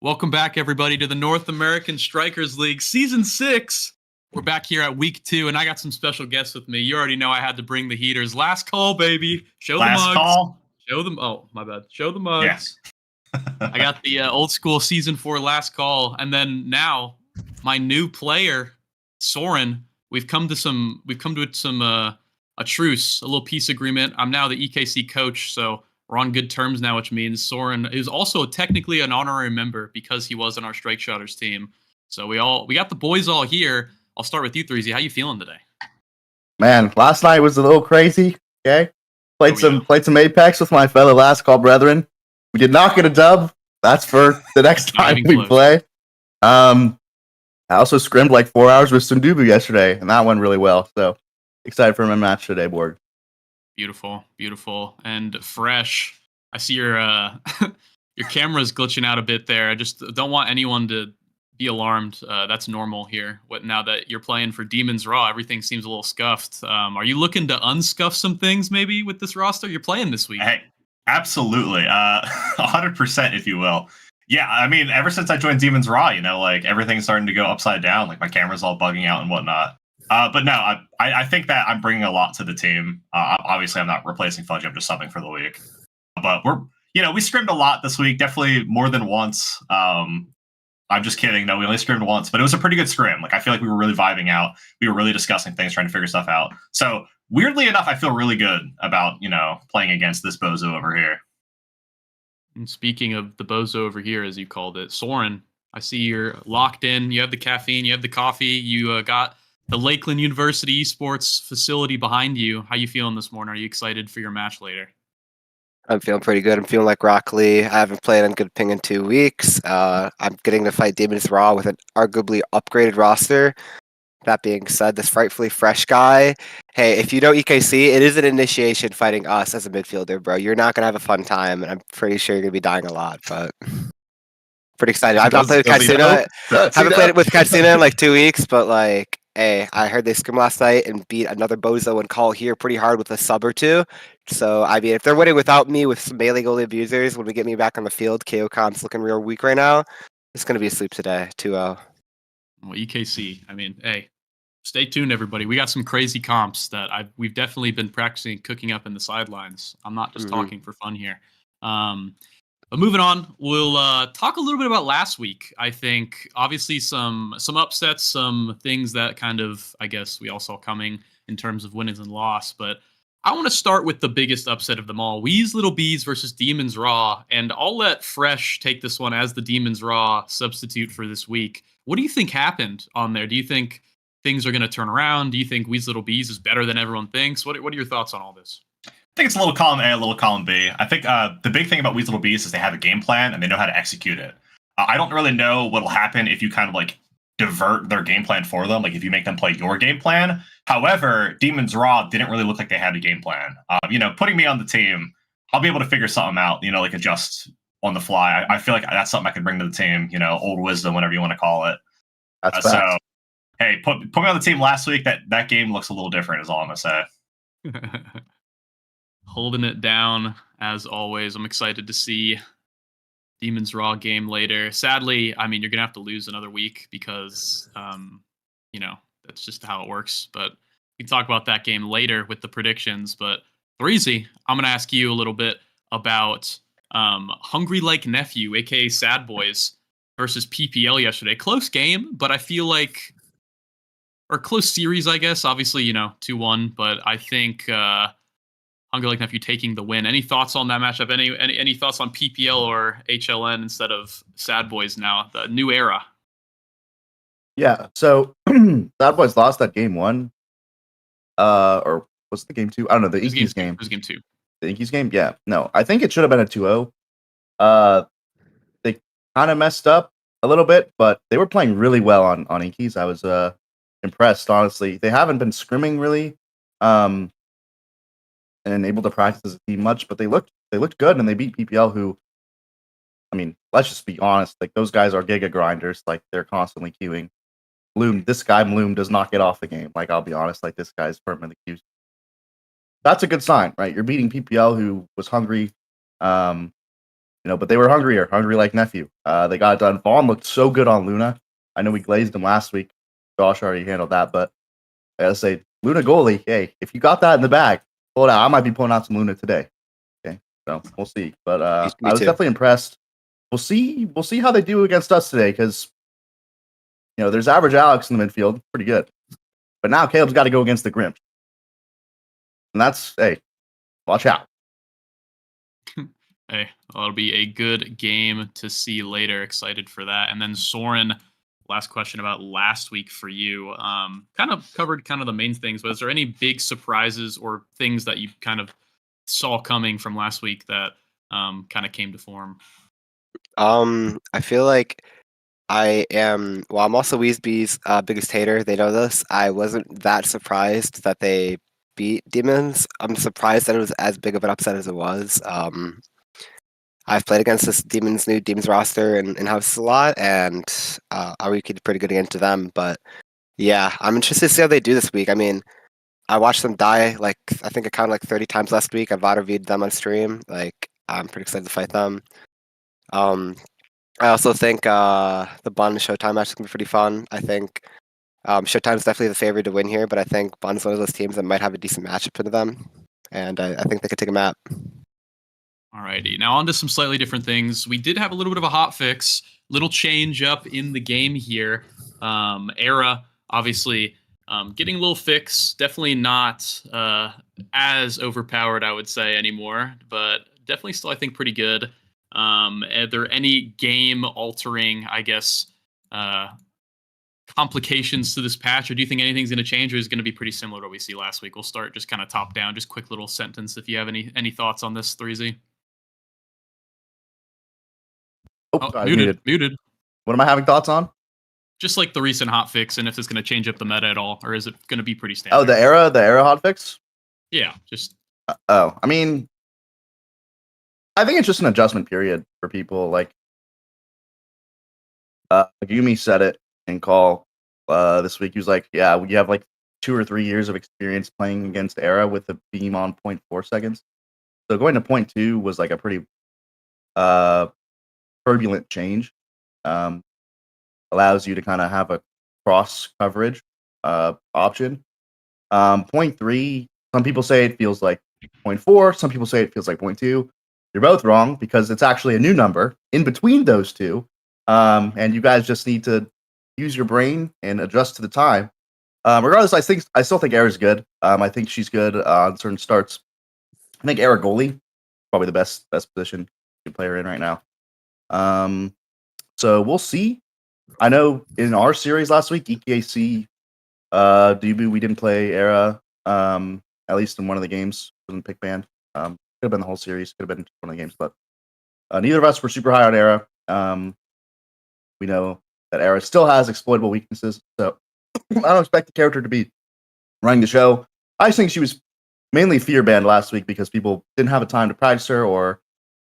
Welcome back, everybody, to the North American Strikers League Season 6. We're back here at Week 2, and I got some special guests with me. You already know I had to bring the heaters. Last call, baby. Show the mugs. Last call? Show them. Oh, my bad. Show the mugs. Yes. I got the old school Season 4 last call, and then now my new player, Soren. We've come to some a truce, a little peace agreement. I'm now the EKC coach, so we're on good terms now, which means Soren is also technically an honorary member because he was on our Strike Shotters team. So we got the boys all here. I'll start with you, Threezy. How you feeling today? Man, last night was a little crazy. Okay, played some Apex with my fellow last call brethren. We did not get a dub. That's for the next time we play. I also scrimmed like 4 hours with Sundubu yesterday, and that went really well. So excited for my match today, Borg. Beautiful, beautiful, and fresh. I see your your camera's glitching out a bit there. I just don't want anyone to be alarmed. That's normal here. Now that you're playing for Demons Raw, everything seems a little scuffed. Are you looking to unscuff some things maybe with this roster? You're playing this week. Hey, absolutely, 100%, if you will. Yeah, I mean, ever since I joined Demons Raw, like everything's starting to go upside down. Like my camera's all bugging out and whatnot. But no, I think that I'm bringing a lot to the team. Obviously, I'm not replacing Fudge. I'm just subbing for the week. But we scrimmed a lot this week. Definitely more than once. I'm just kidding. No, we only scrimmed once, but it was a pretty good scrim. Like I feel like we were really vibing out. We were really discussing things, trying to figure stuff out. So weirdly enough, I feel really good about playing against this bozo over here. And speaking of the bozo over here, as you called it, Soren, I see you're locked in. You have the caffeine. You have the coffee. You got the Lakeland University Esports facility behind you. How you feeling this morning? Are you excited for your match later? I'm feeling pretty good. I'm feeling like Rock Lee. I haven't played on good ping in 2 weeks. I'm getting to fight Demons Raw with an arguably upgraded roster. That being said, this frightfully fresh guy. Hey, if you know EKC, it is an initiation fighting us as a midfielder, bro. You're not gonna have a fun time, and I'm pretty sure you're gonna be dying a lot. But pretty excited. I've not played with Katsuna. Haven't played it with Katsuna in like 2 weeks, but like. Hey, I heard they scrim last night and beat another bozo and call here pretty hard with a sub or two. So, I mean, if they're winning without me with some melee goalie abusers, when we get me back on the field, KO Comp's looking real weak right now. It's going to be a sleep today, 2-0. Well, EKC, I mean, hey, stay tuned, everybody. We got some crazy comps that we've definitely been practicing cooking up in the sidelines. I'm not just talking for fun here. But moving on, we'll talk a little bit about last week. I think obviously some upsets, some things that kind of, I guess, we all saw coming in terms of wins and loss. But I want to start with the biggest upset of them all. Weez Little Bees versus Demons Raw. And I'll let Fresh take this one as the Demons Raw substitute for this week. What do you think happened on there? Do you think things are going to turn around? Do you think Weez Little Bees is better than everyone thinks? What are your thoughts on all this? I think it's a little column A, a little column B. I think the big thing about Weez Little Bees is they have a game plan and they know how to execute it. I don't really know what'll happen if you kind of like divert their game plan for them, like if you make them play your game plan. However, Demons Raw didn't really look like they had a game plan. Putting me on the team, I'll be able to figure something out, like adjust on the fly. I feel like that's something I could bring to the team, old wisdom, whatever you want to call it. That's so, hey, put me on the team last week. That game looks a little different is all I'm going to say. Holding it down as always. I'm excited to see Demons Raw game later. Sadly, I mean, you're gonna have to lose another week because that's just how it works. But we can talk about that game later with the predictions. But Threezy, I'm gonna ask you a little bit about Hungry Like Nephew, aka Sad Boys, versus PPL yesterday. Close game, but I feel like, or close series, I guess. Obviously, 2-1, but I think Hungry Like Nephew taking the win. Any thoughts on that matchup? Any thoughts on PPL or HLN instead of Sad Boys now? The new era. Yeah, so Sad Boys lost that game 1. Or was the game 2? I don't know, the East game. It was game 2. The Yankees game? Yeah. No, I think it should have been a 2-0. They kind of messed up a little bit, but they were playing really well on Yankees. I was impressed, honestly. They haven't been scrimming really, and able to practice as a team much, but they looked good, and they beat PPL, who, I mean, let's just be honest, like, those guys are giga grinders. Like, they're constantly queuing. This guy Bloom does not get off the game. Like, I'll be honest, like, this guy's permanently queued. That's a good sign, right? You're beating PPL, who was hungry, but they were hungry like Nephew. They got it done. Vaughn looked so good on Luna. I know we glazed him last week. Josh already handled that, but I gotta say, Luna goalie, hey, if you got that in the bag, pull it out. I might be pulling out some Luna today. Okay, so we'll see. But Me I was too. definitely impressed. We'll see how they do against us today, because there's average Alex in the midfield, pretty good. But now Caleb's got to go against the Grimps. And that's, hey, watch out. Hey, it'll be a good game to see later. Excited for that. And then Soren, last question about last week for you. Kind of covered kind of the main things, but is there any big surprises or things that you kind of saw coming from last week that kind of came to form? I feel like I'm also Weesby's biggest hater. They know this. I wasn't that surprised that they beat Demons. I'm surprised that it was as big of an upset as it was. I've played against this new Demons roster in house a lot, and I did pretty good against them. But yeah, I'm interested to see how they do this week. I mean, I watched them die, like, I think I counted like 30 times last week. I VOD reviewed them on stream. Like, I'm pretty excited to fight them. I also think the Bond and Showtime match is going to be pretty fun. I think Showtime is definitely the favorite to win here, but I think Bond is one of those teams that might have a decent matchup into them, and I think they could take a map. Alrighty, now on to some slightly different things. We did have a little bit of a hot fix, little change up in the game here. Era, obviously, getting a little fix. Definitely not as overpowered, I would say, anymore, but definitely still, I think, pretty good. Are there any game-altering, I guess, complications to this patch, or do you think anything's going to change, or is it going to be pretty similar to what we see last week? We'll start just kind of top down, just quick little sentence if you have any thoughts on this, 3Z. Oh, muted. What am I having thoughts on? Just like the recent hotfix, and if it's going to change up the meta at all, or is it going to be pretty standard? Oh, the era hotfix? Yeah, just. I mean, I think it's just an adjustment period for people. Like, Yumi said it in call this week. He was like, "Yeah, we have like 2 or 3 years of experience playing against Era with the beam on 0.4 seconds. So going to 0.2 was like a pretty turbulent change. Allows you to kind of have a cross coverage option. 0.3, some people say it feels like 0.4, some people say it feels like 0.2. You're both wrong, because it's actually a new number in between those two. And you guys just need to use your brain and adjust to the time. Regardless, I still think Era's good. I think she's good on certain starts. I think Era goalie, probably the best position you can play her in right now. So we'll see. I know in our series last week, EKC, Dubu, we didn't play Era, at least in one of the games. Wasn't pick banned. Could have been the whole series, could have been one of the games, but neither of us were super high on Era. We know that Era still has exploitable weaknesses, so I don't expect the character to be running the show. I think she was mainly fear banned last week because people didn't have a time to practice her, or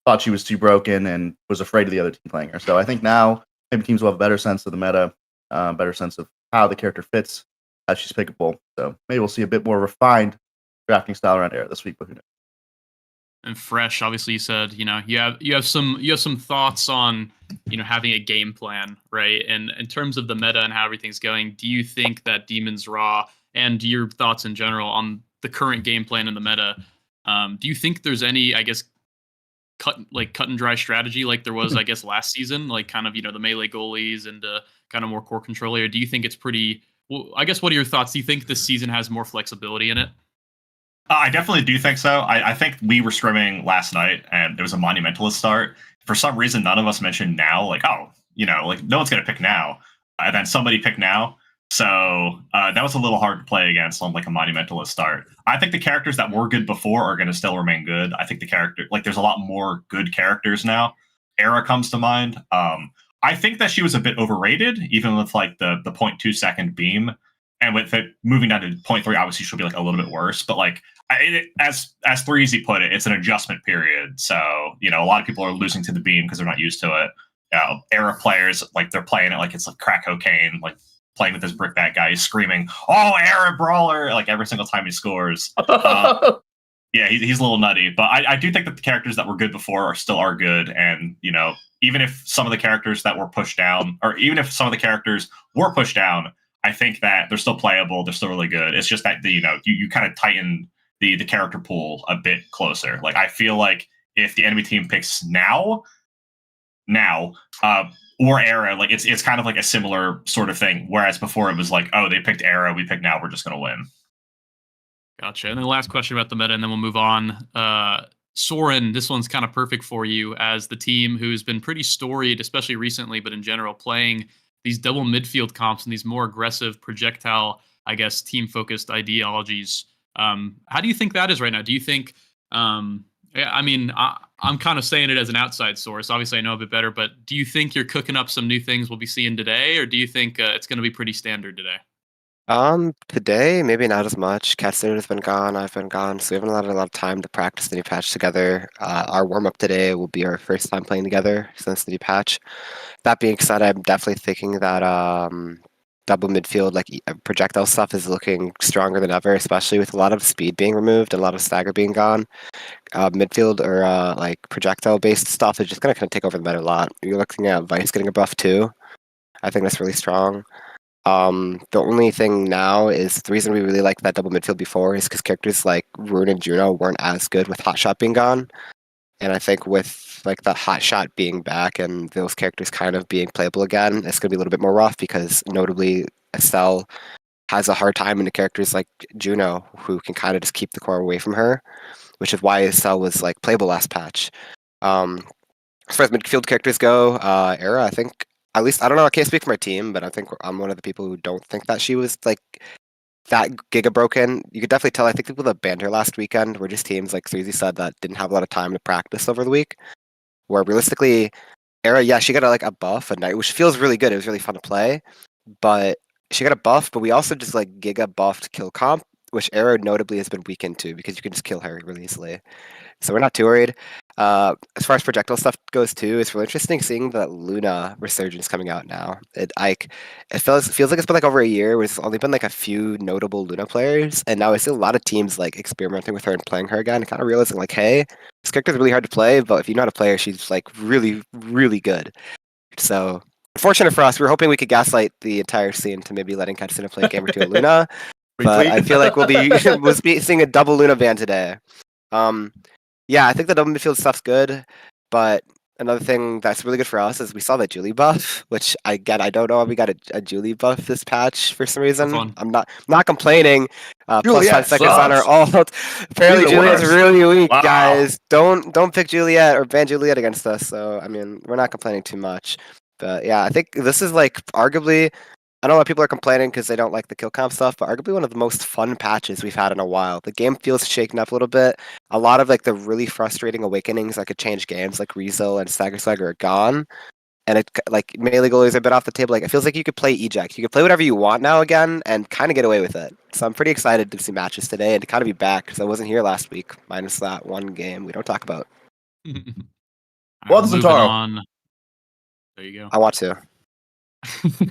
thought she was too broken and was afraid of the other team playing her. So I think now maybe teams will have a better sense of the meta, better sense of how the character fits, how she's pickable. So maybe we'll see a bit more refined drafting style around Era this week, but who knows? And Fresh, obviously, you said you have some thoughts on having a game plan, right? And in terms of the meta and how everything's going, do you think that Demons Raw, and your thoughts in general on the current game plan in the meta, do you think there's any, I guess, cut and dry strategy like there was, I guess, last season, like kind of the melee goalies and kind of more core control, or do you think it's pretty? Well, I guess, what are your thoughts? Do you think this season has more flexibility in it? I definitely do think so. I think we were scrimming last night, and it was a monumentalist start. For some reason, none of us mentioned now, like, oh, like, no one's going to pick now. And then somebody picked now. So that was a little hard to play against on like a monumentalist start. I think the characters that were good before are going to still remain good. I think the character, like, there's a lot more good characters now. Era comes to mind. I think that she was a bit overrated, even with like the 0.2 second beam, and with it moving down to 0.3, obviously she'll be like a little bit worse. But like as 3easy put it, it's an adjustment period. So a lot of people are losing to the beam because they're not used to it. Era players, like, they're playing it like it's like crack cocaine, like playing with this brickbat guy. He's screaming, "Oh, Era brawler!" like every single time he scores. Yeah, he's a little nutty, but I do think that the characters that were good before are good, and even if some of the characters that were pushed down, or even if some of the characters were pushed down, I think that they're still playable. They're still really good. It's just that you kind of tighten the character pool a bit closer. Like, I feel like if the enemy team picks now, or Era, like it's kind of like a similar sort of thing. Whereas before it was like, oh, they picked Era, we picked now, we're just gonna win. Gotcha. And then the last question about the meta, and then we'll move on. Soren, this one's kind of perfect for you as the team who's been pretty storied, especially recently, but in general, playing these double midfield comps and these more aggressive projectile, I guess, team-focused ideologies. How do you think that is right now? Do you think, I'm kind of saying it as an outside source. Obviously, I know a bit better, but do you think you're cooking up some new things we'll be seeing today, or do you think it's going to be pretty standard today? Today, maybe not as much. Katsuna has been gone, I've been gone, so we haven't had a lot of time to practice the new patch together. Our warm-up today will be our first time playing together since the new patch. That being said, I'm definitely thinking that double midfield, like projectile stuff, is looking stronger than ever, especially with a lot of speed being removed and a lot of stagger being gone. Midfield or like projectile-based stuff is just going to kind of take over the meta a lot. You're looking at Vice getting a buff too. I think that's really strong. The only thing now is the reason we really liked that double midfield before is because characters like Rune and Juno weren't as good with Hotshot being gone. And I think with like that Hotshot being back and those characters kind of being playable again, it's going to be a little bit more rough because notably Estelle has a hard time into characters like Juno who can kind of just keep the core away from her, which is why Estelle was like playable last patch. As far as midfield characters go, Era, I think, at least, I don't know, I can't speak for my team, but I think I'm one of the people who don't think that she was like that giga broken. You could definitely tell, I think people that banned her last weekend were just teams, like 3easy said, that didn't have a lot of time to practice over the week. Where realistically, Era, yeah, she got a buff at night, which feels really good. It was really fun to play. But she got a buff, but we also just like giga buffed kill comp, which Era notably has been weak into because you can just kill her really easily. So we're not too worried. As far as projectile stuff goes too, it's really interesting seeing that Luna resurgence coming out now. It feels like it's been like over a year where there's only been like a few notable Luna players, and now I see a lot of teams like experimenting with her and playing her again, and kind of realizing like, hey, this character's really hard to play, but if you know how to play her, she's like really, really good. So unfortunate for us, we were hoping we could gaslight the entire scene to maybe letting Katsuna play a game or two at Luna, but I feel like we'll be seeing a double Luna ban today. Yeah, I think the double midfield stuff's good, but another thing that's really good for us is we saw the Julie buff, which I don't know if we got a Julie buff this patch for some reason. Fun. I'm not complaining. Plus Juliet 5 seconds on her ult. Apparently Juliet's really weak, Wow. guys. Don't pick Juliet or ban Juliet against us. So I mean, we're not complaining too much. But yeah, I think this is like arguably, I know a lot of people are complaining because they don't like the kill comp stuff, but arguably one of the most fun patches we've had in a while. The game feels shaken up a little bit. A lot of like the really frustrating awakenings that could change games, like Riesel and Stagger Swagger, are gone. And it like melee goalies are a bit off the table. Like it feels like you could play eject. You could play whatever you want now again and kind of get away with it. So I'm pretty excited to see matches today and to kind of be back because I wasn't here last week, minus that one game we don't talk about. Well, this is moving Taro. on. There you go. I want to.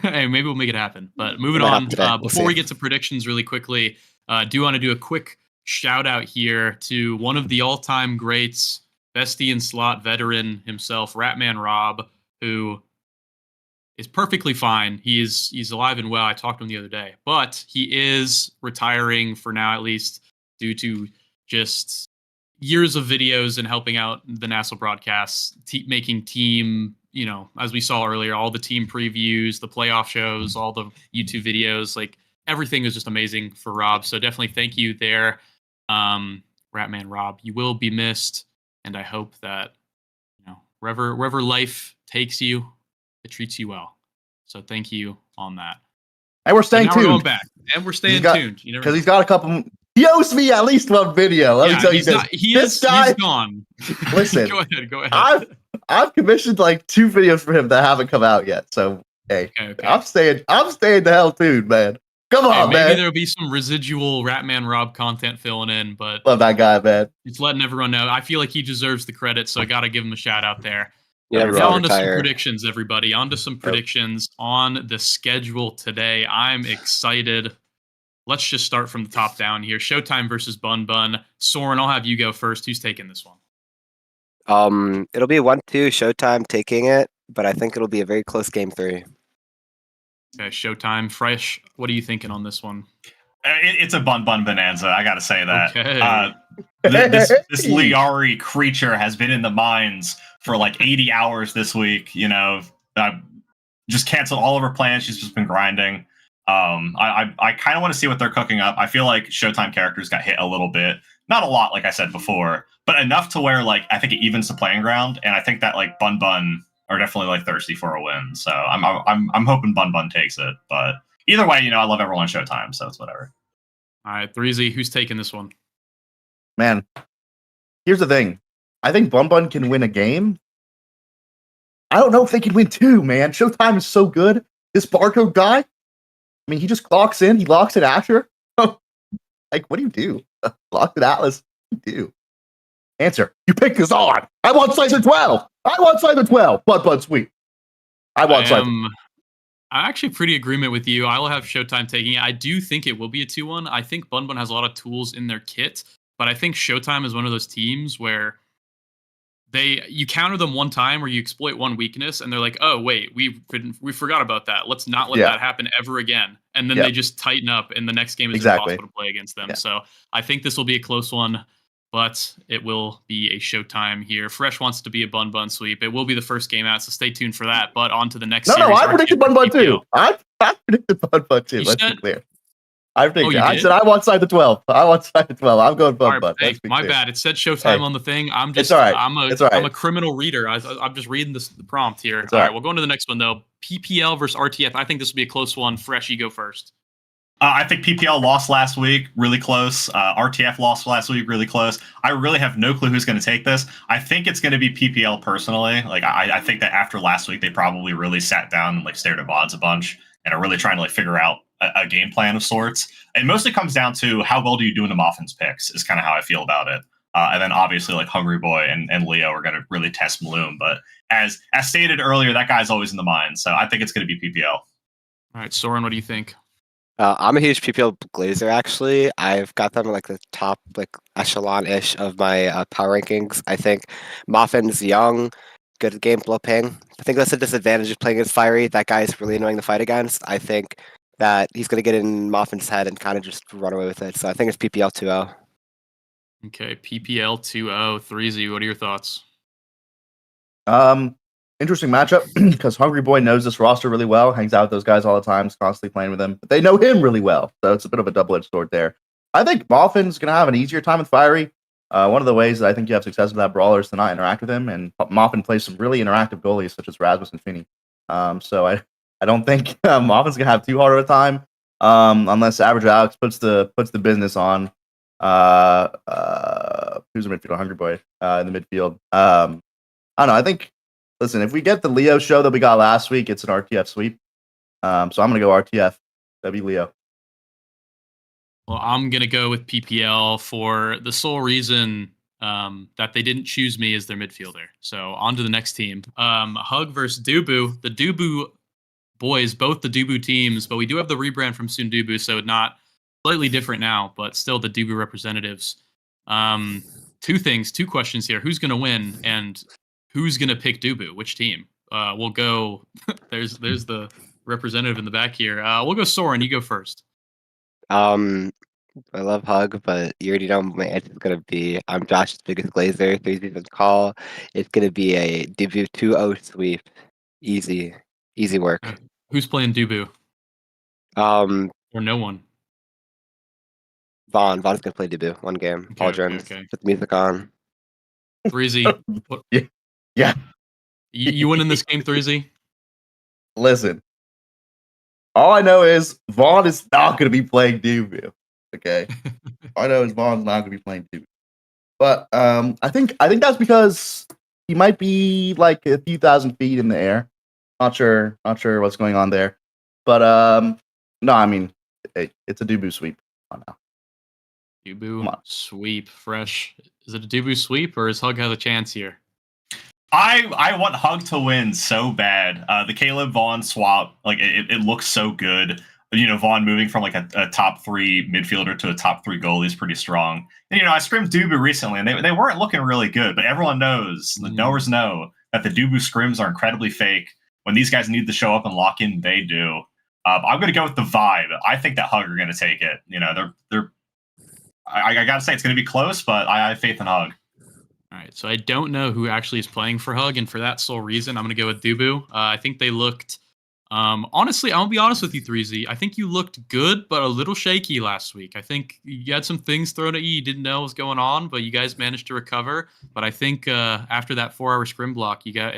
Hey, maybe we'll make it happen. But moving It might on, happen today. We'll before see. we get to predictions really quickly, do want to do a quick shout out here to one of the all-time greats, bestie and slot veteran himself, Ratman Rob, who is perfectly fine. He's alive and well. I talked to him the other day, but he is retiring for now, at least, due to just years of videos and helping out the nasl broadcasts, making team, as we saw earlier, all the team previews, the playoff shows, all the YouTube videos, like everything is just amazing for Rob. So definitely thank you there. Ratman Rob, you will be missed. And I hope that, wherever life takes you, it treats you well. So thank you on that. And we're staying now we're tuned. going back. And we're staying tuned. Because he's got a couple. He owes me at least one video. Let me tell you this. He's gone. Listen. Go ahead. I've commissioned like 2 videos for him that haven't come out yet. So hey, okay. I'm staying the hell tuned, man. Come on, man. Maybe there'll be some residual Ratman Rob content filling in, but love that guy, man. Just letting everyone know. I feel like he deserves the credit, so I got to give him a shout out there. Yeah, now on to some predictions, everybody. On to some predictions on the schedule today. I'm excited. Let's just start from the top down here. Showtime versus Bun Bun. Soren, I'll have you go first. Who's taking this one? It'll be 1-2 Showtime taking it, but I think it'll be a very close game 3. Okay, Showtime. Fresh, what are you thinking on this one? It's a Bun Bun bonanza. I got to say that. Okay. This Liari creature has been in the mines for like 80 hours this week. You know, just canceled all of her plans. She's just been grinding. I kind of want to see what they're cooking up. I feel like Showtime characters got hit a little bit, not a lot, like I said before, but enough to where like I think it evens the playing ground. And I think that like Bun Bun are definitely like thirsty for a win. So I'm hoping Bun Bun takes it. But either way, you know, I love everyone on Showtime, so it's whatever. All right, 3Z, who's taking this one? Man, here's the thing. I think Bun Bun can win a game. I don't know if they can win 2, man. Showtime is so good. This barcode guy, I mean, he just clocks in. He locks in Asher. Like, what do you do? Locked in Atlas. What do you do? Answer. You pick this on. I want Slicer 12. I want Slicer 12. Bun Bun sweet. I want Slicer. I'm actually pretty agreement with you. I will have Showtime taking it. I do think it will be a 2-1. I think Bun Bun has a lot of tools in their kit, but I think Showtime is one of those teams where you counter them one time or you exploit one weakness and they're like, oh wait, we forgot about that. Let's not let that happen ever again. And then they just tighten up and the next game is impossible to play against them. So I think this will be a close one, but it will be a Showtime here. Fresh wants to be a Bun Bun sweep. It will be the first game out, so stay tuned for that. But on to the next series. No, I predicted Bun Bun too. I predicted Bun Bun too. Let's be clear. I said I want side the 12. I want side the 12. I'm going Bun Bun. Hey, my bad. It said Showtime on the thing. I'm just. It's all right. I'm a criminal reader. I'm just reading the prompt here. All right, we'll go into the next one though. PPL versus RTF. I think this will be a close one. Fresh, you go first. I think PPL lost last week, really close. RTF lost last week, really close. I really have no clue who's going to take this. I think it's going to be PPL personally. Like I think that after last week, they probably really sat down and like stared at VODs a bunch and are really trying to like figure out a game plan of sorts. It mostly comes down to how well do you do in the Muffins picks is kind of how I feel about it. And then obviously like Hungry Boy and Leo are going to really test Bloom. But as stated earlier, that guy's always in the mind. So I think it's going to be PPL. All right, Soren, what do you think? I'm a huge PPL Glazer, actually. I've got them in like the top like echelon-ish of my power rankings. I think Muffin's young, good at game blow ping. I think that's a disadvantage of playing against Fiery. That guy is really annoying to fight against. I think that he's going to get in Muffin's head and kind of just run away with it. So I think it's PPL 2-0. Okay, PPL 2-0. 3Z, what are your thoughts? Interesting matchup because Hungry Boy knows this roster really well, hangs out with those guys all the time, is constantly playing with them. But they know him really well, so it's a bit of a double-edged sword there. I think Moffin's going to have an easier time with Fiery. One of the ways that I think you have success with that brawler is to not interact with him, and Moffin plays some really interactive goalies such as Rasmus and Finney. So I don't think Moffin's going to have too hard of a time unless Average Alex puts the business on. Who's the midfielder? Hungry Boy in the midfield. I don't know. I think. Listen, if we get the Leo show that we got last week, it's an RTF sweep. So I'm going to go RTF. That'd be Leo. Well, I'm going to go with PPL for the sole reason that they didn't choose me as their midfielder. So on to the next team. Hug versus Dubu. The Dubu boys, both the Dubu teams, but we do have the rebrand from Sundubu, so not slightly different now, but still the Dubu representatives. Two questions here. Who's going to win? And who's going to pick Dubu? Which team? We'll go. There's the representative in the back here. We'll go Soren. You go first. I love Hug, but you already know my answer is going to be I'm Josh's biggest glazer. 3 seasons call. It's going to be a Dubu 2-0 sweep. Easy work. Who's playing Dubu? Or no one? Vaughn's going to play Dubu. One game. Okay. Put the music on. 3Z. Yeah. You win in this game, 3Z? Listen. All I know is Vaughn is not going to be playing Dubu. Okay, all I know is Vaughn's not going to be playing Dubu. But I think that's because he might be like a few thousand feet in the air. Not sure what's going on there. But no, I mean it's a Dubu sweep. Come on now. Dubu sweep, fresh. Is it a Dubu sweep or is Hug have a chance here? I want Hug to win so bad. The Caleb Vaughn swap, like it looks so good. Vaughn moving from like a top 3 midfielder to a top 3 goalie is pretty strong. And I scrimmed Dubu recently, and they weren't looking really good. But everyone knows, the knowers know that the Dubu scrims are incredibly fake. When these guys need to show up and lock in, they do. I'm going to go with the vibe. I think that Hug are going to take it. They're. I got to say it's going to be close, but I have faith in Hug. All right, so I don't know who actually is playing for Hug, and for that sole reason, I'm going to go with Dubu. I think they looked. Honestly, I'm gonna be honest with you, 3Z. I think you looked good, but a little shaky last week. I think you had some things thrown at you. You didn't know what was going on, but you guys managed to recover. But I think after that 4-hour scrim block, you got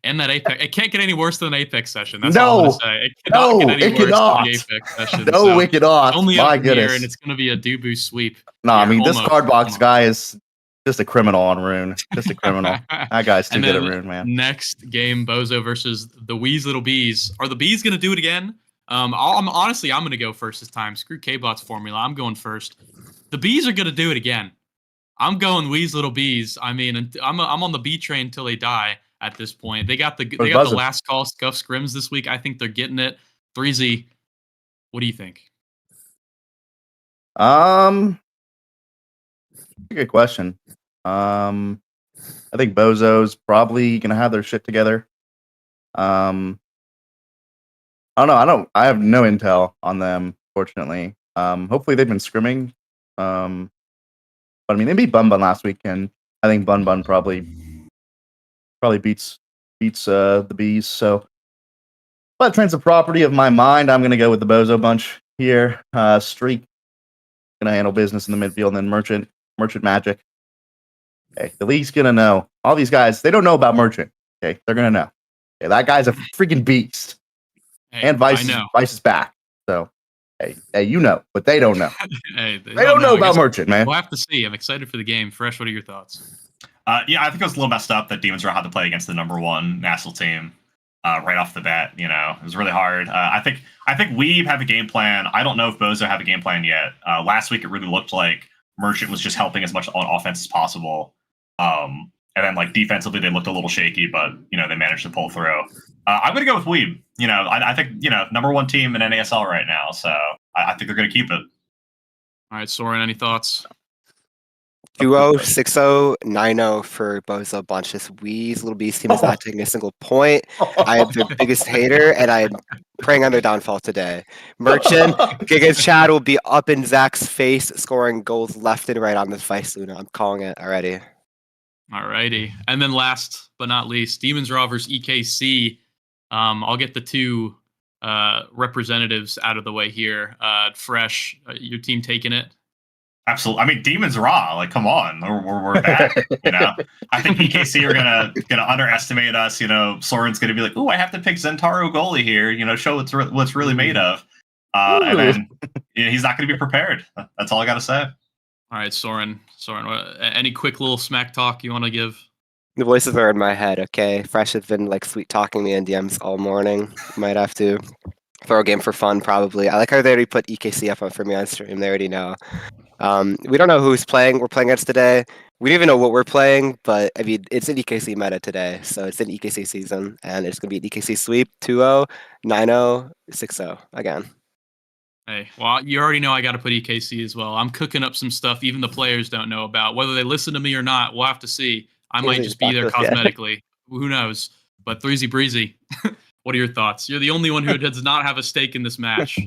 and that Apex. It can't get any worse than an Apex session. That's all I'm gonna say. It cannot get any worse than the Apex session. No, it cannot. Only My up goodness. here, and it's gonna be a Dubu sweep. No, I mean this card box guy is just a criminal on Rune. Just a criminal. That guy's too good at Rune, man. Next game, Bozo versus the Weez Little Bees. Are the Bees gonna do it again? I'm gonna go first this time. Screw K-Bot's formula. I'm going first. The Bees are gonna do it again. I'm going Weez Little Bees. I mean, I'm on the B train until they die. At this point, they got the last call scuff scrims this week. I think they're getting it. 3Z, what do you think? Good question. I think Bozo's probably gonna have their shit together. I don't know. I have no intel on them, fortunately. Hopefully they've been scrimming. But I mean, they beat Bun Bun last week, and I think Bun Bun probably beats the Bees. So, but train's a property of my mind. I'm gonna go with the Bozo bunch here. Streak gonna handle business in the midfield, and then Merchant Magic. Okay, the league's gonna know. All these guys, they don't know about Merchant. Okay, they're gonna know. Okay, that guy's a freaking beast. Hey, and Vice is back. So, hey, you know, but they don't know. Hey, they don't know about Merchant, man. We'll have to see. I'm excited for the game. Fresh, what are your thoughts? Yeah, I think it was a little messed up that Demons Raw had to play against the #1 nasl team right off the bat. It was really hard. I think Weeb have a game plan. I don't know if Bozo have a game plan yet. Last week, it really looked like Merchant was just helping as much on offense as possible. And then, like, defensively, they looked a little shaky, but, they managed to pull through. I'm going to go with Weeb. I think, #1 team in NASL right now, so I think they're going to keep it. All right, Soren, any thoughts? 2-0, 6-0, 9-0 for Bozo Bunch. This Weez Little Beast team is not taking a single point. I am their biggest hater, and I am praying on their downfall today. Merchant, Giga Chad will be up in Zach's face, scoring goals left and right on this Vice Luna. I'm calling it already. Alrighty. And then last but not least, Demons Raw versus EKC. I'll get the two representatives out of the way here. Fresh, your team taking it? Absolutely. I mean, Demons Raw. Like, come on, we're back. I think EKC are gonna underestimate us. Soren's gonna be like, "Ooh, I have to pick Zentaro goalie here. Show what's really made of." And then he's not gonna be prepared. That's all I gotta say. All right, Soren. Any quick little smack talk you want to give? The voices are in my head. Okay, Fresh has been like sweet talking me in DMs all morning. Might have to throw a game for fun, probably. I like how they already put EKC up for me on stream. They already know. We don't know who's playing. We're playing against today. We don't even know what we're playing, but I mean, it's an EKC meta today, so it's an EKC season, and it's gonna be an EKC sweep 2-0, 9-0, 6-0 again. Hey, well, you already know I got to put EKC as well. I'm cooking up some stuff even the players don't know about. Whether they listen to me or not, we'll have to see. I might just be there cosmetically. Who knows? But 3Z Breezy, what are your thoughts? You're the only one who does not have a stake in this match.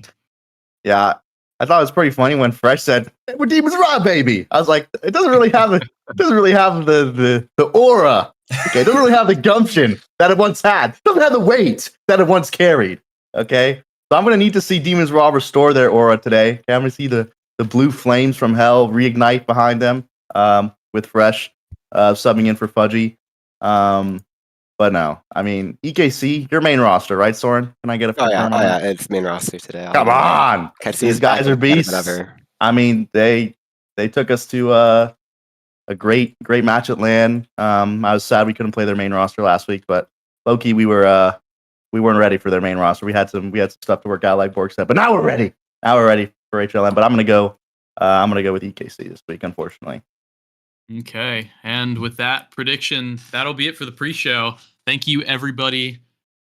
Yeah, I thought it was pretty funny when Fresh said, "Hey, we're Demons Raw, baby." I was like, it doesn't really have the aura. Okay, it doesn't really have the gumption that it once had. It doesn't have the weight that it once carried. Okay. So I'm going to need to see Demons Raw restore their aura today. Okay, I'm going to see the blue flames from hell reignite behind them with Fresh subbing in for Fudgy. But But no, I mean EKC, your main roster, right, Soren? Can I get a confirm on that? It's main roster today. Come on, these guys are beasts. I mean, they took us to a great match at LAN. I was sad we couldn't play their main roster last week, but low-key we weren't ready for their main roster. We had some stuff to work out, like Borg said, but now we're ready. Now we're ready for HLM. But I'm gonna go with EKC this week, unfortunately. Okay, and with that prediction, that'll be it for the pre-show. Thank you, everybody,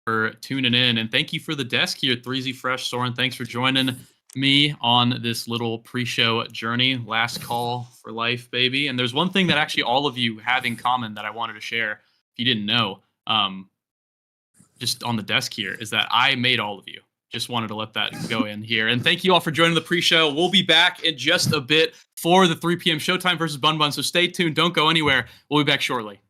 for tuning in, and thank you for the desk here, 3Z Fresh. Soren, thanks for joining me on this little pre-show journey. Last call for life, baby. And there's one thing that actually all of you have in common that I wanted to share, if you didn't know, just on the desk here, is that I made all of you. Just wanted to let that go in here. And thank you all for joining the pre-show. We'll be back in just a bit for the 3 p.m. Showtime versus Bun Bun. So stay tuned. Don't go anywhere. We'll be back shortly.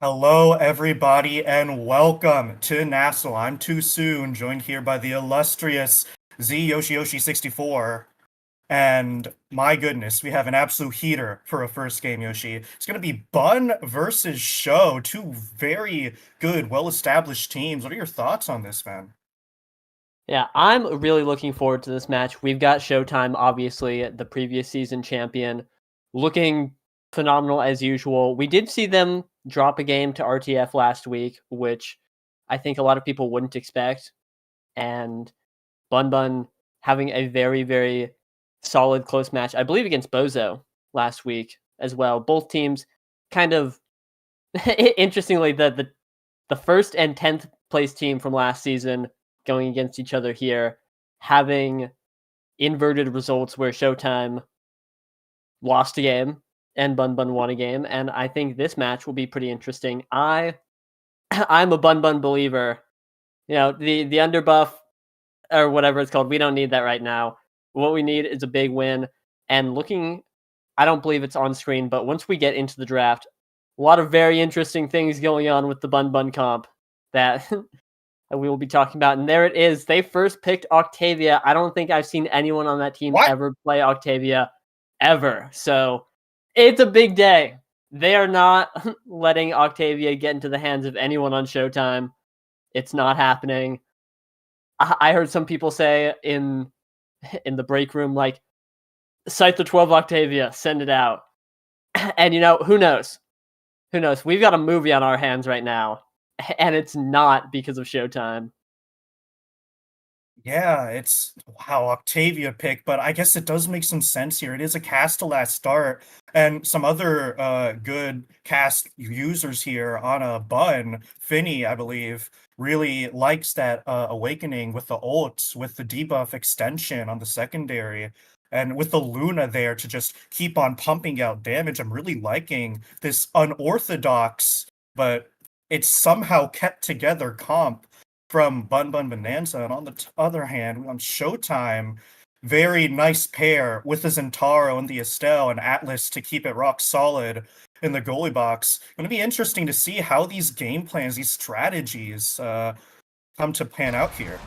Hello, everybody, and welcome to nasl. I'm Too Soon, joined here by the illustrious Z Yoshi64. And my goodness, we have an absolute heater for a first game, Yoshi. It's going to be Bun versus Show, two very good, well-established teams. What are your thoughts on this, man? Yeah, I'm really looking forward to this match. We've got Showtime, obviously, the previous season champion, looking phenomenal as usual. We did see them drop a game to RTF last week, which I think a lot of people wouldn't expect. And Bun having a very, very solid close match, I believe against Bozo last week as well. Both teams kind of, interestingly, the first and 10th place team from last season going against each other here, having inverted results where Showtime lost a game and Bun won a game, and I think this match will be pretty interesting. I'm a Bun believer. You know, the underbuff or whatever it's called, we don't need that right now. What we need is a big win. And looking, I don't believe it's on screen, but once we get into the draft, a lot of very interesting things going on with the Bun comp that we will be talking about. And there it is. They first picked Octavia. I don't think I've seen anyone on that team ever play Octavia ever. So it's a big day. They are not letting Octavia get into the hands of anyone on Showtime. It's not happening. I heard some people say in the break room, like, cite the 12 Octavia, send it out. And, you know, who knows? Who knows? We've got a movie on our hands right now, and it's not because of Showtime. Yeah, it's wow, Octavia pick, but I guess it does make some sense here. It is a cast to last start, and some other good cast users here on a Bun. Finny, I believe, really likes that awakening with the ults, with the debuff extension on the secondary, and with the Luna there to just keep on pumping out damage. I'm really liking this unorthodox, but it's somehow kept together comp from Bun Bonanza. And on the other hand, on Showtime, very nice pair with the Zentaro and the Estelle and Atlas to keep it rock solid in the goalie box. Going to be interesting to see how these game plans, these strategies come to pan out here.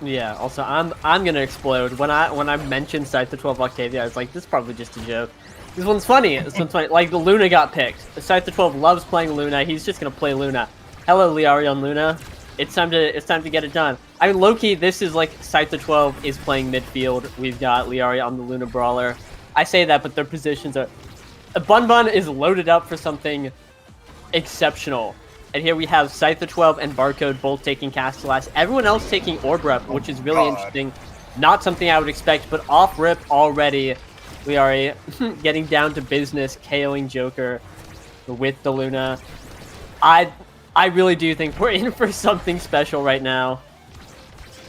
Yeah, also I'm gonna explode. When I mentioned Scythe the 12 Octavia, I was like, this is probably just a joke. This one's funny. This one's funny. Like, the Luna got picked. Scythe the 12 loves playing Luna. He's just gonna play Luna. Hello, Liari on Luna. It's time to get it done. I mean, low-key, this is like Scythe the 12 is playing midfield. We've got Liari on the Luna Brawler. I say that, but their positions are... Bun is loaded up for something exceptional. And here we have Scythe the 12 and Barcode both taking Castellas. Everyone else taking Orb Rep, which is really interesting. Not something I would expect, but off rip already. Liari getting down to business, KOing Joker with the Luna. I really do think we're in for something special right now.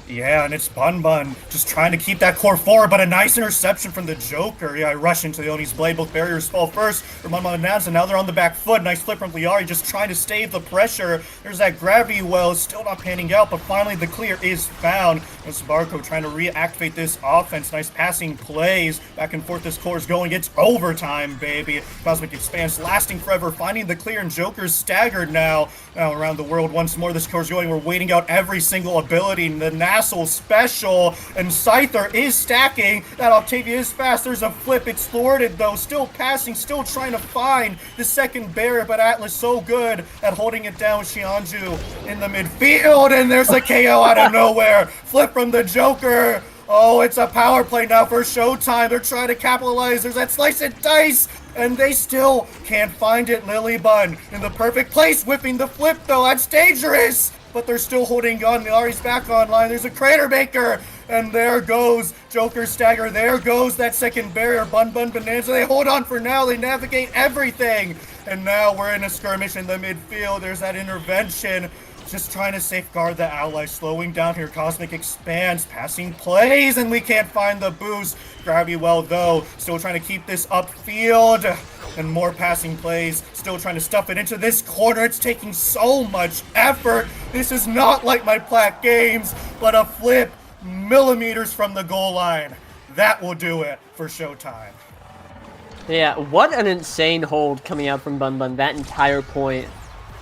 Yeah, and it's Bun just trying to keep that core forward, but a nice interception from the Joker. Yeah, I rush into the Oni's blade. Both barriers fall first from Bun and now they're on the back foot. Nice flip from Liari, just trying to stave the pressure. There's that gravity well, still not panning out, but finally the clear is found. And Sbarco trying to reactivate this offense. Nice passing plays. Back and forth this core is going. It's overtime, baby. Cosmic Expanse lasting forever, finding the clear, and Joker's staggered now. Now around the world once more, this core is going. We're waiting out every single ability. The nasl special, and Scyther is stacking. That Octavia is fast. There's a flip. It's thwarted though. Still passing, still trying to find the second barrier, but Atlas so good at holding it down. Xianju in the midfield, and there's a KO out of nowhere. Flip from the Joker. Oh, it's a power play now for Showtime. They're trying to capitalize. There's that slice and dice, and they still can't find it. Lily Bun in the perfect place, whipping the flip though. That's dangerous, but they're still holding on. Liari's back online. There's a Crater Maker, and there goes Joker's stagger. There goes that second barrier. Bun Bonanza. They hold on for now. They navigate everything, and now we're in a skirmish in the midfield. There's that intervention. Just trying to safeguard the ally, slowing down here. Cosmic Expanse, passing plays, and we can't find the boost. Gravity well, though, still trying to keep this upfield. And more passing plays, still trying to stuff it into this corner. It's taking so much effort. This is not like my Plaque games, but a flip millimeters from the goal line. That will do it for Showtime. Yeah, what an insane hold coming out from Bun. That entire point.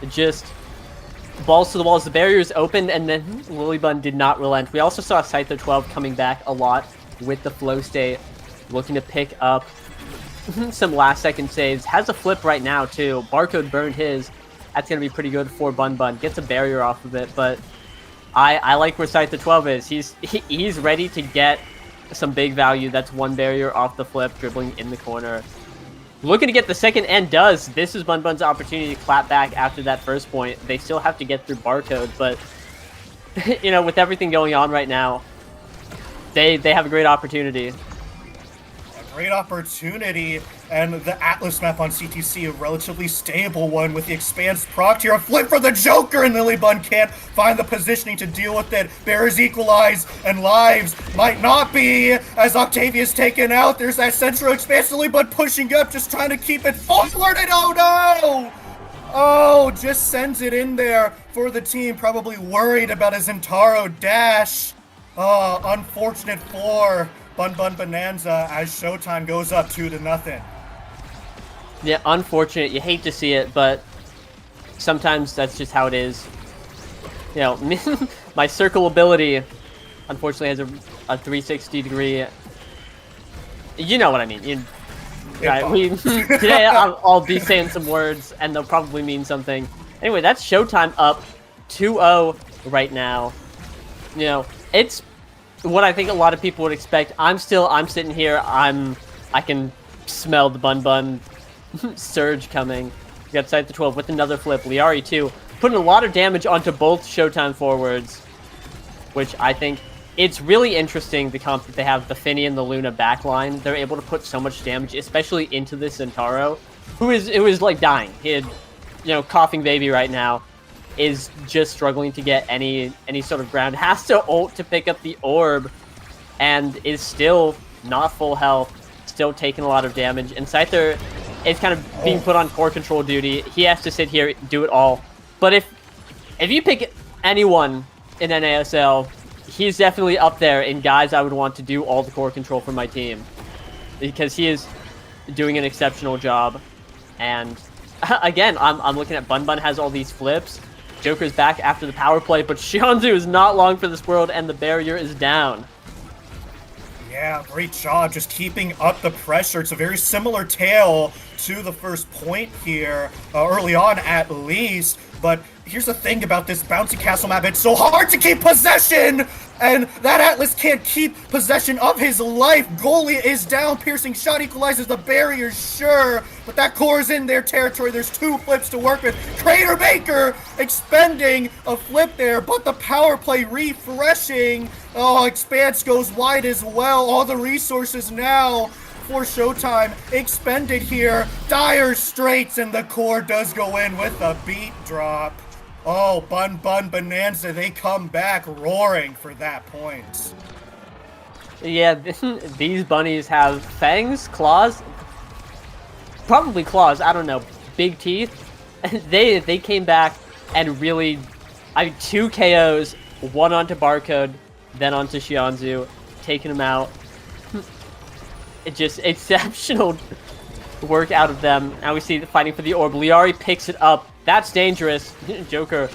just balls to the walls. The barrier is open, and then Lilybun did not relent. We also saw Scyther 12 coming back a lot with the flow state, looking to pick up some last-second saves. Has a flip right now, too. Barcode burned his. That's going to be pretty good for Bun Bun. Gets a barrier off of it, but I like where Scyther 12 is. He's ready to get some big value. That's one barrier off the flip, dribbling in the corner. Looking to get the second, and does. This is Bun Bun's opportunity to clap back after that first point. They still have to get through Barcode, but you know, with everything going on right now, they have a great opportunity. Great opportunity, and the Atlas map on CTC, a relatively stable one with the Expanse proc here. A flip for the Joker, and Lilybun can't find the positioning to deal with it. Bears equalize, and lives might not be, as Octavia's taken out. There's that central Expanse, Lilybun pushing up, just trying to keep it forward, and oh no! Oh, just sends it in there for the team, probably worried about his Zentaro dash. Oh, unfortunate for Bun Bun Bonanza as Showtime goes up 2-0. Yeah, unfortunate. You hate to see it, but sometimes that's just how it is. You know, my circle ability, unfortunately, has a 360 degree. You know what I mean. Right, today I'll be saying some words, and they'll probably mean something. Anyway, that's Showtime up 2-0 right now. You know, it's what I think a lot of people would expect. I'm sitting here. I can smell the Bun Bun surge coming. We got Scyther 12 with another flip. Liari too, putting a lot of damage onto both Showtime forwards, which I think it's really interesting, the comp that they have, the Finny and the Luna backline. They're able to put so much damage, especially into this Zentaro, who is like dying. He had, you know, coughing baby right now, is just struggling to get any sort of ground. Has to ult to pick up the orb, and is still not full health, still taking a lot of damage. And Scyther is kind of being put on core control duty. He has to sit here, do it all. But if you pick anyone in NASL, he's definitely up there in guys I would want to do all the core control for my team, because he is doing an exceptional job. And again, I'm looking at Bun Bun has all these flips. Joker's back after the power play, but Xianzhu is not long for this world, and the barrier is down. Yeah, great job just keeping up the pressure. It's a very similar tale to the first point here, early on at least. But here's the thing about this bouncy castle map. It's so hard to keep possession! And that Atlas can't keep possession of his life. Goalie is down. Piercing shot equalizes the barrier, sure. But that core is in their territory. There's two flips to work with. Crater Maker expending a flip there, but the power play refreshing. Oh, Expanse goes wide as well. All the resources now for Showtime expended here. Dire straits, and the core does go in with a beat drop. Oh, Bun Bun Bonanza, they come back roaring for that point. Yeah, these bunnies have fangs, claws, probably claws, I don't know, big teeth. They came back and really, two KOs, one onto Barcode, then onto Xianzhu, taking him out. It just exceptional work out of them. Now we see the fighting for the orb. Liari picks it up. That's dangerous. Joker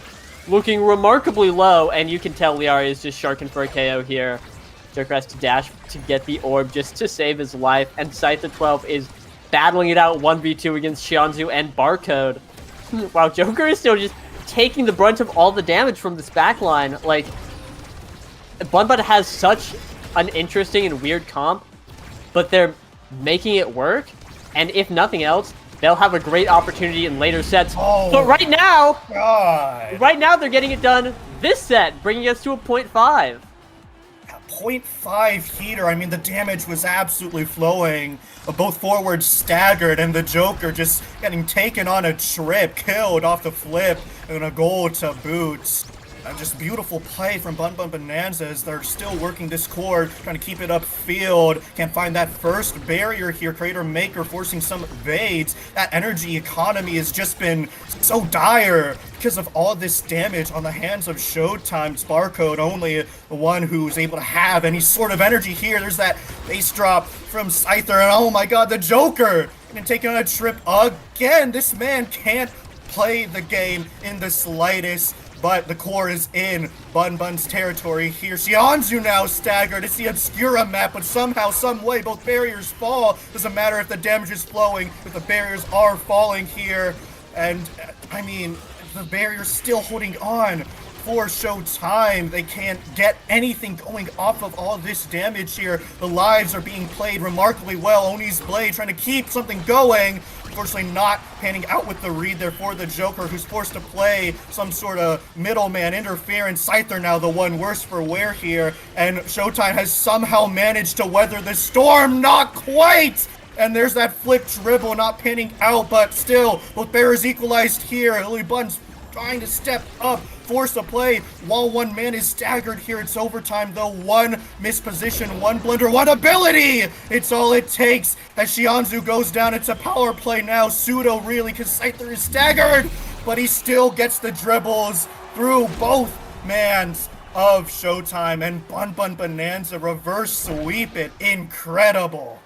looking remarkably low, and you can tell Liari is just sharking for a KO here. Joker has to dash to get the orb just to save his life, and Scyther 12 is battling it out 1v2 against Xianzhu and Barcode. While Joker is still just taking the brunt of all the damage from this backline. Like, Bun Bun has such an interesting and weird comp, but they're making it work, and if nothing else, they'll have a great opportunity in later sets. Oh, but right now, God. they're getting it done this set, bringing us to a 0.5. 0.5 heater. I mean, the damage was absolutely flowing. Both forwards staggered, and the Joker just getting taken on a trip, killed off the flip, and a goal to boot. Just beautiful play from Bun Bun Bonanza as they're still working this core, trying to keep it upfield. Can't find that first barrier here. Crater Maker forcing some evades. That energy economy has just been so dire because of all this damage on the hands of Showtime's Barcode. Only the one who's able to have any sort of energy here. There's that base drop from Scyther, and oh my god, the Joker! And taking on a trip again. This man can't play the game in the slightest. But the core is in Bun Bun's territory here. Xianzhu now staggered. It's the Obscura map, but somehow, some way, both barriers fall. Doesn't matter if the damage is flowing, if the barriers are falling here. And, I mean, the barrier's still holding on for Showtime. They can't get anything going off of all this damage here. The lives are being played remarkably well. Oni's Blade trying to keep something going. Unfortunately not panning out with the read there for the Joker, who's forced to play some sort of middleman interference. Scyther now the one worse for wear here, and Showtime has somehow managed to weather the storm. Not quite! And there's that flip dribble not panning out, but still, both barriers equalized here. Lily Bun's trying to step up, forced to play while one man is staggered here. It's overtime though. One misposition, one blunder, one ability! It's all it takes as Xianzhu goes down. It's a power play now. Pseudo really, because Scyther is staggered, but he still gets the dribbles through both mans of Showtime, and Bun Bun Bonanza reverse sweep it. Incredible.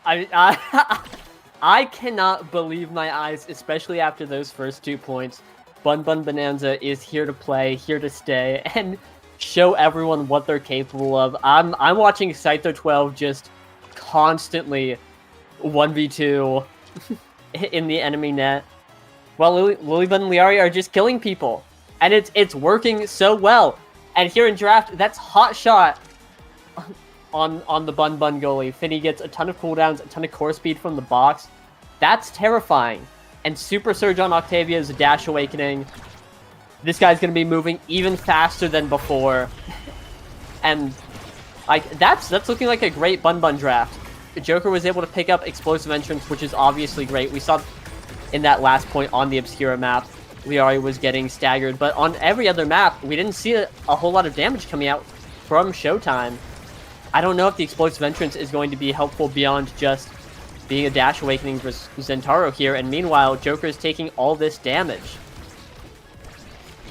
I cannot believe my eyes, especially after those first 2 points. Bun Bun Bonanza is here to play, here to stay, and show everyone what they're capable of. I'm watching Scyther 12 just constantly 1v2 in the enemy net, while Lilybun and Liari are just killing people, and it's working so well. And here in draft, that's hot shot on the Bun Bun goalie. Finny gets a ton of cooldowns, a ton of core speed from the box. That's terrifying. And Super Surge on Octavia's Dash Awakening. This guy's going to be moving even faster than before. And like that's looking like a great Bun Bun draft. The Joker was able to pick up Explosive Entrance, which is obviously great. We saw in that last point on the Obscura map, Liari was getting staggered. But on every other map, we didn't see a whole lot of damage coming out from Showtime. I don't know if the Explosive Entrance is going to be helpful beyond just being a Dash Awakening for Zentaro here, and meanwhile, Joker is taking all this damage.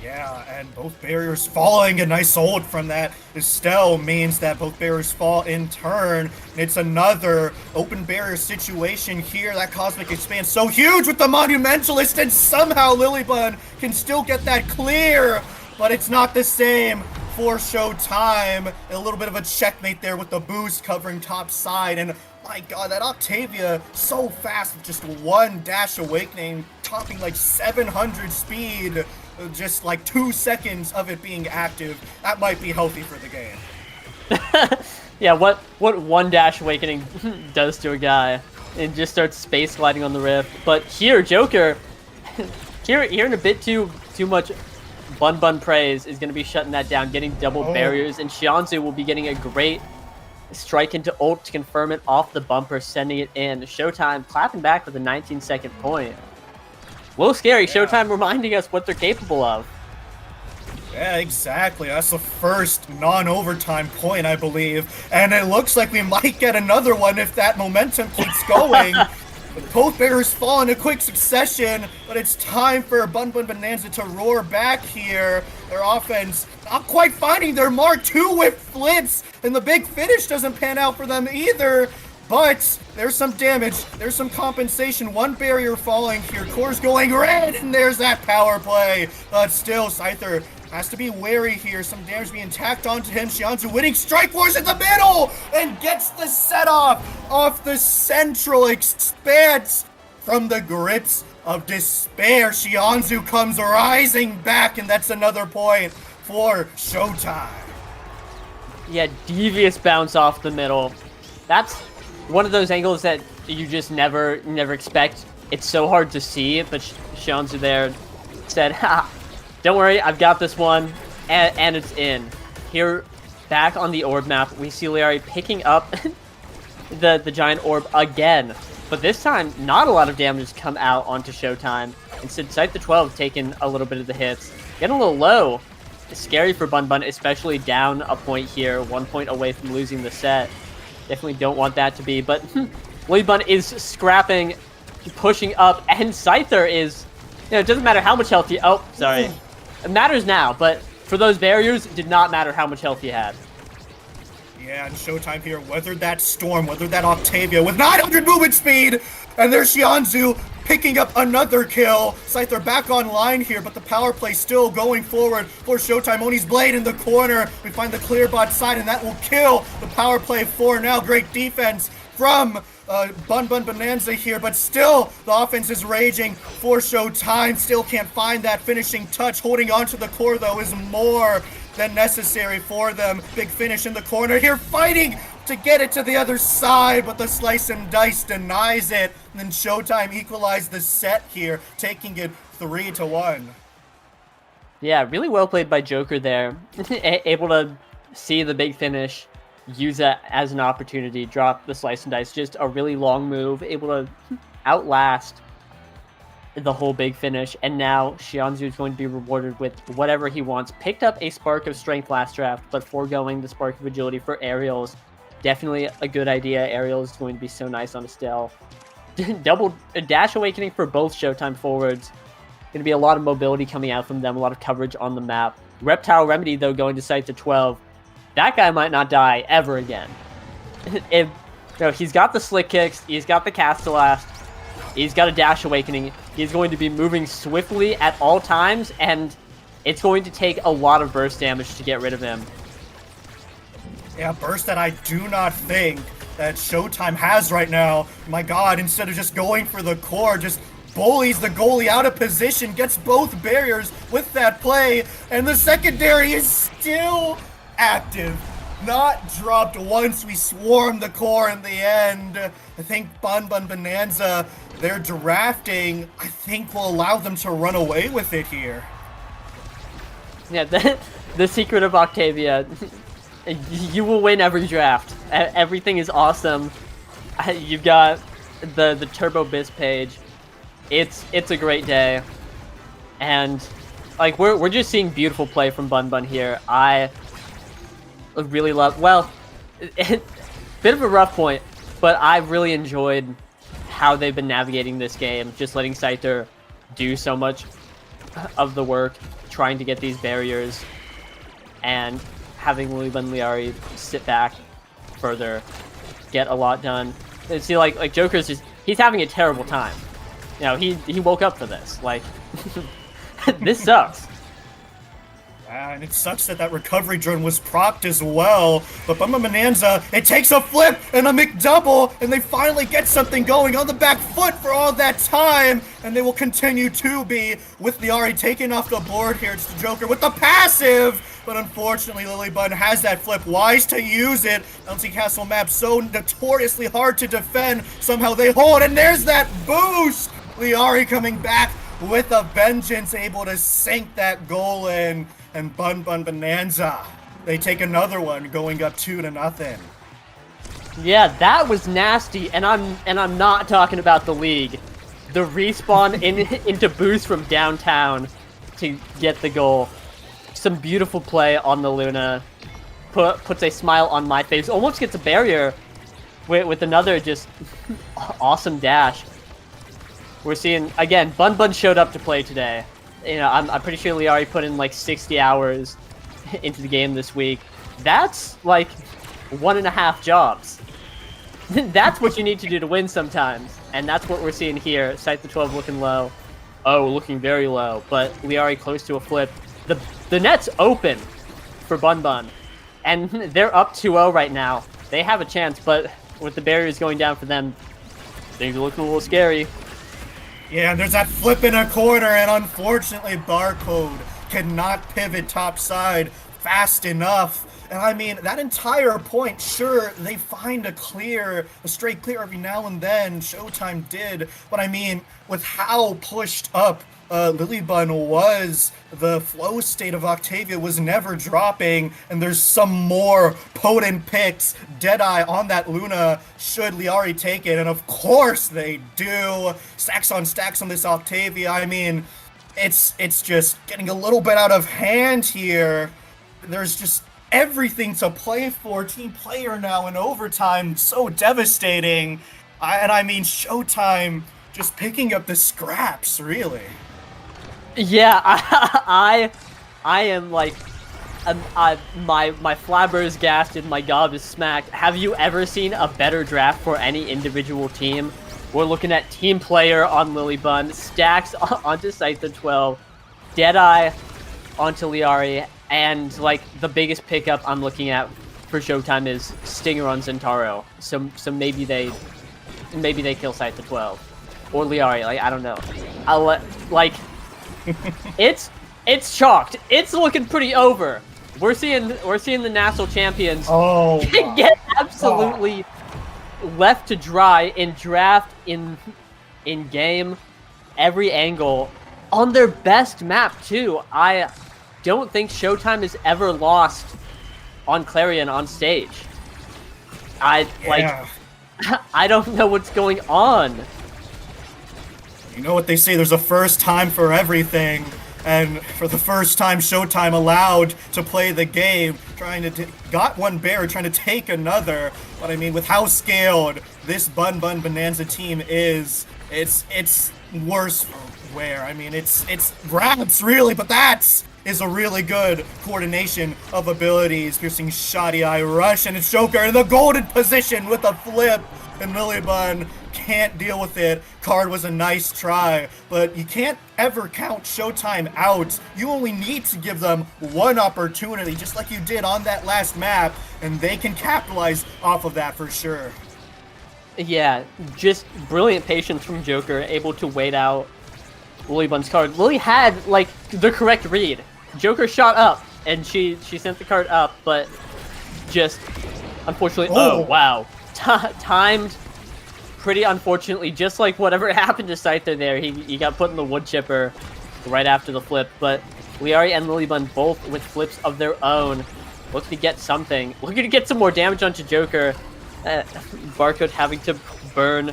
Yeah, and both barriers falling. A nice ult from that Estelle means that both barriers fall in turn. It's another open barrier situation here. That Cosmic Expand so huge with the Monumentalist, and somehow Lilybun can still get that clear, but it's not the same for Showtime. A little bit of a checkmate there with the boost covering top side, and my god, that Octavia so fast with just one Dash Awakening, topping like 700 speed, just like 2 seconds of it being active. That might be healthy for the game. Yeah, what one Dash Awakening does to a guy. It just starts space gliding on the Rift. But here, Joker, here in a bit too much Bun Bun praise is going to be shutting that down, getting double barriers, and Xianzhu will be getting a great strike into ult to confirm it off the bumper, sending it in. Showtime clapping back with a 19-second point. A little scary. Yeah. Showtime reminding us what they're capable of. Yeah, exactly. That's the first non-overtime point, I believe. And it looks like we might get another one if that momentum keeps going. Both barriers fall in a quick succession, but it's time for Bun Bun Bonanza to roar back here. Their offense not quite finding their mark. 2 whip flips, and the big finish doesn't pan out for them either. But there's some damage. There's some compensation. One barrier falling here. Core's going red, and there's that power play. But still, Scyther has to be wary here. Some damage being tacked onto him. Xianzhu winning Strike Force in the middle and gets the set off the central expanse from the grips of despair. Xianzhu comes rising back, and that's another point for Showtime. Yeah, devious bounce off the middle. That's one of those angles that you just never expect. It's so hard to see, but Xianzhu there said, ha, don't worry, I've got this one, and it's in. Here, back on the orb map, we see Liari picking up the giant orb again, but this time, not a lot of damage come out onto Showtime. Instead, Scyther 12 taking a little bit of the hits, getting a little low. It's scary for Bun Bun, especially down a point here, 1 point away from losing the set. Definitely don't want that to be, but Lilybun is scrapping, pushing up, and Scyther is, it doesn't matter how much health he, oh, sorry. It matters now, but for those barriers, it did not matter how much health he had. Yeah, and Showtime here weathered that storm, weathered that Octavia with 900 movement speed, and there's Xianzhu picking up another kill. Scyther back online here, but the power play still going forward for Showtime. Oni's Blade in the corner. We find the clear bot side, and that will kill the power play for now. Great defense from Bun Bonanza here, but still the offense is raging for Showtime. Still can't find that finishing touch. Holding on to the core, though, is more than necessary for them. Big finish in the corner here, fighting to get it to the other side, but the slice and dice denies it. And then Showtime equalized the set here, taking it 3-1. Yeah, really well played by Joker there. Able to see the big finish, use that as an opportunity, drop the slice and dice. Just a really long move, able to outlast the whole big finish. And now Xianzhu is going to be rewarded with whatever he wants. Picked up a Spark of Strength last draft, but foregoing the Spark of Agility for Aerials. Definitely a good idea. Aerial is going to be so nice on Estelle. Double Dash Awakening for both Showtime forwards. Going to be a lot of mobility coming out from them, a lot of coverage on the map. Reptile Remedy, though, going to Scythe to 12. That guy might not die ever again. He's got the Slick Kicks, he's got the Castellast, he's got a Dash Awakening. He's going to be moving swiftly at all times, and it's going to take a lot of burst damage to get rid of him. Yeah, burst that I do not think that Showtime has right now. My god, instead of just going for the core, just bullies the goalie out of position, gets both barriers with that play, and the secondary is still active. Not dropped once. We swarm the core in the end. I think Bun Bonanza, their drafting, I think will allow them to run away with it here. Yeah, the secret of Octavia. You will win every draft. Everything is awesome. You've got the Turbo Biz page. It's a great day. And like we're just seeing beautiful play from Bun here. I really love, bit of a rough point, but I really enjoyed how they've been navigating this game, just letting Scyther do so much of the work, trying to get these barriers, and having Lilibun Liari sit back further, get a lot done. And see, like Joker's he's having a terrible time. You know, he woke up for this. Like, this sucks. And it sucks that recovery drone was procced as well. But Bumba Bonanza, it takes a flip and a McDouble, and they finally get something going on the back foot for all that time. And they will continue to be with Liari taken off the board here. It's the Joker with the passive. But unfortunately, Lilibun has that flip, wise to use it. Bouncy Castle map so notoriously hard to defend. Somehow they hold, and there's that boost. Liari coming back with a vengeance, able to sink that goal in. And Bun Bonanza, they take another one, going up 2-0. Yeah, that was nasty, and I'm not talking about the league. The respawn into boost from downtown to get the goal. Some beautiful play on the Luna. Puts a smile on my face. Almost gets a barrier with another just awesome dash. We're seeing, again, Bun showed up to play today. You know, I'm pretty sure Liari put in like 60 hours into the game this week. That's like 1.5 jobs. That's what you need to do to win sometimes. And that's what we're seeing here. Scythe the 12 looking low. Oh, looking very low. But Liari close to a flip. The net's open for Bun. And they're up 2-0 right now. They have a chance, but with the barriers going down for them, things are looking a little scary. Yeah, and there's that flip in a corner, and unfortunately, Barcode cannot pivot top side fast enough. And I mean, that entire point, sure, they find a straight clear every now and then. Showtime did, but I mean, with how pushed up Lilibun was, the flow state of Octavia was never dropping, and there's some more potent picks, Deadeye on that Luna, should Liari take it, and of course they do. Stacks on this Octavia. I mean, it's just getting a little bit out of hand here. There's just everything to play for. Team player now in overtime, so devastating. And I mean, Showtime just picking up the scraps, really. Yeah, I am like, my flabber is gassed and my gob is smacked. Have you ever seen a better draft for any individual team? We're looking at team player on Lilybun, stacks onto Scyther 12, Deadeye onto Liari, and like the biggest pickup I'm looking at for Showtime is Stinger on Zentaro. So maybe they kill Scyther 12 or Liari. Like I don't know. It's chalked. It's looking pretty over. We're seeing the nasl champions get absolutely left to dry in draft, in game, every angle, on their best map too. I don't think Showtime has ever lost on Clarion on stage. I don't know what's going on. You know what they say, there's a first time for everything. And for the first time, Showtime allowed to play the game, got one bear, trying to take another. But I mean, with how scaled this Bun Bonanza team is, it's worse for wear. I mean, it's grabs really, but that's is a really good coordination of abilities. Piercing Shoddy Eye Rush, and it's Joker in the golden position with a flip, and Lilybun can't deal with it. Card was a nice try, but you can't ever count Showtime out. You only need to give them one opportunity, just like you did on that last map, and they can capitalize off of that for sure. Yeah, just brilliant patience from Joker, able to wait out Lilybun's card. Lily had, like, the correct read. Joker shot up, and she sent the card up, but just, unfortunately, oh wow. Timed pretty unfortunately, just like whatever happened to Scyther there. He got put in the wood chipper right after the flip, but Liari and Lilybun both with flips of their own. Looking to get something. Looking to get some more damage onto Joker. Barcode having to burn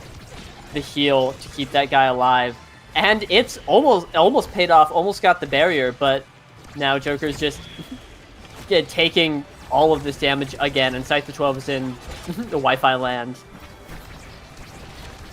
the heal to keep that guy alive. And it's almost paid off, almost got the barrier, but now Joker's just taking all of this damage again, and Scyther 12 is in the Wi-Fi land.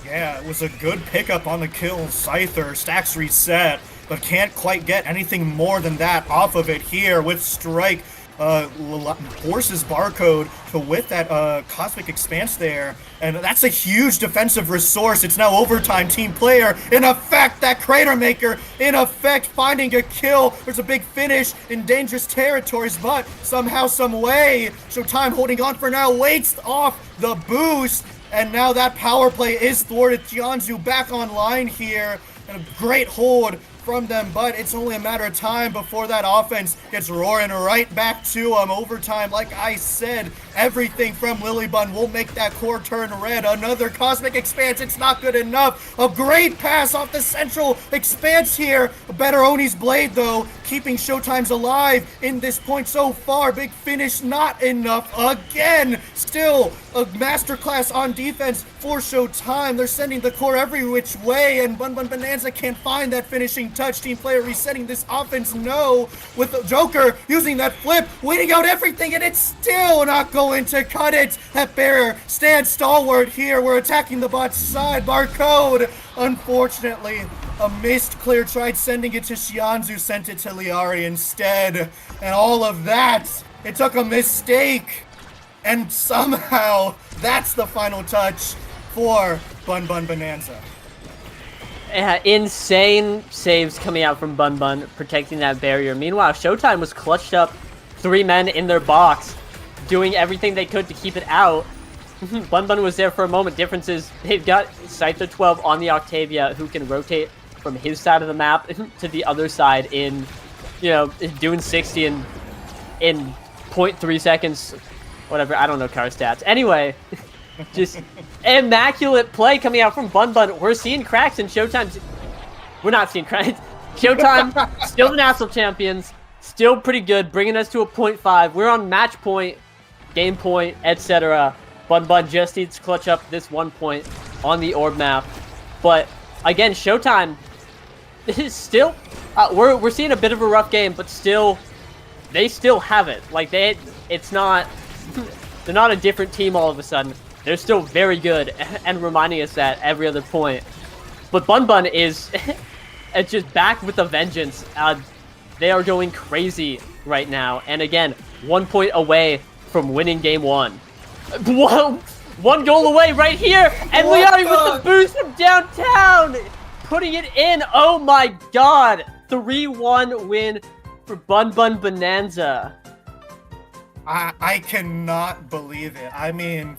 Yeah, it was a good pickup on the kill. Scyther stacks reset, but can't quite get anything more than that off of it here with Strike. Forces Barcode to with that Cosmic Expanse there, and that's a huge defensive resource. It's now overtime. Team player, in effect, that Crater Maker, in effect, finding a kill. There's a big finish in dangerous territories, but somehow, some way, Showtime holding on for now, waits off the boost, and now that power play is thwarted. Jianzhu back online here, and a great hold from them, but it's only a matter of time before that offense gets roaring right back to them. Overtime, like I said, everything from Lilybun will make that core turn red. Another Cosmic Expanse, it's not good enough. A great pass off the central expanse here. A better Oni's Blade, though, keeping Showtime's alive in this point so far. Big finish, not enough. Again, still a masterclass on defense for Showtime. They're sending the core every which way, and Bun Bonanza can't find that finishing touch. Team player resetting this offense, no, with the Joker using that flip, waiting out everything, and it's still not going to cut it. That barrier stands stalwart here. We're attacking the bot side. Barcode, unfortunately, a missed clear. Tried sending it to Xianzhu, sent it to Liari instead, and all of that, it took a mistake, and somehow that's the final touch for Bun Bonanza. Insane saves coming out from Bun, protecting that barrier. Meanwhile, Showtime was clutched up 3 men in their box, doing everything they could to keep it out. Bun was there for a moment. Difference is they've got Scyther 12 on the Octavia, who can rotate from his side of the map to the other side in, doing 60 in 0.3 seconds. Whatever, I don't know car stats. Anyway, just immaculate play coming out from Bun. We're seeing cracks in Showtime. We're not seeing cracks. Showtime, still the national champions, still pretty good, bringing us to a 0.5. We're on match point, game point, etc. Bun just needs to clutch up this 1 point on the orb map. But again, Showtime is still, we're seeing a bit of a rough game, but still, they still have it. Like it's not, they're not a different team all of a sudden. They're still very good, and reminding us that every other point. But Bun is it's just back with a vengeance. They are going crazy right now. And again, 1 point away from winning game 1. Whoa! 1 goal away right here, and Liari with the boost from downtown, putting it in. Oh my god, 3-1 win for Bun Bun Bonanza. I cannot believe it. I mean,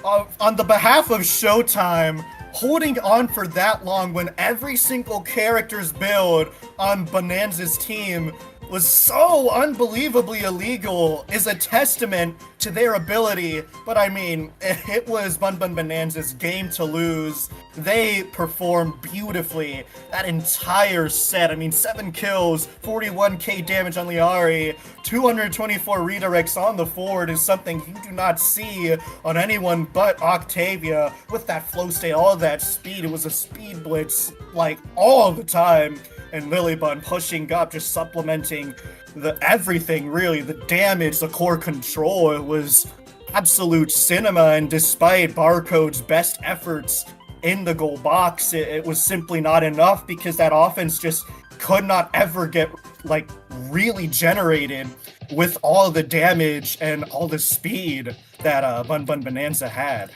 on the behalf of Showtime, holding on for that long when every single character's build on Bonanza's team was so unbelievably illegal is a testament to their ability. But I mean, it was Bun Bun Bonanza's game to lose. They performed beautifully that entire set. I mean, 7 kills, 41k damage on Liari, 224 redirects on the forward is something you do not see on anyone but Octavia. With that flow state, all that speed, it was a speed blitz like all the time. And Lilybun pushing up, just supplementing the everything, really. The damage, the core control, it was absolute cinema. And despite Barcode's best efforts in the goal box, it was simply not enough because that offense just could not ever get, like, really generated with all the damage and all the speed that Bun Bun Bonanza had.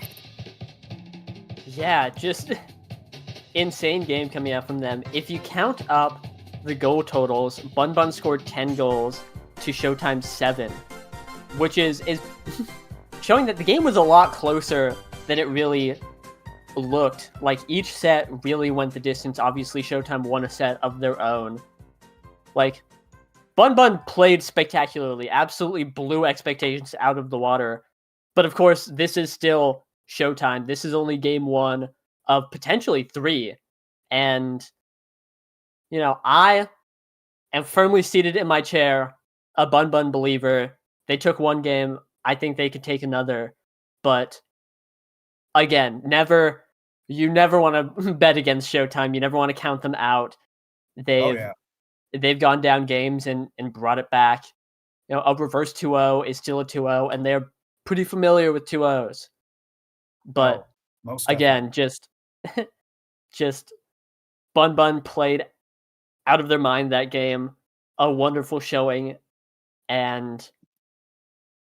Yeah, just insane game coming out from them. If you count up the goal totals, Bun Bun scored 10 goals to Showtime 7, which is showing that the game was a lot closer than it really looked. Like, each set really went the distance. Obviously, Showtime won a set of their own. Like, Bun Bun played spectacularly, absolutely blew expectations out of the water. But of course, this is still Showtime. This is only game 1 of potentially 3. And, you know, I am firmly seated in my chair, a Bun Bun believer. They took 1 game. I think they could take another. But again, you never want to bet against Showtime. You never want to count them out. They've gone down games and brought it back. You know, a reverse 2-0 is still a 2-0, and they're pretty familiar with 2-0s. But again, just Bun Bun played out of their mind that game. A wonderful showing, and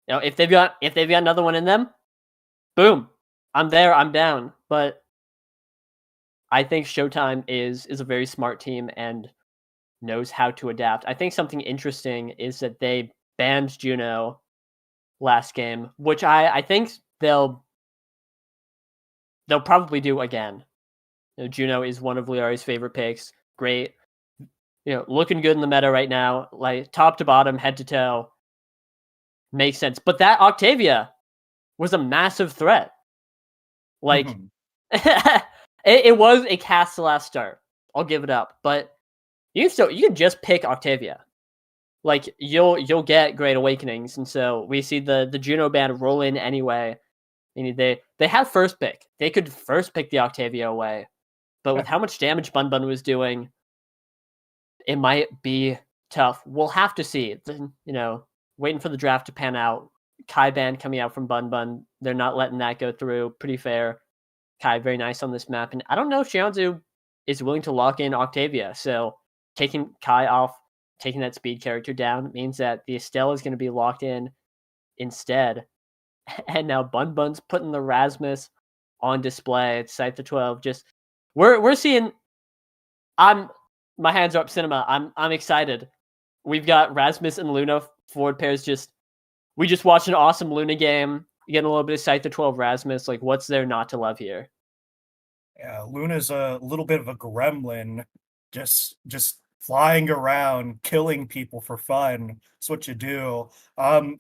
you know, if they've got another one in them, boom, I'm there, I'm down. But I think Showtime is a very smart team and knows how to adapt. I think something interesting is that they banned Juno last game, which I think they'll probably do again. You know, Juno is one of Liari's favorite picks. Great. You know, looking good in the meta right now. Like, top to bottom, head to toe. Makes sense. But that Octavia was a massive threat. Like, it was a cast to last start. I'll give it up. But you can just pick Octavia. Like, you'll get Great Awakenings. And so we see the Juno band roll in anyway. They have first pick. They could first pick the Octavia away. But with how much damage Bun Bun was doing, it might be tough. We'll have to see. You know, waiting for the draft to pan out. Kai ban coming out from Bun Bun. They're not letting that go through. Pretty fair. Kai, very nice on this map. And I don't know if Xianzhu is willing to lock in Octavia. So taking Kai off, taking that speed character down, means that the Estelle is going to be locked in instead. And now Bun Bun's putting the Rasmus on display. It's Scythe the 12. Just we're seeing. My hands are up, cinema. I'm excited. We've got Rasmus and Luna forward pairs. We just watched an awesome Luna game. You get a little bit of Scythe the 12 Rasmus. Like, what's there not to love here? Yeah, Luna's a little bit of a gremlin, just flying around, killing people for fun. That's what you do.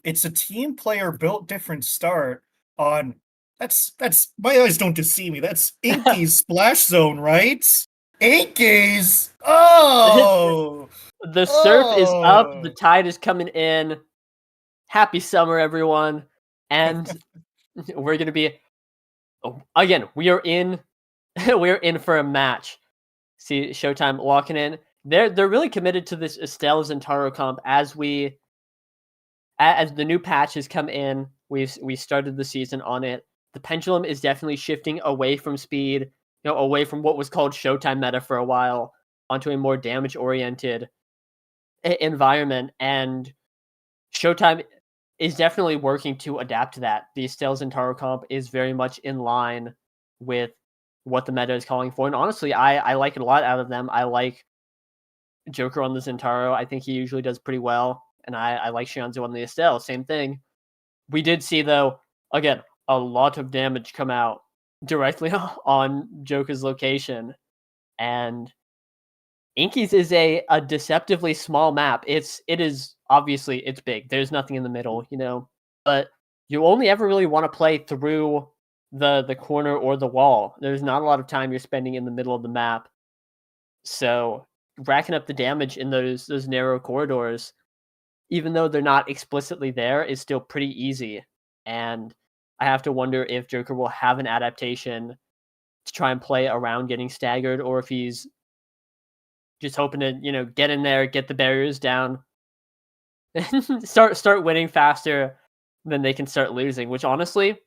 It's a team player built different start on. That's my eyes don't deceive me. That's Inky's splash zone, right? Inky's. Oh, the surf is up. The tide is coming in. Happy summer, everyone. And we're gonna be again. We are in for a match. See Showtime locking in. They're really committed to this Estelle Zentaro comp as the new patch has come in. We started the season on it. The pendulum is definitely shifting away from speed, you know, away from what was called Showtime meta for a while, onto a more damage oriented environment. And Showtime is definitely working to adapt to that. The Estelle Zentaro comp is very much in line with what the meta is calling for. And honestly, I like it a lot out of them. I like Joker on the Zentaro. I think he usually does pretty well. And I like Shianzu on the Estelle. Same thing. We did see, though, again, a lot of damage come out directly on Joker's location. And Inky's is a deceptively small map. It is obviously it's big. There's nothing in the middle, but you only ever really want to play through the corner or the wall. There's not a lot of time you're spending in the middle of the map. So racking up the damage in those narrow corridors, even though they're not explicitly there, is still pretty easy. And I have to wonder if Joker will have an adaptation to try and play around getting staggered, or if he's just hoping to, get in there, get the barriers down, and start winning faster than they can start losing, which honestly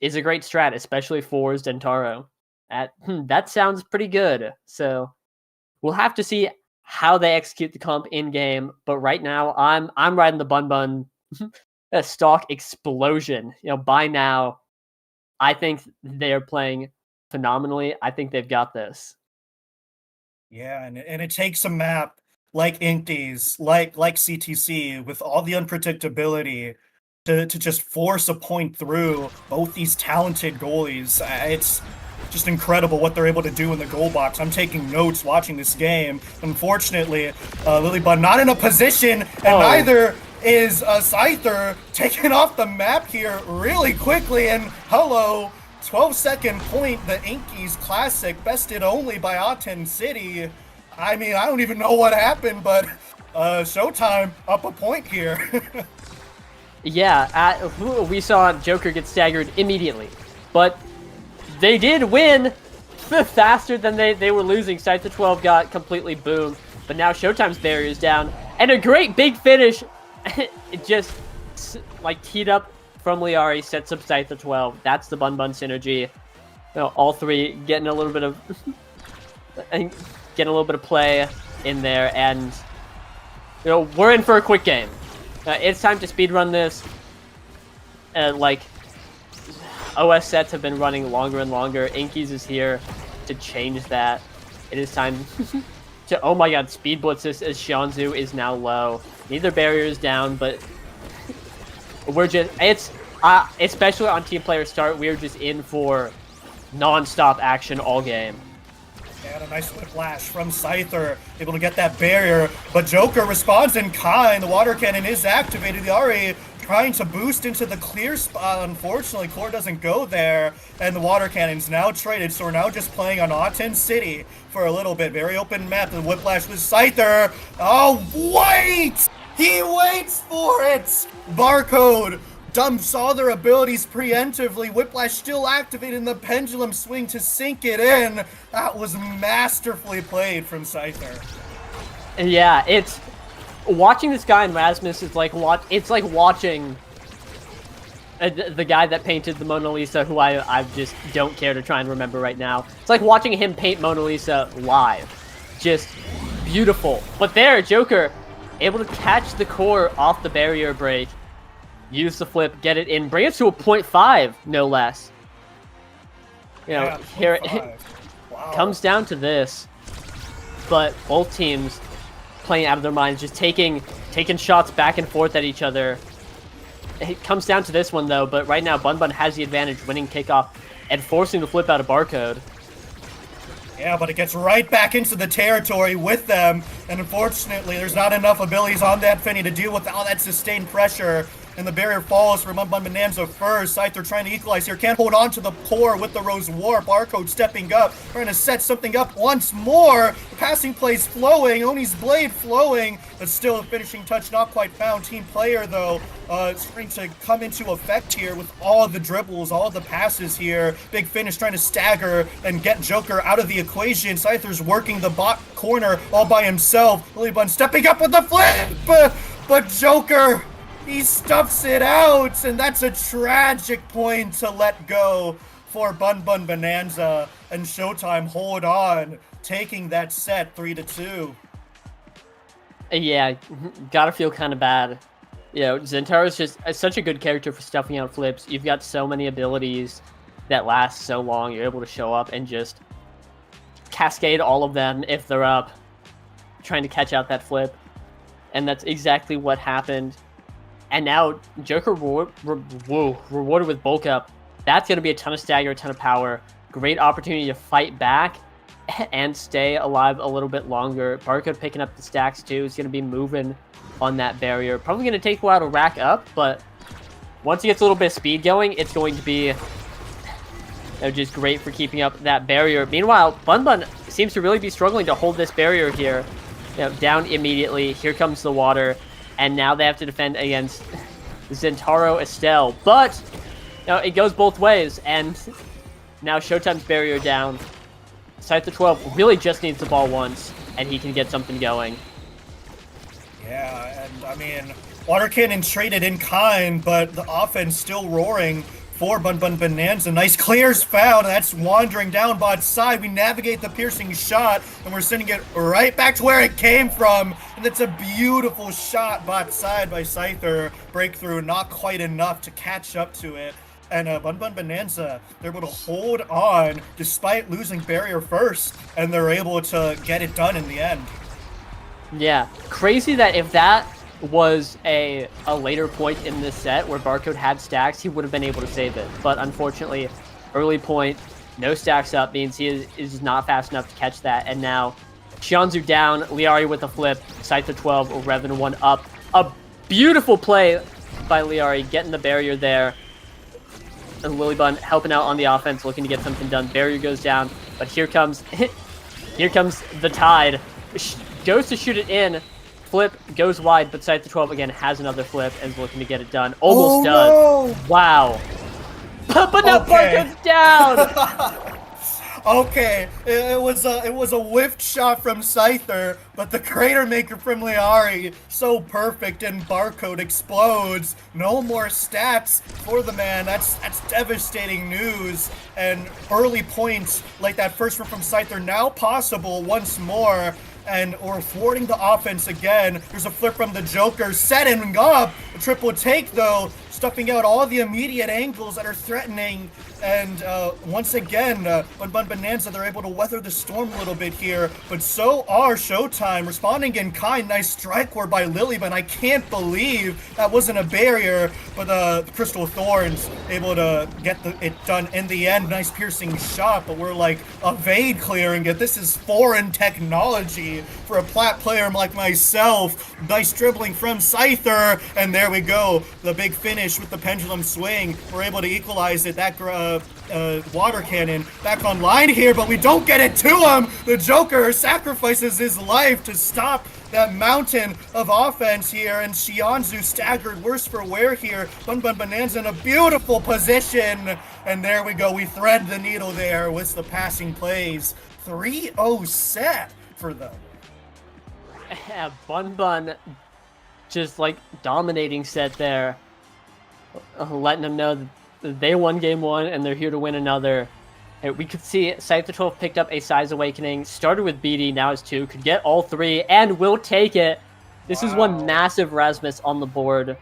is a great strat, especially for Zentaro. That sounds pretty good. So we'll have to see how they execute the comp in game. But right now, I'm riding the Bun stock explosion. By now, I think they are playing phenomenally. I think they've got this. Yeah, and it takes a map like Inky's, like CTC, with all the unpredictability to just force a point through both these talented goalies. It's just incredible what they're able to do in the goal box. I'm taking notes watching this game. Unfortunately, Lilybun not in a position, and neither is Scyther, taking off the map here really quickly. And hello, 12-second point, the Inky's Classic, bested only by Aten City. I mean, I don't even know what happened, but Showtime up a point here. Yeah, we saw Joker get staggered immediately, but they did win faster than they were losing. Scyther 12 got completely boomed, but now Showtime's barrier is down, and a great big finish. It just teed up from Liari, sets up Scyther 12. That's the Bun synergy. All three getting a little bit of play in there, and we're in for a quick game. It's time to speedrun this. OS sets have been running longer and longer. Inky's is here to change that. It is time to, oh my god, speed blitz this as Shianzu is now low. Neither barrier is down, but especially on team player start, we're just in for non-stop action all game. And a nice whiplash from Scyther, able to get that barrier, but Joker responds in kind. The water cannon is activated. The Ari trying to boost into the clear spot. Unfortunately, Core doesn't go there, and the water cannon's now traded, so we're now just playing on Aten City for a little bit. Very open map. The whiplash with Scyther. Oh, wait! He waits for it! Barcode saw their abilities preemptively. Whiplash still activated in the pendulum swing to sink it in. That was masterfully played from Scyther. Yeah, it's watching this guy in Rasmus is like watching the guy that painted the Mona Lisa, who I just don't care to try and remember right now. It's like watching him paint Mona Lisa live. Just beautiful. But there, Joker able to catch the core off the barrier break. Use the flip, get it in, bring it to a 0.5, no less. Here it comes down to this. But both teams playing out of their minds, just taking shots back and forth at each other. It comes down to this one, though, but right now Bun has the advantage, winning kickoff and forcing the flip out of Barcode. Yeah, but it gets right back into the territory with them, and unfortunately, there's not enough abilities on that Finny to deal with all that sustained pressure. And the barrier falls for Bonanza first. Scyther trying to equalize here. Can't hold on to the core with the Rose Warp. Barcode stepping up, trying to set something up once more. The passing plays flowing. Oni's blade flowing, but still a finishing touch not quite found. Team player, though, starting to come into effect here with all the dribbles, all the passes here. Big finish trying to stagger and get Joker out of the equation. Scyther's working the bot corner all by himself. Lilybun stepping up with the flip, but Joker, he stuffs it out, and that's a tragic point to let go for Bun Bonanza, and Showtime hold on, taking that set 3-2. Yeah, gotta feel kind of bad You know, Zentaro's just such a good character for stuffing out flips. You've got so many abilities that last so long. You're able to show up and just cascade all of them if they're up, trying to catch out that flip. And that's exactly what happened. And now Joker rewarded with bulk up. That's going to be a ton of stagger, a ton of power. Great opportunity to fight back and stay alive a little bit longer. Barcode picking up the stacks too. Is going to be moving on that barrier. Probably going to take a while to rack up, but once he gets a little bit of speed going, it's going to be just great for keeping up that barrier. Meanwhile, Bun Bun seems to really be struggling to hold this barrier here. Down immediately. Here comes the water, and now they have to defend against Zentaro Estelle. But it goes both ways, and now Showtime's barrier down. Scyther 12 really just needs the ball once, and he can get something going. Yeah, and I mean, Water Cannon traded in kind, but the offense still roaring for Bun Bun Bonanza. Nice clears found. That's wandering down bot side. We navigate the piercing shot, and we're sending it right back to where it came from. And it's a beautiful shot bot side by Scyther. Breakthrough, not quite enough to catch up to it. And Bun Bun Bonanza, they're able to hold on despite losing barrier first, and they're able to get it done in the end. Yeah, crazy that if that was a later point in this set where Barcode had stacks, he would have been able to save it. But unfortunately, early point, no stacks up means he is not fast enough to catch that. And now Xianzhu down, Liari with a flip, Scyther 12, Revan 1 up. A beautiful play by Liari, getting the barrier there. And Lilybun helping out on the offense, looking to get something done. Barrier goes down, but here comes the Tide. Goes to shoot it in. Flip goes wide, but Scyther 12 again has another flip and is looking to get it done. Almost does. No! Wow. But no, Barcode's down. Okay, it was a whiffed shot from Scyther, but the crater maker from Liari, so perfect, and Barcode explodes. No more stats for the man. That's devastating news. And early points like that first one from Scyther now possible once more. And we're thwarting the offense again. There's a flip from the Joker, setting up a triple take though, stuffing out all the immediate angles that are threatening. And once again, Bun Bun Bonanza, they're able to weather the storm a little bit here, but so are Showtime, responding in kind. Nice strike ward by Lilybun. I can't believe that wasn't a barrier, but the Crystal Thorns able to get it done in the end. Nice piercing shot, but we're like evade clearing it. This is foreign technology for a plat player like myself. Nice dribbling from Scyther, and there we go. The big finish with the pendulum swing. We're able to equalize it. That water cannon back online here, but we don't get it to him. The Joker sacrifices his life to stop that mountain of offense here, and Xianzhu staggered worse for wear here. Bun Bun Bonanza in a beautiful position, and there we go. We thread the needle there with the passing plays. 3-0 set for them. Yeah, Bun Bun just like dominating set there, letting them know that they won game one and they're here to win another. And we could see Scyther 12 picked up a Size Awakening, started with BD, now is 2, could get all 3, and will take it. This is one massive Rasmus on the board.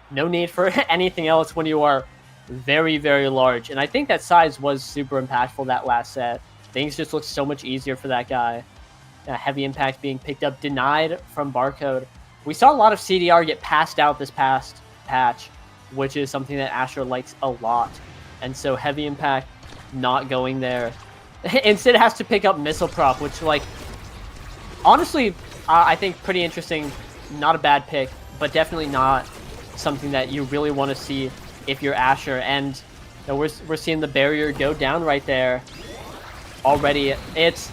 No need for anything else when you are very, very large. And I think that Size was super impactful that last set. Things just look so much easier for that guy. Heavy Impact being picked up, denied from Barcode. We saw a lot of CDR get passed out this past patch, which is something that Asher likes a lot. And so Heavy Impact not going there. Instead has to pick up Missile Prop, which, like, honestly, I think pretty interesting. Not a bad pick, but definitely not something that you really want to see if you're Asher. And you know, we're seeing the barrier go down right there already. It's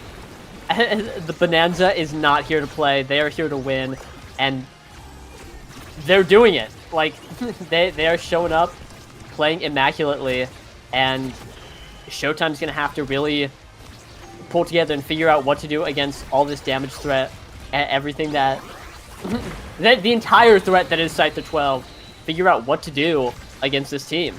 the Bonanza is not here to play. They are here to win, and they're doing it. Like, they are showing up, playing immaculately, and Showtime's going to have to really pull together and figure out what to do against all this damage threat, everything that... the entire threat that is Scyther 12. Figure out what to do against this team.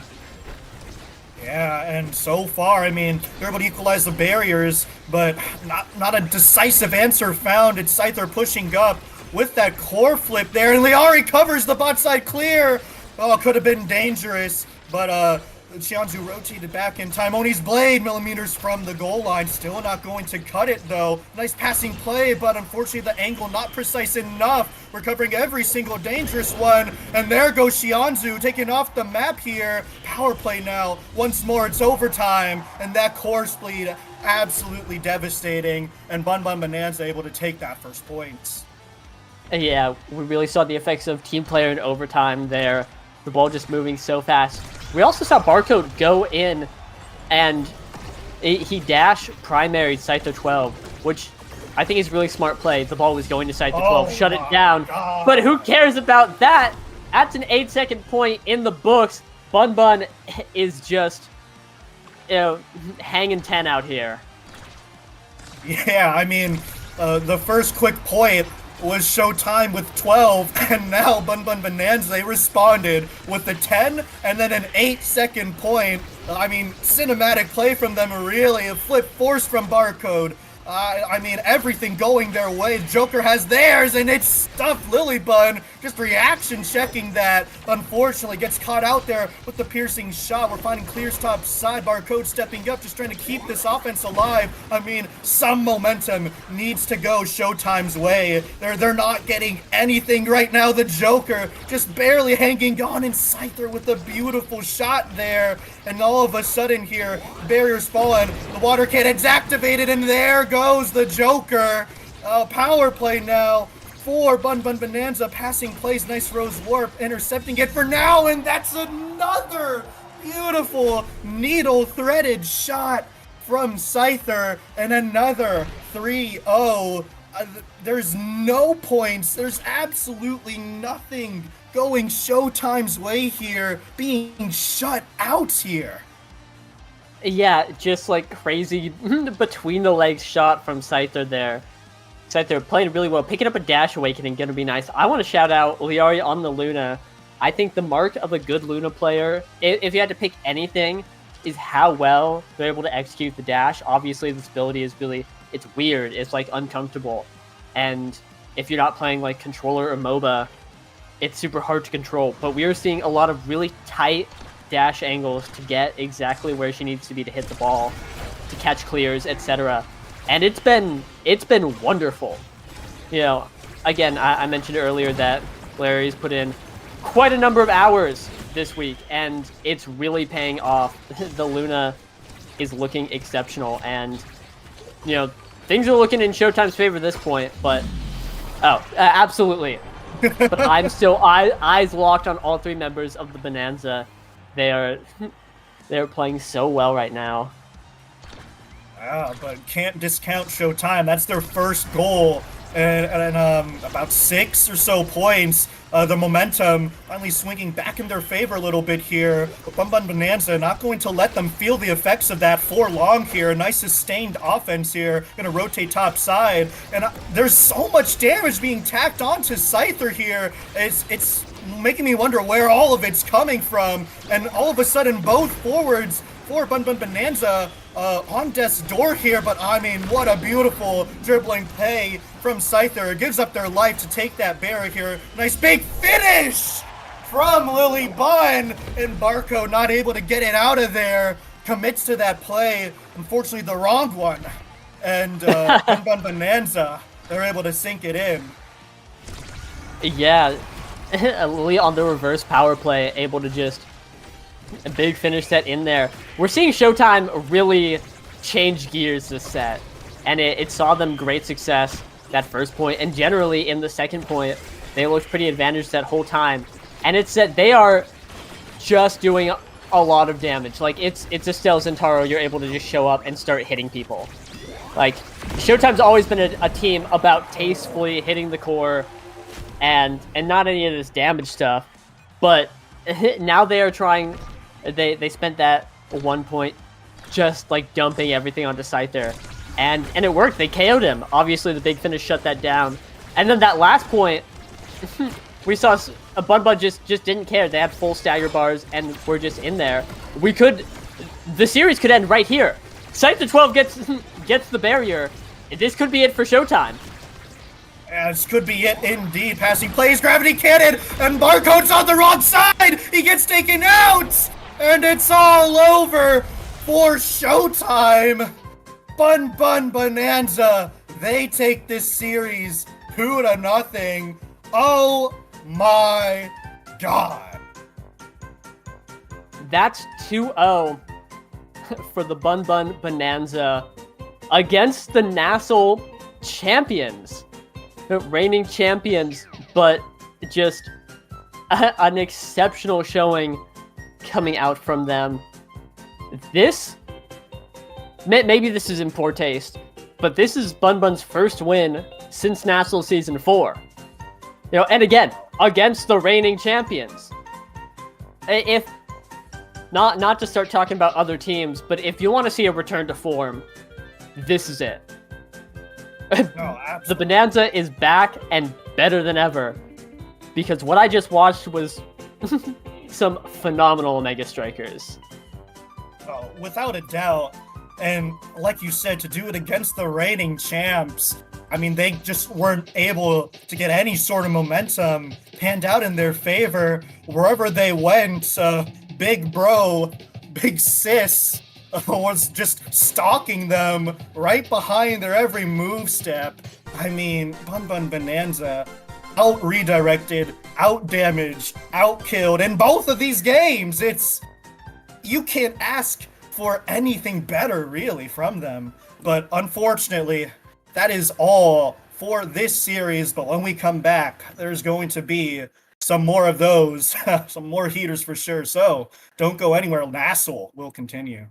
Yeah, and so far, I mean, they're able to equalize the barriers, but not a decisive answer found. It's Scyther pushing up with that core flip there, and Liari covers the bot side clear. Oh, could have been dangerous, but Xianzhu rotated back in time. Oni's blade millimeters from the goal line. Still not going to cut it, though. Nice passing play, but unfortunately the angle not precise enough. We're covering every single dangerous one. And there goes Xianzhu taking off the map here. Power play now. Once more, it's overtime. And that core speed absolutely devastating. And Bun Bun Bonanza able to take that first point. Yeah, we really saw the effects of team player in overtime there. The ball just moving so fast. We also saw Barcode go in and he dash primary Scyther 12, which I think is really smart play. The ball was going to Scyther 12, shut it down. God. But who cares about that? That's an 8-second point in the books. Bun Bun is just, hanging 10 out here. Yeah, I mean, the first quick point was Showtime with 12, and now Bun Bun Bonanza, they responded with the 10 and then an 8-second point. I mean, cinematic play from them, really. A flip force from Barcode. I mean, everything going their way. Joker has theirs, and it's stuffed Lilybun. Just reaction checking that. Unfortunately, gets caught out there with the piercing shot. We're finding clears top side. Barcode stepping up, just trying to keep this offense alive. I mean, some momentum needs to go Showtime's way. They're not getting anything right now. The Joker just barely hanging on, and Scyther with a beautiful shot there. And all of a sudden here, barrier's fallen. The water cannon's activated, and there goes the Joker. Power play now for Bun Bun Bonanza. Passing plays, nice Rose Warp, intercepting it for now, and that's another beautiful needle-threaded shot from Scyther, and another 3-0. There's no points. There's absolutely nothing going Showtime's way here, being shut out here. Yeah, just like crazy between the legs shot from Scyther there. Scyther playing really well, picking up a dash awakening, gonna be nice. I want to shout out Liari on the Luna. I think the mark of a good Luna player, if you had to pick anything, is how well they're able to execute the dash. Obviously, this ability is really, it's weird, it's like uncomfortable. And if you're not playing like controller or MOBA, it's super hard to control. But we are seeing a lot of really tight dash angles to get exactly where she needs to be to hit the ball, to catch clears, etc. And it's been wonderful. You know, again, I mentioned earlier that Larry's put in quite a number of hours this week, and it's really paying off. The Luna is looking exceptional, and you know, things are looking in Showtime's favor at this point. But absolutely. But I'm still eyes locked on all three members of the Bonanza. They're playing so well right now. But can't discount Showtime. That's their first goal, and about 6 or so points. The momentum finally swinging back in their favor a little bit here. But Bun Bun Bonanza not going to let them feel the effects of that for long here. Nice sustained offense here. Gonna rotate top side. And there's so much damage being tacked onto Scyther here. It's making me wonder where all of it's coming from. And all of a sudden, both forwards for Bun Bun Bonanza on death's door here, but I mean, what a beautiful dribbling play from Scyther. It gives up their life to take that barrier here. Nice big finish from Lilybun, and Barco not able to get it out of there. Commits to that play, unfortunately the wrong one. And Bun Bun Bonanza, they're able to sink it in. Yeah, Lily on the reverse power play, able to just a big finish set in there. We're seeing Showtime really change gears this set, and it saw them great success that first point, and generally in the second point, they looked pretty advantaged that whole time. And it's that they are just doing a lot of damage. Like, it's Estelle Zentaro, you're able to just show up and start hitting people. Like, Showtime's always been a team about tastefully hitting the core and not any of this damage stuff, but now they are trying. They spent that 1 point just like dumping everything onto Scyther, and it worked. They KO'd him. Obviously, the big finish shut that down, and then that last point, we saw a Bun Bun just didn't care. They had full stagger bars and were just in there. The series could end right here. Scyther 12 gets the barrier. This could be it for Showtime. This could be it indeed. Passing plays, gravity cannon, and Barcode's on the wrong side! He gets taken out! And it's all over for Showtime! Bun Bun Bonanza, they take this series 2-0. Oh my god. That's 2-0 for the Bun Bun Bonanza against the nasl champions. Reigning champions, but just an exceptional showing coming out from them. Maybe this is in poor taste, but this is Bun Bun's first win since National Season 4. And again, against the reigning champions. If not to start talking about other teams, but if you want to see a return to form, this is it. No, the Bonanza is back and better than ever, because what I just watched was some phenomenal Mega Strikers. Oh, without a doubt. And like you said, to do it against the reigning champs, I mean, they just weren't able to get any sort of momentum panned out in their favor. Wherever they went, Big Bro, Big Sis, was just stalking them right behind their every move step. I mean, Bun Bun Bonanza, out-redirected, out-damaged, out-killed in both of these games. You can't ask for anything better, really, from them. But unfortunately, that is all for this series. But when we come back, there's going to be some more of those, some more heaters for sure. So don't go anywhere. Nasl will continue.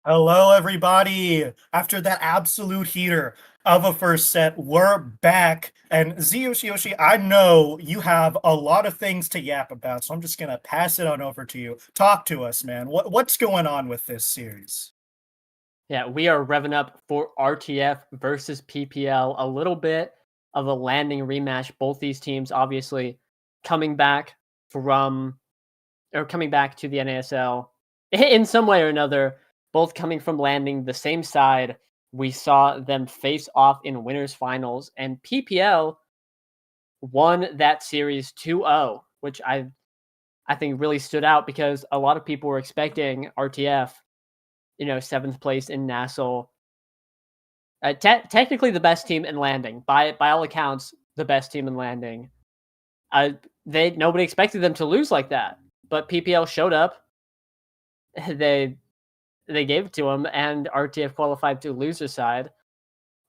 Hello, everybody. After that absolute heater of a first set, we're back. And Yoshi, I know you have a lot of things to yap about, so I'm just going to pass it on over to you. Talk to us, man. What's going on with this series? Yeah, we are revving up for RTF versus PPL. A little bit of a landing rematch. Both these teams obviously coming back coming back to the NASL in some way or another, both coming from landing the same side. We saw them face off in winners finals, and PPL won that series 2-0, which I think really stood out because a lot of people were expecting RTF, 7th place in nasl. Technically the best team in landing. By all accounts, the best team in landing. Nobody expected them to lose like that, but PPL showed up. They gave it to them, and RTF qualified to loser side.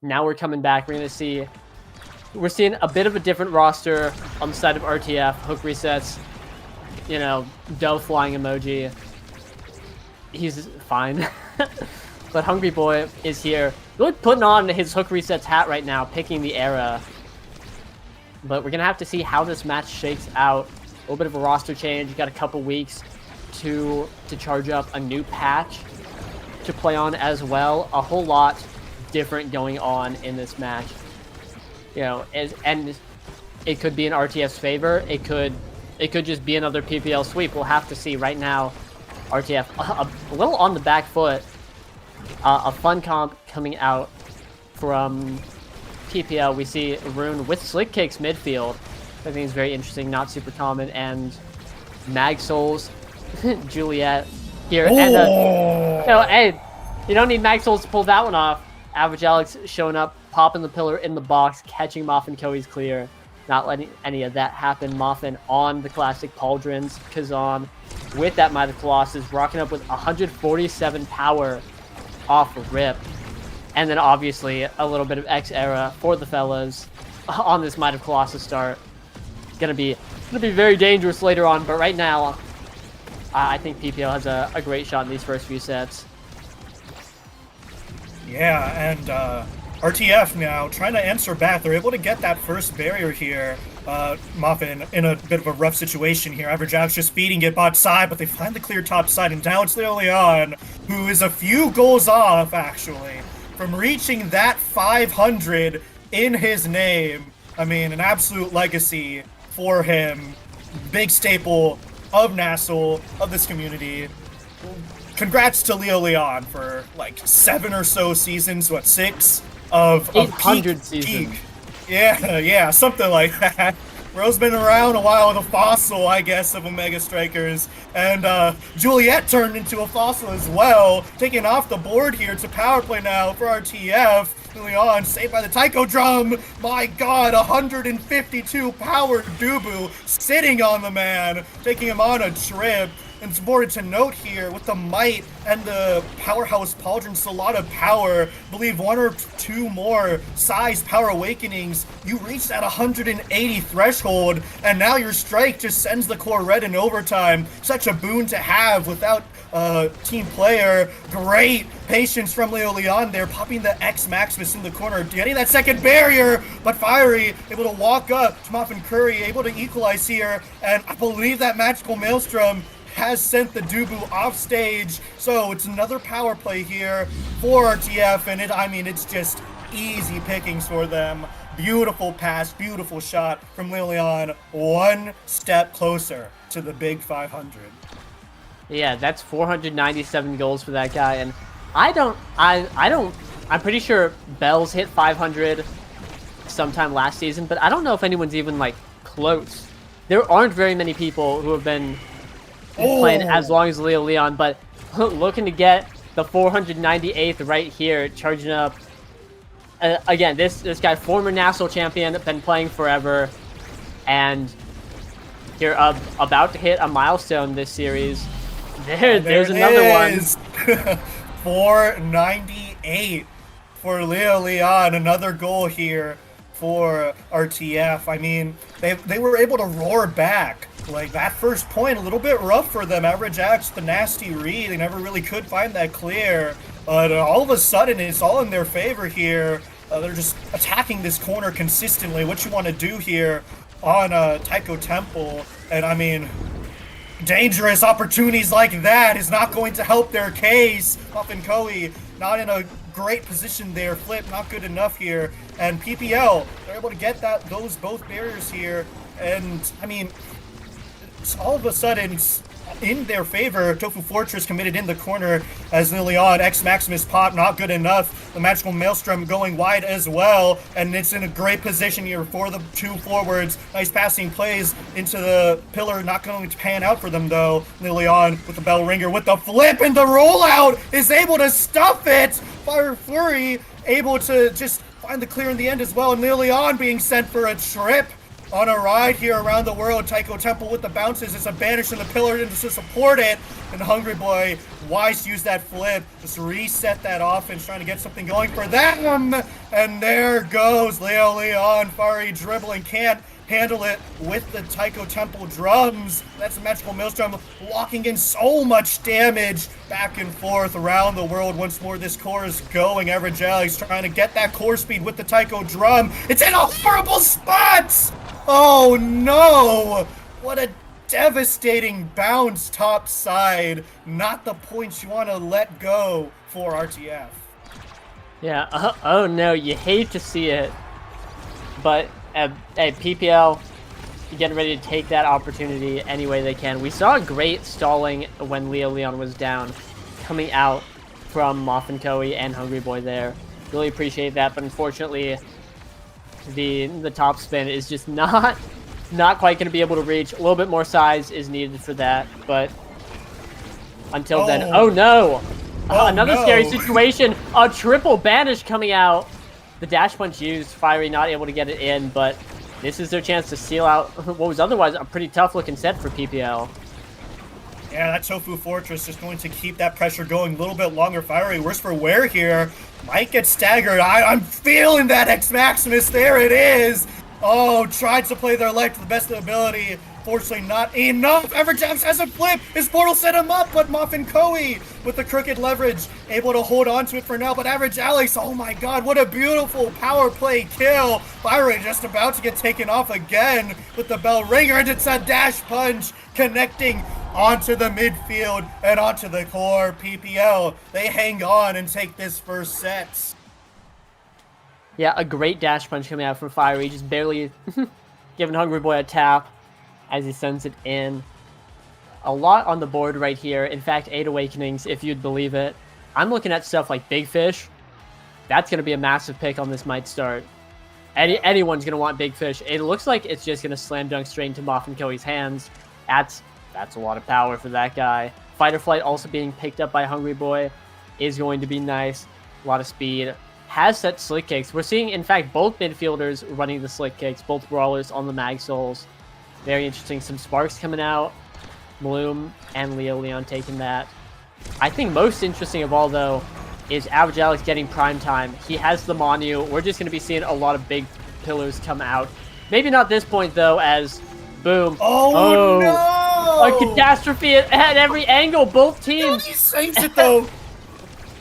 Now we're coming back. We're seeing a bit of a different roster on the side of RTF. Hook resets, dough flying emoji. He's fine. But Hungry Boy is here, really putting on his Hook Resets hat right now, picking the era. But we're going to have to see how this match shakes out. A little bit of a roster change. You got a couple weeks to charge up a new patch to play on as well. A whole lot different going on in this match. And it could be in RTF's favor. It could just be another PPL sweep. We'll have to see. Right now, RTF a little on the back foot. A fun comp coming out from PPL. We see Rune with Slick Kicks midfield. I think is very interesting, not super common. And Mag Souls, Juliet here. Oh. And hey, you don't need Mag Souls to pull that one off. Average Alex showing up, popping the pillar in the box, catching Moffin Koei's clear. Not letting any of that happen. Moffin on the classic Pauldrons. Kazan with that Might of Colossus, rocking up with 147 power off rip. And then obviously a little bit of X era for the fellas on this Might of Colossus start. Gonna be very dangerous later on, but right now I think PPL has a great shot in these first few sets. Yeah, and RTF now trying to answer back. They're able to get that first barrier here. Moffin in a bit of a rough situation here. Average Alex just feeding it bot side, but they find the clear top side, and now it's Leon, who is a few goals off, actually, from reaching that 500 in his name. I mean, an absolute legacy for him. Big staple of nasl, of this community. Congrats to Leon for like 7 or so seasons, 6? Of 800 seasons. Yeah, something like that. Bro's been around a while with a fossil, I guess, of Omega Strikers. And Juliet turned into a fossil as well, taking off the board here. It's a power play now for RTF. Leon saved by the Taiko drum. My god, 152 power Dubu sitting on the man, taking him on a trip. And it's important to note here, with the might and the powerhouse Pauldrons, a lot of power. I believe 1 or 2 more size power awakenings, you reach that 180 threshold, and now your strike just sends the core red in overtime. Such a boon to have without team player. Great patience from Leon there, popping the X Maximus in the corner, getting that second barrier, but Fiery able to walk up to Moffin Curry, able to equalize here, and I believe that Magical Maelstrom has sent the Dubu off stage. So it's another power play here for RTF, and it's just easy pickings for them. Beautiful pass, beautiful shot from Leon. 1 step closer to the big 500. Yeah, that's 497 goals for that guy, and I'm pretty sure Bells hit 500 sometime last season, but I don't know if anyone's even like close. There aren't very many people who have been playing as long as Leon, but looking to get the 498th right here, charging up. Again, this guy, former national champion, been playing forever, and you're about to hit a milestone this series. There's another one. 498 for Leon. Another goal here for RTF. I mean, they were able to roar back like that first point, a little bit rough for them. Average Alex, the nasty read, they never really could find that clear. But all of a sudden, it's all in their favor here. They're just attacking this corner consistently. What you want to do here on Taiko Temple, and I mean, dangerous opportunities like that is not going to help their case. Muffin Koei not in a great position there. Flip not good enough here, and PPL they're able to get those both barriers here, and I mean, all of a sudden it's in their favor. Tofu Fortress committed in the corner as Lilian. X Maximus pop not good enough. The Magical Maelstrom going wide as well, and it's in a great position here for the two forwards. Nice passing plays into the pillar, not going to pan out for them though. Lilian with the bell ringer with the flip, and the rollout is able to stuff it. Fire Flurry able to just find the clear in the end as well, and Lilian being sent for a trip on a ride here around the world. Taiko Temple with the bounces. It's a banish in the pillar to support it. And Hungry Boy, wise to use that flip. Just reset that offense, trying to get something going for them. And there goes Leo Leon. Fari dribbling, can't handle it with the Taiko Temple drums. That's a Magical Maelstrom locking in so much damage back and forth around the world. Once more, this core is going. Average Alex trying to get that core speed with the Taiko drum. It's in a horrible spot! Oh no! What a devastating bounce top side. Not the points you want to let go for RTF. Yeah, oh no, you hate to see it. But PPL getting ready to take that opportunity any way they can. We saw a great stalling when Leo Leon was down, coming out from Muffin Koei and Hungry Boy there. Really appreciate that, but unfortunately, the top spin is just not quite going to be able to reach. A little bit more size is needed for that, but until then, oh no! Another scary situation. A triple banish coming out. The dash punch used, Fiery not able to get it in, but this is their chance to seal out what was otherwise a pretty tough looking set for PPL. Yeah, that Tofu Fortress is going to keep that pressure going a little bit longer. Fiery, worse for wear here. Might get staggered. I'm feeling that X Maximus. There it is. Oh, tried to play their life to the best of their ability. Fortunately, not enough. Everjax has a flip. His portal set him up, but Muffin Koei with the crooked leverage able to hold on to it for now. But Average Alex, oh my god, what a beautiful power play kill. Fiery just about to get taken off again with the bell ringer, and it's a dash punch connecting onto the midfield and onto the core. PPL, they hang on and take this first set. Yeah, a great dash punch coming out from Fiery, just barely giving Hungry Boy a tap as he sends it in. A lot on the board right here. In fact, 8 Awakenings, if you'd believe it. I'm looking at stuff like Big Fish. That's going to be a massive pick on this Might start. Anyone's going to want Big Fish. It looks like it's just going to slam dunk straight into Muffin Koei's hands. That's a lot of power for that guy. Fight or Flight also being picked up by Hungry Boy is going to be nice. A lot of speed. Has set slick kicks. We're seeing, in fact, both midfielders running the slick kicks, both brawlers on the Mag Souls. Very interesting. Some sparks coming out. Bloom and Leo Leon taking that. I think most interesting of all, though, is Average Alex getting prime time. He has the Manu. We're just going to be seeing a lot of big pillars come out. Maybe not this point, though, as boom. Oh no! A catastrophe at every angle. Both teams. He saves it, though.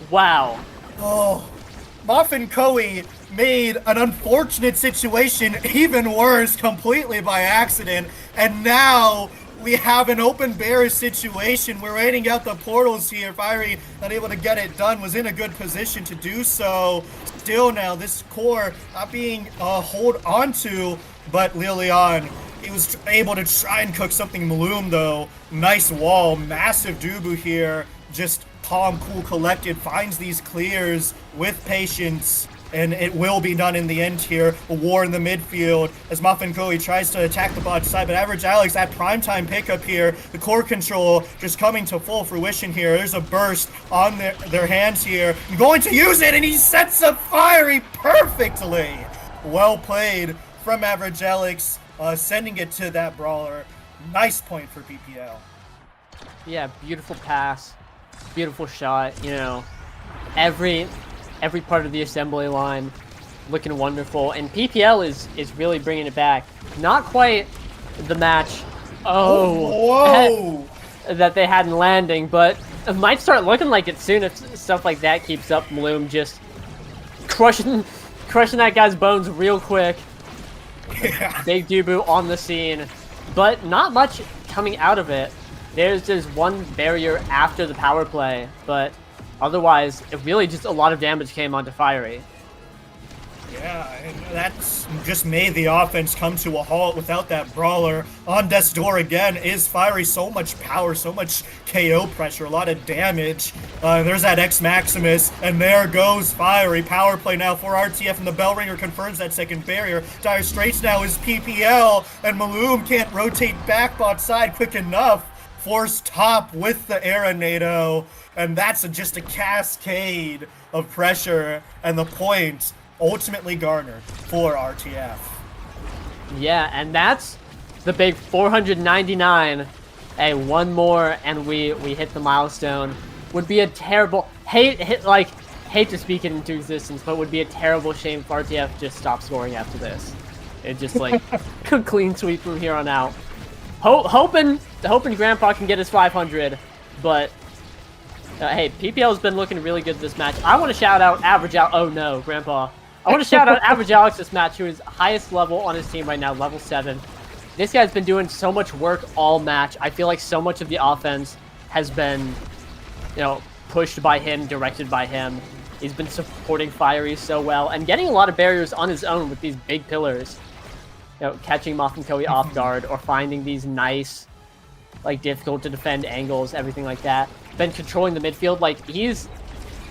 Wow. Oh. Muffin Koei made an unfortunate situation even worse completely by accident, and now we have an open barrier situation. We're waiting out the portals here. Fiery not able to get it done, was in a good position to do so. Still now, this core not being hold onto, but Lilian, he was able to try and cook something Maloom though. Nice wall, massive Dubu here, just calm, cool, collected, finds these clears with patience, and it will be done in the end here. A war in the midfield as Muffin Koei tries to attack the bot side, but Average Alex, that primetime pickup here, the core control just coming to full fruition here. There's a burst on their hands here. I'm going to use it, and he sets up Fiery perfectly. Well played from Average Alex, sending it to that brawler. Nice point for PPL. Yeah, beautiful pass. Beautiful shot, you know, every part of the assembly line looking wonderful, and PPL is really bringing it back. Not quite the match Oh, whoa! that they had in landing, but it might start looking like it soon if stuff like that keeps up. Bloom just crushing that guy's bones real quick. Yeah. Big Dubu on the scene, but not much coming out of it. There's just one barrier after the power play, but otherwise, it really just a lot of damage came onto Fiery. Yeah, and that's just made the offense come to a halt without that brawler. On death's door again is Fiery. So much power, so much KO pressure, a lot of damage. There's that X Maximus, and there goes Fiery. Power play now for RTF, and the bell ringer confirms that second barrier. Dire Straits now is PPL, and Maloom can't rotate back bot side quick enough. Force top with the Aeronado, and that's just a cascade of pressure, and the point ultimately garnered for RTF. Yeah, and that's the big 499. Hey, one more and we hit the milestone. Would be a terrible hate to speak it into existence, but would be a terrible shame if RTF just stopped scoring after this. It just like clean sweep from here on out. Hoping Grandpa can get his 500, but hey, PPL's been looking really good this match. I want to shout out Average Alex. Oh no, Grandpa. I want to shout out Average Alex this match, who is highest level on his team right now, level 7. This guy's been doing so much work all match. I feel like so much of the offense has been, pushed by him, directed by him. He's been supporting Fiery so well and getting a lot of barriers on his own with these big pillars. Catching Moth and Koei off guard or finding these nice, difficult to defend angles, everything like that. Been controlling the midfield.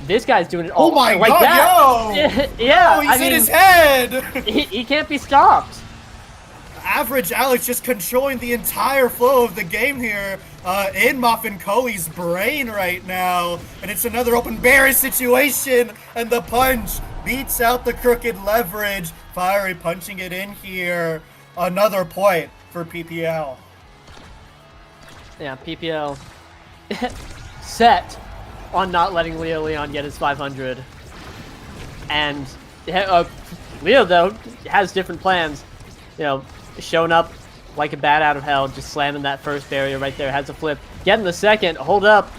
This guy's doing it all. Oh my like god, that. yo! Yeah, oh, he's in his head! He can't be stopped. Average Alex just controlling the entire flow of the game here in Muffin Koei's brain right now. And it's another open barrier situation, and the punch beats out the crooked leverage. Fiery punching it in here. Another point for PPL. Yeah, PPL set on not letting Leo Leon get his 500. And Leo, though, has different plans. Showing up like a bat out of hell, just slamming that first barrier right there. Has a flip. Getting the second. Hold up.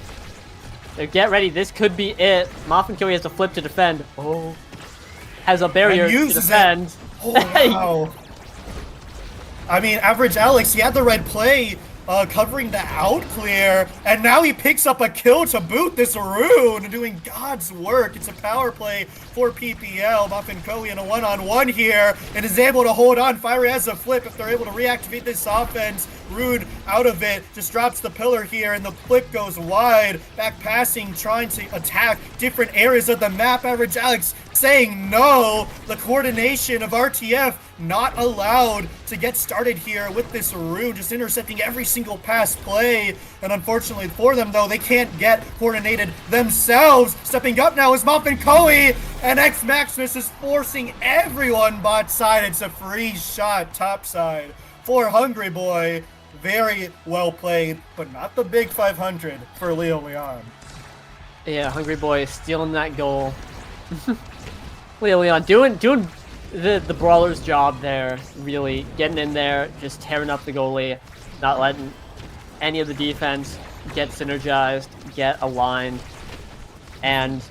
Get ready. This could be it. Moth and Koei has a flip to defend. Oh. Has a barrier to defend. Oh, wow. I mean, Average Alex, he had the red play covering the out clear, and now he picks up a kill to boot this rune, doing God's work. It's a power play for PPL. Muffin Koei in a one-on-one here, and is able to hold on. Fiery has a flip if they're able to reactivate this offense. Rune out of it, just drops the pillar here, and the flip goes wide. Back passing, trying to attack different areas of the map. Average Alex saying no. The coordination of RTF not allowed to get started here with this rune, just intercepting every single pass play. And unfortunately for them, though, they can't get coordinated themselves. Stepping up now is Muffin Koei, and X Maximus is forcing everyone bot side. It's a free shot top side for Hungry Boy. Very well played, but not the big 500 for Leo Leon. Yeah, Hungry Boy stealing that goal. Leo Leon doing the brawler's job there, really getting in there, just tearing up the goalie, not letting any of the defense get synergized, get aligned. And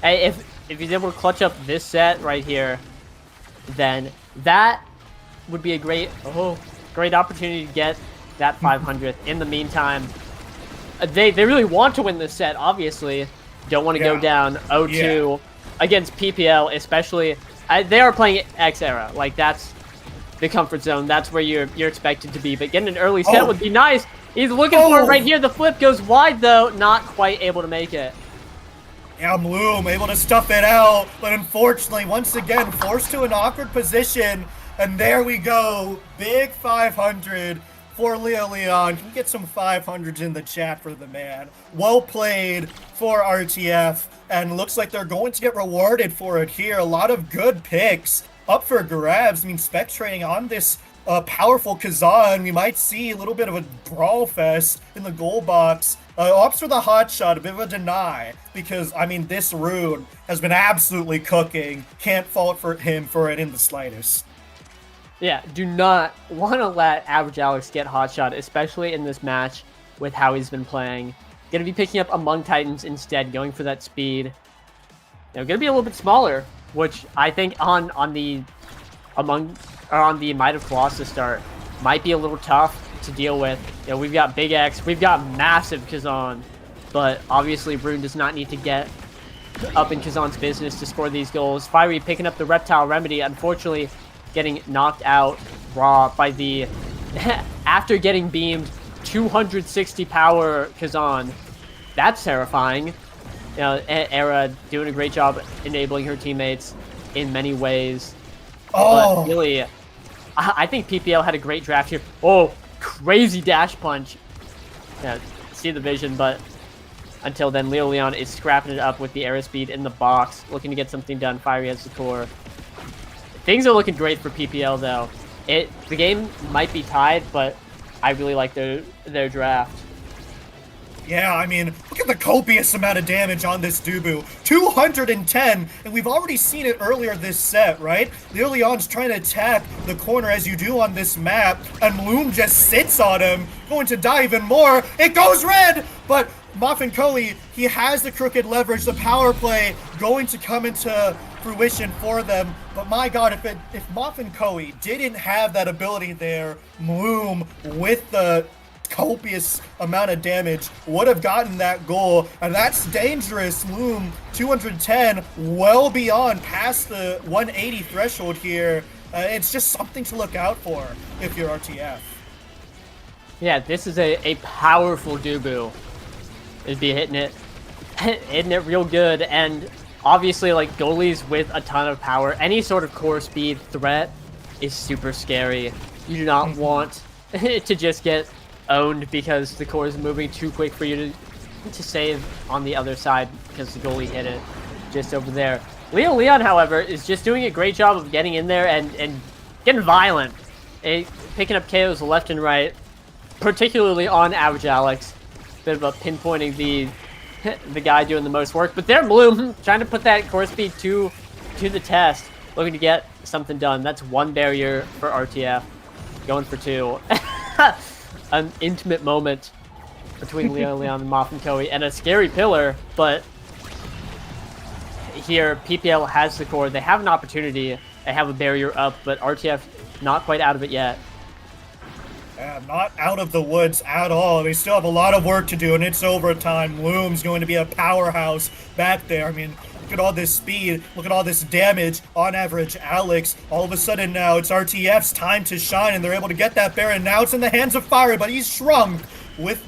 hey, if he's able to clutch up this set right here, then that would be a great opportunity to get that 500th. In the meantime, they really want to win this set, obviously. Don't want to go down 0-2 against PPL, especially. They are playing X era. That's the comfort zone. That's where you're expected to be. But getting an early set would be nice. He's looking for it right here. The flip goes wide, though. Not quite able to make it. Yeah, Bloom able to stuff it out, but unfortunately, once again, forced to an awkward position. And there we go. Big 500 for Leo Leon. Can we get some 500s in the chat for the man? Well played for RTF, and looks like they're going to get rewarded for it here. A lot of good picks up for grabs. I mean, spectating on this powerful Kazan. We might see a little bit of a brawl fest in the goal box. Opts for the hot shot, a bit of a deny, because, I mean, this rune has been absolutely cooking. Can't fault for him for it in the slightest. Yeah, do not want to let Average Alex get hot shot, especially in this match with how he's been playing. Going to be picking up Among Titans instead, going for that speed. Going to be a little bit smaller, which I think on the Might of Colossus start might be a little tough to deal with. We've got Big X, we've got massive Kazan, but obviously Rune does not need to get up in Kazan's business to score these goals. Fiery picking up the Reptile Remedy, unfortunately getting knocked out raw by the after getting beamed 260 power Kazan. That's terrifying. Era doing a great job enabling her teammates in many ways. Oh, But really, I think PPL had a great draft here. Oh, crazy dash punch. Yeah, see the vision, but until then, Leo Leon is scrapping it up with the air speed in the box, looking to get something done. Fiery has the core. Things are looking great for PPL, though. The game might be tied, but I really like their draft. yeah, I mean, look at the copious amount of damage on this Dubu. 210, and we've already seen it earlier this set, right? Leo Leon's trying to attack the corner as you do on this map, and Loom just sits on him, going to die even more. It goes red, but Muffin Koei, he has the crooked leverage, the power play going to come into fruition for them. But my god, if Muffin Koei didn't have that ability there, Loom with the copious amount of damage would have gotten that goal, and that's dangerous. Loom 210, well beyond past the 180 threshold here. It's just something to look out for if you're RTF. Yeah, this is a powerful Dubu. It'd be hitting it real good, and obviously, like, goalies with a ton of power, any sort of core speed threat is super scary. You do not want to just get owned because the core is moving too quick for you to save on the other side because the goalie hit it just over there. Leo Leon, however, is just doing a great job of getting in there and getting violent. Picking up KOs left and right, particularly on Average Alex. Bit of a pinpointing the guy doing the most work. But there, Bloom, trying to put that core speed to the test, looking to get something done. That's one barrier for RTF. Going for two. An intimate moment between Leo Leon and Muffin Koei, and a scary pillar, but here PPL has the core. They have an opportunity. They have a barrier up, but RTF not quite out of it yet. Yeah, not out of the woods at all. They still have a lot of work to do, and it's overtime. Loom's going to be a powerhouse back there. I mean, look at all this speed. Look at all this damage on Average Alex. All of a sudden now it's RTF's time to shine, and they're able to get that Baron. Now it's in the hands of Fiery, but he's shrunk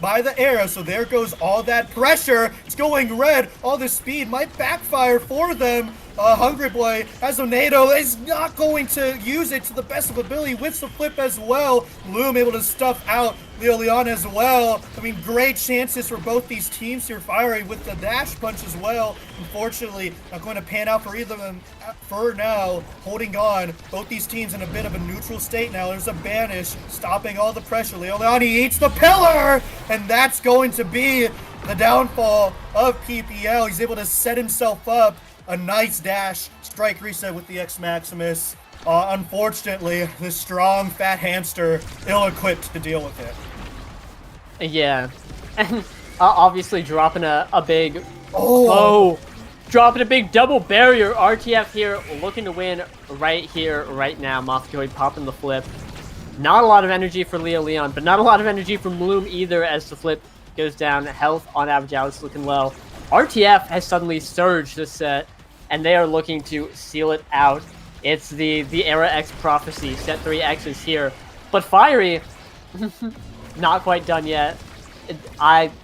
by the arrow. So there goes all that pressure. It's going red. All this speed might backfire for them. Hungry Boy as a NATO is not going to use it to the best of ability with the flip as well. Loom able to stuff out Leo Leon as well. I mean, great chances for both these teams here. Fiery with the dash punch as well. Unfortunately, not going to pan out for either of them for now. Holding on, both these teams in a bit of a neutral state now. There's a banish stopping all the pressure. Leo Leon, he eats the pillar, and that's going to be the downfall of PPL. He's able to set himself up. A nice dash, strike reset with the X Maximus. Unfortunately, the strong, fat hamster ill-equipped to deal with it. Yeah. And obviously dropping a big... Oh! Dropping a big double barrier. RTF here looking to win right here, right now. Mothkoi popping the flip. Not a lot of energy for Leo Leon, but not a lot of energy from Bloom either as the flip goes down. Health on Average Alex looking low. RTF has suddenly surged this set, and they are looking to seal it out. It's the Era X prophecy. Set 3X is here. But Fiery, not quite done yet.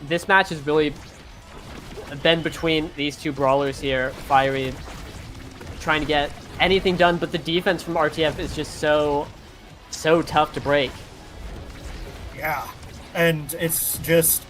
This match has really been between these two brawlers here. Fiery trying to get anything done, but the defense from RTF is just so tough to break. Yeah, and it's just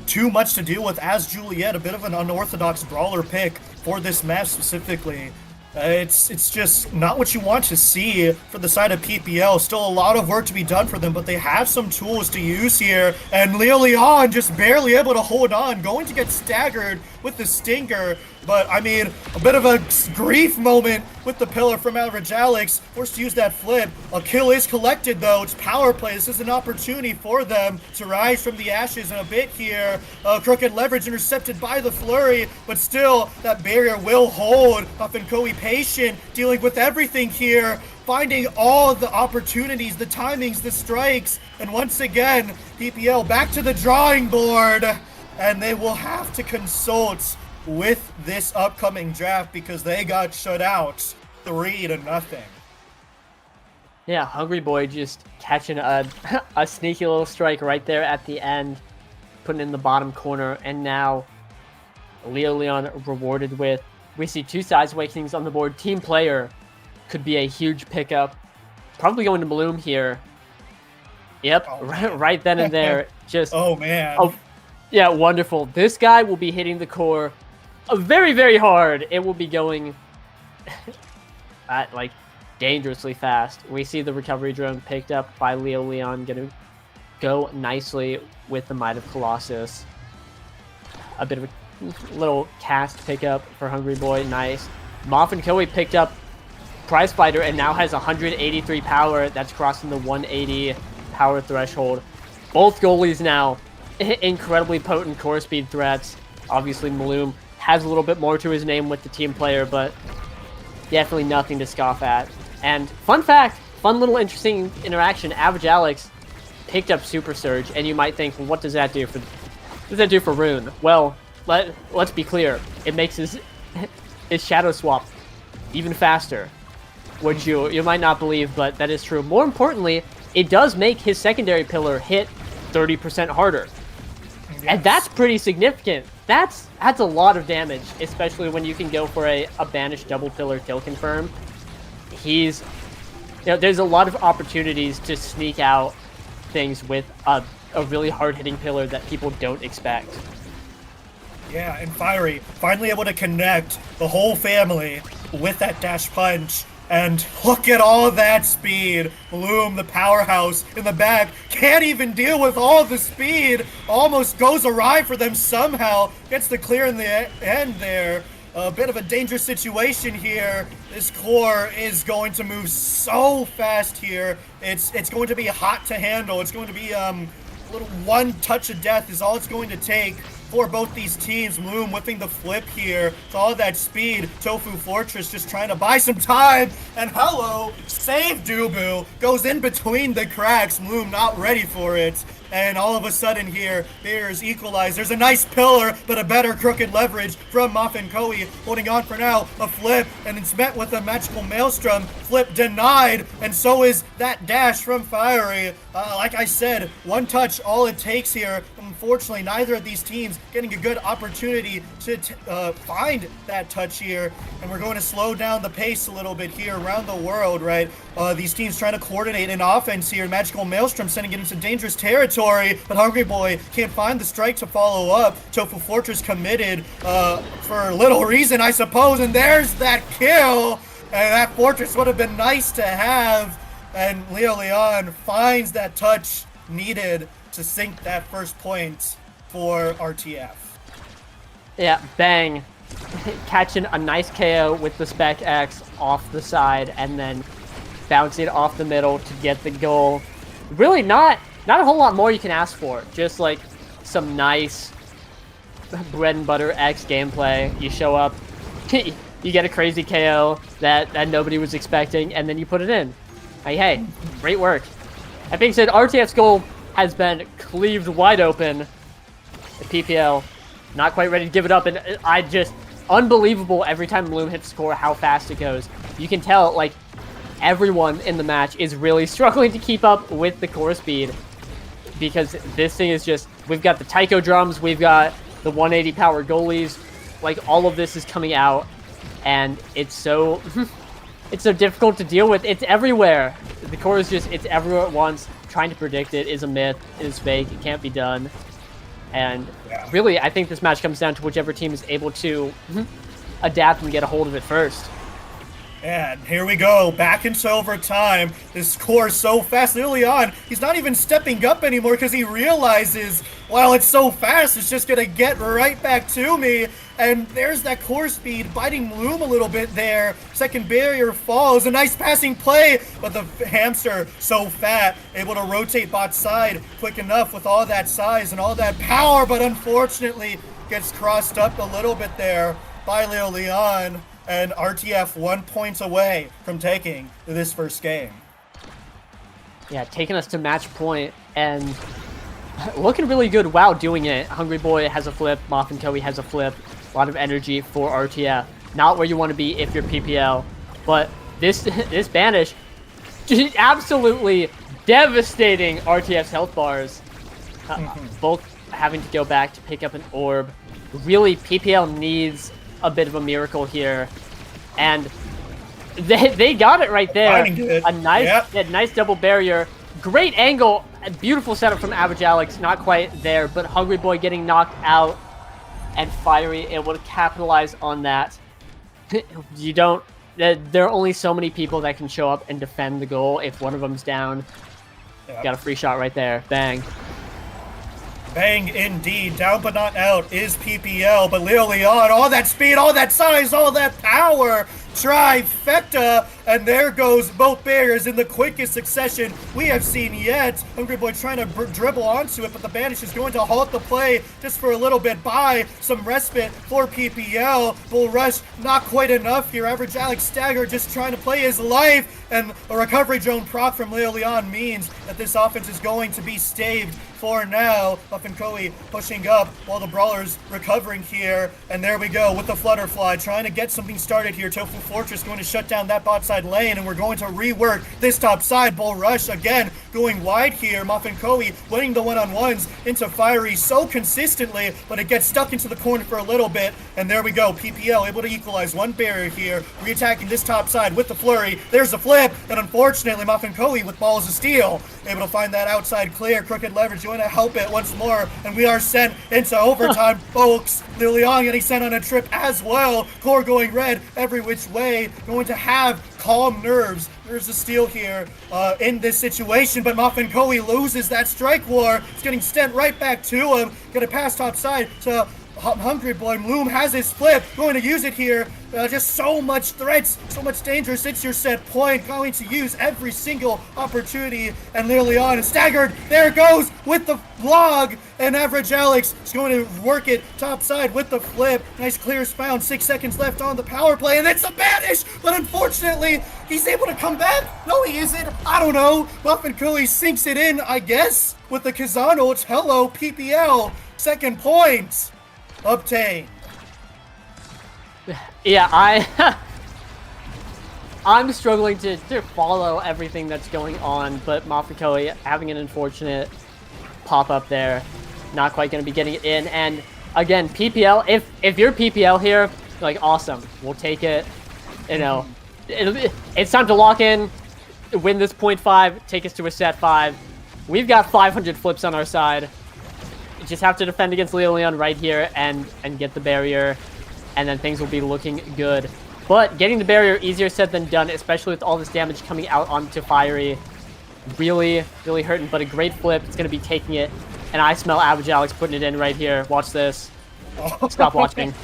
too much to deal with as Juliet, a bit of an unorthodox brawler pick for this match specifically. It's just not what you want to see for the side of PPL. Still a lot of work to be done for them, but they have some tools to use here. And Leo Leon just barely able to hold on, going to get staggered with the Stinger. But, I mean, a bit of a grief moment with the pillar from Average Alex. Forced to use that flip. A kill is collected, though. It's power play. This is an opportunity for them to rise from the ashes in a bit here. Crooked leverage intercepted by the flurry, but still, that barrier will hold. Koei patient, dealing with everything here. Finding all the opportunities, the timings, the strikes. And once again, PPL back to the drawing board. And they will have to consult with this upcoming draft because they got shut out 3-0. Yeah, Hungry Boy just catching a sneaky little strike right there at the end, putting in the bottom corner, and now Leo Leon rewarded with, we see 2 Size Awakenings on the board. Team player could be a huge pickup. Probably going to Bloom here. Yep, Oh, right then and there. Just Oh, man. Oh, yeah, wonderful. This guy will be hitting the core very, very hard. It will be going at, like, dangerously fast. We see the recovery drone picked up by Leo Leon, gonna go nicely with the Might of Colossus. A bit of a little cast pickup for Hungry Boy, nice. Moffin Koei picked up Prize Fighter and now has 183 power. That's crossing the 180 power threshold. Both goalies now incredibly potent core speed threats. Obviously, Maloom has a little bit more to his name with the team player, but definitely nothing to scoff at. And fun fact, fun little interesting interaction, Average Alex picked up Super Surge, and you might think, well, what does that do for Rune? Well, let's be clear, it makes his Shadow Swap even faster, which you might not believe, but that is true. More importantly, it does make his secondary pillar hit 30% harder. Yes. And that's pretty significant. That's a lot of damage, especially when you can go for a banished double pillar kill confirm. There's a lot of opportunities to sneak out things with a really hard-hitting pillar that people don't expect. Yeah, and Fiery finally able to connect the whole family with that dash punch. And look at all that speed. Bloom, the powerhouse in the back, can't even deal with all the speed. Almost goes awry for them somehow. Gets the clear in the end there. A bit of a dangerous situation here. This core is going to move so fast here. It's going to be hot to handle. It's going to be a little one touch of death is all it's going to take for both these teams. Bloom whipping the flip here. It's all that speed. Tofu Fortress just trying to buy some time. And hello, save Dubu. Goes in between the cracks. Bloom not ready for it. And all of a sudden here, Bears equalize. There's a nice pillar, but a better crooked leverage from Moffin Koei. Holding on for now, a flip, and it's met with a magical maelstrom. Flip denied, and so is that dash from Fiery. Like I said, one touch, all it takes here. Unfortunately, neither of these teams getting a good opportunity to find that touch here. And we're going to slow down the pace a little bit here around the world, right? These teams trying to coordinate an offense here. Magical Maelstrom sending it into dangerous territory, but Hungry Boy can't find the strike to follow up. Tofu Fortress committed for little reason, I suppose, and there's that kill. And that Fortress would have been nice to have. And Leo Leon finds that touch needed to sink that first point for RTF. Yeah, bang. Catching a nice KO with the Spec X off the side and then bouncing it off the middle to get the goal. Really not a whole lot more you can ask for. Just like some nice bread and butter X gameplay. You show up, you get a crazy KO that nobody was expecting, and then you put it in. Hey, great work. That being said, RTF's goal has been cleaved wide open. The PPL not quite ready to give it up, and I just unbelievable every time Bloom hits score how fast it goes. You can tell, like, everyone in the match is really struggling to keep up with the core speed because this thing is just, we've got the Taiko drums, we've got the 180 power goalies, like all of this is coming out, and it's so it's so difficult to deal with. It's everywhere. The core is just, it's everywhere at once. Trying to predict it is a myth, it is fake, it can't be done. And really, I think this match comes down to whichever team is able to adapt and get a hold of it first. And here we go, back into overtime. This score so fast. Early on, he's not even stepping up anymore because he realizes, well, it's so fast, it's just going to get right back to me. And there's that core speed, biting Bloom a little bit there. Second barrier falls, a nice passing play, but the hamster, so fat, able to rotate bot side quick enough with all that size and all that power, but unfortunately gets crossed up a little bit there by Leo Leon. And RTF 1 point away from taking this first game. Yeah, taking us to match point and looking really good while doing it. Hungry Boy has a flip, Moth and Toei has a flip. A lot of energy for RTF. Not where you want to be if you're PPL. But this banish, just absolutely devastating RTF's health bars. Both having to go back to pick up an orb. Really, PPL needs a bit of a miracle here, and they got it right there. A nice double barrier, great angle, a beautiful setup from Average Alex. Not quite there, but Hungry Boy getting knocked out, and Fiery able to capitalize on that. You don't. There are only so many people that can show up and defend the goal. If one of them's down, got a free shot right there. Bang. Bang indeed. Down but not out is PPL, but Leo Leon, all that speed, all that size, all that power. Trifecta, and there goes both barriers in the quickest succession we have seen yet. Hungry Boy trying to dribble onto it, but the banish is going to halt the play just for a little bit. Buy some respite for PPL. Bull Rush, not quite enough here. Average Alex stagger, just trying to play his life, and a recovery drone proc from Leo Leon means that this offense is going to be staved for now. Muffin Koei pushing up while the Brawlers recovering here, and there we go with the Flutterfly trying to get something started here. Tofu Fortress going to shut down that bot side lane, and we're going to rework this top side. Bull Rush again going wide here. Muffin Koei winning the one-on-ones into Fiery so consistently, but it gets stuck into the corner for a little bit, and there we go. PPL able to equalize one barrier here, re-attacking this top side with the flurry. There's the flip, and unfortunately Muffin Koei with balls of steel able to find that outside clear. Crooked Leverage going to help it once more, and we are sent into overtime, folks. Leon getting sent on a trip as well. Core going red every which way, going to have calm nerves. There's a steal here in this situation, but Muffin Koei loses that strike war. It's getting sent right back to him. Gonna pass top side to Hungry Boy. Bloom has his flip, going to use it here. Just so much threats, so much danger. It's your set point, going to use every single opportunity, and Leon is staggered. There it goes with the vlog, and Average Alex is going to work it top side with the flip. Nice clears found, 6 seconds left on the power play, and it's a banish, but unfortunately, he's able to come back. No, he isn't. I don't know. Muffin Koei sinks it in, I guess, with the Kazano. It's hello, PPL. Second point obtained. Yeah, I'm struggling to follow everything that's going on, but Mafukoi having an unfortunate pop-up there. Not quite going to be getting it in. And again, PPL, if you're PPL here, like, awesome. We'll take it. You know, it's time to lock in, win this 0.5, take us to a set 5. We've got 500 flips on our side. You just have to defend against Leo Leon right here and get the barrier, and then things will be looking good. But getting the barrier, easier said than done, especially with all this damage coming out onto Fiery. Really, really hurting, but a great flip. It's going to be taking it, and I smell Average Alex putting it in right here. Watch this. Stop watching.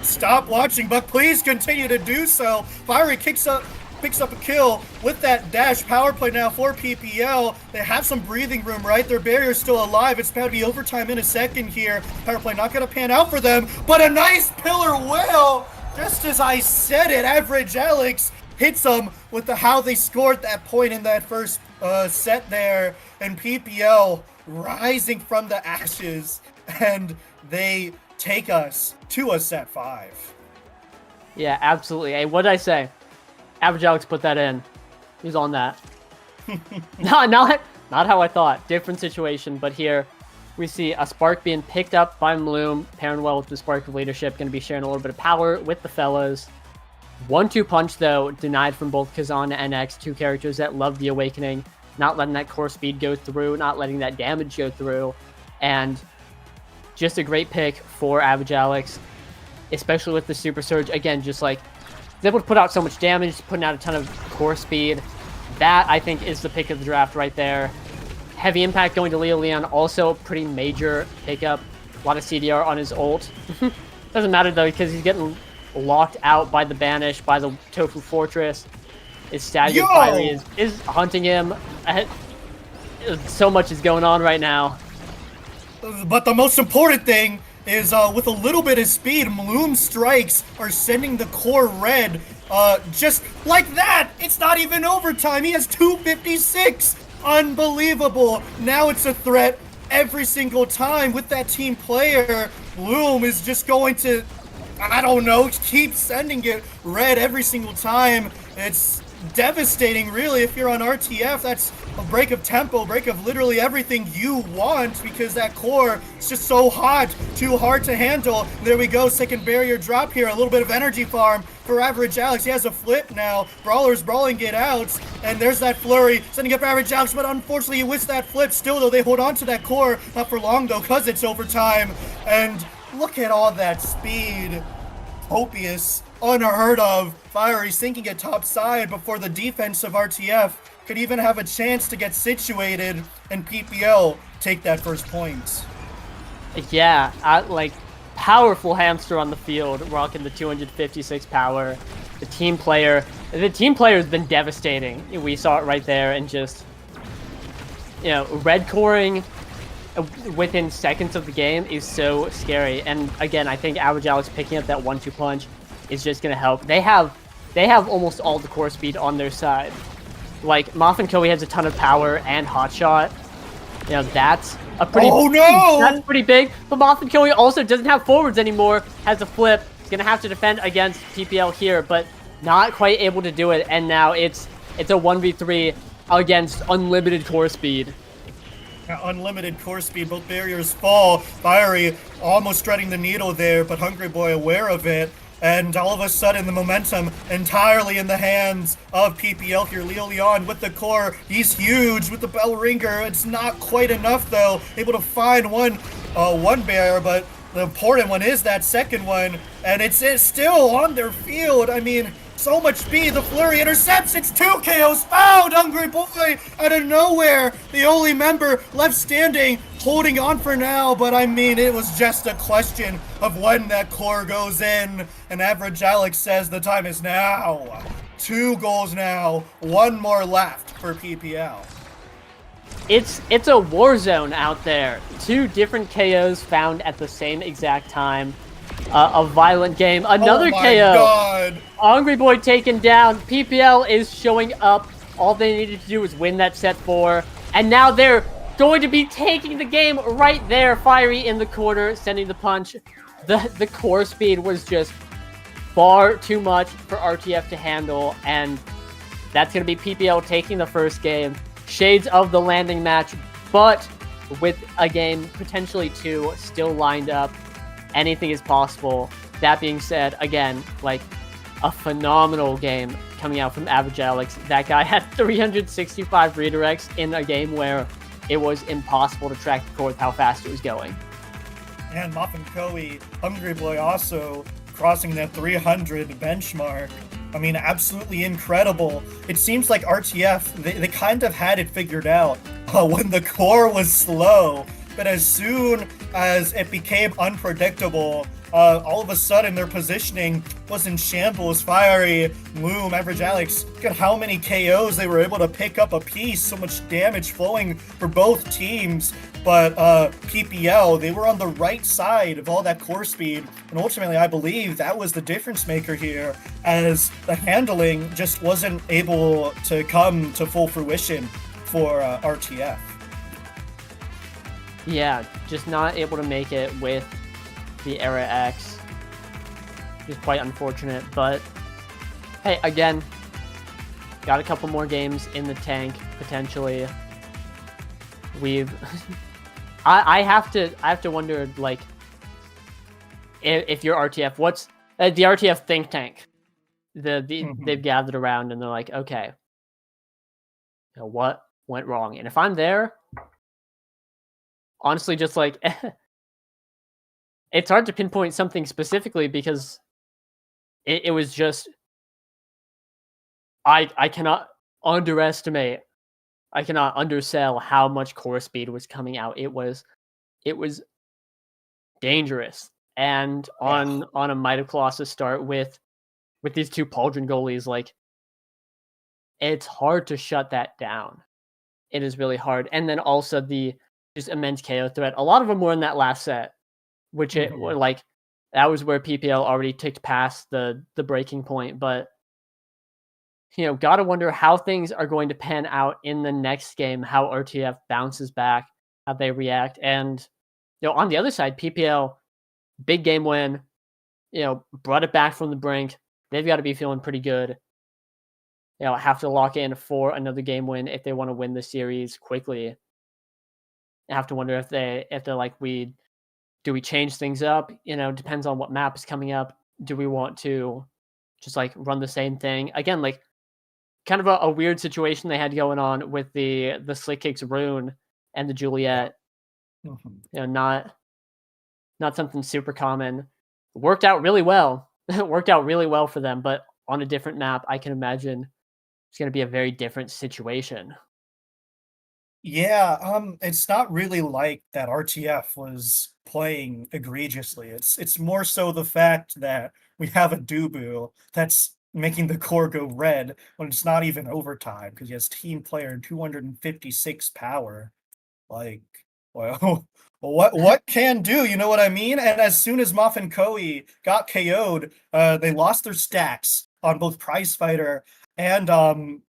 Stop watching, but please continue to do so. Fiery picks up a kill with that dash. Power play now for PPL. They have some breathing room, right? Their barrier's still alive. It's about to be overtime in a second here. Power play not going to pan out for them, but a nice pillar whale. Just as I said it, Average Alex hits them with how they scored that point in that first set there. And PPL rising from the ashes, and they take us to a set 5. Yeah, absolutely. Hey, what did I say? Average Alex put that in. He's on that. Not how I thought. Different situation, but here we see a Spark being picked up by Bloom, pairing well with the Spark of Leadership, going to be sharing a little bit of power with the fellas. 1-2 punch, though, denied from both Kazan and X, two characters that love the Awakening, not letting that core speed go through, not letting that damage go through, and just a great pick for Average Alex, especially with the Super Surge. Again, just like He's able to put out so much damage, putting out a ton of core speed. That, I think, is the pick of the draft right there. Heavy impact going to Leo Leon, also pretty major pickup. A lot of CDR on his ult. Doesn't matter, though, because he's getting locked out by the Banish, by the Tofu Fortress. His staggered Fiery is hunting him. So much is going on right now. But the most important thing is with a little bit of speed, Maloom strikes are sending the core red just like that. It's not even overtime. He has 256. Unbelievable. Now it's a threat every single time with that team player. Maloom is just going to, I don't know, keep sending it red every single time. It's devastating, really. If you're on RTF, that's a break of tempo, break of literally everything you want, because that core is just so hot, too hard to handle. There we go, second barrier drop here, a little bit of energy farm for Average Alex. He has a flip now. Brawler's brawling it out, and there's that flurry, sending up Average Alex, but unfortunately he whiffs that flip. Still, though, they hold on to that core, not for long, though, because it's overtime. And look at all that speed. Copious, unheard of. Fiery sinking at top side before the defense of RTF could even have a chance to get situated and PPL take that first point. Yeah, like powerful hamster on the field, rocking the 256 power. The team player has been devastating. We saw it right there, and just, you know, red coring within seconds of the game is so scary. And again, I think Average Alex picking up that 1-2 punch is just going to help. They have almost all the core speed on their side. Like, Moth and Koei has a ton of power and hotshot. You know, that's a pretty that's pretty big. But Moth and Koei also doesn't have forwards anymore, has a flip. He's going to have to defend against PPL here, but not quite able to do it. And now it's a 1v3 against unlimited core speed. Unlimited core speed, both barriers fall. Fiery almost threading the needle there, but Hungry Boy aware of it. And all of a sudden, the momentum entirely in the hands of PPL here. Leo Leon with the core. He's huge with the bell ringer. It's not quite enough, though. Able to find one bear, but the important one is that second one. And it's still on their field. I mean, so much speed. The flurry intercepts. It's 2 KOs found. Hungry Boy out of nowhere. The only member left standing, holding on for now. But I mean, it was just a question of when that core goes in. And Average Alex says the time is now. 2 goals now. 1 more left for PPL. It's a war zone out there. 2 different KOs found at the same exact time. A violent game. Another KO. God. Hungry Boy taken down. PPL is showing up. All they needed to do was win that set 4. And now they're going to be taking the game right there. Fiery in the corner, sending the punch. The core speed was just far too much for RTF to handle. And that's going to be PPL taking the first game. Shades of the landing match, but with a game, potentially 2, still lined up. Anything is possible. That being said, again, like, a phenomenal game coming out from Average Alex. That guy had 365 redirects in a game where it was impossible to track the core with how fast it was going. And Moth and Koei, Hungry Boy also crossing that 300 benchmark. I mean, absolutely incredible. It seems like RTF, they kind of had it figured out when the core was slow. But as soon as it became unpredictable, all of a sudden their positioning was in shambles. Fiery, Loom, Average Alex, look at how many KOs they were able to pick up a piece. So much damage flowing for both teams. But PPL, they were on the right side of all that core speed. And ultimately, I believe that was the difference maker here, as the handling just wasn't able to come to full fruition for RTF. Yeah, just not able to make it with the Era X. Which is quite unfortunate, but hey, again, got a couple more games in the tank, potentially. We've I have to wonder, like, if you're RTF, what's the RTF think tank? They've gathered around and they're like, okay, you know, what went wrong? And if I'm there, honestly, just like, it's hard to pinpoint something specifically because it was just I cannot underestimate, I cannot undersell how much core speed was coming out. It was dangerous. And on a Might of Colossus start with these two Pauldron goalies, like, it's hard to shut that down. It is really hard. And then also the just immense KO threat. A lot of them were in that last set, which it were like that was where PPL already ticked past the breaking point. But gotta wonder how things are going to pan out in the next game, how RTF bounces back, how they react. And on the other side, PPL, big game win, brought it back from the brink. They've got to be feeling pretty good. Have to lock in for another game win if they want to win the series quickly. I have to wonder if they're like, do we change things up? Depends on what map is coming up. Do we want to just like run the same thing again? Like, kind of a weird situation they had going on with the Slick Kicks rune and the Juliet. Not something super common. Worked out really well. Worked out really well for them, but on a different map, I can imagine it's going to be a very different situation. Yeah, it's not really like that RTF was playing egregiously. It's more so the fact that we have a Dubu that's making the core go red when it's not even overtime because he has team player 256 power. Like, well, what can do? You know what I mean? And as soon as Moff and Koi got KO'd, they lost their stacks on both Prize Fighter and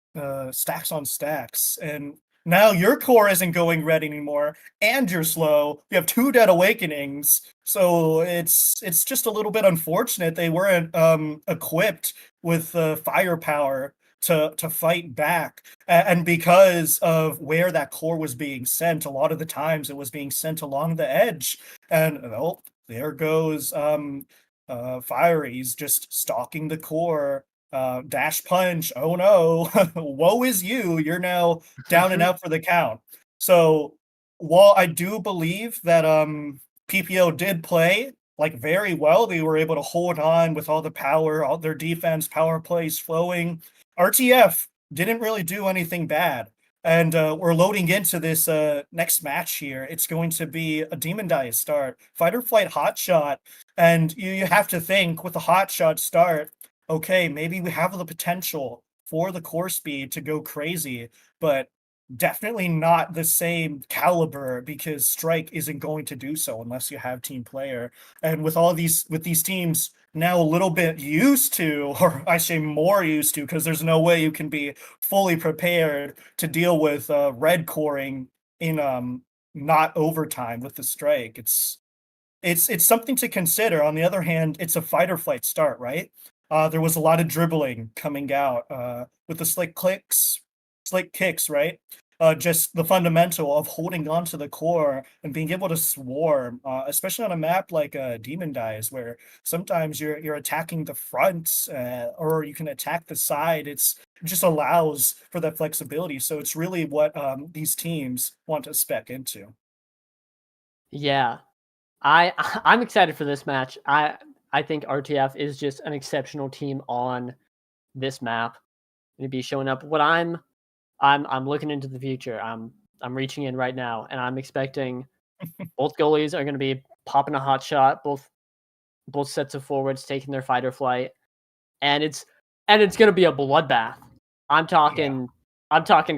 stacks on stacks. And now your core isn't going red anymore, and you're slow. You have 2 Dead Awakenings, so it's just a little bit unfortunate they weren't equipped with firepower to fight back. And because of where that core was being sent, a lot of the times it was being sent along the edge. And there goes Fiery's just stalking the core. Dash punch. Oh no. Woe is you. You're now down and out for the count. So while I do believe that PPO did play like very well, they were able to hold on with all the power, all their defense, power plays flowing. RTF didn't really do anything bad. And we're loading into this next match here. It's going to be a Demon Dice start. Fight or Flight Hotshot. And you have to think with the Hotshot start, okay, maybe we have the potential for the core speed to go crazy, but definitely not the same caliber because Strike isn't going to do so unless you have team player. And with these teams now a little bit used to, or I say more used to, because there's no way you can be fully prepared to deal with red coring in not overtime with the Strike. It's something to consider. On the other hand, it's a fight or flight start, right? There was a lot of dribbling coming out with the slick kicks, right? Just the fundamental of holding on to the core and being able to swarm, especially on a map like Demon Dice, where sometimes you're attacking the front or you can attack the side. It just allows for that flexibility. So it's really what these teams want to spec into. Yeah, I'm excited for this match. I think RTF is just an exceptional team on this map. To be showing up. What I'm looking into the future. I'm reaching in right now, and I'm expecting both goalies are going to be popping a hot shot. Both sets of forwards taking their fight or flight, and it's going to be a bloodbath. I'm talking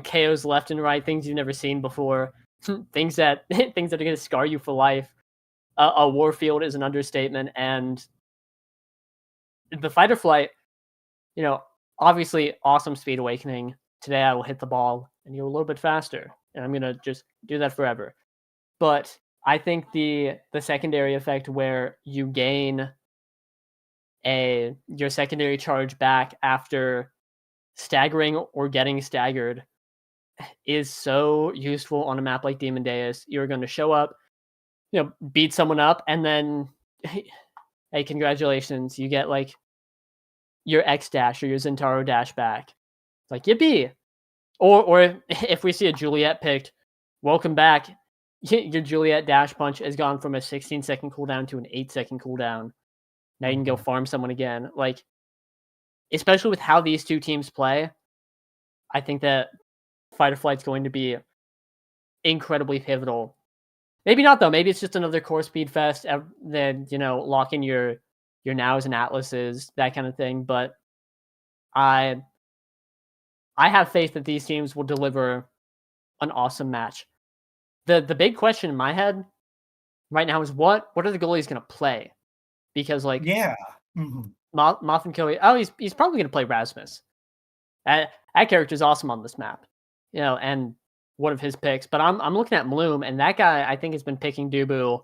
KOs left and right, things you've never seen before, things that are going to scar you for life. A warfield is an understatement, and the fight or flight, obviously awesome speed awakening. Today I will hit the ball and go a little bit faster, and I'm going to just do that forever. But I think the secondary effect where you gain your secondary charge back after staggering or getting staggered is so useful on a map like Demon Deus. You're going to show up, beat someone up, and then hey, congratulations, you get like your X dash or your Zentaro dash back. It's like, yippee. Or if we see a Juliet picked, welcome back. Your Juliet dash punch has gone from a 16-second cooldown to an 8-second cooldown. Now you can go farm someone again. Like, especially with how these two teams play, I think that Fight or Flight's going to be incredibly pivotal. Maybe not though. Maybe it's just another core speed fest. Then lock in your nows and atlases, that kind of thing. But I have faith that these teams will deliver an awesome match. The big question in my head right now is what are the goalies going to play? Because Yeah. Mm-hmm. Moth and Koei, he's probably going to play Rasmus. That character is awesome on this map, and one of his picks. But I'm looking at Bloom, and that guy I think has been picking Dubu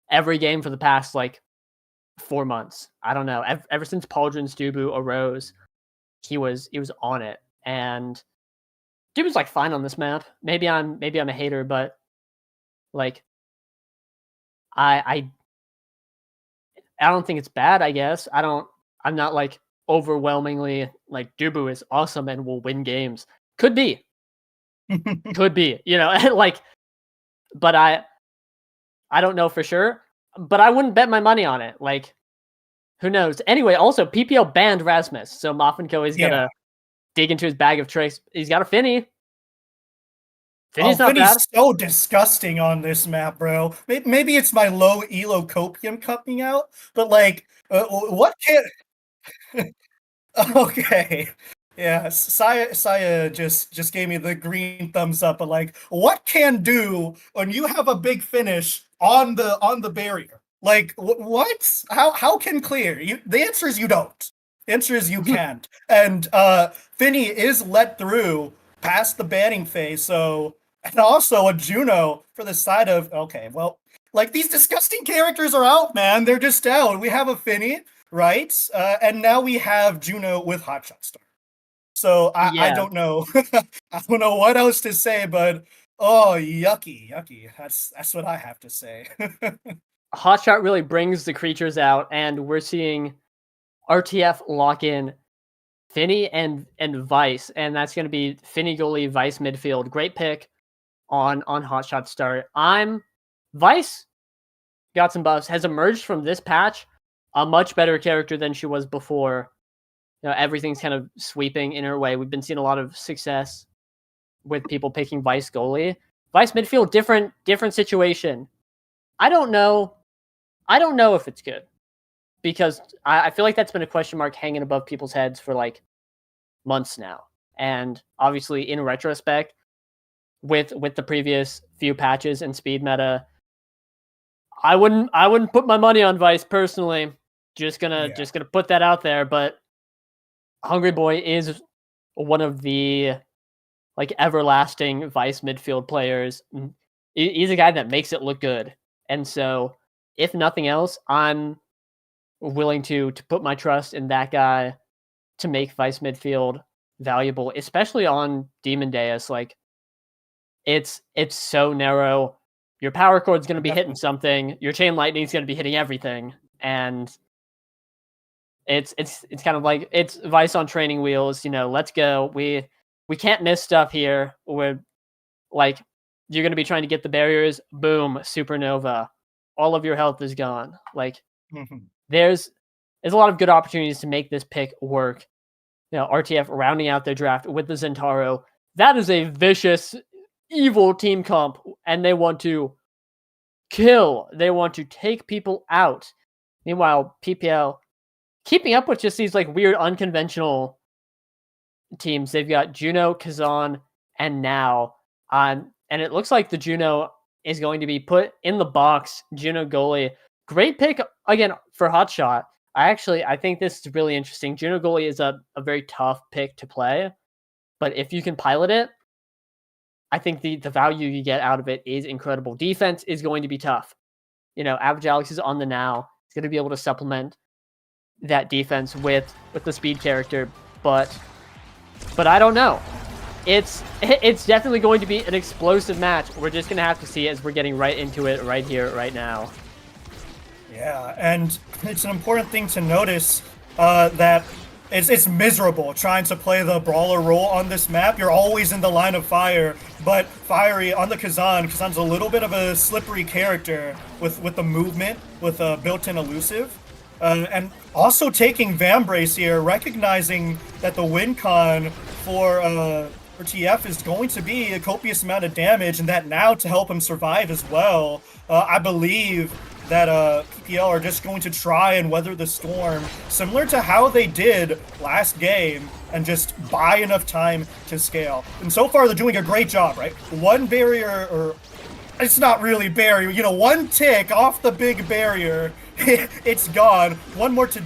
every game for the past 4 months. I don't know. Ever since Pauldron's Dubu arose, he was on it, and Dubu's fine on this map. Maybe I'm a hater, but I don't think it's bad. I guess I'm not overwhelmingly Dubu is awesome and will win games. Could be, but I don't know for sure. But I wouldn't bet my money on it. Who knows? Anyway, also PPL banned Rasmus, so Moffinko is gonna dig into his bag of tricks. He's got a Finny. Finny's not bad. Finny's so disgusting on this map, bro. Maybe it's my low elo copium coming out, but what can? Okay. Yeah, Saya just gave me the green thumbs up, but what can do when you have a big finish on the barrier? What? How can clear? The answer is you don't. The answer is you can't. And Finny is let through past the banning phase, and also a Juno for the side of these disgusting characters are out, man. They're just out. We have a Finny, right? And now we have Juno with Hotshot Star. So I don't know. I don't know what else to say, but yucky. That's what I have to say. Hotshot really brings the creatures out, and we're seeing RTF lock in Finny and Vice, and that's going to be Finny goalie, Vice midfield. Great pick on Hotshot start. Vice got some buffs, has emerged from this patch a much better character than she was before. Everything's kind of sweeping in her way. We've been seeing a lot of success with people picking Vice goalie. Vice midfield, different situation. I don't know if it's good, because I feel like that's been a question mark hanging above people's heads for months now. And obviously, in retrospect, with the previous few patches and speed meta, I wouldn't put my money on Vice personally. Just gonna put that out there. But Hungry Boy is one of the everlasting Vice midfield players. He's a guy that makes it look good, and so if nothing else, I'm willing to put my trust in that guy to make Vice midfield valuable, especially on Demon Deus. It's so narrow. Your power chord's going to be hitting something. Your chain lightning's going to be hitting everything, and it's kind of it's Vice on training wheels. Let's go. We can't miss stuff here. We're you're going to be trying to get the barriers. Boom, supernova. All of your health is gone. There's a lot of good opportunities to make this pick work. RTF rounding out their draft with the Zentaro. That is a vicious, evil team comp, and they want to kill. They want to take people out. Meanwhile, PPL keeping up with just these weird, unconventional teams. They've got Juno, Kazan, and Now. And it looks like the Juno is going to be put in the box. Juno goalie. Great pick, again, for Hotshot. I think this is really interesting. Juno goalie is a very tough pick to play. But if you can pilot it, I think the value you get out of it is incredible. Defense is going to be tough. Average Alex is on the Now. He's going to be able to supplement that defense with the speed character. But I don't know. It's definitely going to be an explosive match. We're just going to have to see as we're getting right into it right here, right now. Yeah, and it's an important thing to notice that it's miserable trying to play the brawler role on this map. You're always in the line of fire, but Fiery on the Kazan's a little bit of a slippery character with the movement, with a built-in elusive. And also taking Vambrace here, recognizing that the win con for TF is going to be a copious amount of damage, and that now to help him survive as well. I believe that PPL are just going to try and weather the storm, similar to how they did last game, and just buy enough time to scale. And so far, they're doing a great job, right? One barrier, or it's not really barrier, you know, one tick off the big barrier, it's gone. One more to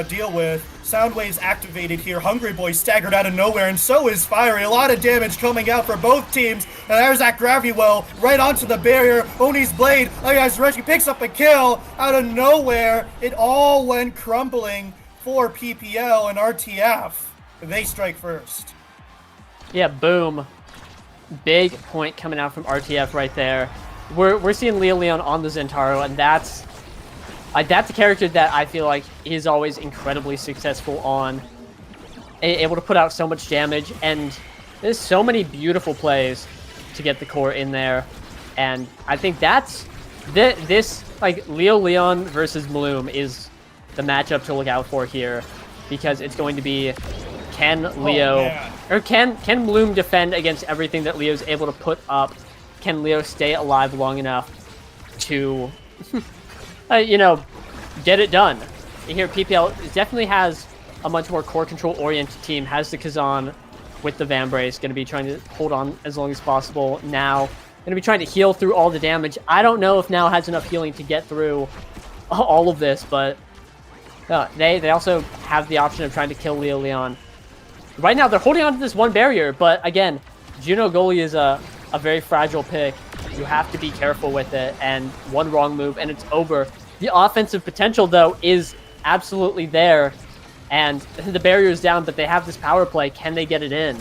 deal with. Soundwave's activated here. Hungry Boy staggered out of nowhere, and so is Fiery. A lot of damage coming out for both teams. And there's that Gravity Well right onto the barrier. Oni's Blade, oh guys, Rescue picks up a kill out of nowhere. It all went crumbling for PPL and RTF. They strike first. Yeah, boom. Big point coming out from RTF right there. We're seeing Leo Leon on the Zentaro, and that's a character that I feel like is always incredibly successful on, able to put out so much damage, and there's so many beautiful plays to get the core in there, and I think that's this like Leo Leon versus Bloom is the matchup to look out for here, because it's going to be can Bloom defend against everything that Leo's able to put up? Can Leo stay alive long enough to you know, get it done? Here, PPL definitely has a much more core control-oriented team, has the Kazan with the Vambrace, going to be trying to hold on as long as possible. Now, going to be trying to heal through all the damage. I don't know if Now has enough healing to get through all of this, but they also have the option of trying to kill Leo Leon. Right now, they're holding on to this one barrier, but again, Juno Goalie is a very fragile pick. You have to be careful with it, and one wrong move and it's over. The offensive potential, though, is absolutely there, and the barrier is down, but they have this power play. Can they get it in?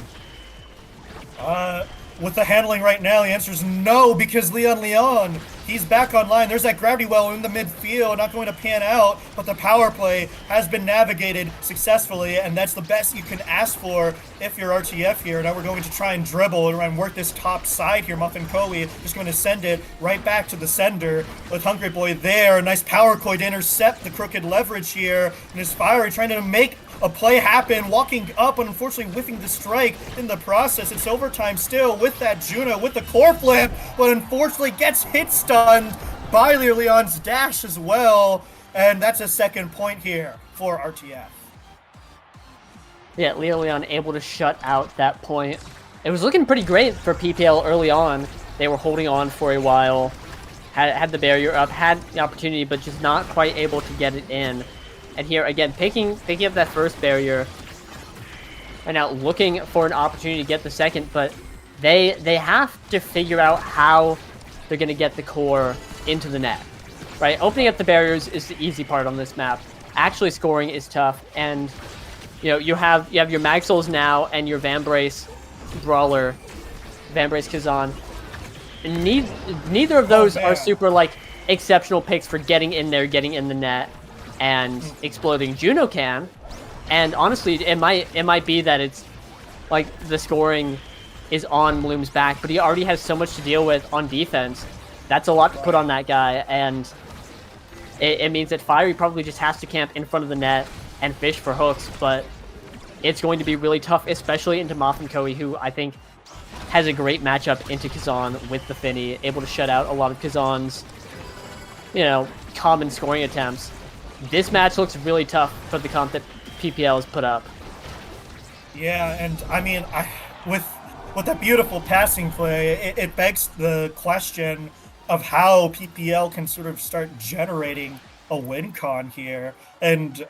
With the handling right now, the answer is no, because Leon, he's back online. There's that Gravity Well in the midfield, not going to pan out, but the power play has been navigated successfully, and that's the best you can ask if you're RTF here. Now we're going to try and dribble and work this top side here. Muffin Koei just going to send it right back to the sender with Hungry Boy there. A nice power koi to intercept the crooked leverage here, and his Fiery trying to make a play happen, walking up and unfortunately whiffing the strike in the process. It's overtime still with that Juno, with the core flip, but unfortunately gets hit stunned by Leon's dash as well, and that's a second point here for RTF. Yeah, Leo Leon able to shut out that point. It was looking pretty great for PPL early on. They were holding on for a while, had the barrier up, had the opportunity, but just not quite able to get it in. And here, again, picking up that first barrier, and now looking for an opportunity to get the second, but they have to figure out how they're going to get the core into the net, right? Opening up the barriers is the easy part on this map. Actually scoring is tough, and you know, you have your Maxwell's now and your Vambrace Brawler, Vambrace Kazan. Neither of those are super, like, exceptional picks for getting in there, getting in the net, and exploding. Juno can, and honestly, it might be that it's like the scoring is on Bloom's back, but he already has so much to deal with on defense. That's a lot to put on that guy, and it means that Fiery probably just has to camp in front of the net and fish for hooks, but it's going to be really tough, especially into Muffin Koei, who I think has a great matchup into Kazan with the Finny, able to shut out a lot of Kazan's, you know, common scoring attempts. This match looks really tough for the comp that PPL has put up. Yeah, and I mean, with that beautiful passing play, it begs the question of how PPL can sort of start generating a win con here. And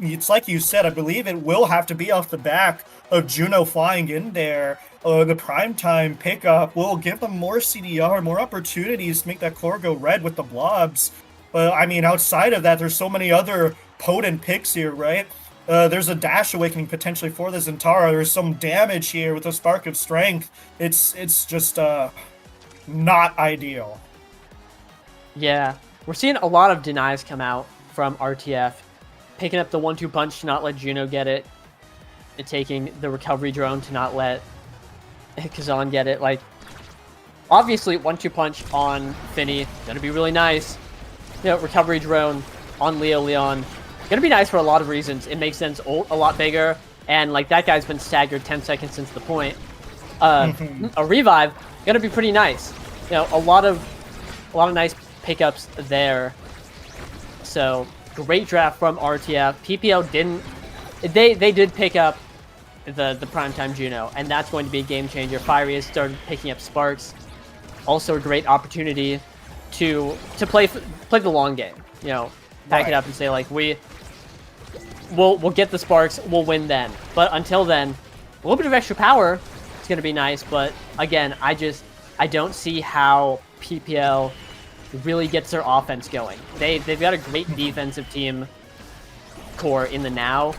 it's like you said, I believe it will have to be off the back of Juno flying in there. The primetime pickup will give them more CDR, more opportunities to make that core go red with the blobs. But I mean, outside of that, there's so many other potent picks here, right? There's a Dash Awakening potentially for the Zentara. There's some damage here with a Spark of Strength. It's just not ideal. Yeah, we're seeing a lot of denies come out from RTF, picking up the 1-2 punch to not let Juno get it, and taking the recovery drone to not let Kazan get it. Like, obviously, 1-2 punch on Finny, gonna be really nice. You know, recovery drone on Leo Leon, gonna be nice for a lot of reasons. It makes sense ult a lot bigger. and like that guy's been staggered 10 seconds since the point. A revive gonna be pretty nice. You know, a lot of nice pickups there. So great draft from RTF. PPL didn't. They did pick up the primetime Juno, and that's going to be a game changer. Fiery has started picking up Sparks. Also a great opportunity to play the long game. You know, pack it up and say like we'll get the Sparks, we'll win then. But until then, a little bit of extra power is going to be nice. But again, I don't see how PPL really gets their offense going. They've got a great defensive team core in the now,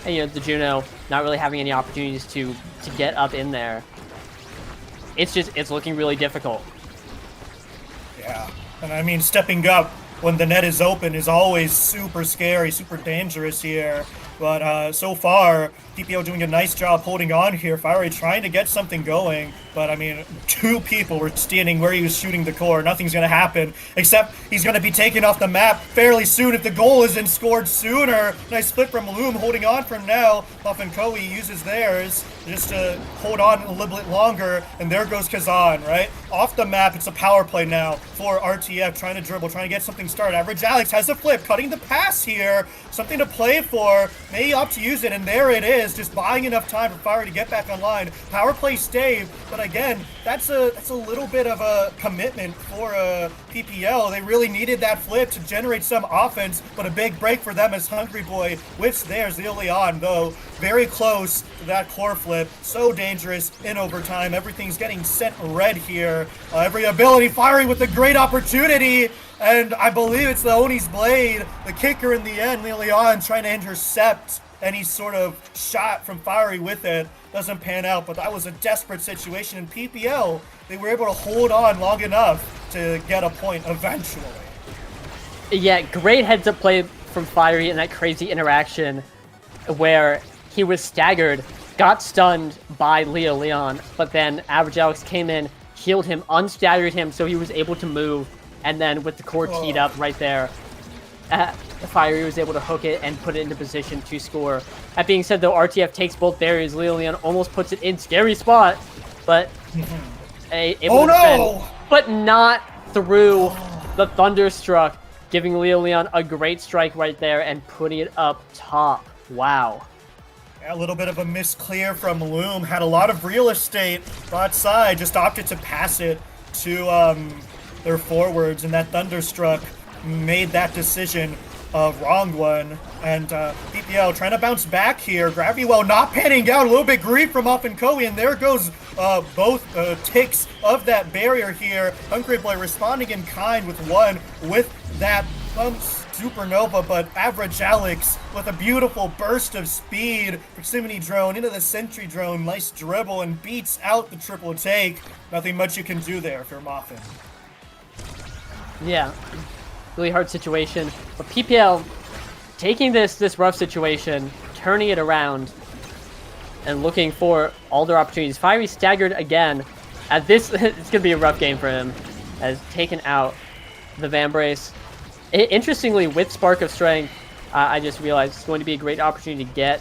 and you know the Juno not really having any opportunities to get up in there. It's looking really difficult. Yeah, and I mean stepping up when the net is open is always super scary, super dangerous here. But so far, PPO doing a nice job holding on here. Fiery trying to get something going, but I mean, 2 people were standing where he was shooting the core. Nothing's going to happen, except he's going to be taken off the map fairly soon if the goal isn't scored sooner. Nice split from Loom, holding on for now. Muffin Koei uses theirs just to hold on a little bit longer, and there goes Kazan, right? Off the map, it's a power play now for RTF, trying to dribble, trying to get something started. Average Alex has a flip, cutting the pass here. Something to play for. May opt to use it, and there it is, just buying enough time for Fiery to get back online. Power play stave, but again, that's a little bit of a commitment for PPL. They really needed that flip to generate some offense, but a big break for them as Hungry Boy whips theirs. Leo Leon, though, very close to that core flip. So dangerous in overtime. Everything's getting sent red here. Every ability Fiery with a great opportunity. And I believe it's the Oni's Blade, the kicker in the end. Leo Leon trying to intercept any sort of shot from Fiery with it. Doesn't pan out, but that was a desperate situation in PPL. They were able to hold on long enough to get a point eventually. Yeah, great heads-up play from Fiery in that crazy interaction where he was staggered, got stunned by Leo Leon, but then Average Alex came in, healed him, unstaggered him, so he was able to move, and then with the core teed up right there, Fiery was able to hook it and put it into position to score. That being said, though, RTF takes both barriers. Leo Leon almost puts it in scary spot, but but not through the Thunderstruck, giving Leo Leon a great strike right there and putting it up top. Wow. Yeah, a little bit of a misclear from Loom. Had a lot of real estate bot side, just opted to pass it to their forwards, and that Thunderstruck made that decision wrong one. And PPL trying to bounce back here. Gravity Well not panning out. A little bit grief from Muffin Koei, and there goes both ticks of that barrier here. Hungry Boy responding in kind with one with that supernova, but Average Alex with a beautiful burst of speed. Proximity drone into the sentry drone. Nice dribble and beats out the triple take. Nothing much you can do there if you're Muffin. Yeah, really hard situation. But PPL taking this rough situation, turning it around, and looking for all their opportunities. Fiery staggered again. At this, it's going to be a rough game for him, as taken out the Van Brace. Interestingly, with Spark of Strength, I just realized it's going to be a great opportunity to get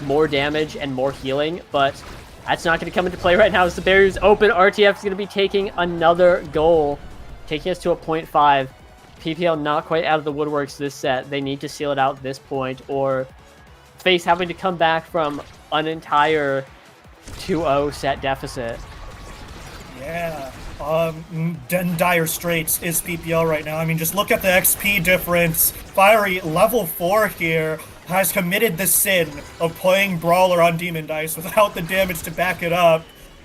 more damage and more healing, but that's not going to come into play right now as the barrier's open. RTF is going to be taking another goal, taking us to a 0.5. PPL not quite out of the woodworks this set. They need to seal it out at this point or face having to come back from an entire 2-0 set deficit. Yeah, in dire straits is PPL right now. I mean, just look at the XP difference. Fiery, level 4 here, has committed the sin of playing Brawler on Demon Dice without the damage to back it up.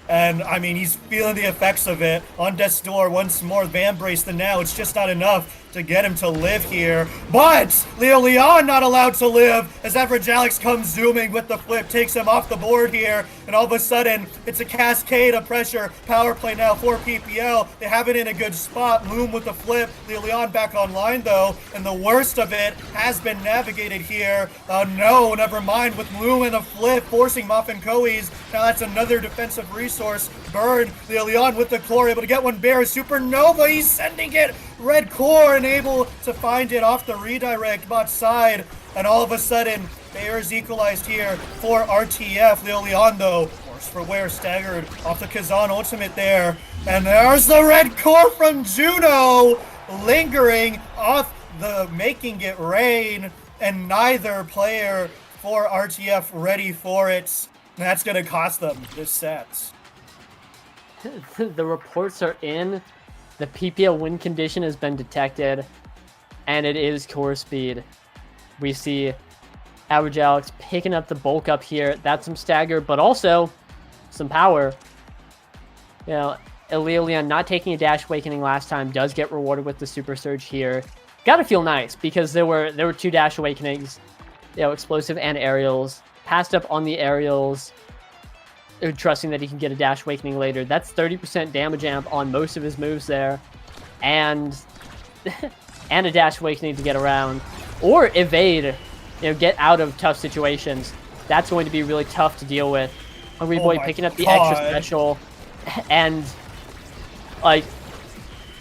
And, I mean, he's feeling the effects of it. On Death's Door, once more, Van Brace the now. It's just not enough to get him to live here. But Leo Leon not allowed to live as Average Alex comes zooming with the flip, takes him off the board here. And all of a sudden, it's a cascade of pressure. Power play now for PPL. They have it in a good spot. Loom with the flip. Leo Leon back online, though. And the worst of it has been navigated here. No, never mind. With Loom and a flip, forcing Muffin Koei's. Now that's another defensive resource. Bird, Leo Leon with the core, able to get one bear. Supernova, he's sending it. Red core and able to find it off the redirect bot side. And all of a sudden, Bears equalized here for RTF. Leon though, force for wear, staggered off the Kazan ultimate there. And there's the red core from Juno, lingering off the making it rain, and neither player for RTF ready for it. That's going to cost them this set. The reports are in. The PPL win condition has been detected, and it is core speed. We see Average Alex picking up the bulk up here. That's some stagger, but also some power. You know, Leon not taking a Dash Awakening last time does get rewarded with the Super Surge here. Gotta feel nice, because there were 2 Dash Awakenings, you know, explosive and aerials. Passed up on the aerials, trusting that he can get a Dash Awakening later. That's 30% damage amp on most of his moves there, and and a Dash Awakening to get around or evade, you know, get out of tough situations. That's going to be really tough to deal with. Hungry Boy picking up the extra special, and like,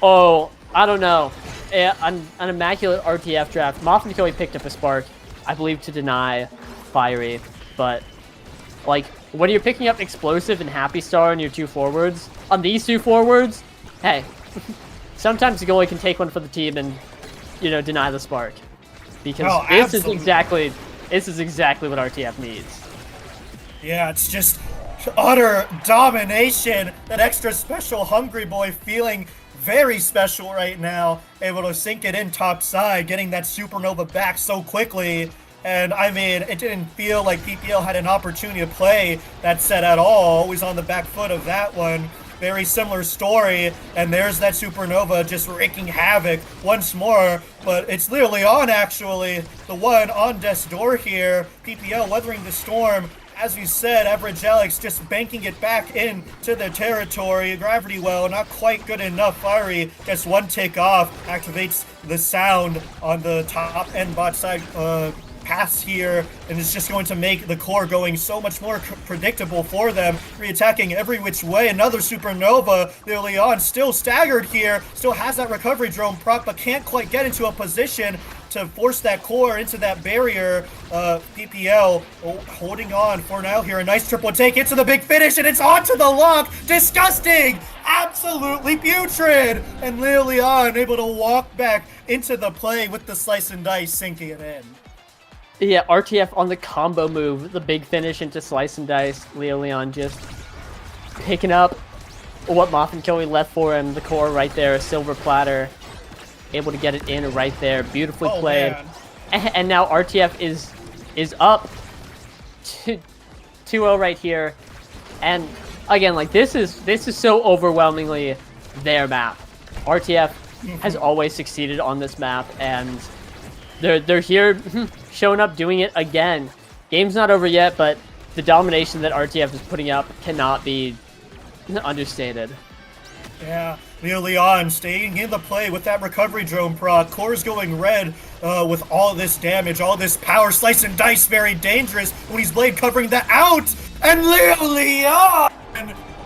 oh, I don't know. An immaculate RTF draft. Moffin Koi picked up a Spark, I believe, to deny Fiery, but like, when you're picking up Explosive and Happy Star on your 2 forwards, on these 2 forwards, hey, sometimes the goalie can take one for the team and, you know, deny the Spark. Because this is exactly what RTF needs. Yeah, it's just utter domination. That extra special Hungry Boy feeling very special right now. Able to sink it in top side, getting that Supernova back so quickly. And I mean, it didn't feel like PPL had an opportunity to play that set at all. Always on the back foot of that one. Very similar story. And there's that Supernova just wreaking havoc once more. But it's Leon actually, the one on death's door here. PPL weathering the storm. As you said, Average Alex just banking it back into the territory. Gravity Well, not quite good enough. Fiery gets 1 tick off, activates the sound on the top and bot side pass here, and it's just going to make the core going so much more predictable for them. Re-attacking every which way. Another Supernova. Leon still staggered here, still has that recovery drone proc, but can't quite get into a position to force that core into that barrier. PPL holding on for now here. A nice triple take into the big finish, and it's onto the lock. Disgusting! Absolutely putrid! And Leon able to walk back into the play with the slice and dice, sinking it in. Yeah, RTF on the combo move, the big finish into slice and dice. Leon just picking up what Moffin Koi left for him, the core right there, a silver platter. Able to get it in right there, beautifully played. And now RTF is up 2-0 right here. And again, like, this is so overwhelmingly their map. RTF has always succeeded on this map, and they're here showing up doing it again. Game's not over yet, but the domination that RTF is putting up cannot be understated. Yeah, Leon staying in the play with that recovery drone proc. Core's going red with all this damage, all this power. Slice and dice, very dangerous. When he's blade covering that out. And Leon,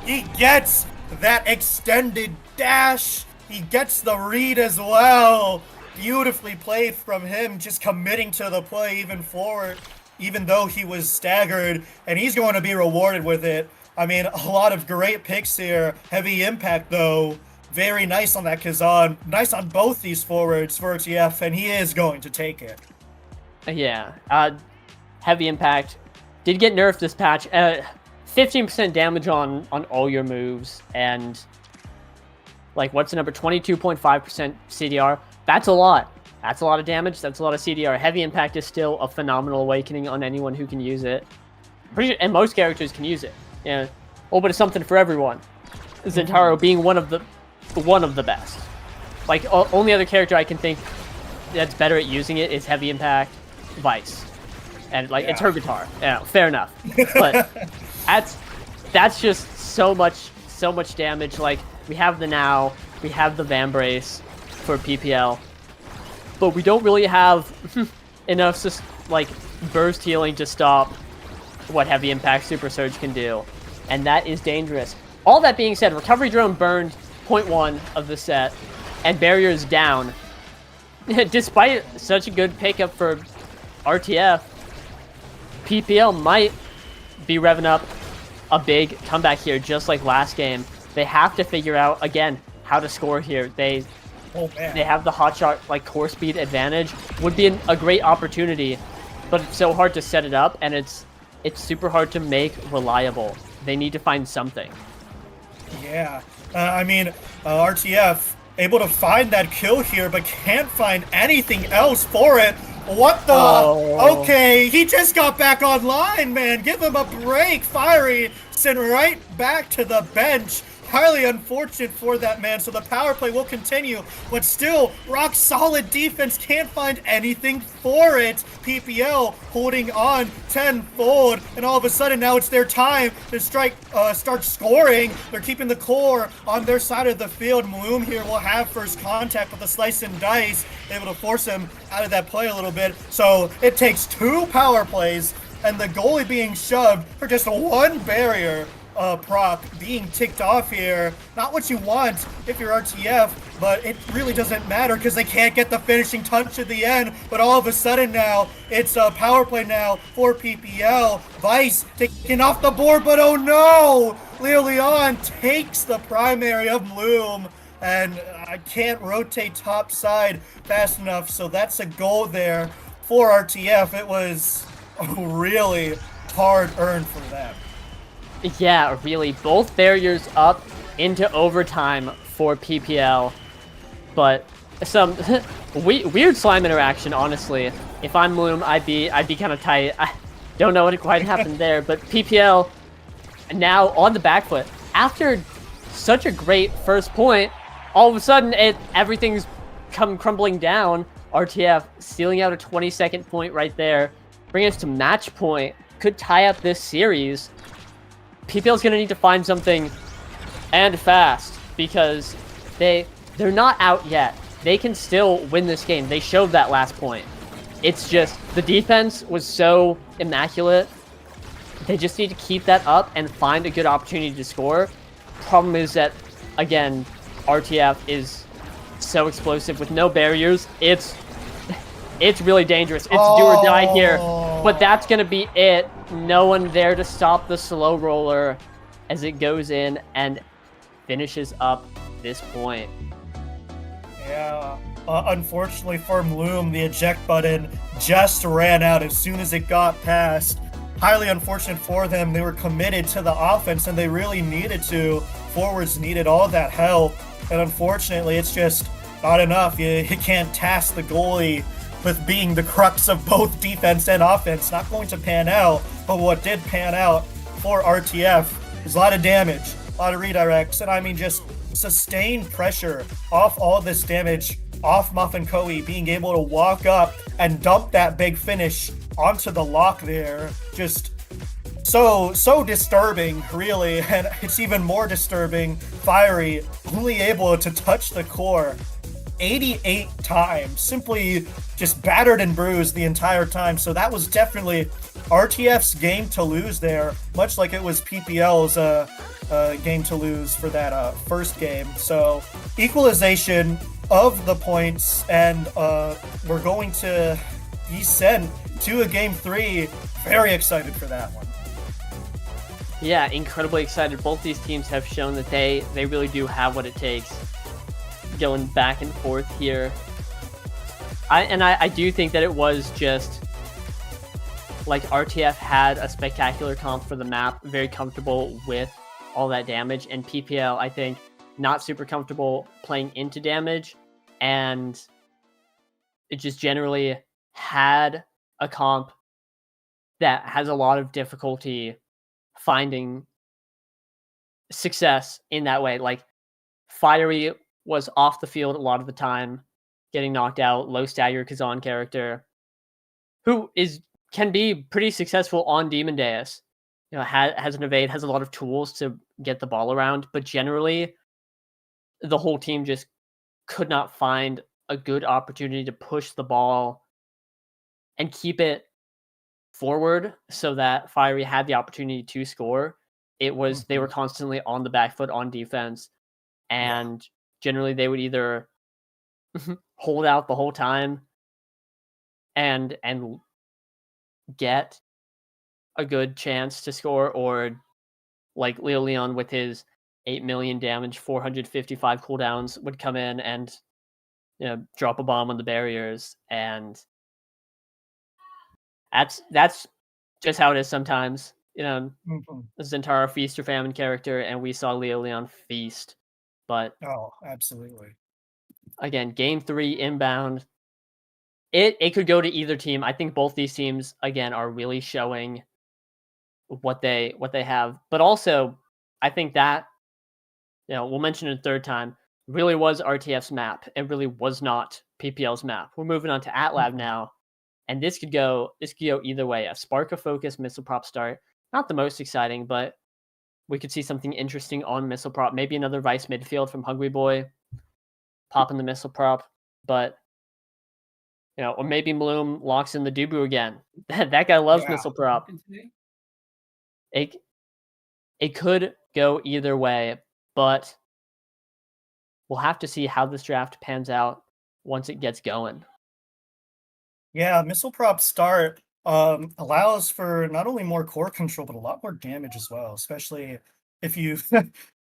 he gets that extended dash. He gets the read as well. Beautifully played from him, just committing to the play even forward, even though he was staggered. And he's going to be rewarded with it. I mean, a lot of great picks here. Heavy impact, though. Very nice on that Kazan. Nice on both these forwards for TF, and he is going to take it. Yeah. Heavy impact. Did get nerfed this patch. 15% damage on all your moves. And, like, what's the number? 22.5% CDR. That's a lot. That's a lot of damage. That's a lot of CDR. Heavy impact is still a phenomenal awakening on anyone who can use it. And most characters can use it. Yeah, oh, but it's something for everyone. Zentaro being one of the best. Like, only other character I can think that's better at using it is Heavy Impact, Vice, and like it's her guitar. Yeah, fair enough. But that's just so much damage. Like, we have the Now, we have the Vambrace for PPL, but we don't really have enough like burst healing to stop what Heavy Impact Super Surge can do, and that is dangerous. All that being said, Recovery Drone burned 0.1 of the set, and Barrier is down. Despite such a good pickup for RTF, PPL might be revving up a big comeback here, just like last game. They have to figure out, again, how to score here. They have the hotshot like core speed advantage. Would be a great opportunity, but it's so hard to set it up, and it's super hard to make reliable. They need to find something. Yeah, I mean, RTF able to find that kill here, but can't find anything else for it. What the? Oh. Okay, he just got back online, man. Give him a break. Fiery sent right back to the bench. Highly unfortunate for that man, so the power play will continue, but still, rock solid defense, can't find anything for it. PPL holding on tenfold, and all of a sudden now it's their time to start scoring. They're keeping the core on their side of the field. Bloom here will have first contact with the slice and dice, able to force him out of that play a little bit. So it takes 2 power plays, and the goalie being shoved for just 1 barrier. Proc being ticked off here. Not what you want if you're RTF, but it really doesn't matter because they can't get the finishing touch at the end. But all of a sudden now, it's a power play now for PPL. Vice taken off the board, but oh no! Leo Leon takes the primary of Bloom, and I can't rotate top side fast enough, so that's a goal there for RTF. It was really hard earned for them. Yeah, really. Both barriers up into overtime for PPL. But some weird slime interaction, honestly. If I'm Loom, I'd be kind of tight. I don't know what quite happened there, but PPL now on the back foot. After such a great first point, all of a sudden everything's come crumbling down. RTF stealing out a 20-second point right there. Bringing us to match point. Could tie up this series. PPL's going to need to find something and fast because they're not out yet. They can still win this game. They showed that last point. It's just the defense was so immaculate. They just need to keep that up and find a good opportunity to score. Problem is that, again, RTF is so explosive with no barriers. It's really dangerous. It's do or die here. But that's going to be it. No one there to stop the slow roller as it goes in and finishes up this point. Yeah. Unfortunately for Bloom, the eject button just ran out as soon as it got past. Highly unfortunate for them. They were committed to the offense and they really needed to. Forwards needed all that help. And unfortunately, it's just not enough. You can't task the goalie with being the crux of both defense and offense. Not going to pan out, but what did pan out for RTF is a lot of damage, a lot of redirects, and I mean just sustained pressure off all this damage, off Muffin Koei being able to walk up and dump that big finish onto the lock there. Just so disturbing, really, and it's even more disturbing. Fiery only able to touch the core 88 times, simply just battered and bruised the entire time. So that was definitely RTF's game to lose there, much like it was PPL's game to lose for that first game. So equalization of the points, and we're going to be sent to a game 3. Very excited for that one. Yeah, incredibly excited. Both these teams have shown that they really do have what it takes. Going back and forth here. I do think that it was just like RTF had a spectacular comp for the map, very comfortable with all that damage, and PPL, I think, not super comfortable playing into damage, and it just generally had a comp that has a lot of difficulty finding success in that way. Like, Fiery was off the field a lot of the time, getting knocked out. Low stagger Kazan character, who can be pretty successful on Demon Deus. You know, has an evade, has a lot of tools to get the ball around, but generally, the whole team just could not find a good opportunity to push the ball and keep it forward so that Fiery had the opportunity to score. It was they were constantly on the back foot on defense, and generally they would either hold out the whole time and get a good chance to score, or like Leo Leon with his 8 million damage, 455 cooldowns would come in and drop a bomb on the barriers, and that's just how it is sometimes. Zentaro feast or famine character, and we saw Leo Leon feast. But absolutely. Again, game 3 inbound. It could go to either team. I think both these teams again are really showing what they have. But also, I think that we'll mention it a third time, really was RTF's map. It really was not PPL's map. We're moving on to AtLab now. And this could go either way. A Spark of Focus missile prop start. Not the most exciting, but we could see something interesting on missile prop. Maybe another Vice midfield from Hungry Boy popping the missile prop. But or maybe Bloom locks in the Dubu again. That guy loves missile prop. It could go either way, but we'll have to see how this draft pans out once it gets going. Yeah, missile prop start allows for not only more core control, but a lot more damage as well, especially if you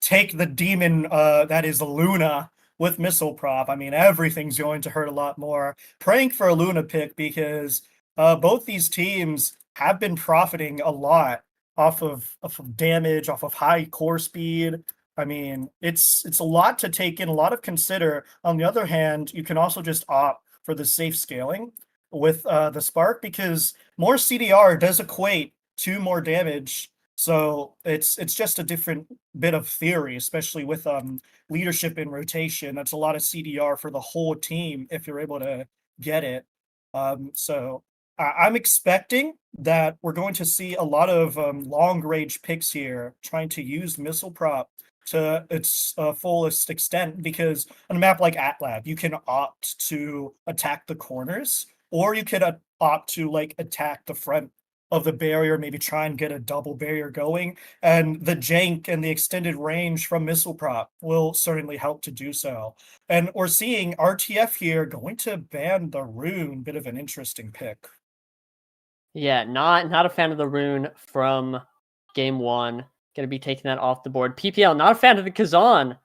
take the demon that is Luna with missile prop. I mean, everything's going to hurt a lot more. Praying for a Luna pick, because both these teams have been profiting a lot off of damage, off of high core speed. I mean, it's a lot to take in, a lot of consider. On the other hand, you can also just opt for the safe scaling with the Spark, because more CDR does equate to more damage. So it's just a different bit of theory, especially with leadership in rotation. That's a lot of CDR for the whole team if you're able to get it. So I'm expecting that we're going to see a lot of long range picks here, trying to use missile prop to its fullest extent, because on a map like AtLab, you can opt to attack the corners, or you could opt to like attack the front of the barrier, maybe try and get a double barrier going. And the jank and the extended range from missile prop will certainly help to do so. And we're seeing RTF here going to ban the rune, bit of an interesting pick. Yeah, not a fan of the rune from game 1. Going to be taking that off the board. PPL, not a fan of the Kazan.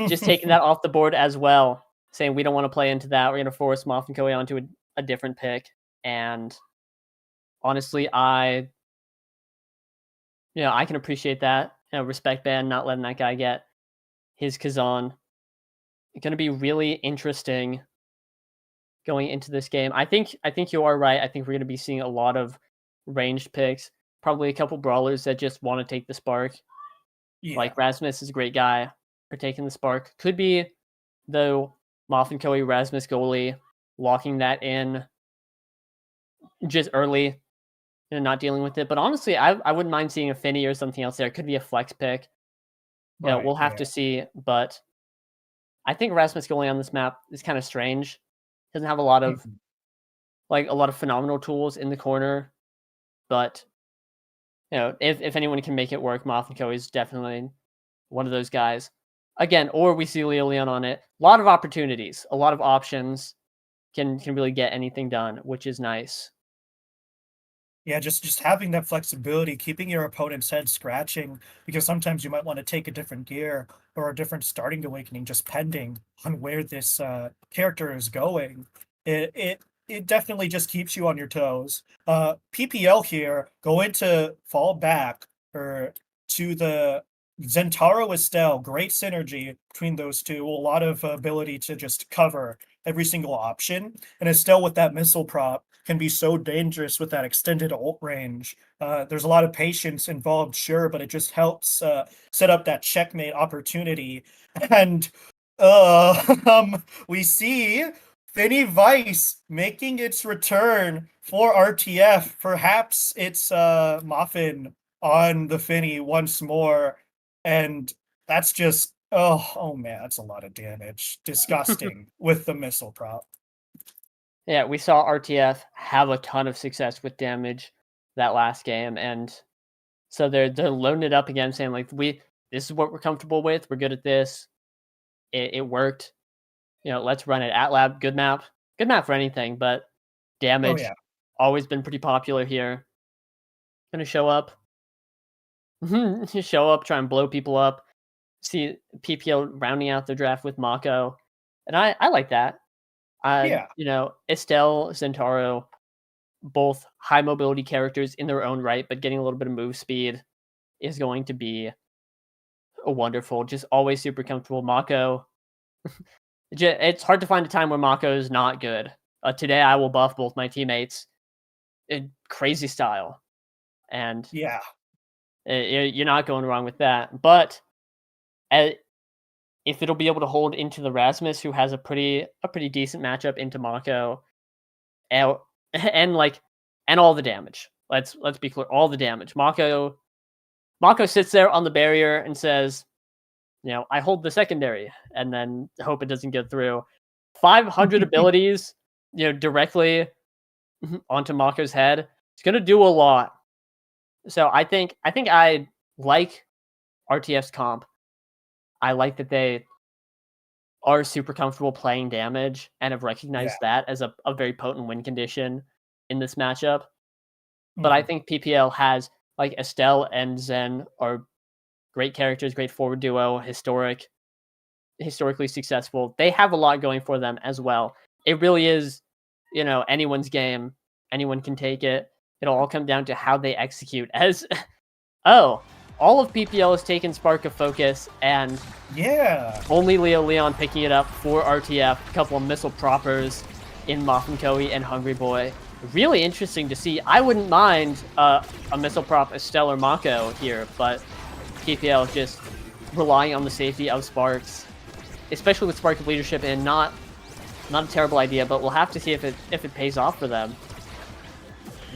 Just taking that off the board as well, saying we don't want to play into that. We're going to force Moth and Koei onto a different pick. And honestly, I can appreciate that. Respect ban, not letting that guy get his Kazan. It's going to be really interesting going into this game. I think you are right. I think we're going to be seeing a lot of ranged picks. Probably a couple brawlers that just want to take the Spark. Yeah. Like Rasmus is a great guy for taking the Spark. Could be, though, Moth and Koei Rasmus goalie locking that in just early and not dealing with it. But honestly, I wouldn't mind seeing a Finny or something else there. It could be a flex pick. Right, we'll have to see. But I think Rasmus goalie on this map is kind of strange. Doesn't have a lot of phenomenal tools in the corner. But if anyone can make it work, Moth and Koei is definitely one of those guys. Again, or we see Leo Leon on it. A lot of opportunities, a lot of options. Can really get anything done, which is nice. Yeah, just having that flexibility, keeping your opponent's head scratching, because sometimes you might want to take a different gear or a different starting awakening, just pending on where this character is going. It definitely just keeps you on your toes. PPL here going to fall back to the Zentaro Estelle. Great synergy between those two. A lot of ability to just cover every single option. And Estelle with that missile prop can be so dangerous with that extended ult range. There's a lot of patience involved, sure, but it just helps set up that checkmate opportunity. And we see Finny Vice making its return for RTF. Perhaps it's Muffin on the Finny once more. And that's just, oh man, that's a lot of damage. Disgusting with the missile prop. Yeah, we saw RTF have a ton of success with damage that last game, and so they're loading it up again, saying like this is what we're comfortable with. We're good at this. It worked. Let's run it. AtLab, good map for anything, but damage always been pretty popular here. gonna show up. Show up, try and blow people up. See PPL rounding out the draft with Mako. And I like that. Yeah. You know, Estelle, Zentaro, both high mobility characters in their own right, but getting a little bit of move speed is going to be a wonderful, just always super comfortable. Mako, it's hard to find a time where Mako is not good. Today I will buff both my teammates in crazy style. And Yeah. you're not going wrong with that. But if it'll be able to hold into the Rasmus, who has a pretty decent matchup into Mako, and all the damage. Let's be clear, all the damage. Mako sits there on the barrier and says, you know, I hold the secondary, and then hope it doesn't get through. 500 abilities, you know, directly onto Mako's head. It's gonna do a lot. So I think I like RTF's comp. I like that they are super comfortable playing damage and have recognized that as a very potent win condition in this matchup. But I think PPL has, like, Estelle and Zen are great characters, great forward duo, historically successful. They have a lot going for them as well. It really is, you know, anyone's game. Anyone can take it. It'll all come down to how they execute. As all of PPL has taken Spark of Focus, and only Leo Leon picking it up for RTF. A couple of missile proppers in Muffin Koei and Hungry Boy. Really interesting to see. I wouldn't mind a missile prop Estelle or Mako here, but PPL just relying on the safety of Sparks, especially with Spark of Leadership, and not a terrible idea, but we'll have to see if it pays off for them.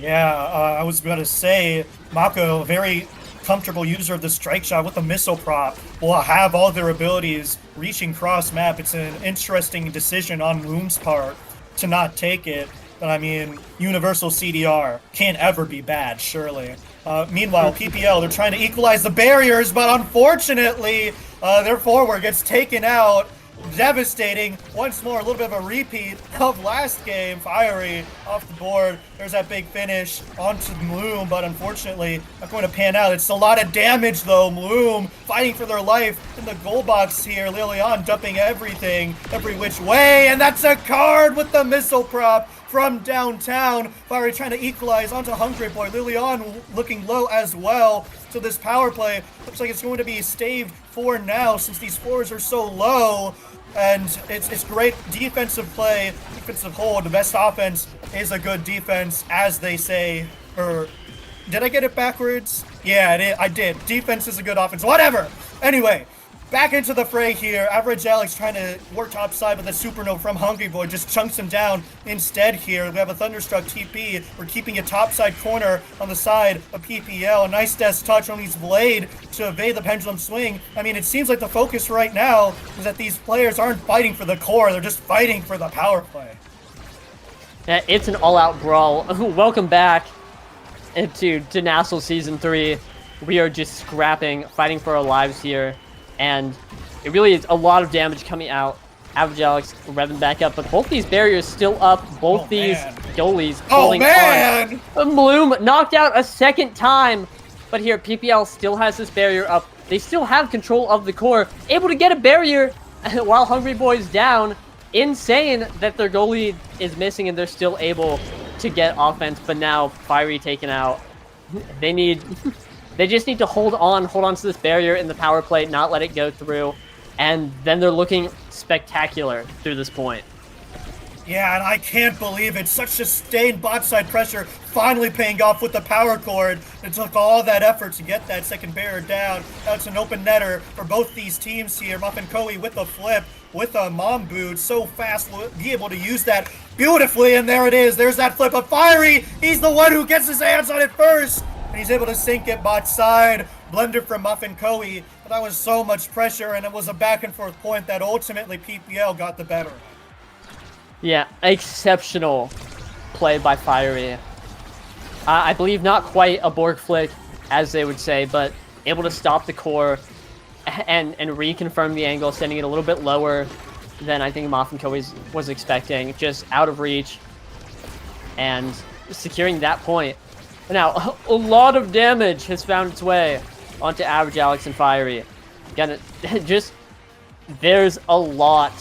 Yeah, I was going to say, Mako, very comfortable user of the strike shot with the missile prop, will have all their abilities reaching cross map. It's an interesting decision on Loom's part to not take it. But I mean, universal CDR can't ever be bad, surely. Meanwhile, PPL, they're trying to equalize the barriers, but unfortunately, their forward gets taken out. Devastating. Once more, a little bit of a repeat of last game. Fiery off the board. There's that big finish onto Bloom, but unfortunately, not going to pan out. It's a lot of damage, though. Bloom fighting for their life in the goal box here. Lilian dumping everything, every which way, and that's a card with the missile prop from downtown. Fiery trying to equalize onto Hungry Boy. Lilian looking low as well. So this power play looks like it's going to be staved for now, since these floors are so low. And it's great defensive play, defensive hold. The best offense is a good defense, as they say. Or did I get it backwards? Yeah, I did. Defense is a good offense. Whatever. Anyway, back into the fray here. Average Alex trying to work topside, but the Supernova from Hungry Boy just chunks him down instead here. We have a Thunderstruck TP. We're keeping a topside corner on the side of PPL. A nice death touch on his blade to evade the pendulum swing. I mean, it seems like the focus right now is that these players aren't fighting for the core. They're just fighting for the power play. Yeah, it's an all-out brawl. Welcome back to nasl Season 3. We are just scrapping, fighting for our lives here. And it really is a lot of damage coming out. Average Alex revving back up, but both these barriers still up. Both these goalies holding on. Bloom knocked out a second time, but here PPL still has this barrier up. They still have control of the core, able to get a barrier while Hungry Boy's down. Insane that their goalie is missing and they're still able to get offense, but now Fiery taken out. They just need to hold on to this barrier in the power play, not let it go through, and then they're looking spectacular through this point. Yeah, and I can't believe it. Such sustained bot side pressure finally paying off with the power cord. It took all that effort to get that second barrier down. Now it's an open netter for both these teams here. Muffin Koei with the flip, with a mom boot, so fast, will be able to use that beautifully, and there it is. There's that flip of Fiery. He's the one who gets his hands on it first. And he's able to sink it bot side. Blender from Muffin Koei. But that was so much pressure, and it was a back and forth point that ultimately PPL got the better. Yeah, exceptional play by Fiery. I believe not quite a Borg flick, as they would say, but able to stop the core and reconfirm the angle, sending it a little bit lower than I think Muffin Koei was expecting. Just out of reach and securing that point. Now, a lot of damage has found its way onto Average Alex and Fiery. Again, there's a lot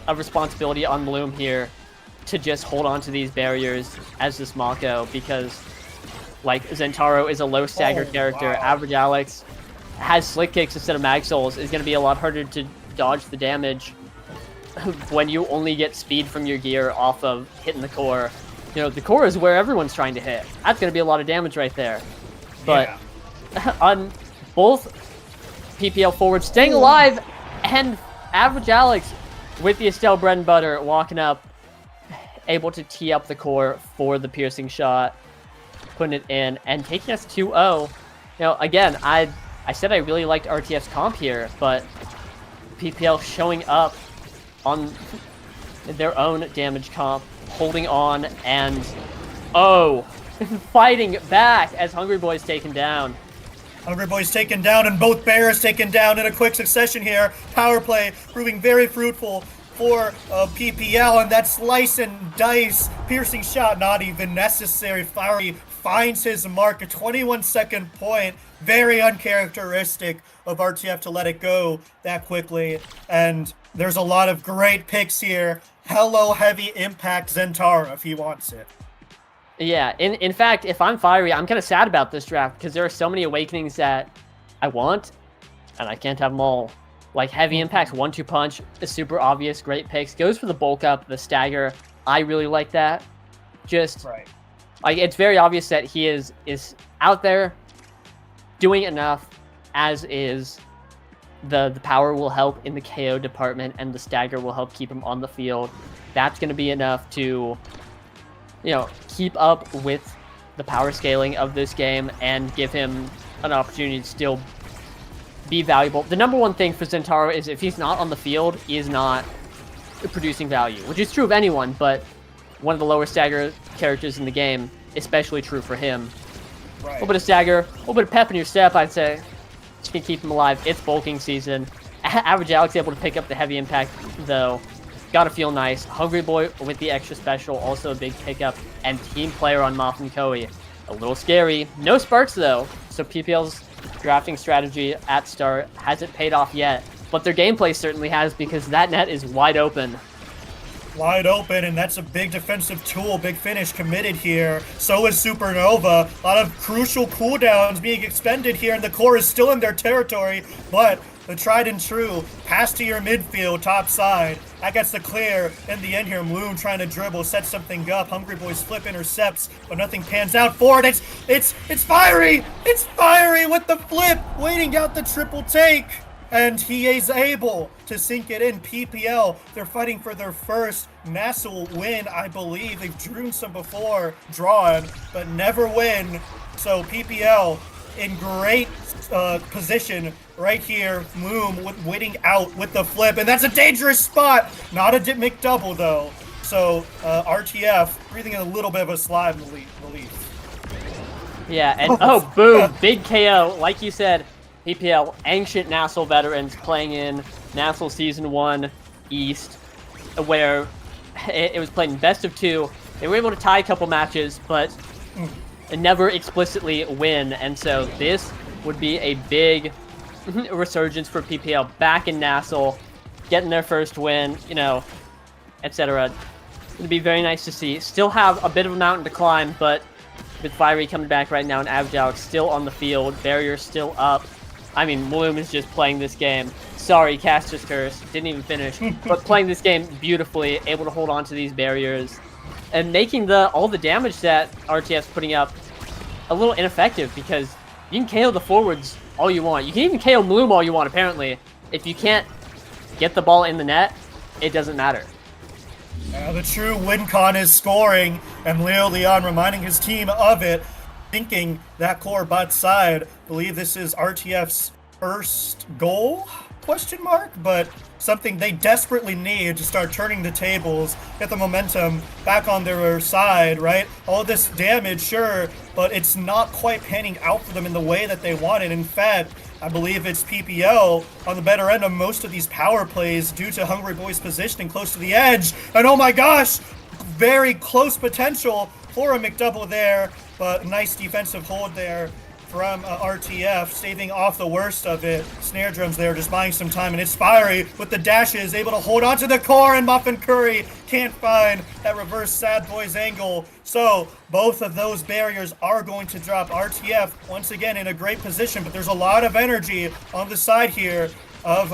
of responsibility on Bloom here to just hold on to these barriers as this Mako, because like Zentaro is a low stagger character. Wow. Average Alex has slick kicks instead of mag souls. Is going to be a lot harder to dodge the damage when you only get speed from your gear off of hitting the core. You know, the core is where everyone's trying to hit. That's going to be a lot of damage right there. But on both PPL forwards staying alive, and Average Alex with the Estelle bread and butter walking up, able to tee up the core for the piercing shot, putting it in, and taking us 2-0. You know, again, I said I really liked RTF's comp here, but PPL showing up on their own damage comp, holding on, and fighting back as Hungry Boy's taken down. Hungry Boy's taken down, and both bears taken down in a quick succession here. Power play proving very fruitful for PPL, and that slice and dice piercing shot not even necessary. Fiery finds his mark, a 21-second point. Very uncharacteristic of RTF to let it go that quickly. And there's a lot of great picks here. Hello, heavy impact Zentaro if he wants it. Yeah, in fact, if I'm Fiery, I'm kind of sad about this draft because there are so many awakenings that I want, and I can't have them all. Like heavy impact, 1-2 punch is super obvious, great picks. Goes for the bulk up, the stagger. I really like that. Just Right. like it's very obvious that he is out there doing enough, as is the power will help in the KO department, and the stagger will help keep him on the field. That's going to be enough to, you know, keep up with the power scaling of this game and give him an opportunity to still be valuable. The number one thing for Zentaro is if he's not on the field, he is not producing value, which is true of anyone, but one of the lower stagger characters in the game, especially true for him. Right. A little bit of stagger, a little bit of pep in your step, I'd say. Just can keep him alive. It's bulking season. Average Alex able to pick up the heavy impact, though. Gotta feel nice. Hungry Boy with the extra special, also a big pickup. And team player on Moth and Koei. A little scary. No sparks, though. So PPL's drafting strategy at start hasn't paid off yet. But their gameplay certainly has, because that net is wide open. Wide open, and that's a big defensive tool. Big finish committed here. So is Supernova. A lot of crucial cooldowns being expended here, and the core is still in their territory, but the tried and true pass to your midfield, top side. That gets the clear in the end here. Bloom trying to dribble, set something up. Hungry Boy's flip intercepts, but nothing pans out for it. It's Fiery! It's Fiery with the flip, waiting out the triple take. And he is able to sink it in. PPL, they're fighting for their first nasl win, I believe. They've drew some before, drawn, but never win. So PPL in great position right here. Moom waiting out with the flip, and that's a dangerous spot. Not a McDouble, though. So RTF breathing a little bit of a sigh of relief. Yeah, and boom, big KO. Like you said, PPL, ancient nasl veterans playing in nasl Season 1 East, where it was played in best of 2. They were able to tie a couple matches, but never explicitly win. And so this would be a big resurgence for PPL back in nasl, getting their first win, you know, etc. It'd be very nice to see. Still have a bit of a mountain to climb, but with Fiery coming back right now and Average Alex still on the field, barrier still up. I mean, Bloom is just playing this game. Sorry, Caster's Curse. Didn't even finish. But playing this game beautifully, able to hold on to these barriers, and making all the damage that RTF's putting up a little ineffective, because you can KO the forwards all you want. You can even KO Bloom all you want, apparently. If you can't get the ball in the net, it doesn't matter. The true win con is scoring, and Leo Leon reminding his team of it. Thinking that core bot side, believe this is RTF's first goal, question mark, but something they desperately need to start turning the tables, get the momentum back on their side, right? All this damage, sure, but it's not quite panning out for them in the way that they wanted. In fact, I believe it's PPL on the better end of most of these power plays due to Hungry Boy's positioning close to the edge, and oh my gosh, very close potential for a McDouble there. but a nice defensive hold there from RTF, saving off the worst of it. Snare drums there, just buying some time, and it's Fiery with the dashes, able to hold onto the core, and Muffin Curry can't find that reverse Sad Boys angle. So both of those barriers are going to drop. RTF once again in a great position, but there's a lot of energy on the side here of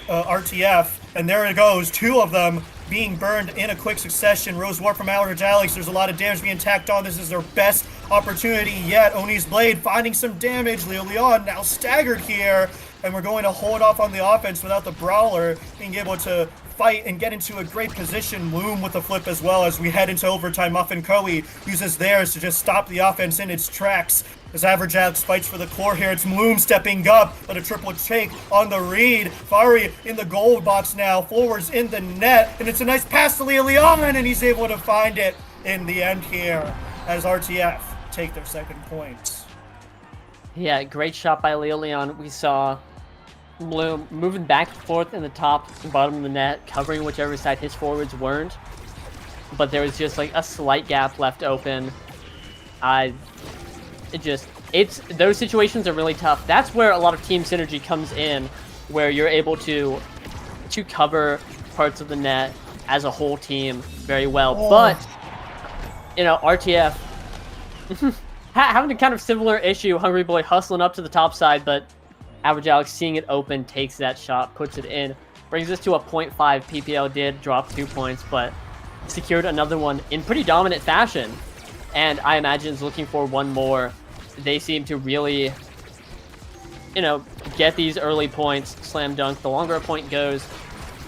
RTF, and there it goes, 2 of them being burned in a quick succession. Rose War from Average Alex, there's a lot of damage being tacked on. This is their best opportunity yet. Oni's Blade finding some damage. Leo Leon now staggered here, and we're going to hold off on the offense without the Brawler being able to fight and get into a great position. Loom with the flip as well as we head into overtime. Muffin Koei uses theirs to just stop the offense in its tracks. As Average Alex fights for the core here, it's Loom stepping up, but a triple take on the read. Fiery in the gold box now, forwards in the net, and it's a nice pass to Leo Leon, and he's able to find it in the end here as RTF take their second points. Yeah, great shot by Leo Leon. We saw Bloom moving back and forth in the top and bottom of the net, covering whichever side his forwards weren't. But there was just like a slight gap left open. Those situations are really tough. That's where a lot of team synergy comes in, where you're able to cover parts of the net as a whole team very well. Oh. But RTF having a kind of similar issue. Hungry Boy hustling up to the top side, but Average Alex seeing it open, takes that shot, puts it in, brings us to a 0.5. PPL did drop 2 points, but secured another one in pretty dominant fashion. And I imagine is looking for one more. They seem to really, get these early points, slam dunk. The longer a point goes,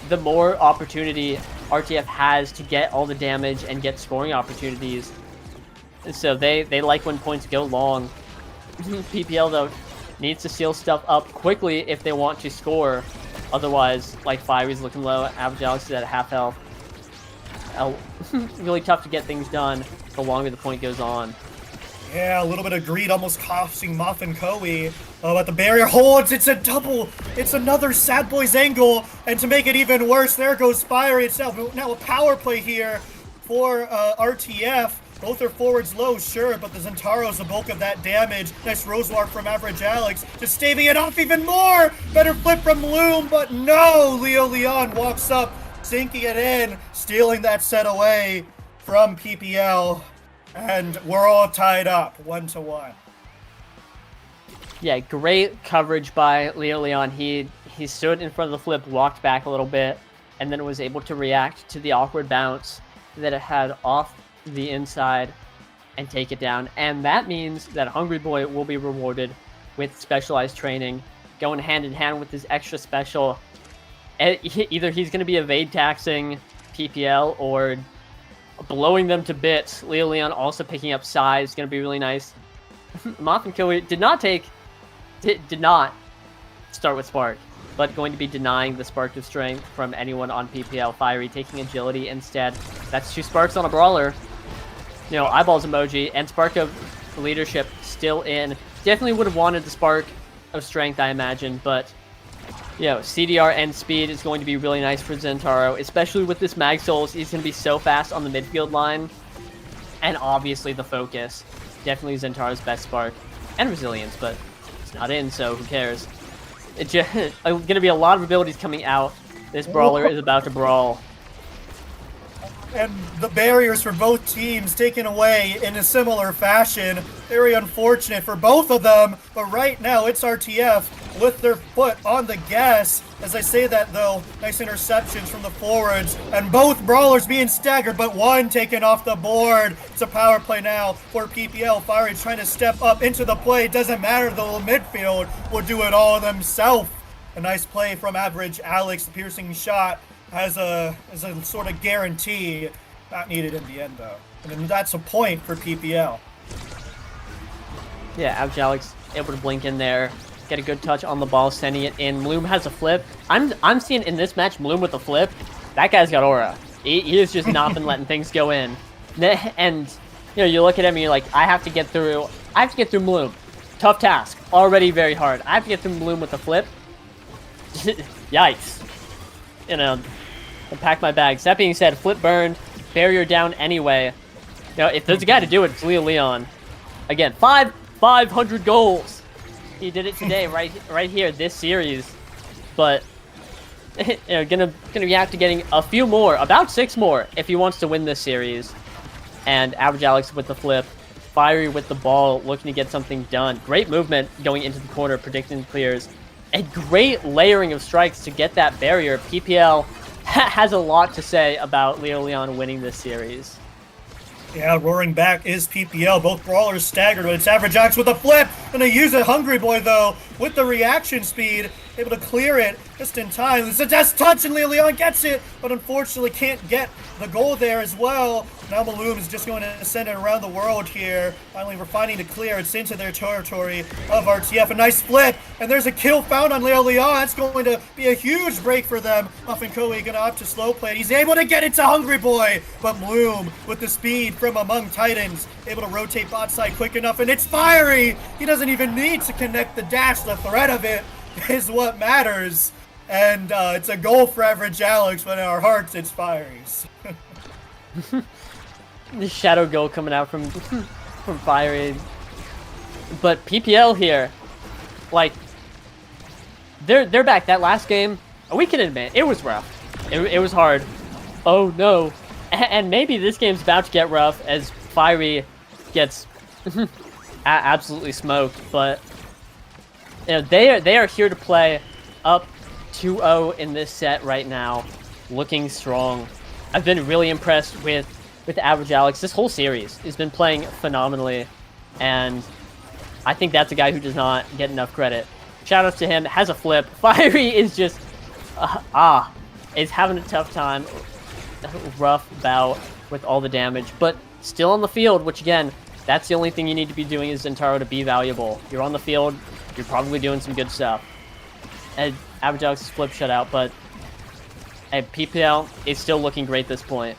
the more opportunity RTF has to get all the damage and get scoring opportunities. And so they like when points go long. PPL, though, needs to seal stuff up quickly if they want to score. Otherwise, like Fiery's looking low, Average Alex is at half health. Really tough to get things done the longer the point goes on. Yeah, a little bit of greed almost costing Muffin Koei. But the barrier holds. It's a double. It's another Sad Boys angle. And to make it even worse, there goes Fiery itself. Now a power play here for RTF. Both are forwards low, sure, but the Zentaro's the bulk of that damage. Nice Rose War from Average Alex, just staving it off even more. Better flip from Loom, but no! Leo Leon walks up, sinking it in, stealing that set away from PPL. And we're all tied up, 1-1. Yeah, great coverage by Leo Leon. He stood in front of the flip, walked back a little bit, and then was able to react to the awkward bounce that it had off the inside and take it down. And that means that Hungry Boy will be rewarded with specialized training, going hand in hand with his extra special. Either he's going to be evade taxing PPL or blowing them to bits. Leo Leon also picking up size, going to be really nice. Muffin Koei did not start with Spark, but going to be denying the Spark of Strength from anyone on PPL. Fiery taking Agility instead. That's 2 Sparks on a Brawler. Eyeballs emoji, and Spark of Leadership still in. Definitely would have wanted the Spark of Strength, I imagine, but CDR and speed is going to be really nice for Zentaro, especially with this Mag Souls. He's going to be so fast on the midfield line, and obviously the focus. Definitely Zentaro's best Spark, and Resilience, but it's not in, so who cares? It's going to be a lot of abilities coming out. This Brawler is about to brawl. And the barriers for both teams taken away in a similar fashion. Very unfortunate for both of them, but right now it's RTF with their foot on the gas. As I say that though, nice interceptions from the forwards, and both Brawlers being staggered, but one taken off the board. It's a power play now for PPL. Fiery trying to step up into the play. Doesn't matter, the midfield will do it all themselves. A nice play from Average Alex, the piercing shot. As a sort of guarantee, not needed in the end though. And that's a point for PPL. Yeah, Average Alex able to blink in there, get a good touch on the ball, sending it in. Bloom has a flip. I'm seeing in this match Bloom with a flip. That guy's got aura. He has just not been letting things go in. And you look at him and you're like, I have to get through Bloom. Tough task. Already very hard. I have to get through Bloom with a flip. Yikes. I'll pack my bags. That being said, flip burned, barrier down anyway. Now, if there's a guy to do it, it's Leo Leon. Again, 500 goals. He did it today, right here, this series. But gonna react to getting a few more, about 6 more, if he wants to win this series. And Average Alex with the flip, Fiery with the ball, looking to get something done. Great movement going into the corner, predicting clears. A great layering of strikes to get that barrier. PPL has a lot to say about Leo Leon winning this series. Yeah, roaring back is PPL. Both brawlers staggered, but it's Average Alex with a flip. Gonna use it, Hungry Boy, though, with the reaction speed, able to clear it just in time. It's a test touch, and Leo Leon gets it, but unfortunately can't get the goal there as well. Now Maloom is just going to send it around the world here. Finally, we're finding to clear. It's into their territory of RTF. A nice flip, and there's a kill found on Leo Leon. That's going to be a huge break for them. Muffin Koei gonna opt to slow play. He's able to get it to Hungry Boy, but Maloom with the speed from among Titans, able to rotate bot side quick enough, and it's Fiery! He doesn't even need to connect the dash. The threat of it is what matters. And it's a goal for Average Alex, but in our hearts, it's Fiery's. The shadow goal coming out from Fiery. But PPL here, like, they're back. That last game, we can admit, it was rough. It was hard. Oh no. And maybe this game's about to get rough as Fiery gets absolutely smoked. But they are here to play up 2-0 in this set right now, looking strong. I've been really impressed with Average Alex. This whole series has been playing phenomenally, and I think that's a guy who does not get enough credit. Shout out to him. Has a flip. Fiery is just is having a tough time. Rough bout with all the damage, but still on the field, which again, that's the only thing you need to be doing as Zentaro to be valuable. You're on the field, you're probably doing some good stuff. And Average Alex's flip shut out, but PPL is still looking great at this point.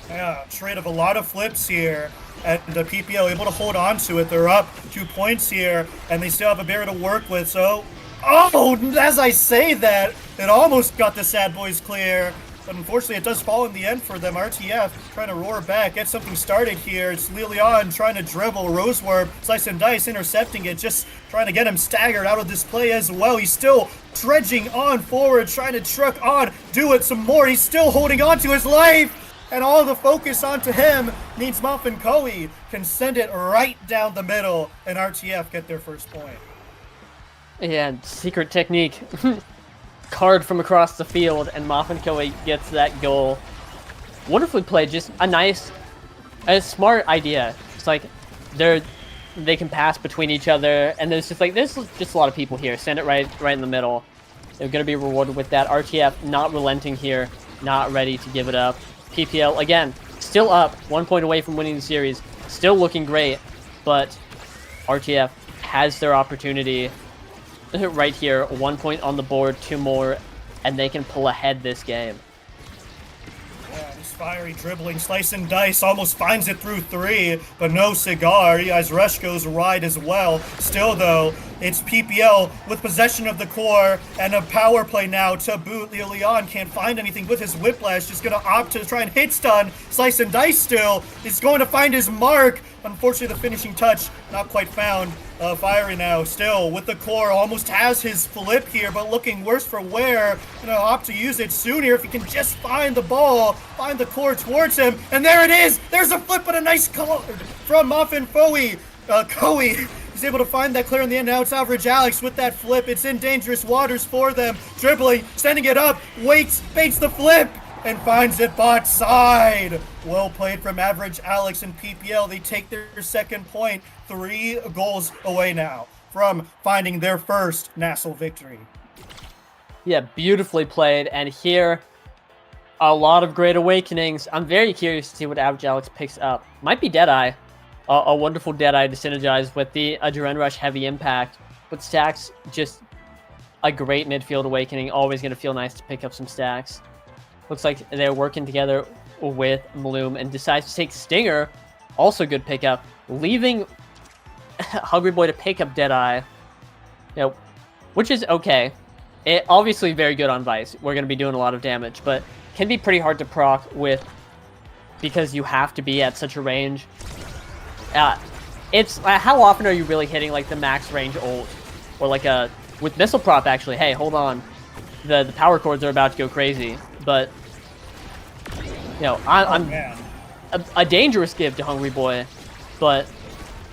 Yeah, trade of a lot of flips here, and the PPL able to hold on to it. They're up 2 points here, and they still have a barrier to work with, so... Oh, as I say that, it almost got the Sad Boys clear. But unfortunately, it does fall in the end for them. RTF trying to roar back, get something started here. It's Lilian trying to dribble. Rosewarp, Slice and Dice intercepting it, just trying to get him staggered out of this play as well. He's still dredging on forward, trying to truck on, do it some more. He's still holding on to his life. And all the focus onto him means Muffin Koei can send it right down the middle, and RTF get their first point. Yeah, secret technique. Card from across the field, and Muffin Koei gets that goal. Wonderfully played, just a smart idea. It's like they can pass between each other, and there's just a lot of people here. Send it right in the middle. They're gonna be rewarded with that. RTF not relenting here, not ready to give it up. PPL again, still up, 1 point away from winning the series, still looking great, but RTF has their opportunity right here. 1 point on the board, 2 more, and they can pull ahead this game. Yeah, this Fiery dribbling, Slice and Dice almost finds it through 3, but no cigar. As Rush goes wide as well. Still, though, it's PPL with possession of the core and a power play now to boot. Leo Leon can't find anything with his Whiplash. Just going to opt to try and hit stun. Slice and Dice still is going to find his mark. Unfortunately, the finishing touch not quite found. Fiery now still with the core, almost has his flip here, but looking worse for wear. Gonna opt to use it soon here if he can just find the ball, find the core towards him, and there it is! There's a flip, but a nice call from Muffin Koei. He's able to find that clear in the end. Now it's Average Alex with that flip. It's in dangerous waters for them. Dribbling, sending it up, waits, baits the flip, and finds it bot side. Well played from Average Alex and PPL. They take their second point, 3 goals away now from finding their first nasl victory. Yeah, beautifully played, and here, a lot of great awakenings. I'm very curious to see what Average Alex picks up. Might be Deadeye. A wonderful Deadeye to synergize with the Adrenaline Rush heavy impact. But stacks, just a great midfield awakening. Always going to feel nice to pick up some stacks. Looks like they're working together with Maloom and decides to take Stinger. Also good pickup. Leaving Hungry Boy to pick up Deadeye. Which is okay. It obviously very good on Vice. We're going to be doing a lot of damage, but can be pretty hard to proc with because you have to be at such a range. It's how often are you really hitting like the max range ult, or like with missile prop? Actually, hey, hold on, the power chords are about to go crazy. But you know, I'm a dangerous give to Hungry Boy, but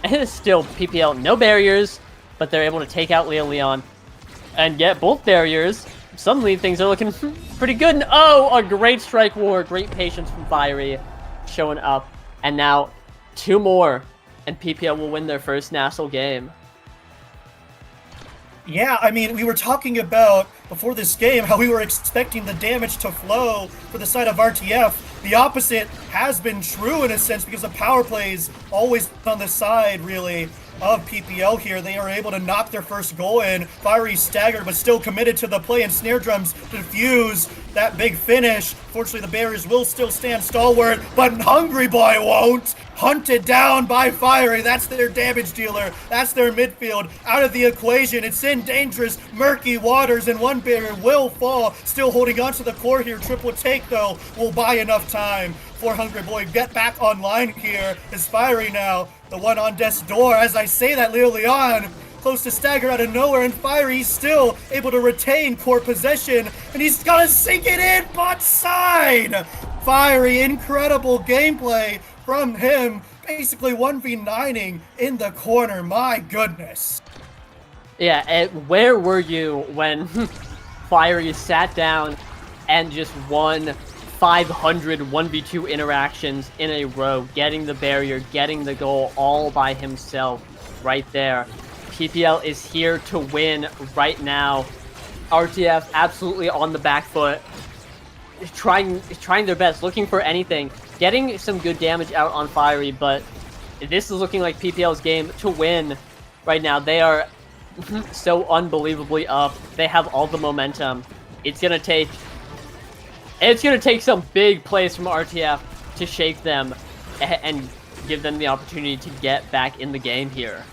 it is still PPL, no barriers, but they're able to take out Leo Leon and get both barriers. Suddenly things are looking pretty good. And oh, a great strike war, great patience from Fiery showing up, and now 2 more. And PPL will win their first nasl game. Yeah, I mean, we were talking about, before this game, how we were expecting the damage to flow for the side of RTF. The opposite has been true in a sense, because the power plays always on the side, really, of PPL here. They are able to knock their first goal in. Fiery staggered, but still committed to the play, and Snare Drums defuse that big finish. Fortunately, the barriers will still stand stalwart, but Hungry Boy won't. Hunted down by Fiery. That's their damage dealer. That's their midfield. Out of the equation. It's in dangerous, murky waters, and one barrier will fall. Still holding on to the core here. Triple take, though, will buy enough time for Hungry Boy. Get back online here. Is Fiery now the one on death's door? As I say that, Leo Leon close to stagger out of nowhere, and Fiery's still able to retain core possession, and he's gonna sink it in bot side. Fiery, incredible gameplay from him, basically 1v9ing in the corner. My goodness. Yeah, and where were you when Fiery sat down and just won 500 1v2 interactions in a row, getting the barrier, getting the goal all by himself right there? PPL is here to win right now. RTF absolutely on the back foot, trying their best, looking for anything, getting some good damage out on Fiery, but this is looking like PPL's game to win right now. They are so unbelievably up. They have all the momentum. It's gonna take some big plays from RTF to shake them and give them the opportunity to get back in the game here.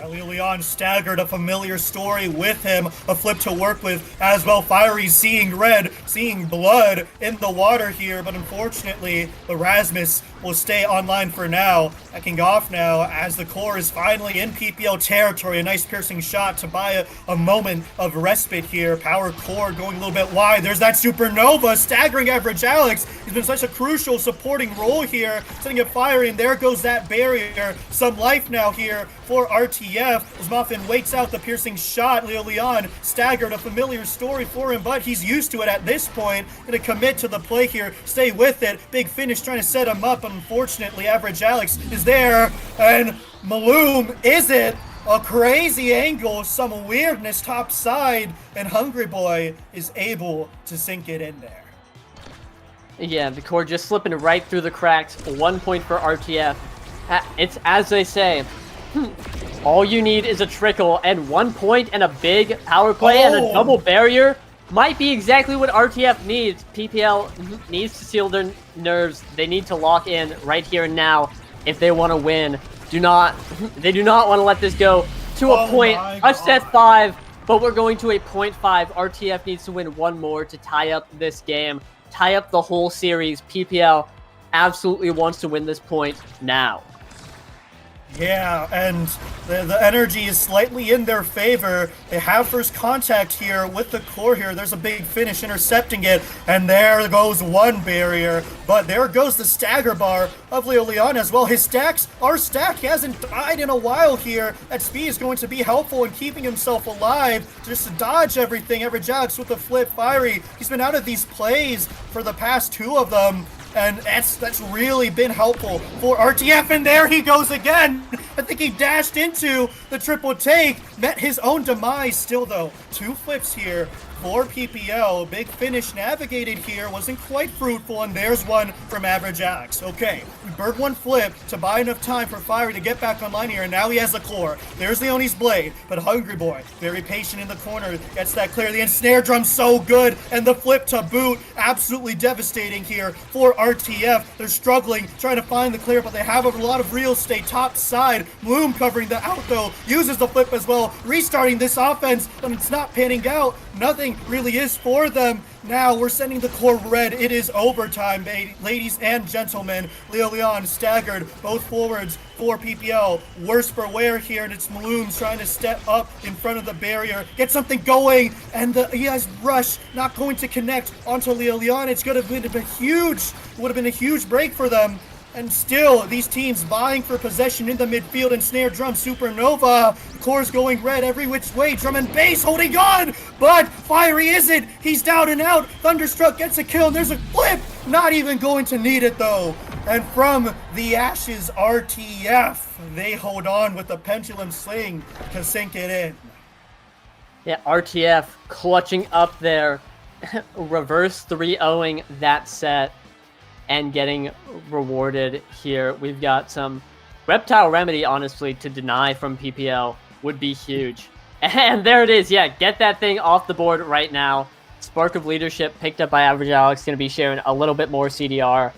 Leo Leon staggered, a familiar story with him, a flip to work with as well. Fiery seeing red, seeing blood in the water here, but unfortunately, the Rasmus will stay online for now. Backing off now as the core is finally in PPL territory. A nice piercing shot to buy a moment of respite here. Power core going a little bit wide. There's that supernova staggering Average Alex. He's been such a crucial supporting role here, setting up Fiery, and there goes that barrier. Some life now here for RTF as Muffin waits out the piercing shot. Leo Leon staggered, a familiar story for him, but he's used to it at this point. Gonna commit to the play here, stay with it. Big finish trying to set him up, but unfortunately Average Alex is there, and Maloom is it. A crazy angle, some weirdness top side, and Hungry Boy is able to sink it in there. Yeah, the core just slipping right through the cracks. 1 point for RTF. It's as they say, all you need is a trickle, and 1 point and a big power play and a double barrier might be exactly what RTF needs. PPL needs to seal their nerves. They need to lock in right here and now if they want to win. They do not want to let this go to a point. A set 5, but we're going to a 0.5. RTF needs to win 1 more to tie up this game, tie up the whole series. PPL absolutely wants to win this point now. Yeah, and the energy is slightly in their favor. They have first contact here with the core here. There's a big finish intercepting it, and there goes one barrier. But there goes the stagger bar of Leo Leon as well. His stacks are stacked. He hasn't died in a while here. That speed is going to be helpful in keeping himself alive, just to dodge everything. Average Alex with the flip Fiery. He's been out of these plays for the past 2 of them, and that's really been helpful for RTF, and there he goes again. I think he dashed into the triple take, met his own demise still though. 2 flips here for PPL. Big finish navigated here, wasn't quite fruitful, and there's one from Average Alex. Okay, we burned 1 flip to buy enough time for Fiery to get back online here, and now he has the core. There's Leonie's blade, but Hungry Boy, very patient in the corner, gets that clear. The ensnare drum so good, and the flip to boot, absolutely devastating here for RTF. They're struggling, trying to find the clear, but they have a lot of real estate top side. Bloom covering the out though, uses the flip as well, restarting this offense, but it's not panning out. Nothing everything really is for them. Now we're sending the core red. It is overtime, ladies and gentlemen. Leo Leon staggered, both forwards for PPL. Worse for wear here, and it's Maloons trying to step up in front of the barrier, get something going, and the ES rush not going to connect onto Leo Leon. It's going to be would have been a huge break for them. And still, these teams vying for possession in the midfield, and Snare Drum Supernova. Core's going red every which way. Drum and Bass holding on, but Fiery isn't. He's down and out. Thunderstruck gets a kill, and there's a flip. Not even going to need it, though. And from the Ashes, RTF, they hold on with the pendulum sling to sink it in. Yeah, RTF clutching up there, reverse 3-0ing that set, and getting rewarded here. We've got some Reptile Remedy, honestly, to deny from PPL would be huge. And there it is. Yeah, get that thing off the board right now. Spark of Leadership picked up by Average Alex, going to be sharing a little bit more CDR.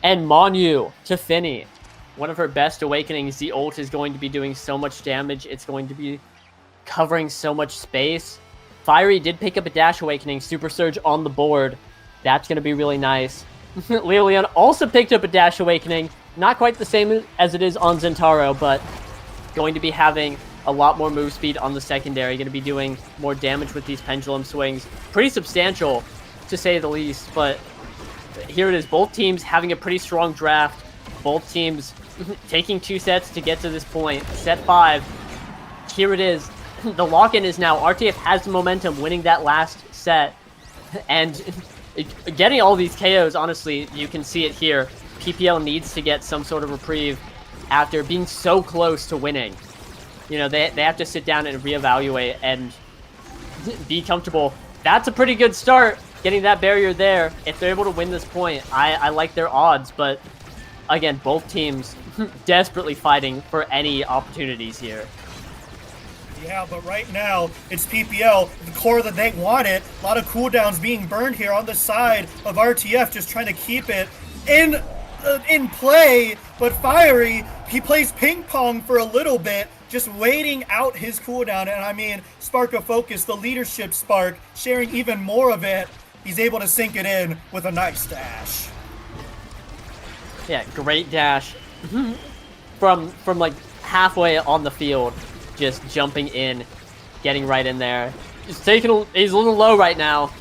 And Monu to Finny. One of her best awakenings. The ult is going to be doing so much damage. It's going to be covering so much space. Fiery did pick up a Dash Awakening. Super Surge on the board. That's going to be really nice. Leo Leon also picked up a Dash Awakening. Not quite the same as it is on Zentaro, but going to be having a lot more move speed on the secondary. Going to be doing more damage with these pendulum swings. Pretty substantial, to say the least. But here it is. Both teams having a pretty strong draft. Both teams taking 2 sets to get to this point. Set 5. Here it is. The lock-in is now. RTF has the momentum, winning that last set. And getting all these KOs, honestly, you can see it here. PPL needs to get some sort of reprieve after being so close to winning. You know, they have to sit down and reevaluate and be comfortable. That's a pretty good start, getting that barrier there. If they're able to win this point, I like their odds. But, again, both teams desperately fighting for any opportunities here. Yeah, but right now, it's PPL, the core that they want it. A lot of cooldowns being burned here on the side of RTF, just trying to keep it in play. But Fiery, he plays ping pong for a little bit, just waiting out his cooldown. And I mean, Spark of Focus, the leadership spark, sharing even more of it. He's able to sink it in with a nice dash. Yeah, great dash. from like halfway on the field. Just jumping in, getting right in there. He's a little low right now.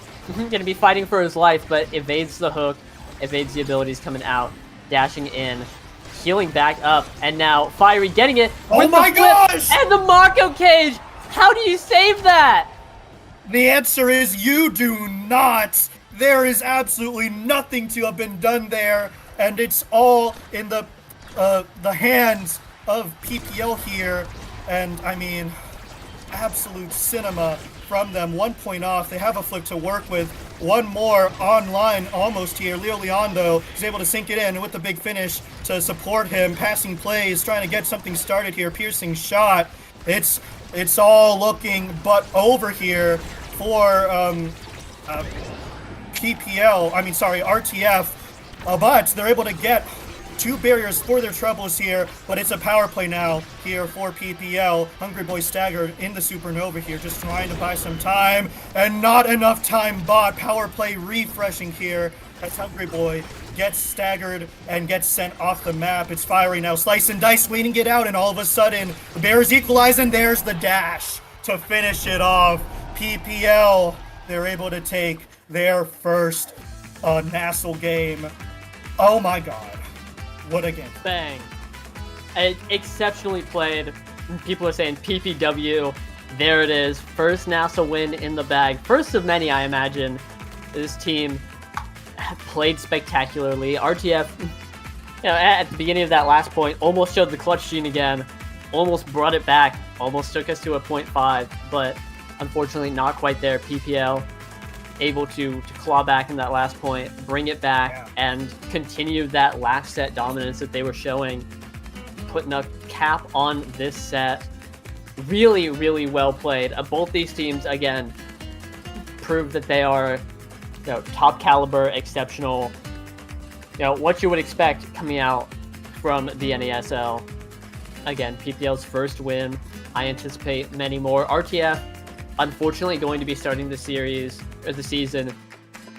Gonna be fighting for his life, but evades the hook, evades the abilities coming out, dashing in, healing back up, and now Fiery getting it. Oh my gosh! And the Mako cage! How do you save that? The answer is you do not. There is absolutely nothing to have been done there, and it's all in the hands of PPL here. And, I mean, absolute cinema from them. 1 point off. They have a flip to work with. One more online almost here. Leo Leon, though, is able to sink it in with the big finish to support him. Passing plays, trying to get something started here. Piercing shot. It's all looking but over here for RTF. But they're able to get 2 barriers for their troubles here, but it's a power play now here for PPL. Hungry Boy staggered in the Supernova here, just trying to buy some time, and not enough time bought. Power play refreshing here as Hungry Boy gets staggered and gets sent off the map. It's Fiery now, slice and dice, waiting it out, and all of a sudden, the Bears equalize, and there's the dash to finish it off. PPL, they're able to take their first nasl game. Oh my god. What a game. Bang. Exceptionally played. People are saying PPW. There it is. First nasl win in the bag. First of many, I imagine. This team played spectacularly. RTF, at the beginning of that last point, almost showed the clutch gene again. Almost brought it back. Almost took us to a 0.5. But unfortunately, not quite there. PPL able to claw back in that last point, bring it back, and continue that last set dominance that they were showing, putting a cap on this set. Really, really well played. Both these teams, again, prove that they are top caliber, exceptional, what you would expect coming out from the NASL. Again, PPL's first win. I anticipate many more. RTF unfortunately going to be starting the series or the season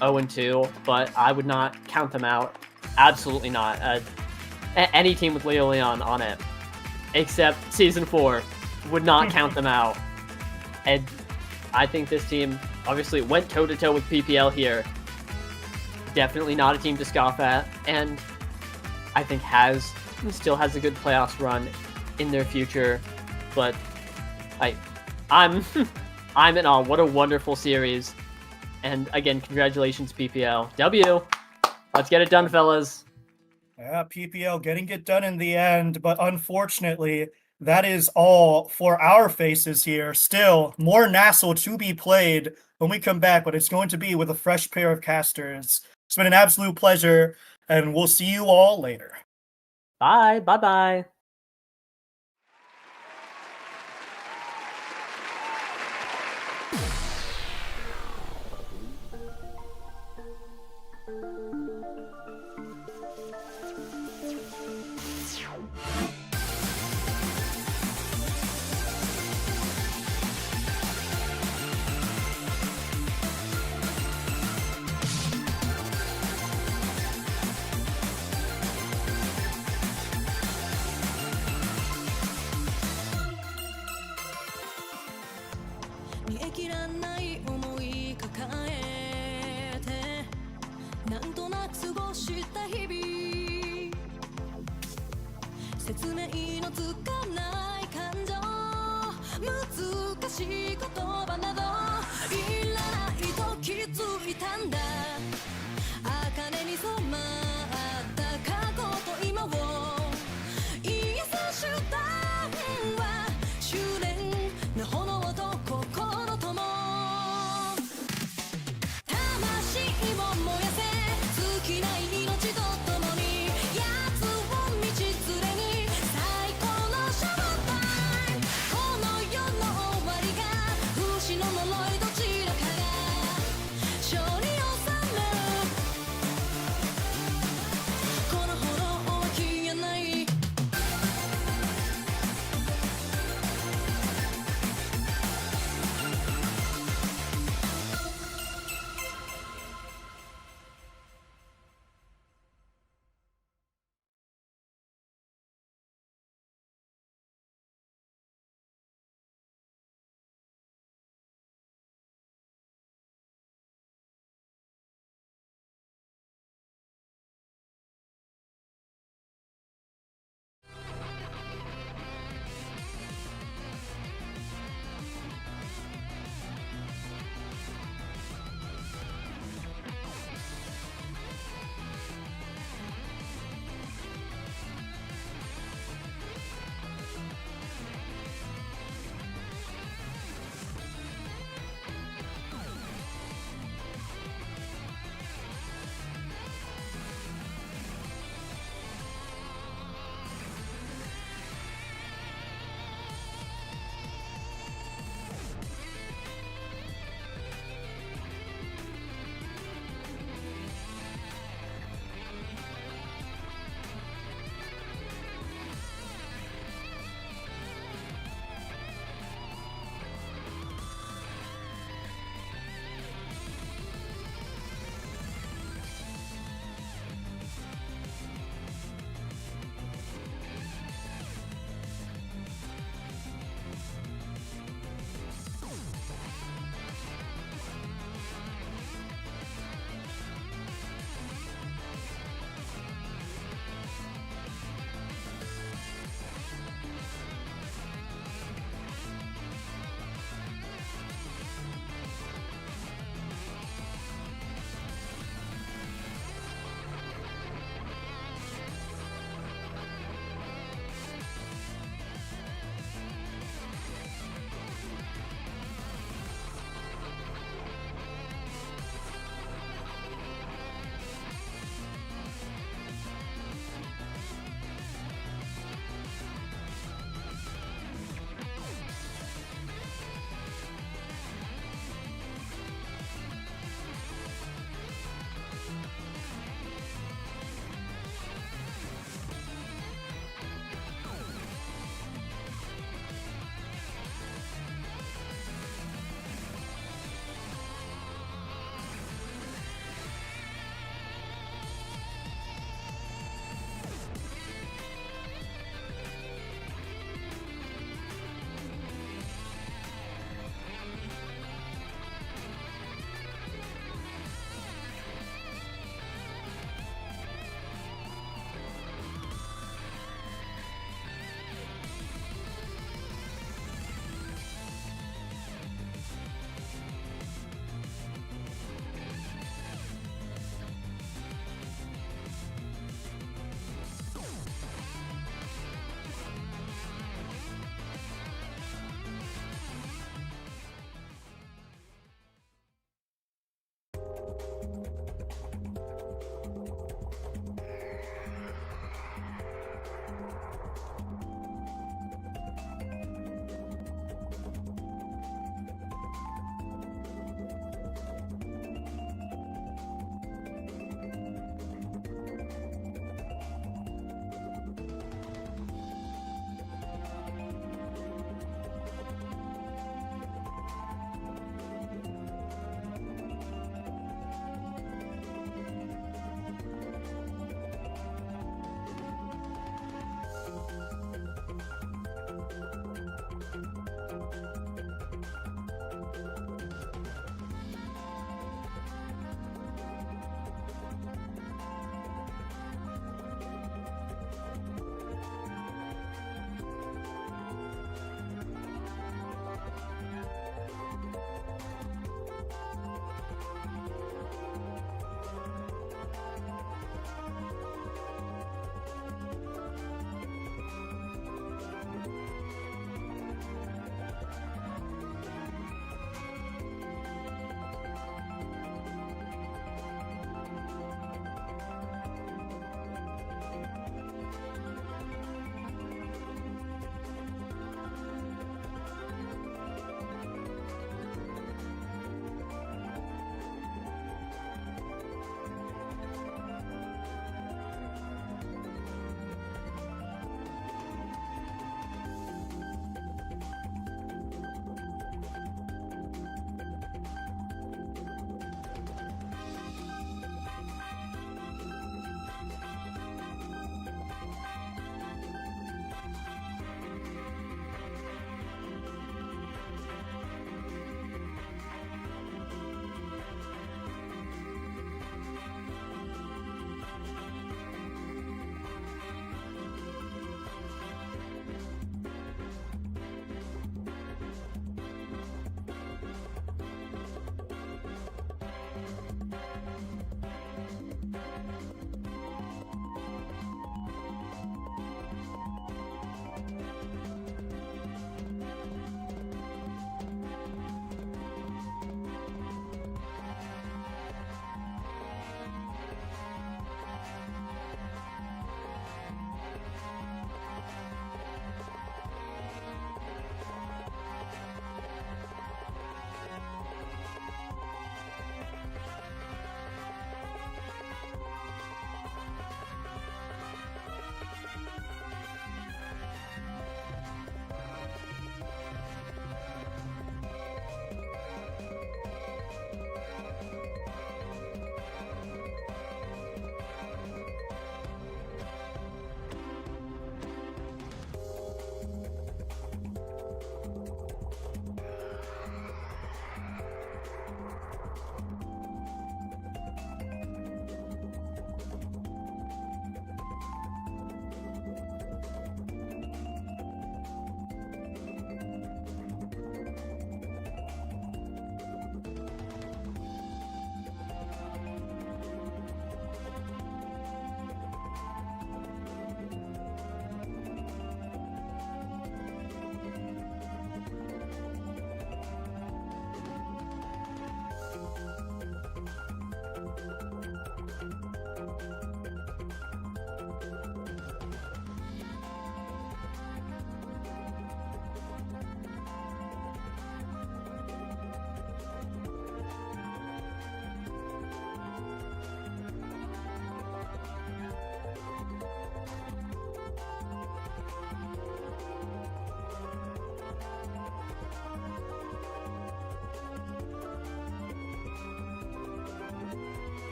0-2, but I would not count them out. Absolutely not. Any team with Leo Leon on it, except season 4, would not count them out. And I think this team obviously went toe-to-toe with PPL here. Definitely not a team to scoff at, and I think still has a good playoffs run in their future. But I'm I'm in awe. What a wonderful series. And again, congratulations, PPL. W. Let's get it done, fellas. Yeah, PPL getting it done in the end, but unfortunately, that is all for our faces here. Still, more nasl to be played when we come back, but it's going to be with a fresh pair of casters. It's been an absolute pleasure, and we'll see you all later. Bye. Bye-bye.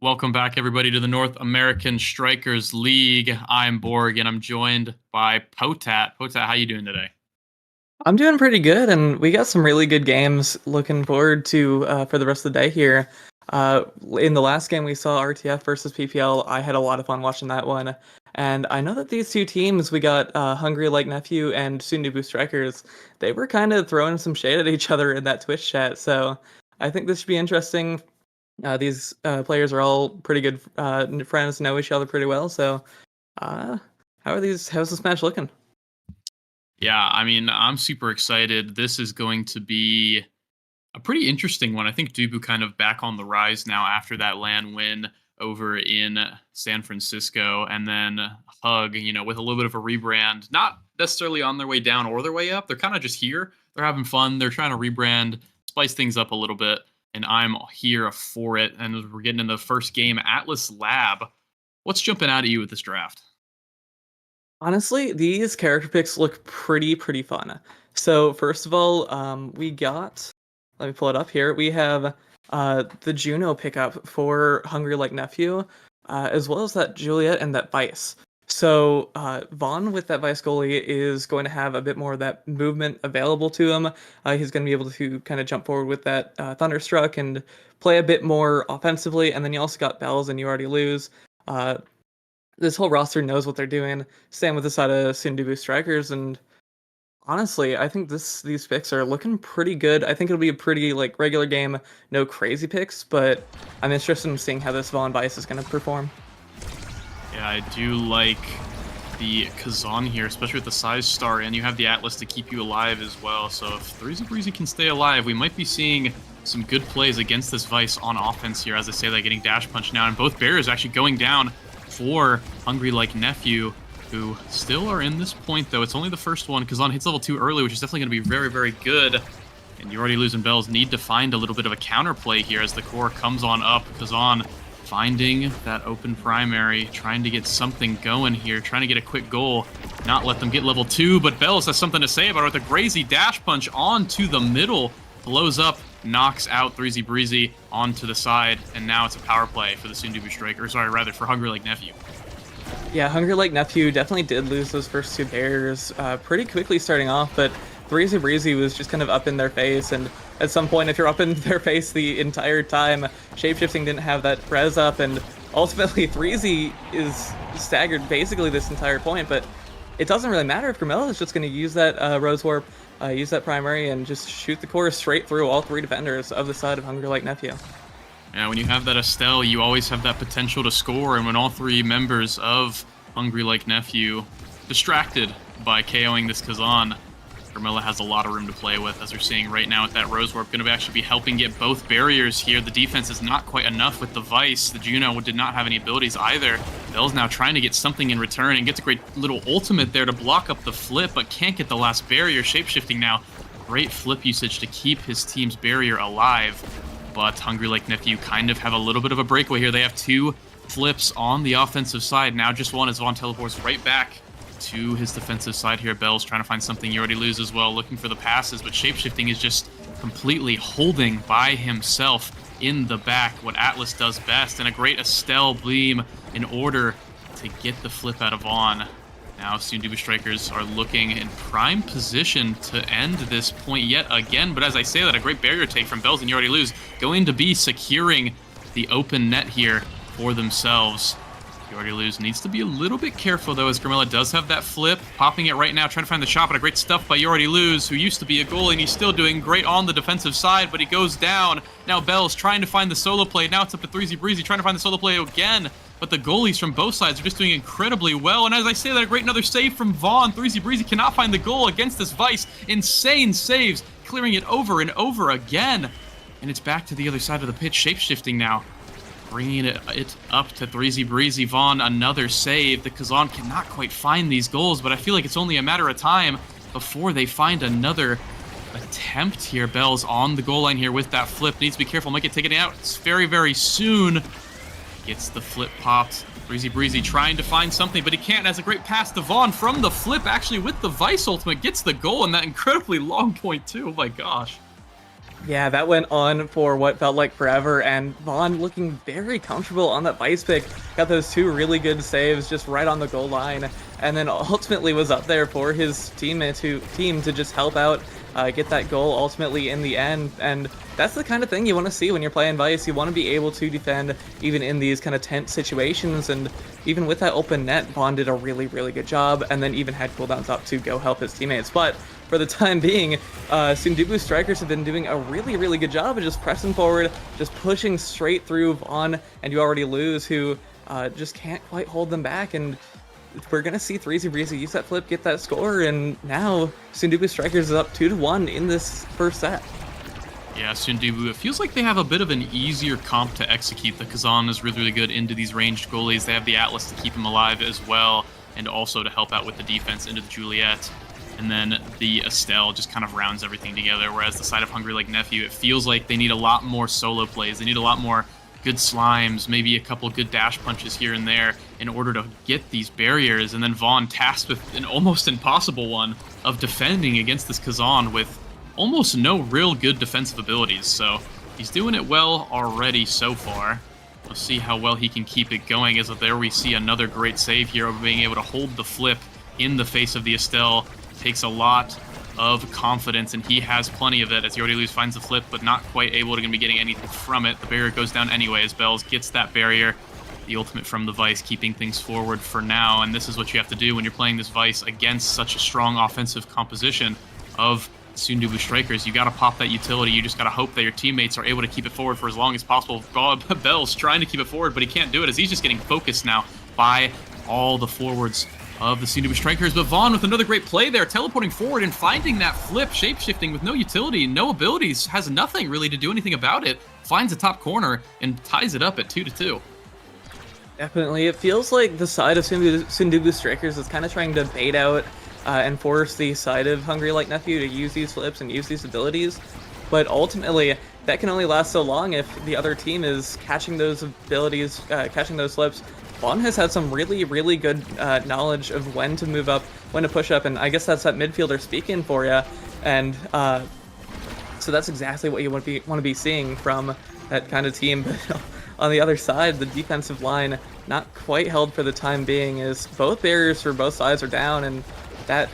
Welcome back, everybody, to the North American Strikers League. I'm Borg, and I'm joined by Potat. Potat, how you doing today? I'm doing pretty good, and we got some really good games looking forward to for the rest of the day here. In the last game we saw RTF versus PPL, I had a lot of fun watching that one. And I know that these two teams, we got Hungry Like Nephew and Soon to Boo Strikers, they were kind of throwing some shade at each other in that Twitch chat, so I think this should be interesting. These players are all pretty good friends, know each other pretty well, so how's this match looking? Yeah, I mean, I'm super excited. This is going to be a pretty interesting one. I think Dubu kind of back on the rise now after that LAN win over in San Francisco, and then Hug, with a little bit of a rebrand, not necessarily on their way down or their way up. They're kind of just here. They're having fun. They're trying to rebrand, spice things up a little bit, and I'm here for it. And we're getting into the first game, Atlas Lab. What's jumping out at you with this draft? Honestly, these character picks look pretty fun. So first of all, we got, let me pull it up here. We have the Juno pickup for Hungry Like Nephew, as well as that Juliet and that Vice. So Vaughn with that Vice goalie is going to have a bit more of that movement available to him. He's going to be able to kind of jump forward with that Thunderstruck and play a bit more offensively. And then you also got Bells and You Already Lose. This whole roster knows what they're doing. Same with the side of Sundubu Strikers, and honestly, I think these picks are looking pretty good. I think it'll be a pretty regular game, no crazy picks, but I'm interested in seeing how this Vaughn Vice is going to perform. Yeah, I do like the Kazan here, especially with the size star, and you have the Atlas to keep you alive as well. So if Threezy Breezy can stay alive, we might be seeing some good plays against this Vice on offense here. As I say, they're getting dash punched now, and both barriers actually going down for Hungry Like Nephew, who still are in this point, though. It's only the first one. Kazan hits level 2 early, which is definitely going to be very, very good. And You Already Losing Bells need to find a little bit of a counterplay here as the core comes on up. Kazan finding that open primary, trying to get something going here, trying to get a quick goal, not let them get level 2, but Bells has something to say about it with a crazy dash punch onto the middle, blows up, knocks out Threezy Breezy onto the side, and now it's a power play for the Sundubu Striker. Sorry, rather for Hungry Like Nephew. Yeah, Hungry Like Nephew definitely did lose those first two barriers pretty quickly starting off, but Threezy Breezy was just kind of up in their face, and at some point, if you're up in their face the entire time, Shapeshifting didn't have that res up, and ultimately Threezy is staggered basically this entire point, but it doesn't really matter if Grimella is just going to use that Rose Warp, use that primary, and just shoot the core straight through all three defenders of the side of Hungry Like Nephew. Yeah, when you have that Estelle, you always have that potential to score, and when all three members of Hungry Like Nephew distracted by KOing this Kazan, Grimella has a lot of room to play with, as we're seeing right now with that Rose Warp. Going to actually be helping get both barriers here. The defense is not quite enough with the Vice. The Juno did not have any abilities either. Bell's now trying to get something in return and gets a great little ultimate there to block up the flip, but can't get the last barrier. Shapeshifting now. Great flip usage to keep his team's barrier alive. But Hungry Like Nephew kind of have a little bit of a breakaway here. They have two flips on the offensive side. Now just one as Vaughn teleports right back to his defensive side here. Bell's trying to find something. You Already Lose as well, looking for the passes, but Shapeshifting is just completely holding by himself in the back, what Atlas does best, and a great Estelle beam in order to get the flip out of Vaughn. Now Sundubu Strikers are looking in prime position to end this point yet again, but as I say that, a great barrier take from Bells and You Already Lose, going to be securing the open net here for themselves. You Already Lose needs to be a little bit careful, though, as Grimella does have that flip. Popping it right now, trying to find the shot, but a great stuff by You Already Lose, who used to be a goalie, and he's still doing great on the defensive side, but he goes down. Now Bell's trying to find the solo play. Now it's up to Threezy Breezy, trying to find the solo play again, but the goalies from both sides are just doing incredibly well. And as I say that, a great another save from Vaughn. Threezy Breezy cannot find the goal against this Vice. Insane saves, clearing it over and over again. And it's back to the other side of the pitch, Shapeshifting now. Bringing it up to Threezy Breezy. Vaughn, another save. The Kazan cannot quite find these goals, but I feel like it's only a matter of time before they find another attempt here. Bell's on the goal line here with that flip. Needs to be careful, might get taken out. It's very, very soon. Gets the flip popped. Threezy Breezy trying to find something, but he can't. Has a great pass to Vaughn from the flip, actually with the Vice ultimate. Gets the goal, and that incredibly long point too. Oh my gosh. Yeah, that went on for what felt like forever, and Vaughn looking very comfortable on that vice pick. Got those 2 really good saves just right on the goal line, and then ultimately was up there for his team to just help out, get that goal ultimately in the end. And that's the kind of thing you want to see when you're playing Vice. You want to be able to defend even in these kind of tense situations, and even with that open net, Vaughn did a really, really good job, and then even had cooldowns up to go help his teammates. But for the time being, Sundubu Strikers have been doing a really, really good job of just pressing forward, just pushing straight through Vaughn and You Already Lose, who just can't quite hold them back. And we're going to see 3Z Breezy use that flip, get that score, and now Sundubu Strikers is up 2-1 in this first set. Yeah, Sundubu, it feels like they have a bit of an easier comp to execute. The Kazan is really, really good into these ranged goalies. They have the Atlas to keep him alive as well, and also to help out with the defense into the Juliet. And then the Estelle just kind of rounds everything together, whereas the side of Hungry Like Nephew, it feels like they need a lot more solo plays. They need a lot more good slimes, maybe a couple good dash punches here and there in order to get these barriers. And then Vaughn tasked with an almost impossible one of defending against this Kazan with almost no real good defensive abilities. So he's doing it well already so far. We'll see how well he can keep it going, as there we see another great save here of being able to hold the flip in the face of the Estelle. Takes a lot of confidence, and he has plenty of it as You Already Lose finds the flip, but not quite able to be getting anything from it. The barrier goes down anyway as Bells gets that barrier. The ultimate from the Vice, keeping things forward for now, and this is what you have to do when you're playing this Vice against such a strong offensive composition of Sundubu Strikers. You got to pop that utility. You just got to hope that your teammates are able to keep it forward for as long as possible. Bell's trying to keep it forward, but he can't do it as he's just getting focused now by all the forwards of the Sundubu Strikers. But Vaughn with another great play there, teleporting forward and finding that flip, shape-shifting with no utility, no abilities, has nothing really to do anything about it, finds the top corner and ties it up at 2-2. Definitely. It feels like the side of Sundubu Strikers is kind of trying to bait out and force the side of Hungry Like Nephew to use these flips and use these abilities. But ultimately, that can only last so long if the other team is catching those abilities, catching those flips. Vaughn has had some really, really good knowledge of when to move up, when to push up, and I guess that's that midfielder speaking for you. And so that's exactly what you want to be seeing from that kind of team. But on the other side, the defensive line not quite held for the time being, as both barriers for both sides are down, and that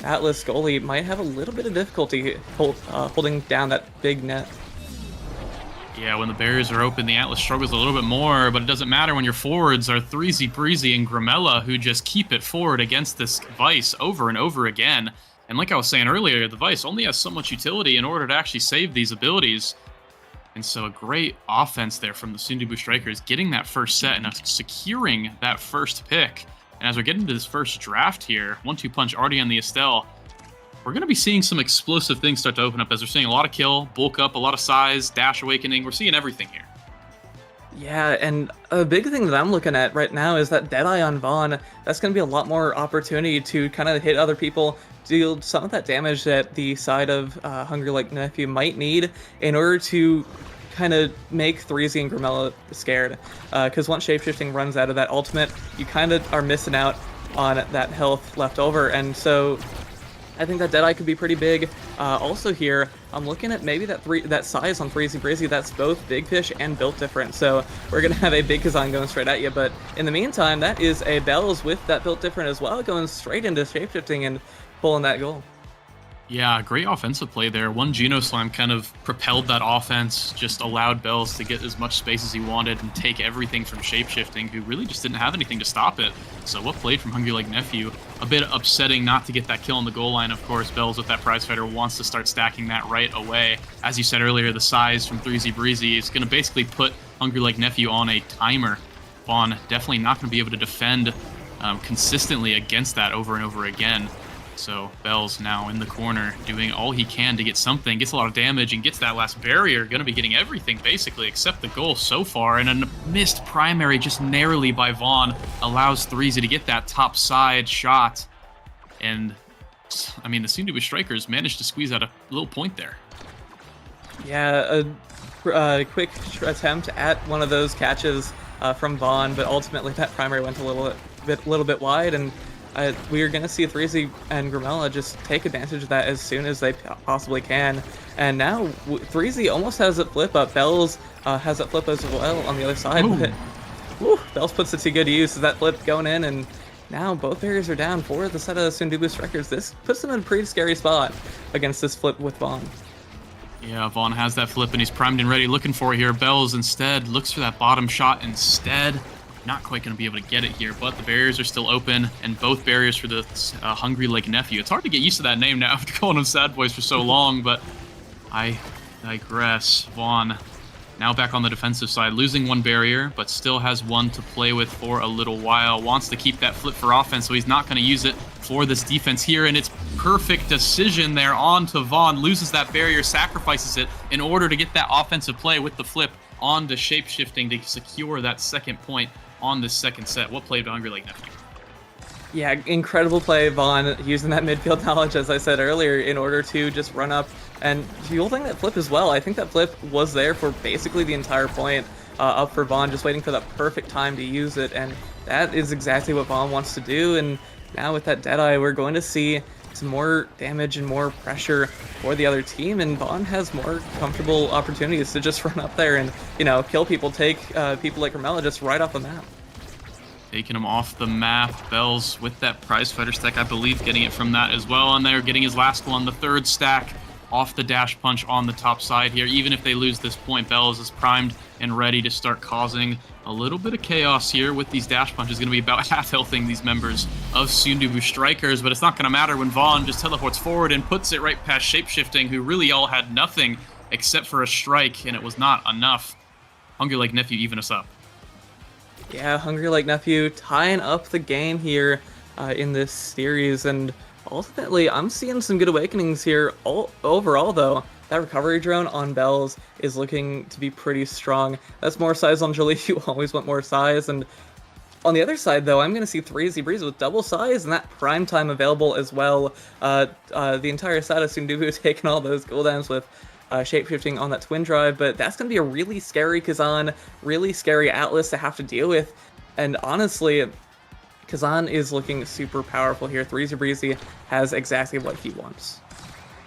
Atlas goalie might have a little bit of difficulty holding down that big net. Yeah, when the barriers are open, the Atlas struggles a little bit more, but it doesn't matter when your forwards are 3Z Breezy and Grimella, who just keep it forward against this Vice over and over again. And like I was saying earlier, the Vice only has so much utility in order to actually save these abilities. And so a great offense there from the Sundubu Strikers, getting that first set and securing that first pick. And as we're getting into this first draft here, 1-2 punch already on the Estelle, we're going to be seeing some explosive things start to open up, as we're seeing a lot of kill, bulk up, a lot of size, dash awakening. We're seeing everything here. Yeah, and a big thing that I'm looking at right now is that Deadeye on Vaughn. That's going to be a lot more opportunity to kind of hit other people, deal some of that damage that the side of Hungry Like Nephew might need in order to kind of make 3Z and Grimella scared. Because once shapeshifting runs out of that ultimate, you kind of are missing out on that health left over. And so I think that Deadeye could be pretty big. Also here, I'm looking at maybe that size on 3Z Breezy. That's both Big Fish and built different. So we're going to have a big Kazan going straight at you. But in the meantime, that is a Bells with that built different as well, going straight into shapeshifting and pulling that goal. Yeah, great offensive play there. One Geno Slam kind of propelled that offense, just allowed Bells to get as much space as he wanted and take everything from shapeshifting, who really just didn't have anything to stop it. So what played from Hungry Like Nephew? A bit upsetting not to get that kill on the goal line, of course. Bells with that prize fighter wants to start stacking that right away. As you said earlier, the size from 3Z Breezy is going to basically put Hungry Like Nephew on a timer. Vaughn definitely not going to be able to defend consistently against that over and over again. So Bells now in the corner doing all he can to get something, gets a lot of damage and gets that last barrier, going to be getting everything basically except the goal so far. And a missed primary just narrowly by Vaughn allows 3Z to get that top side shot. And I mean, the Sundubu Strikers managed to squeeze out a little point there. Yeah, a quick attempt at one of those catches from Vaughn, but ultimately that primary went a little bit wide, and we are going to see 3Z and Grimella just take advantage of that as soon as they possibly can. And now 3Z almost has it flip up. Bells has it flip as well on the other side. Ooh. But Bells puts it to good use. That flip going in, and now both barriers are down for the set of Sundubu Strikers. This puts them in a pretty scary spot against this flip with Vaughn. Yeah, Vaughn has that flip, and he's primed and ready looking for it here. Bells instead looks for that bottom shot instead. Not quite going to be able to get it here, but the barriers are still open, and both barriers for the Hungry Lake Nephew. It's hard to get used to that name now after calling him Sad Boys for so long, but I digress. Vaughn now back on the defensive side, losing one barrier, but still has one to play with for a little while. Wants to keep that flip for offense, so he's not going to use it for this defense here, and it's perfect decision there on to Vaughn. Loses that barrier, sacrifices it in order to get that offensive play with the flip on to shape-shifting to secure that second point on this second set. What play to Hungry Lake Nephew? Yeah, incredible play, Vaughn, using that midfield knowledge, as I said earlier, in order to just run up and fueling that flip as well. I think that flip was there for basically the entire point, up for Vaughn, just waiting for the perfect time to use it, and that is exactly what Vaughn wants to do. And now with that Deadeye, we're going to see some more damage and more pressure for the other team, and Vaughn has more comfortable opportunities to just run up there and, you know, kill people, take people like Grimella just right off the map. Taking him off the map. Bells with that prize fighter stack, I believe, getting it from that as well. And they're getting his last one, the third stack off the dash punch on the top side here. Even if they lose this point, Bells is primed and ready to start causing a little bit of chaos here with these dash punches. Going to be about half-healthing these members of Sundubu Strikers, but it's not going to matter when Vaughn just teleports forward and puts it right past Shapeshifting, who really all had nothing except for a strike, and it was not enough. Hungry Lake Nephew even us up. Yeah, Hungry Lake Nephew tying up the game here in this series, and ultimately I'm seeing some good awakenings here. Overall, though, that recovery drone on Bells is looking to be pretty strong. That's more size on Jolie. You always want more size. And on the other side, though, I'm going to see 3Z Breeze with double size and that prime time available as well. The entire side of Sundubu taking all those cooldowns with shape-shifting on that twin drive, but that's going to be a really scary Kazan, really scary Atlas to have to deal with. And honestly, Kazan is looking super powerful here. 3Z Breezy has exactly what he wants.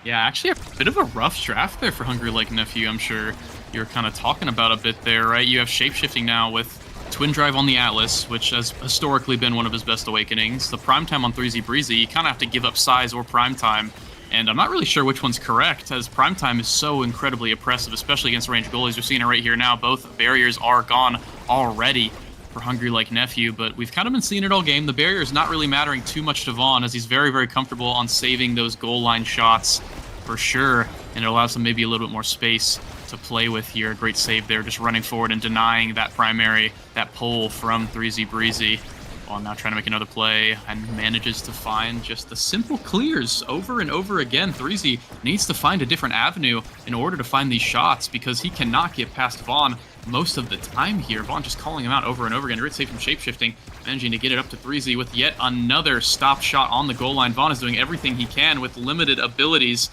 Yeah, actually a bit of a rough draft there for Hungry Lake Nephew. I'm sure you're kind of talking about a bit there, right? You have shape-shifting now with Twin Drive on the Atlas, which has historically been one of his best awakenings. The prime time on 3Z Breezy, you kind of have to give up size or prime time. And I'm not really sure which one's correct, as prime time is so incredibly oppressive, especially against ranged goalies. You're seeing it right here now. Both barriers are gone already for Hungry Lake Nephew, but we've kind of been seeing it all game. The barrier is not really mattering too much to Vaughn, as he's very, very comfortable on saving those goal line shots for sure, and it allows him maybe a little bit more space to play with here. A great save there, just running forward and denying that primary, that pull from 3Z Breezy. Vaughn now trying to make another play and manages to find just the simple clears over and over again. 3Z needs to find a different avenue in order to find these shots because he cannot get past Vaughn most of the time here. Vaughn just calling him out over and over again. Great save from Shapeshifting, managing to get it up to 3Z with yet another stop shot on the goal line. Vaughn is doing everything he can with limited abilities.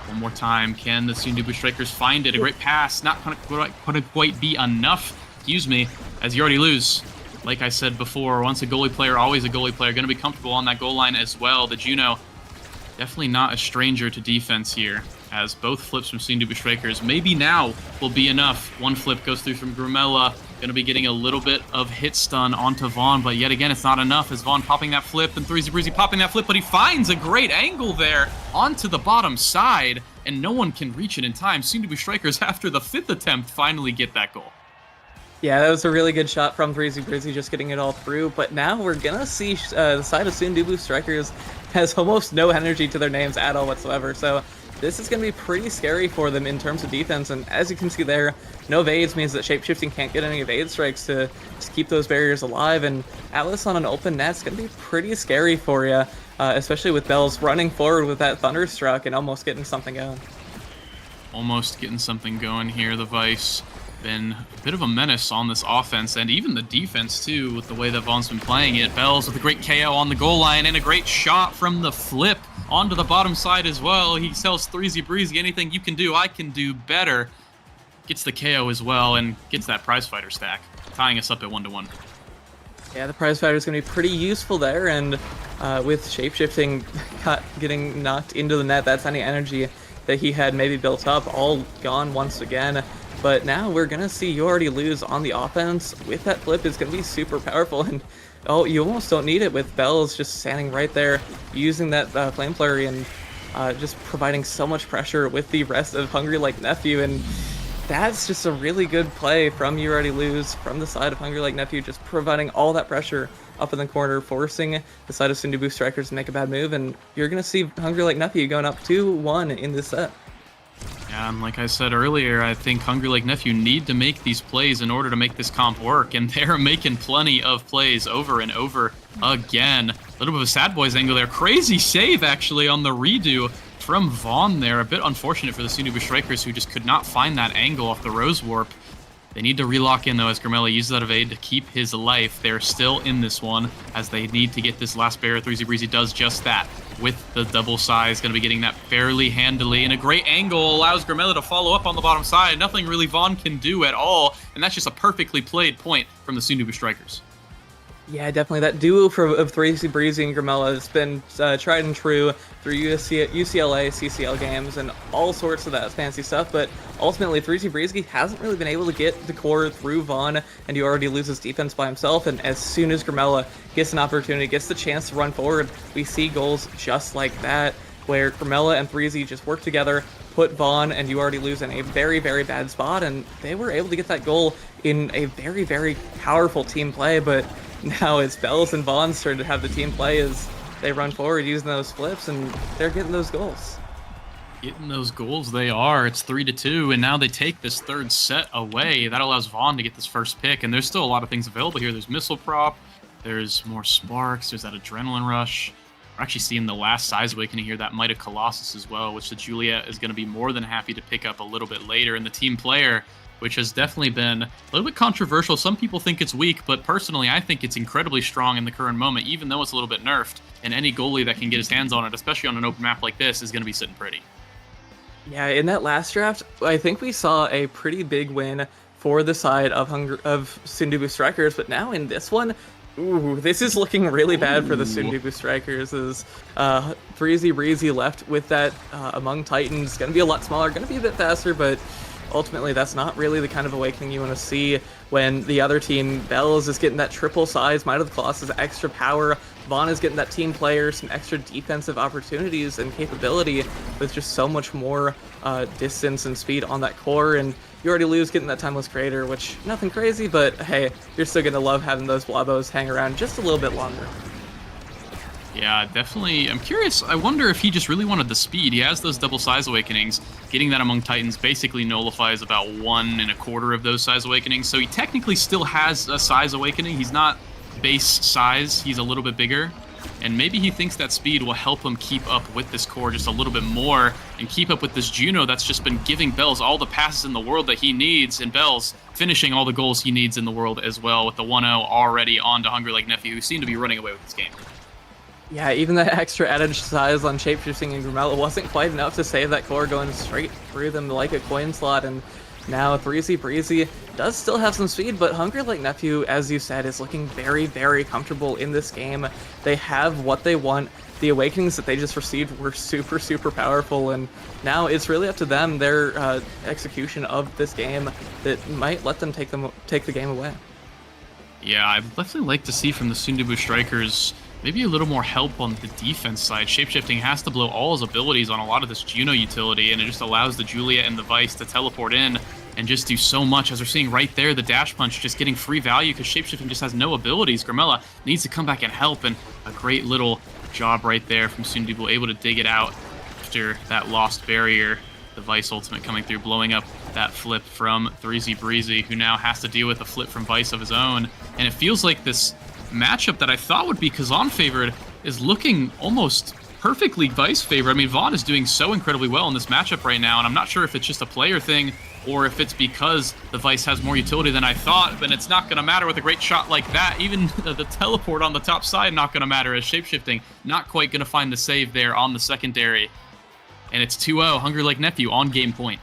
One more time, can the Sundubu Strikers find it? A great pass, not going to quite be enough, excuse me, as you already lose. Like I said before, once a goalie player, always a goalie player. Going to be comfortable on that goal line as well. The Juno, definitely not a stranger to defense here, as both flips from Sundubu Strikers maybe now will be enough. One flip goes through from Grimella. Going to be getting a little bit of hit stun onto Vaughn, but yet again, it's not enough as Vaughn popping that flip and 3Z Breezy popping that flip, but he finds a great angle there onto the bottom side, and no one can reach it in time. Sundubu Strikers, after the 5th attempt, finally get that goal. Yeah, that was a really good shot from 3Z Breezy, just getting it all through. But now we're going to see the side of Sundubu Strikers has almost no energy to their names at all whatsoever. So this is going to be pretty scary for them in terms of defense. And as you can see there, no evades means that Shapeshifting can't get any evade strikes to keep those barriers alive. And Atlas on an open net's going to be pretty scary for you, especially with Bells running forward with that Thunderstruck and almost getting something going. Almost getting something going here, the Vice. Been a bit of a menace on this offense and even the defense too, with the way that Vaughn's been playing it. Bells with a great KO on the goal line and a great shot from the flip onto the bottom side as well. He tells 3Z Breezy, anything you can do, I can do better. Gets the KO as well and gets that prize fighter stack, tying us up at 1-1. Yeah, the prize fighter is going to be pretty useful there, and with shapeshifting getting knocked into the net, that's any energy that he had maybe built up all gone once again. But now we're going to see You Already Lose on the offense with that flip is going to be super powerful, and oh, you almost don't need it with Bells just standing right there using that Flame Flurry and just providing so much pressure with the rest of Hungry Like Nephew, and that's just a really good play from You Already Lose from the side of Hungry Like Nephew, just providing all that pressure up in the corner, forcing the side of Sundubu Strikers to make a bad move, and you're going to see Hungry Like Nephew going up 2-1 in this set. Yeah, and like I said earlier, I think Hungry Like Nephew need to make these plays in order to make this comp work, and they're making plenty of plays over and over again. A little bit of a Sad Boys angle there. Crazy save, actually, on the redo from Vaughn there. A bit unfortunate for the Sundubu Strikers, who just could not find that angle off the Rose Warp. They need to relock in, though, as Grimella uses that evade to keep his life. They're still in this one, as they need to get this last barrier. 3Z Breezy does just that with the double size. Going to be getting that fairly handily, and a great angle allows Grimella to follow up on the bottom side. Nothing really Vaughn can do at all, and that's just a perfectly played point from the Sundubu Strikers. Yeah, definitely. That duo of 3Z Breezy and Grimella has been tried and true through UCLA, CCL games, and all sorts of that fancy stuff, but ultimately 3Z Breezy hasn't really been able to get the core through Vaughn, and You Already Lose his defense by himself, and as soon as Grimella gets an opportunity, gets the chance to run forward, we see goals just like that, where Grimella and 3Z just work together, put Vaughn and You Already Lose in a very, very bad spot, and they were able to get that goal in a very, very powerful team play, but now it's Bells and Vaughn's turn to have the team play as they run forward using those flips, and they're getting those goals. Getting those goals, they are. It's 3-2, and now they take this third set away. That allows Vaughn to get this first pick, and there's still a lot of things available here. There's Missile Prop, there's more Sparks, there's that Adrenaline Rush. We're actually seeing the last Size Awakening here, that Might of Colossus as well, which the Juliet is going to be more than happy to pick up a little bit later. And the team player, which has definitely been a little bit controversial. Some people think it's weak, but personally, I think it's incredibly strong in the current moment, even though it's a little bit nerfed. And any goalie that can get his hands on it, especially on an open map like this, is going to be sitting pretty. Yeah, in that last draft, I think we saw a pretty big win for the side of Sundubu Strikers, but now in this one, ooh, this is looking really bad for the Sundubu Strikers, as 3Z Breezy left with that Among Titans. Going to be a lot smaller, going to be a bit faster, but ultimately that's not really the kind of awakening you want to see when the other team, Bells, is getting that triple size, Might of the Colossus, extra power. Vaughn is getting that team player, some extra defensive opportunities and capability with just so much more distance and speed on that core, and You Already Lose getting that Timeless Creator, which, nothing crazy, but hey, you're still going to love having those Blobos hang around just a little bit longer. Yeah, definitely. I'm curious. I wonder if he just really wanted the speed. He has those double Size Awakenings. Getting that Among Titans basically nullifies about 1 1/4 of those Size Awakenings. So he technically still has a Size Awakening. He's not base size. He's a little bit bigger. And maybe he thinks that speed will help him keep up with this core just a little bit more and keep up with this Juno that's just been giving Bells all the passes in the world that he needs, and Bells finishing all the goals he needs in the world as well, with the 1-0 already on to Hungry Like Nephew, who seem to be running away with this game. Yeah, even that extra added size on Shapeshifting and Grimella wasn't quite enough to save that core going straight through them like a coin slot, and now 3Z Breezy does still have some speed, but Hungry Like Nephew, as you said, is looking very, very comfortable in this game. They have what they want. The Awakenings that they just received were super, super powerful, and now it's really up to them, their execution of this game, that might let them take the game away. Yeah, I'd definitely like to see from the Sundubu Strikers maybe a little more help on the defense side. Shapeshifting has to blow all his abilities on a lot of this Juno utility, and it just allows the Juliet and the Vice to teleport in and just do so much. As we're seeing right there, the Dash Punch just getting free value because Shapeshifting just has no abilities. Grimella needs to come back and help, and a great little job right there from Sundubu, able to dig it out after that lost barrier. The Vice ultimate coming through, blowing up that flip from 3Z Breezy, who now has to deal with a flip from Vice of his own. And it feels like this matchup that I thought would be Kazan favored is looking almost perfectly Vice favored. I mean, Vaughn is doing so incredibly well in this matchup right now, and I'm not sure if it's just a player thing or if it's because the Vice has more utility than I thought, but it's not going to matter with a great shot like that. Even the teleport on the top side not going to matter, as Shapeshifting not quite going to find the save there on the secondary. And it's 2-0, Hungry Like Nephew on game point.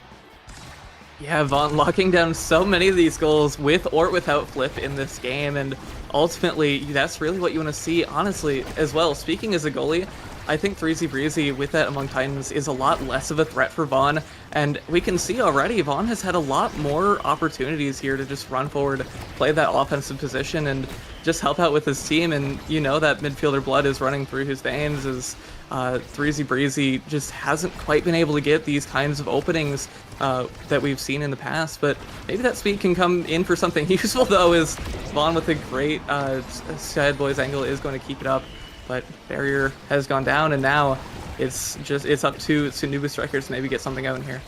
Yeah, Vaughn locking down so many of these goals with or without flip in this game, and ultimately, that's really what you want to see, honestly, as well. Speaking as a goalie, I think 3Z Breezy with that Among Titans is a lot less of a threat for Vaughn, and we can see already Vaughn has had a lot more opportunities here to just run forward, play that offensive position, and just help out with his team, and you know that midfielder blood is running through his veins as 3Z Breezy just hasn't quite been able to get these kinds of openings that we've seen in the past, but maybe that speed can come in for something useful though, as Vaughn with a great Skyhead Boys angle is going to keep it up. But barrier has gone down, and now it's up to Nubu Strikers to maybe get something going here.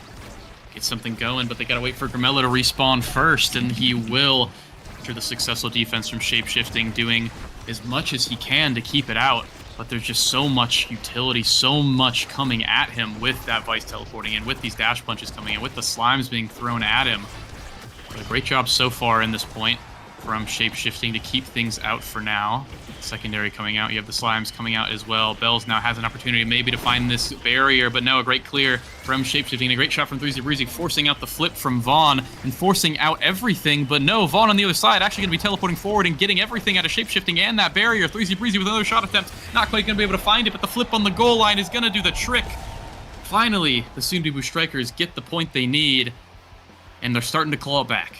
Get something going, but they gotta wait for Grimella to respawn first, and he will, after the successful defense from Shapeshifting, doing as much as he can to keep it out. But there's just so much utility, so much coming at him with that Vice teleporting in, with these dash punches coming in, with the slimes being thrown at him. But a great job so far in this point from Shapeshifting to keep things out for now. Secondary coming out, you have the slimes coming out as well. Bells now has an opportunity maybe to find this barrier, but no, a great clear from Shapeshifting, a great shot from 3Z Breezy, forcing out the flip from Vaughn and forcing out everything, but no, Vaughn on the other side actually going to be teleporting forward and getting everything out of Shapeshifting and that barrier. 3Z Breezy with another shot attempt, not quite going to be able to find it, but the flip on the goal line is going to do the trick. Finally, the Sundubu Strikers get the point they need, and they're starting to claw it back.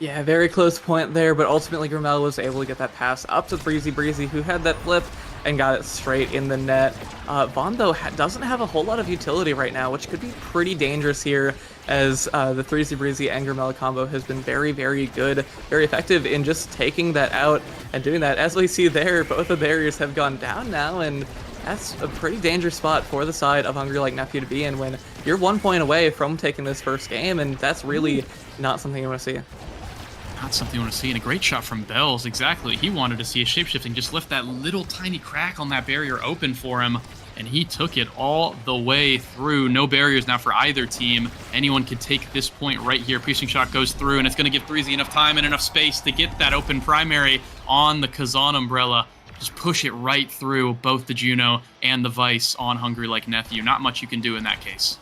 Yeah, very close point there, but ultimately Grimella was able to get that pass up to 3Z Breezy, who had that flip and got it straight in the net. Vaughn, though, doesn't have a whole lot of utility right now, which could be pretty dangerous here, as the 3Z Breezy and Grimella combo has been very, very good, very effective in just taking that out and doing that. As we see there, both the barriers have gone down now, and that's a pretty dangerous spot for the side of Hungry Like Nephew to be in when you're 1 point away from taking this first game, and that's really not something you want to see. Not something you want to see, and a great shot from Bells, exactly. He wanted to see a Shapeshifting just left that little tiny crack on that barrier open for him, and he took it all the way through. No barriers now for either team. Anyone could take this point right here. Piercing shot goes through, and it's going to give 3Z enough time and enough space to get that open primary on the Kazan Umbrella. Just push it right through both the Juno and the Vice on Hungry Like Nephew. Not much you can do in that case.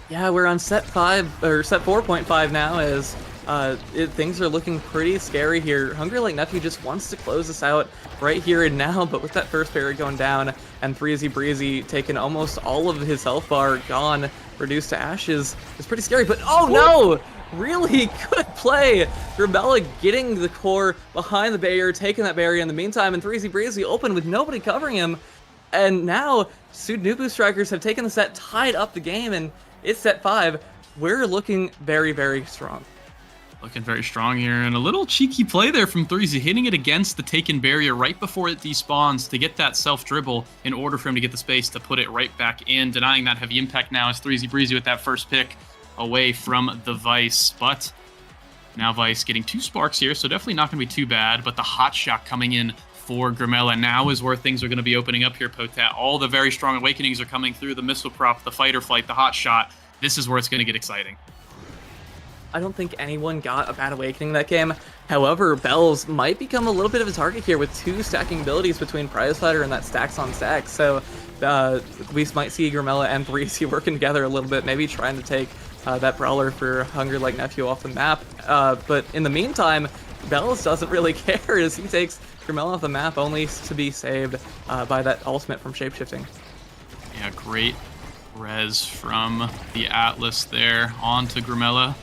Yeah, we're on set 4.5 now, as things are looking pretty scary here. Hungry Like Nephew just wants to close this out right here and now, but with that first barrier going down and 3Z Breezy taking almost all of his health bar gone, reduced to ashes, is pretty scary. But oh no! Really good play! Grimella getting the core behind the barrier, taking that barrier in the meantime, and 3Z Breezy open with nobody covering him. And now, Nubu Strikers have taken the set, tied up the game, and it's set 5. We're looking very, very strong. Looking very strong here, and a little cheeky play there from 3Z, hitting it against the taken barrier right before it despawns to get that self-dribble in order for him to get the space to put it right back in, denying that heavy impact now as 3Z Breezy with that first pick away from the Vice. But now Vice getting 2 sparks here, so definitely not going to be too bad, but the hot shot coming in for Grimella now is where things are going to be opening up here, Potat. All the very strong awakenings are coming through, the missile prop, the fight or flight, the hot shot. This is where it's going to get exciting. I don't think anyone got a bad awakening that game. However, Bells might become a little bit of a target here with 2 stacking abilities between Prize Fighter and that stacks on stacks. So we might see Grimella and Breezy working together a little bit, maybe trying to take that Brawler for Hungry Like Nephew off the map. But in the meantime, Bells doesn't really care as he takes Grimella off the map, only to be saved by that ultimate from Shapeshifting. Yeah, great res from the Atlas there onto Grimella,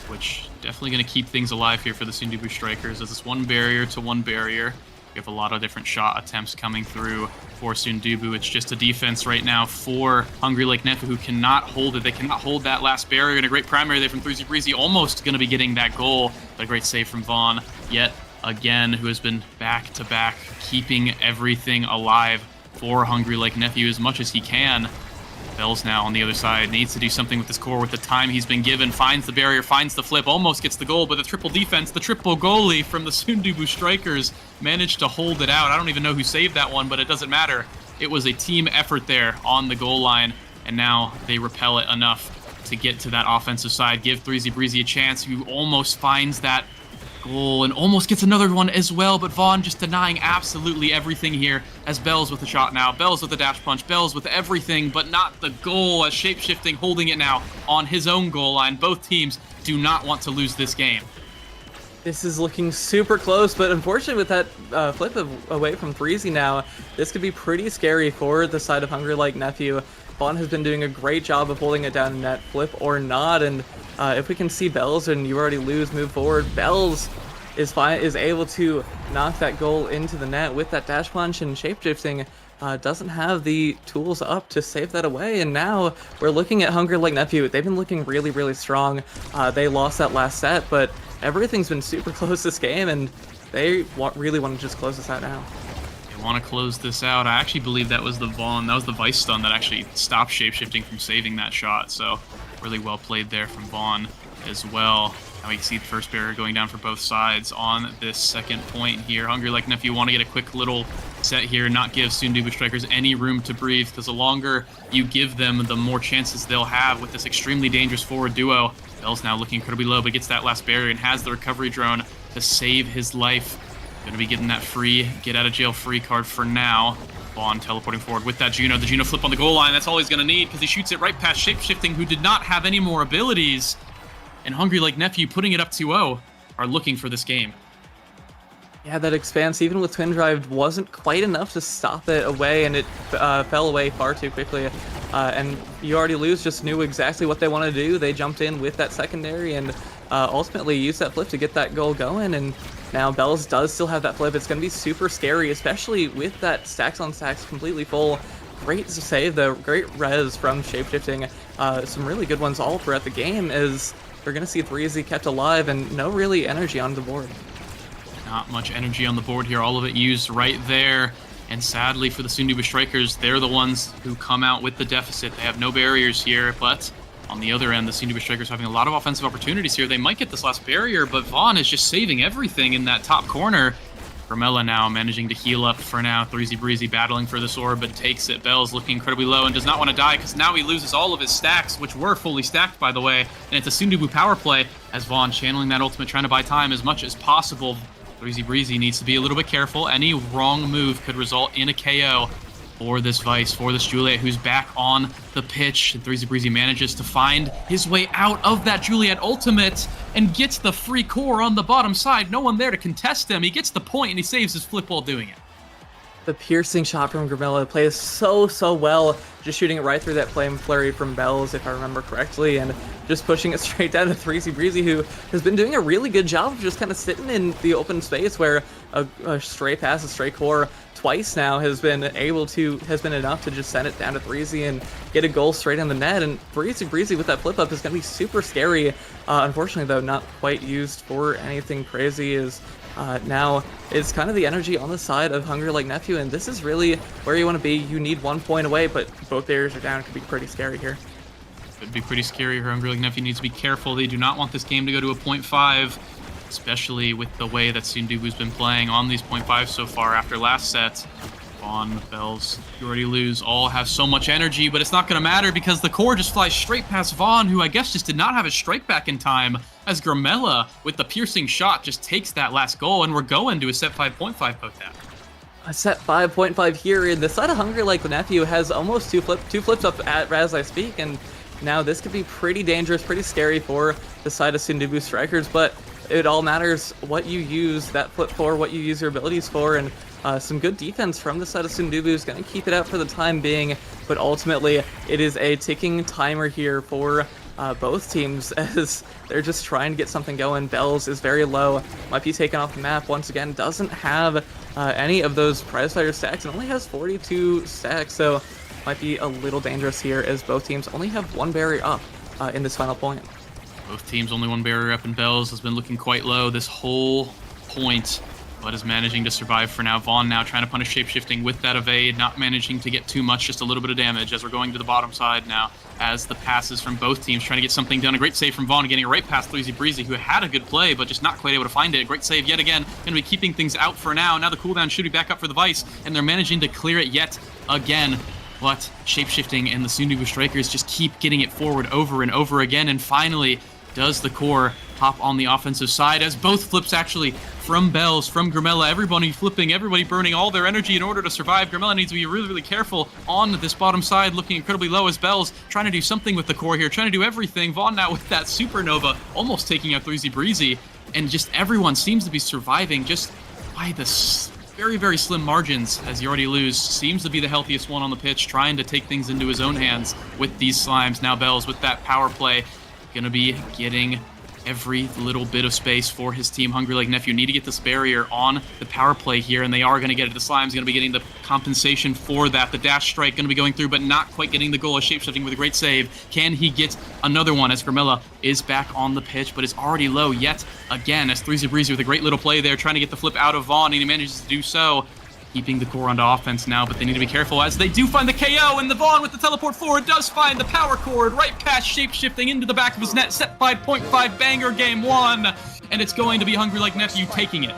which definitely going to keep things alive here for the Sundubu Strikers, as it's 1 barrier to 1 barrier. We have a lot of different shot attempts coming through for Sundubu. It's just a defense right now for Hungry Like Nephew, who cannot hold it. They cannot hold that last barrier, and a great primary there from 3Z Breezy, almost going to be getting that goal, but a great save from Vaughn yet again, who has been back-to-back keeping everything alive for Hungry Like Nephew as much as he can. Bells now on the other side, needs to do something with this core with the time he's been given, finds the barrier, finds the flip, almost gets the goal, but the triple defense, the triple goalie from the Sundubu Strikers managed to hold it out. I don't even know who saved that one, but it doesn't matter. It was a team effort there on the goal line, and now they repel it enough to get to that offensive side, give 3Z Breezy a chance, who almost finds that goal and almost gets another one as well, but Vaughn just denying absolutely everything here as Bells with the shot now, Bells with the dash punch, Bells with everything, but not the goal, as Shapeshifting holding it now on his own goal line. Both teams do not want to lose this game. This is looking super close, but unfortunately with that flip away from Threezy now, this could be pretty scary for the side of Hungry Like Nephew. Vaughn has been doing a great job of holding it down in net, flip or not, and if we can see Bells and you already lose, move forward, Bells is able to knock that goal into the net with that dash punch, and shapeshifting doesn't have the tools up to save that away. And now we're looking at Hungry Like Nephew. They've been looking really, really strong. They lost that last set, but everything's been super close this game, and they really want to just close this out now. They want to close this out. I actually believe that was the Vice stun that actually stopped shapeshifting from saving that shot. So really well played there from Vaughn as well. Now we can see the first barrier going down for both sides on this second point here. Hungry Like Nephew want to get a quick little set here, not give Sundubu strikers any room to breathe, because the longer you give them, the more chances they'll have with this extremely dangerous forward duo. Bell's now looking incredibly low, but gets that last barrier and has the recovery drone to save his life. Going to be getting that free, get out of jail free card for now. Vaughn teleporting forward with that Juno. The Juno flip on the goal line, that's all he's going to need, because he shoots it right past Shapeshifting, who did not have any more abilities. And Hungry Like Nephew, putting it up 2-0, are looking for this game. Yeah, that expanse, even with Twin Drive, wasn't quite enough to stop it away, and it fell away far too quickly. And You Already Lose just knew exactly what they wanted to do. They jumped in with that secondary and ultimately used that flip to get that goal going. And now Bells does still have that flip. It's going to be super scary, especially with that stacks on stacks completely full. Great save, though. Great res from Shapeshifting. Some really good ones all throughout the game, as we're going to see Threezy kept alive and no really energy on the board. Not much energy on the board here, all of it used right there. And sadly for the Sundubu Strikers, they're the ones who come out with the deficit. They have no barriers here, but on the other end, the Sundubu Strikers having a lot of offensive opportunities here. They might get this last barrier, but Vaughn is just saving everything in that top corner. Ramella now managing to heal up for now. Threezy Breezy battling for this orb, but takes it. Bell's looking incredibly low and does not want to die, because now he loses all of his stacks, which were fully stacked, by the way. And it's a Sundubu power play, as Vaughn channeling that ultimate, trying to buy time as much as possible. Threezy Breezy needs to be a little bit careful. Any wrong move could result in a KO for this Vice, for this Juliet, who's back on the pitch. And Threezy Breezy manages to find his way out of that Juliet ultimate and gets the free core on the bottom side. No one there to contest him. He gets the point and he saves his flip while doing it. The piercing shot from Gramella plays so well, just shooting it right through that flame flurry from Bells, if I remember correctly, and just pushing it straight down to Threezy Breezy, who has been doing a really good job of just kind of sitting in the open space, where a stray pass, a stray core twice now has been enough to just send it down to Threezy and get a goal straight on the net. And Threezy Breezy with that flip up is going to be super scary. Unfortunately, though, not quite used for anything crazy. Now it's kind of the energy on the side of Hungry Like Nephew, and this is really where you want to be. You need 1 point away, but both barriers are down. It could be pretty scary here. Could be pretty scary. Hungry Like Nephew needs to be careful. They do not want this game to go to a 0.5, especially with the way that Sundubu's been playing on these 0.5s so far after last set. Vaughn, Bells, You Already Lose, all have so much energy, but it's not going to matter because the core just flies straight past Vaughn, who I guess just did not have his strike back in time, as Gramella, with the piercing shot, just takes that last goal, and we're going to a set 5.5 Potap. A set 5.5 here, and the side of Hungry Like the Nephew has almost two flips up as I speak, and now this could be pretty dangerous, pretty scary for the side of Sundubu Strikers, but it all matters what you use that flip for, what you use your abilities for, and some good defense from the side of Sundubu is going to keep it out for the time being, but ultimately it is a ticking timer here for both teams, as they're just trying to get something going. Bells is very low, might be taken off the map once again, doesn't have any of those prize fighter stacks, and only has 42 stacks, so might be a little dangerous here, as both teams only have one barrier up in this final point. Both teams only one barrier up, and Bells has been looking quite low this whole point, but is managing to survive for now. Vaughn now trying to punish Shapeshifting with that evade, not managing to get too much, just a little bit of damage as we're going to the bottom side now, as the passes from both teams trying to get something done. A great save from Vaughn, getting it right past Threezy Breezy, who had a good play, but just not quite able to find it. Great save yet again, going to be keeping things out for now. Now the cooldown should be back up for the Vice, and they're managing to clear it yet again. But Shapeshifting and the Sundubu Strikers just keep getting it forward over and over again, and finally does the core hop on the offensive side as both flips actually from Bells, from Grimella, everybody flipping, everybody burning all their energy in order to survive. Grimella needs to be really, really careful on this bottom side, looking incredibly low as Bells trying to do something with the core here, trying to do everything. Vaughn now with that supernova, almost taking out 3Z Breezy, and just everyone seems to be surviving just by the very, very slim margins as you already lose. Seems to be the healthiest one on the pitch, trying to take things into his own hands with these slimes. Now Bells with that power play, gonna be getting every little bit of space for his team. Hungry Like Nephew need to get this barrier on the power play here, and they are going to get it. The Slime's going to be getting the compensation for that. The dash strike going to be going through, but not quite getting the goal. Shapeshifting with a great save. Can he get another one as Grimella is back on the pitch, but is already low yet again as 3Z Breezy with a great little play there, trying to get the flip out of Vaughn, and he manages to do so. Keeping the core onto offense now, but they need to be careful as they do find the KO, and the Vaughn with the teleport forward does find the power chord right past Shapeshifting into the back of his net. Set 5.5 banger game 1, and it's going to be Hungry Like Nephew taking it.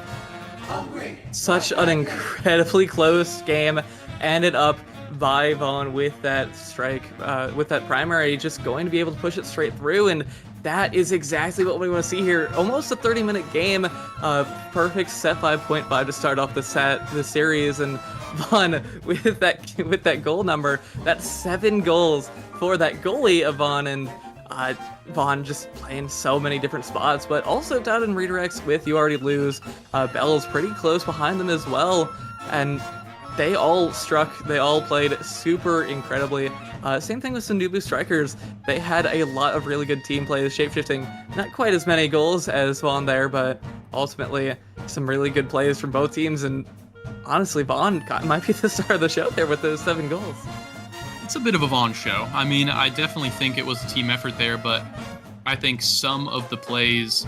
Such an incredibly close game, ended up by Vaughn with that strike, with that primary, just going to be able to push it straight through, and that is exactly what we want to see here. Almost a 30-minute game, perfect set 5.5 to start off the series, and Vaughn with that goal number, that's 7 goals for that goalie of Vaughn, and Vaughn just playing so many different spots, but also down in redirects with You Already Lose. Bell's pretty close behind them as well, and they all played super incredibly. Same thing with Sundubu Strikers. They had a lot of really good team plays. Shapeshifting, not quite as many goals as Vaughn there, but ultimately some really good plays from both teams. And honestly, Vaughn might be the star of the show there with those 7 goals. It's a bit of a Vaughn show. I mean, I definitely think it was a team effort there, but I think some of the plays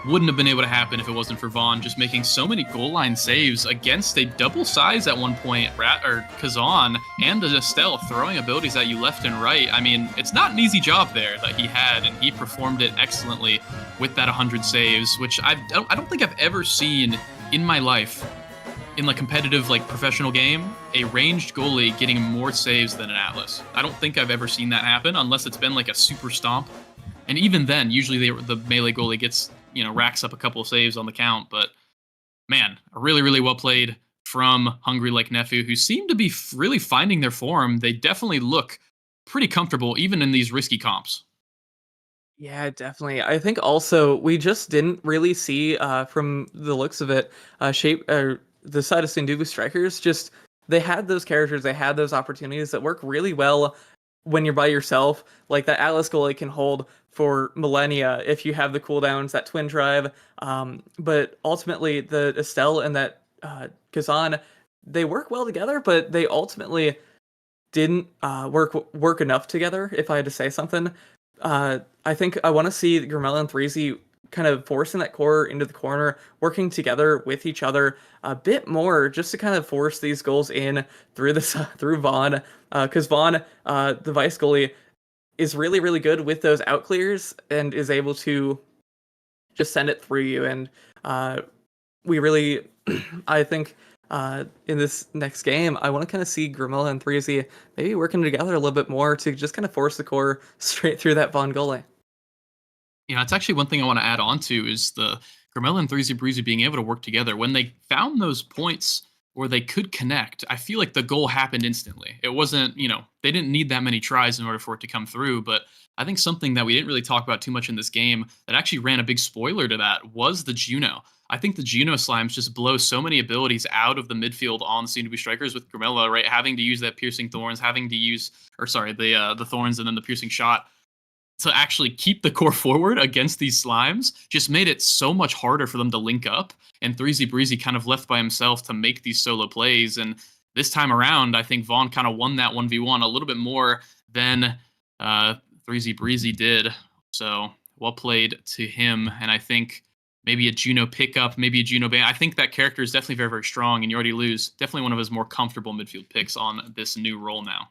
wouldn't have been able to happen if it wasn't for Vaughn just making so many goal line saves against a double size at one point, Kazan and Estelle throwing abilities at you left and right. I mean, it's not an easy job there that he had, and he performed it excellently with that 100 saves, which I don't think I've ever seen in my life in like competitive like professional game, a ranged goalie getting more saves than an Atlas. I don't think I've ever seen that happen unless it's been like a super stomp. And even then, usually the melee goalie gets, racks up a couple of saves on the count. But man, really, really well played from Hungry Like Nephew, who seem to be really finding their form. They definitely look pretty comfortable, even in these risky comps. Yeah, definitely. I think also we just didn't really see, from the looks of it, the side of Sundubu Strikers. Just they had those characters, they had those opportunities that work really well when you're by yourself. Like that Atlas goalie can hold for millennia if you have the cooldowns, that twin drive. But ultimately, the Estelle and that Kazan, they work well together, but they ultimately didn't work enough together, if I had to say something. I think I want to see Grimella and 3Z kind of forcing that core into the corner, working together with each other a bit more, just to kind of force these goals in through Vaughn, because Vaughn, the vice goalie, is really, really good with those out clears and is able to just send it through you. And we really, I think, in this next game, I want to kind of see Grimella and 3Z maybe working together a little bit more to just kind of force the core straight through that Vaughn goalie. It's actually one thing I want to add on to is the Grimella and 3Z Breezy being able to work together. When they found those points where they could connect, I feel like the goal happened instantly. It wasn't, they didn't need that many tries in order for it to come through. But I think something that we didn't really talk about too much in this game that actually ran a big spoiler to that was the Juno. I think the Juno Slimes just blow so many abilities out of the midfield on Sundubu Strikers with Grimella, right? Having to use that Piercing Thorns, the Thorns and then the Piercing Shot to actually keep the core forward against these Slimes just made it so much harder for them to link up. And 3Z Breezy kind of left by himself to make these solo plays. And this time around, I think Vaughn kind of won that 1v1 a little bit more than 3Z Breezy did. So well played to him. And I think maybe a Juno pickup, maybe a Juno ban. I think that character is definitely very, very strong. And You Already Lose, definitely one of his more comfortable midfield picks on this new role now.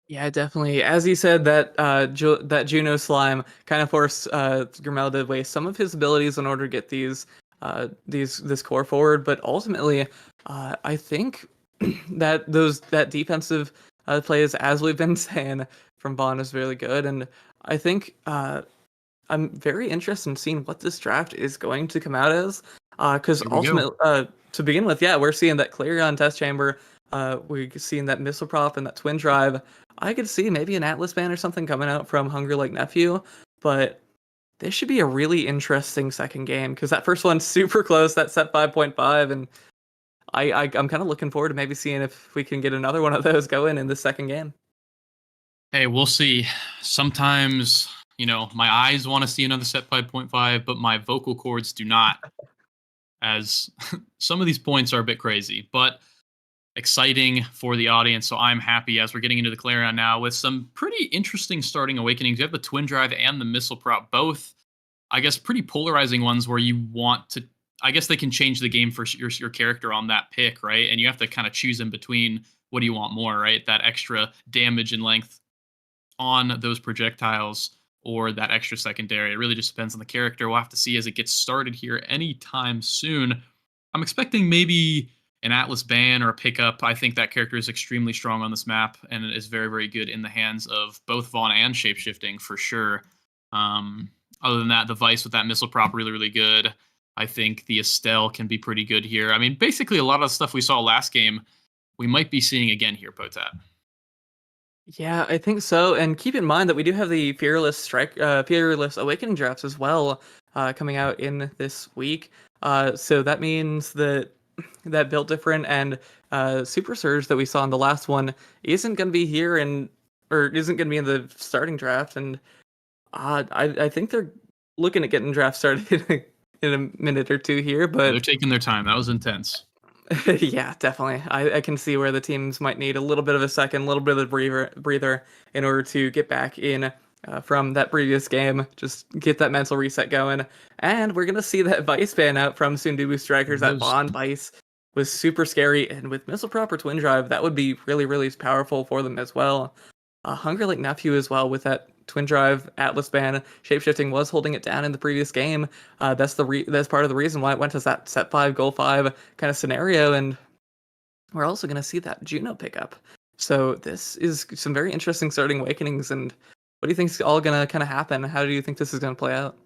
Yeah, definitely. As he said, that Juno slime kind of forced Grimella to waste some of his abilities in order to get this core forward. But ultimately, I think that defensive plays, as we've been saying from Vaughn, is really good. And I think I'm very interested in seeing what this draft is going to come out as. Because Here we go. ultimately, to begin with, yeah, we're seeing that Clarion test chamber. We're seeing that missile prop and that twin drive. I could see maybe an Atlas ban or something coming out from Hungry Like Nephew, but this should be a really interesting second game because that first one's super close. That set 5.5, and I'm kind of looking forward to maybe seeing if we can get another one of those going in the second game. Hey, we'll see. Sometimes, my eyes want to see another set 5.5, but my vocal cords do not, as some of these points are a bit crazy, but exciting for the audience. So I'm happy as we're getting into the Clarion now with some pretty interesting starting awakenings. You have the twin drive and the missile prop, both, I guess, pretty polarizing ones where you want to, I guess they can change the game for your character on that pick, right? And you have to kind of choose in between what do you want more, right? That extra damage and length on those projectiles or that extra secondary. It really just depends on the character. We'll have to see as it gets started here anytime soon. I'm expecting maybe an Atlas ban or a pickup. I think that character is extremely strong on this map and is very, very good in the hands of both Vaughn and Shapeshifting for sure. Other than that, the Vice with that missile prop, really, really good. I think the Estelle can be pretty good here. I mean, basically a lot of the stuff we saw last game, we might be seeing again here, Potat. Yeah, I think so. And keep in mind that we do have the Fearless Awakening drafts as well coming out in this week. So that means that Built Different and Super Surge that we saw in the last one isn't going to be here or isn't going to be in the starting draft. And I think they're looking at getting draft started in a minute or two here. But they're taking their time. That was intense. Yeah, definitely. I can see where the teams might need a little bit of a second, a little bit of a breather in order to get back in from that previous game. Just get that mental reset going. And we're going to see that Vice ban out from Sundubu Strikers. That Bond Vice was super scary. And with Missile Prop or Twin Drive, that would be really, really powerful for them as well. Hungry Like Nephew as well with that Twin Drive Atlas ban. Shapeshifting was holding it down in the previous game. That's part of the reason why it went to that set 5, goal 5 kind of scenario. And we're also going to see that Juno pickup. So this is some very interesting starting awakenings. And what do you think is all going to kind of happen? How do you think this is going to play out?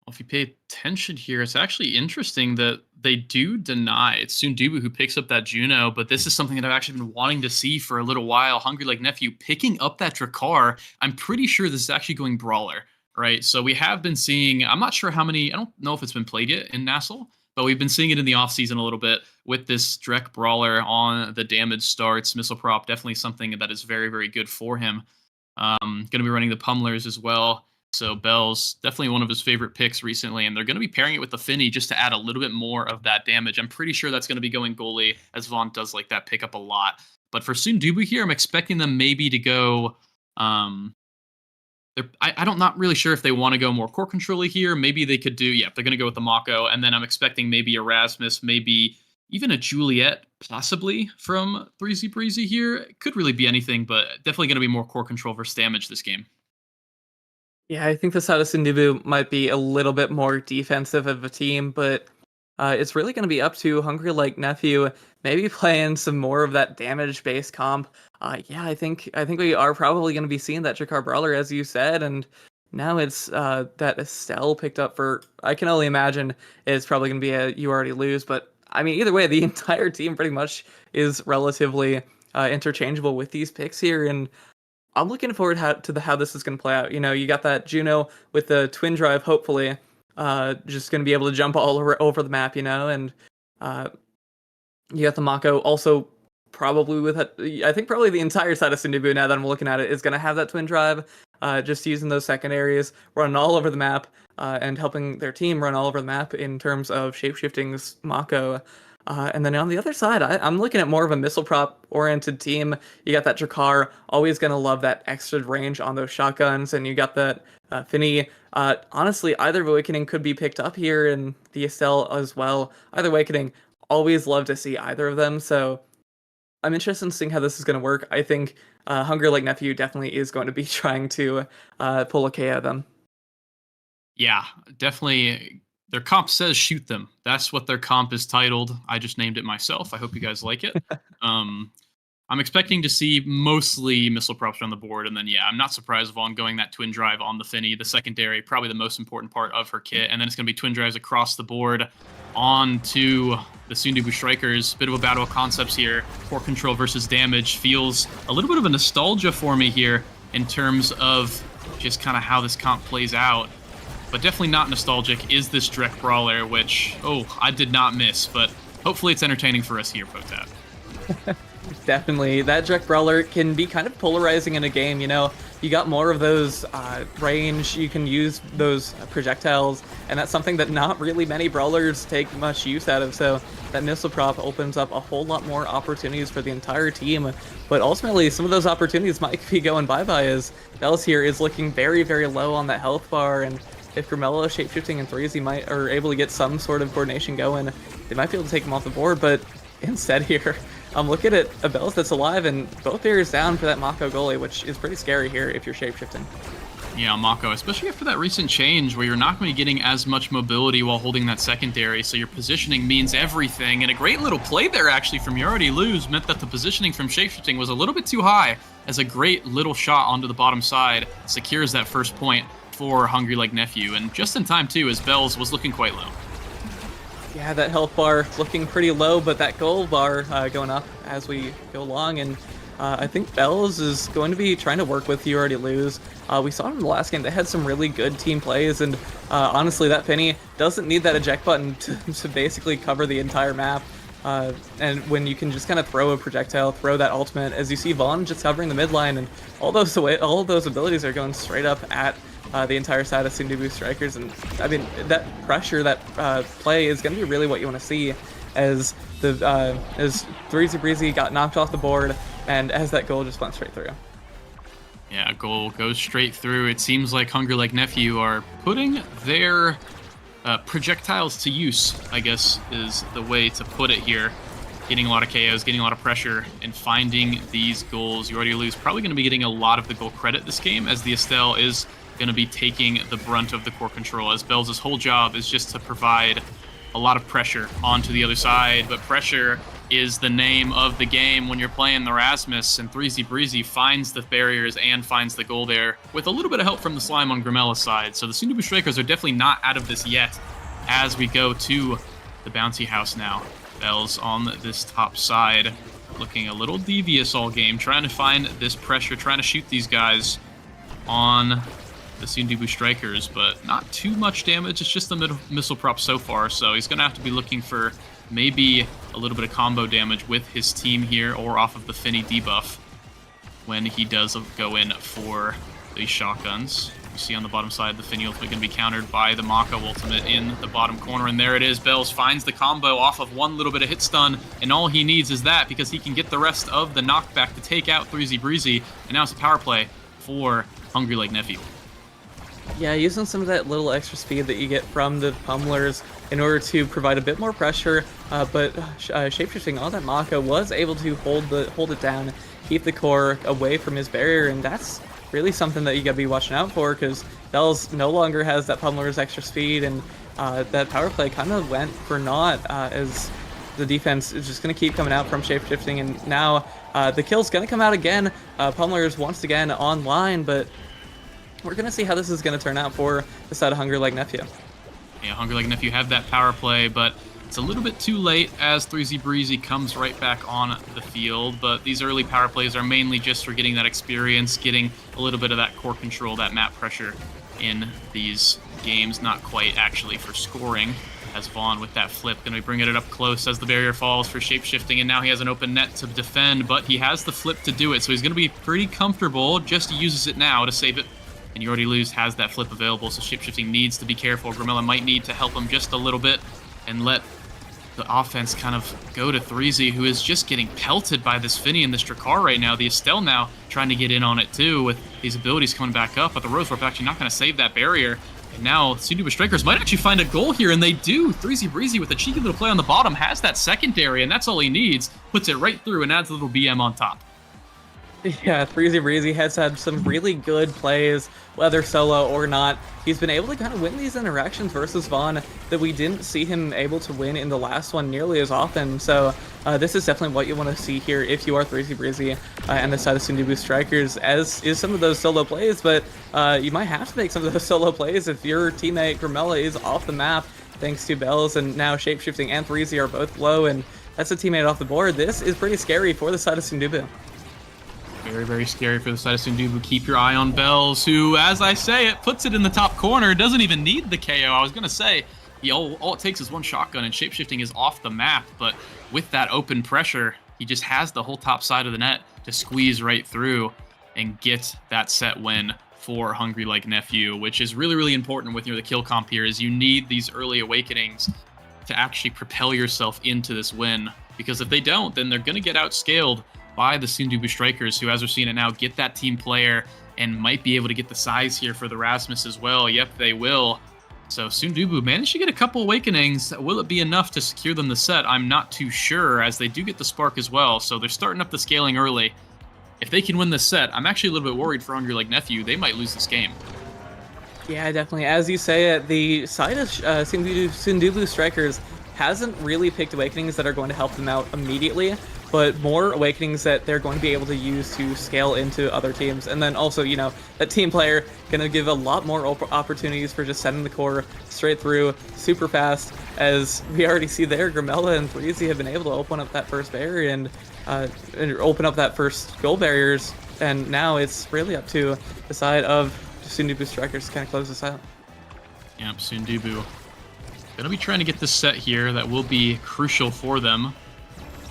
Well, if you pay attention here, it's actually interesting that they do deny. It's Sundubu who picks up that Juno, but this is something that I've actually been wanting to see for a little while. Hungry Like Nephew picking up that Drakkar. I'm pretty sure this is actually going Brawler, right? So we have been seeing, I'm not sure how many, I don't know if it's been played yet in nasl, but we've been seeing it in the offseason a little bit with this Drek Brawler on the damage starts. Missile Prop, definitely something that is very, very good for him. Going to be running the Pummelers as well. So Bell's definitely one of his favorite picks recently, and they're going to be pairing it with the Finny just to add a little bit more of that damage. I'm pretty sure that's going to be going goalie, as Vaughn does like that pickup a lot. But for Sundubu here, I'm expecting them maybe to go. I'm not really sure if they want to go more core control here. Maybe they could do, they're going to go with the Mako, and then I'm expecting maybe Erasmus, maybe even a Juliet, possibly from Breezy Breezy here. It could really be anything, but definitely going to be more core control versus damage this game. Yeah, I think the side of Sundubu might be a little bit more defensive of a team, but it's really going to be up to Hungry Like Nephew, maybe playing some more of that damage-based comp. I think we are probably going to be seeing that Drakkar Brawler, as you said, and now it's that Estelle picked up for, I can only imagine it's probably going to be a you already lose, but I mean, either way, the entire team pretty much is relatively interchangeable with these picks here, and I'm looking forward to how this is going to play out. You got that Juno with the Twin Drive, hopefully, just going to be able to jump all over the map, and you got the Mako also probably with I think probably the entire side of Sundubu, now that I'm looking at it, is going to have that Twin Drive, just using those secondaries, running all over the map, and helping their team run all over the map in terms of Shapeshifting's Mako. And then on the other side, I'm looking at more of a missile prop oriented team. You got that Drakkar, always going to love that extra range on those shotguns, and you got that Finny. Honestly, either Awakening could be picked up here in the Estelle as well. Either Awakening, always love to see either of them. So I'm interested in seeing how this is going to work. I think Hungry Like Nephew definitely is going to be trying to pull a K out of them. Yeah, definitely. Their comp says shoot them. That's what their comp is titled. I just named it myself. I hope you guys like it. I'm I'm expecting to see mostly missile props on the board, and then I'm not surprised Vaughn going that twin drive on the Finny, the secondary, probably the most important part of her kit, and then it's going to be twin drives across the board onto the Sundubu Strikers. Bit of a battle of concepts here. Core control versus damage feels a little bit of a nostalgia for me here in terms of just kind of how this comp plays out. But definitely not nostalgic is this Drek Brawler, which, I did not miss, but hopefully it's entertaining for us here, Potap. Definitely. That Drek Brawler can be kind of polarizing in a game, you know. You got more of those range, you can use those projectiles, and that's something that not really many brawlers take much use out of, so that missile prop opens up a whole lot more opportunities for the entire team. But ultimately, some of those opportunities might be going bye-bye, as Bells here is looking very, very low on that health bar, and if Grimella, Shapeshifting, and 3Z are able to get some sort of coordination going, they might be able to take him off the board, but instead here, look at it, a Bells that's alive, and both barriers down for that Mako goalie, which is pretty scary here if you're shapeshifting. Yeah, Mako, especially after that recent change where you're not going to be getting as much mobility while holding that secondary, so your positioning means everything. And a great little play there, actually, from You Already Lose meant that the positioning from shapeshifting was a little bit too high, as a great little shot onto the bottom side secures that first point for Hungry Like Nephew, and just in time, too, as Bells was looking quite low. Yeah, that health bar looking pretty low, but that gold bar going up as we go along, and I think Bells is going to be trying to work with You Already Lose. We saw in the last game, they had some really good team plays, and honestly, that Penny doesn't need that eject button to basically cover the entire map. And when you can just kind of throw a projectile, throw that ultimate, as you see Vaughn just covering the midline, and all those abilities are going straight up at the entire side of Sundubu Strikers, and I mean that pressure, that play is going to be really what you want to see, as the as 3Z Breezy got knocked off the board, and as that goal just went straight through. Yeah, goal goes straight through. It seems like Hungry Like Nephew are putting their projectiles to use, I guess is the way to put it here. Getting a lot of KOs, getting a lot of pressure, and finding these goals. You Already Lose probably going to be getting a lot of the goal credit this game, as the Estelle is going to be taking the brunt of the core control, as Bells' whole job is just to provide a lot of pressure onto the other side. But pressure is the name of the game when you're playing the Rasmus, and 3Z Breezy finds the barriers and finds the goal there with a little bit of help from the slime on Grimella's side. So the Sundubu Strikers are definitely not out of this yet as we go to the bouncy house now. Bells on this top side looking a little devious all game, trying to find this pressure, trying to shoot these guys on the Sundubu Strikers, but not too much damage. It's just the missile prop so far, so he's going to have to be looking for maybe a little bit of combo damage with his team here, or off of the Finny debuff when he does go in for these shotguns. You see on the bottom side, the Finny ultimate going to be countered by the Mako ultimate in the bottom corner, and there it is. Bells finds the combo off of one little bit of hit stun, and all he needs is that, because he can get the rest of the knockback to take out 3Z Breezy, and now it's a power play for Hungry Like Nephew. Yeah, using some of that little extra speed that you get from the pummelers in order to provide a bit more pressure, but shapeshifting on that Mako was able to hold it down, keep the core away from his barrier, and that's really something that you gotta be watching out for, because Bells no longer has that pummeler's extra speed, and that power play kind of went for naught, as the defense is just gonna keep coming out from shapeshifting, and now the kill's gonna come out again. Pummelers once again online, but we're going to see how this is going to turn out for the side of Hungry Like Nephew. Yeah, Hungry Like Nephew have that power play, but it's a little bit too late as 3Z Breezy comes right back on the field. But these early power plays are mainly just for getting that experience, getting a little bit of that core control, that map pressure in these games, not quite actually for scoring. As Vaughn with that flip, going to be bringing it up close as the barrier falls for shapeshifting, and now he has an open net to defend, but he has the flip to do it, so he's going to be pretty comfortable, just uses it now to save it. And You Already Lose has that flip available, so shapeshifting needs to be careful. Grimella might need to help him just a little bit and let the offense kind of go to 3Z, who is just getting pelted by this Finny and this Drakkar right now. The Estelle now trying to get in on it too, with these abilities coming back up, but the Rose Warp actually not going to save that barrier. And now Sundubu Strikers might actually find a goal here, and they do. 3Z Breezy with a cheeky little play on the bottom has that secondary, and that's all he needs. Puts it right through and adds a little BM on top. Yeah, Breezy Breezy has had some really good plays, whether solo or not. He's been able to kind of win these interactions versus Vaughn that we didn't see him able to win in the last one nearly as often. So this is definitely what you want to see here if you are Breezy Breezy and the side of Sundubu Strikers, as is some of those solo plays. But you might have to make some of those solo plays if your teammate Grimella is off the map, thanks to Bells, and now Shapeshifting and Breezy are both low, and that's a teammate off the board. This is pretty scary for the side of Sundubu. Very, very scary for the side of Sundubu. Keep your eye on Bells, who, as I say it, puts it in the top corner. Doesn't even need the KO. I was going to say, all it takes is one shotgun, and Shapeshifting is off the map. But with that open pressure, he just has the whole top side of the net to squeeze right through and get that set win for Hungry Like Nephew, which is really, really important with the kill comp here, is you need these early awakenings to actually propel yourself into this win. Because if they don't, then they're going to get outscaled by the Sundubu Strikers, who, as we're seeing it now, get that team player and might be able to get the size here for the Rasmus as well. Yep, they will. So Sundubu managed to get a couple awakenings. Will it be enough to secure them the set? I'm not too sure, as they do get the spark as well. So they're starting up the scaling early. If they can win this set, I'm actually a little bit worried for Hungry Like Nephew. They might lose this game. Yeah, definitely. As you say it, the side of Sundubu Strikers hasn't really picked awakenings that are going to help them out immediately, but more awakenings that they're going to be able to use to scale into other teams. And then also, you know, that team player going to give a lot more opportunities for just sending the core straight through super fast, as we already see there, Grimella and Breezy have been able to open up that first barrier and open up that first goal barriers. And now it's really up to the side of Sundubu Strikers to kind of close this out. Yep, Sundubu gonna be trying to get this set here. That will be crucial for them.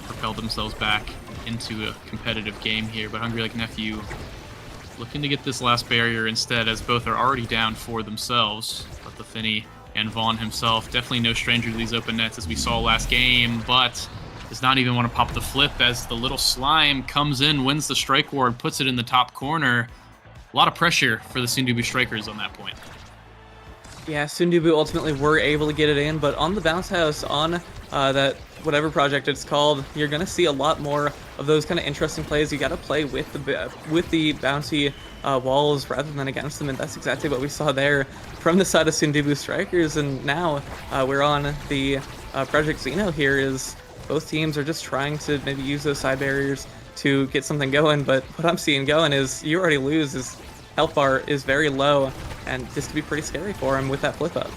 Propel themselves back into a competitive game here, but Hungry Like Nephew looking to get this last barrier instead, as both are already down for themselves. But the Finny and Vaughn himself, definitely no stranger to these open nets, as we saw last game, but does not even want to pop the flip, as the little slime comes in, wins the strike ward, puts it in the top corner. A lot of pressure for the Sundubu Strikers on that point. Yeah, Sundubu ultimately were able to get it in, but on the bounce house, on that whatever project it's called, you're gonna see a lot more of those kind of interesting plays. You got to play with the bouncy walls rather than against them, and that's exactly what we saw there from the side of Sundubu Strikers. And now we're on the Project Xeno here. Is both teams are just trying to maybe use those side barriers to get something going, but what I'm seeing going is you already lose. His health bar is very low, and this could be pretty scary for him with that flip up.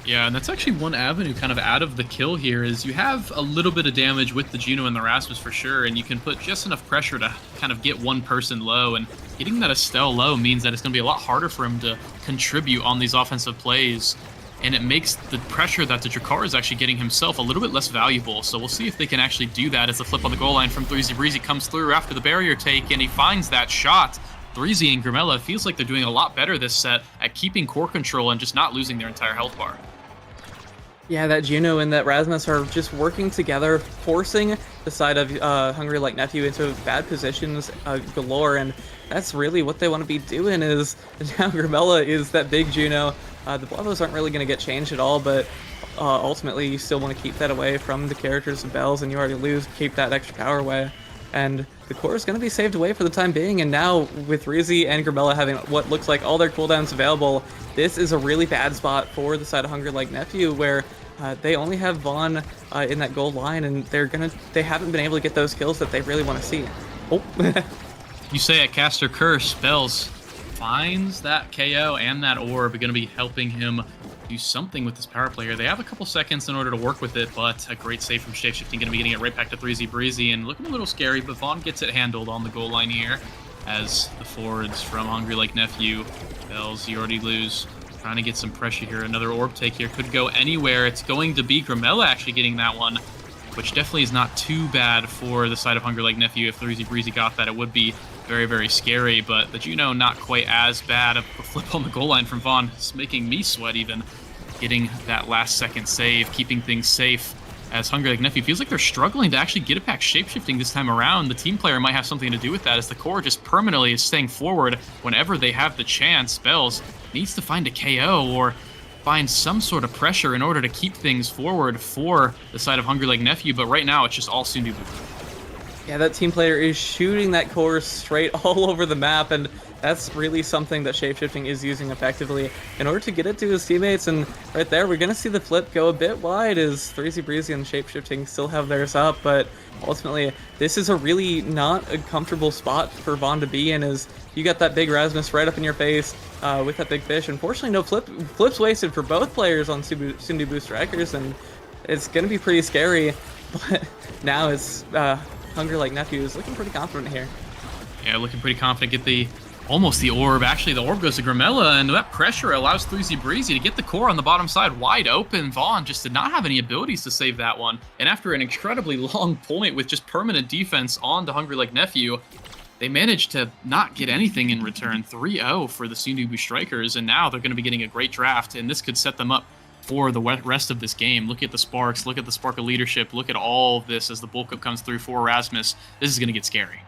Yeah, and that's actually one avenue kind of out of the kill here, is you have a little bit of damage with the Juno and the Rasmus for sure, and you can put just enough pressure to kind of get one person low, and getting that Estelle low means that it's going to be a lot harder for him to contribute on these offensive plays, and it makes the pressure that the Drakkar is actually getting himself a little bit less valuable. So we'll see if they can actually do that, as the flip on the goal line from Breezy Breezy comes through after the barrier take, and he finds that shot. Breezy and Grimella feels like they're doing a lot better this set at keeping core control and just not losing their entire health bar. Yeah, that Juno and that Rasmus are just working together, forcing the side of Hungry Like Nephew into bad positions galore, and that's really what they want to be doing. Is now Grimella is that big Juno. The Blavos aren't really going to get changed at all, but ultimately you still want to keep that away from the characters of Bells, and you already lose, keep that extra power away. And the core is going to be saved away for the time being, and now with Rizzi and Grimella having what looks like all their cooldowns available, this is a really bad spot for the side of Hungry Like Nephew, where they only have Vaughn in that gold line, and they haven't been able to get those kills that they really want to see. Oh. You say at Caster Curse, Bells finds that KO and that orb are going to be helping him do something with this power player. They have a couple seconds in order to work with it, but a great save from Shapeshifting, going to be getting it right back to 3Z Breezy, and looking a little scary, but Vaughn gets it handled on the goal line here, as the forwards from Hungry Like Nephew. Bells, you already lose. Trying to get some pressure here. Another orb take here could go anywhere. It's going to be Grimella actually getting that one, which definitely is not too bad for the side of Hungry Like Nephew. If 3Z Breezy got that, it would be very, very scary, but the Juno not quite as bad. A flip on the goal line from Vaughn is making me sweat even. Getting that last second save, keeping things safe, as Hungry Like Nephew feels like they're struggling to actually get it back Shapeshifting this time around. The team player might have something to do with that, as the core just permanently is staying forward whenever they have the chance. Bells needs to find a KO or find some sort of pressure in order to keep things forward for the side of Hungry Like Nephew, but right now it's just all Sundubu. Yeah, that team player is shooting that core straight all over the map, and that's really something that Shapeshifting is using effectively in order to get it to his teammates. And right there, we're going to see the flip go a bit wide as 3Z Breezy and Shapeshifting still have theirs up, but ultimately, this is a really not a comfortable spot for Vaughn to be in, as you got that big Rasmus right up in your face with that big fish. Unfortunately, no flips wasted for both players on Sundubu Strikers, and it's going to be pretty scary, but now it's... Hungry Like Nephew is looking pretty confident here. Yeah, looking pretty confident. Get almost the orb. Actually, the orb goes to Grimella, and that pressure allows 3Z Breezy to get the core on the bottom side wide open. Vaughn just did not have any abilities to save that one. And after an incredibly long point with just permanent defense on the Hungry Like Nephew, they managed to not get anything in return. 3-0 for the Sundubu Strikers, and now they're going to be getting a great draft, and this could set them up for the rest of this game. Look at the sparks, look at the spark of leadership, look at all of this as the bulk up comes through for Erasmus. This is going to get scary.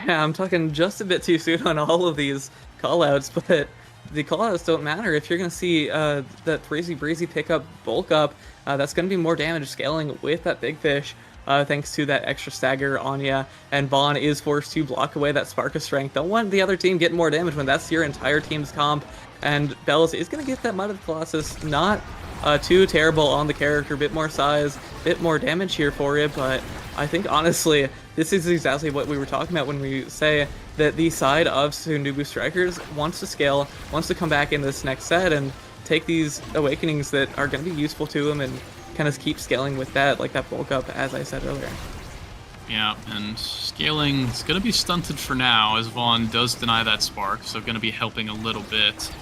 Yeah, I'm talking just a bit too soon on all of these callouts, but the callouts don't matter. If you're going to see that 3Z Breezy pick up bulk up, that's going to be more damage scaling with that big fish. Thanks to that extra stagger on ya, and Vaughn is forced to block away that Spark of Strength. Don't want the other team getting more damage when that's your entire team's comp, and Bells is going to get that Might of the Colossus. Not too terrible on the character, bit more size, bit more damage here for you, but I think honestly, this is exactly what we were talking about when we say that the side of Sundubu Strikers wants to scale, wants to come back in this next set and take these awakenings that are going to be useful to them and kind of keep scaling with that, like that bulk up, as I said earlier. Yeah, and scaling is going to be stunted for now, as Vaughn does deny that spark, so going to be helping a little bit.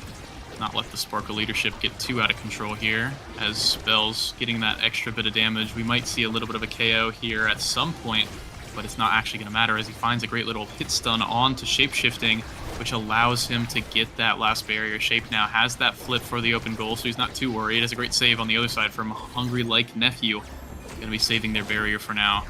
Not let the spark of leadership get too out of control here, as Spells getting that extra bit of damage. We might see a little bit of a KO here at some point, but it's not actually going to matter, as he finds a great little hit stun onto Shapeshifting, which allows him to get that last barrier. Shape now has that flip for the open goal, so he's not too worried. Has a great save on the other side from Hungry Like Nephew. Going to be saving their barrier for now,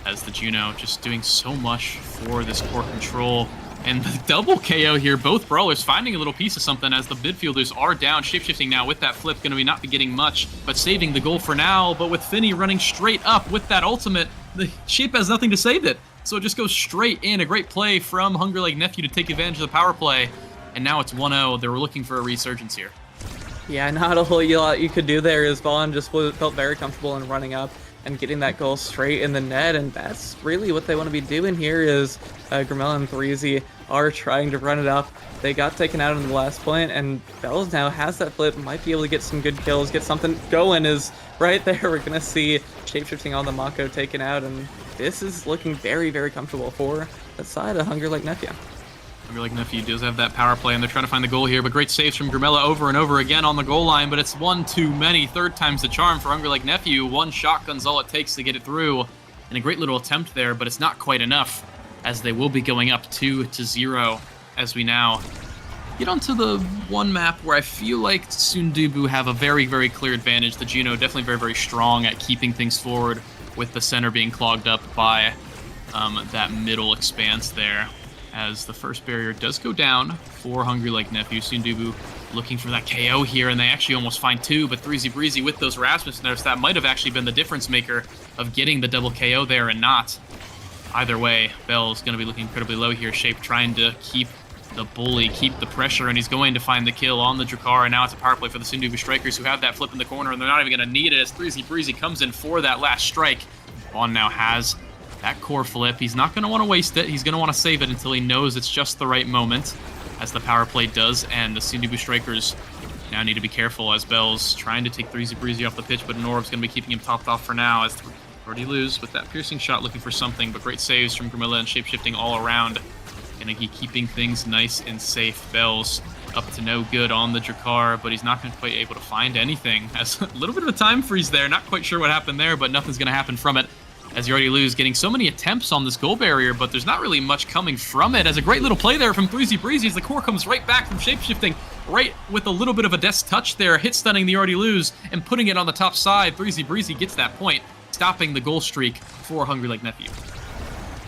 as the Juno just doing so much for this core control. And the double KO here, both brawlers finding a little piece of something as the midfielders are down. Shapeshifting now with that flip, going to be not be getting much, but saving the goal for now. But with Finny running straight up with that ultimate, the Shape has nothing to save it. So it just goes straight in. A great play from Hungry Like Nephew to take advantage of the power play. And now it's 1-0. They were looking for a resurgence here. Yeah, not a whole lot you could do there, as Vaughn just felt very comfortable in running up and getting that goal straight in the net, and that's really what they want to be doing here. Is Grimella and 3Z are trying to run it up. They got taken out in the last point, and Bells now has that flip, might be able to get some good kills, get something going. Is right there. We're gonna see Shapeshifting on the Mako taken out, and this is looking very, very comfortable for that side of Hungry Like Nephew. Hungry Like Nephew does have that power play, and they're trying to find the goal here, but great saves from Grimella over and over again on the goal line, but it's one too many. Third time's the charm for Hungry Like Nephew. One shotgun's all it takes to get it through, and a great little attempt there, but it's not quite enough, as they will be going up 2-0 as we now get onto the one map where I feel like Sundubu have a very, very clear advantage. The Juno definitely very, very strong at keeping things forward, with the center being clogged up by that middle expanse there, as the first barrier does go down for Hungry Like Nephew. Sundubu looking for that KO here, and they actually almost find two, but 3Z Breezy with those Rasmus nerfs, that might have actually been the difference maker of getting the double KO there and not. Either way, Bell's going to be looking incredibly low here. Shape trying to keep the bully, keep the pressure, and he's going to find the kill on the Drakkar, and now it's a power play for the Sundubu Strikers, who have that flip in the corner, and they're not even going to need it as 3Z Breezy comes in for that last strike. Vaughn now has that core flip. He's not going to want to waste it. He's going to want to save it until he knows it's just the right moment, as the power play does, and the Sundubu Strikers now need to be careful, as Bell's trying to take 3Z Breezy off the pitch, but Norb's going to be keeping him topped off for now, as already lose with that piercing shot, looking for something, but great saves from Grimilla and Shapeshifting all around. Gonna be keeping things nice and safe. Bell's up to no good on the Drakkar, but he's not going to quite able to find anything. As a little bit of a time freeze there, not quite sure what happened there, but nothing's going to happen from it, as you already lose, getting so many attempts on this goal barrier, but there's not really much coming from it. As a great little play there from 3Z Breezy, as the core comes right back from Shapeshifting, right with a little bit of a desk touch there, hit stunning the already lose and putting it on the top side. 3Z Breezy gets that point, stopping the goal streak for Hungry Like Nephew.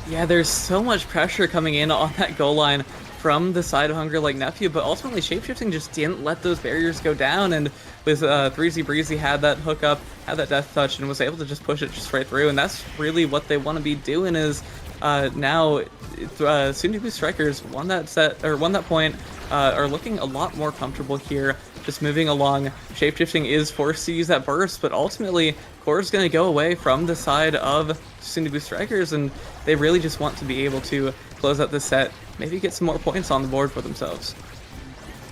Yeah, there's so much pressure coming in on that goal line from the side of Hungry Like Nephew, but ultimately Shapeshifting just didn't let those barriers go down, and with 3Z Breezy had that hookup, had that death touch, and was able to just push it straight through, and that's really what they want to be doing is now Soon-to-Be Strikers won that set, or won that point, are looking a lot more comfortable here, just moving along. Shapeshifting is forced to use that burst, but ultimately Core is going to go away from the side of Soon-to-Be Strikers, and they really just want to be able to close out this set, maybe get some more points on the board for themselves.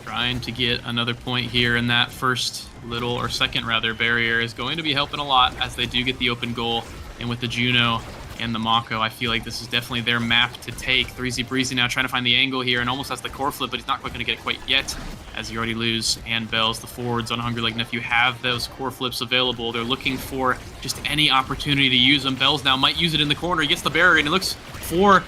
Trying to get another point here in that first little, or second rather, barrier is going to be helping a lot as they do get the open goal. And with the Juno and the Mako, I feel like this is definitely their map to take. 3Z Breezy now trying to find the angle here and almost has the core flip, but he's not quite going to get it quite yet as you already lose. And Bells, the forwards on Hungry Like Nephew, have those core flips available. They're looking for just any opportunity to use them. Bells now might use it in the corner. He gets the barrier and he looks for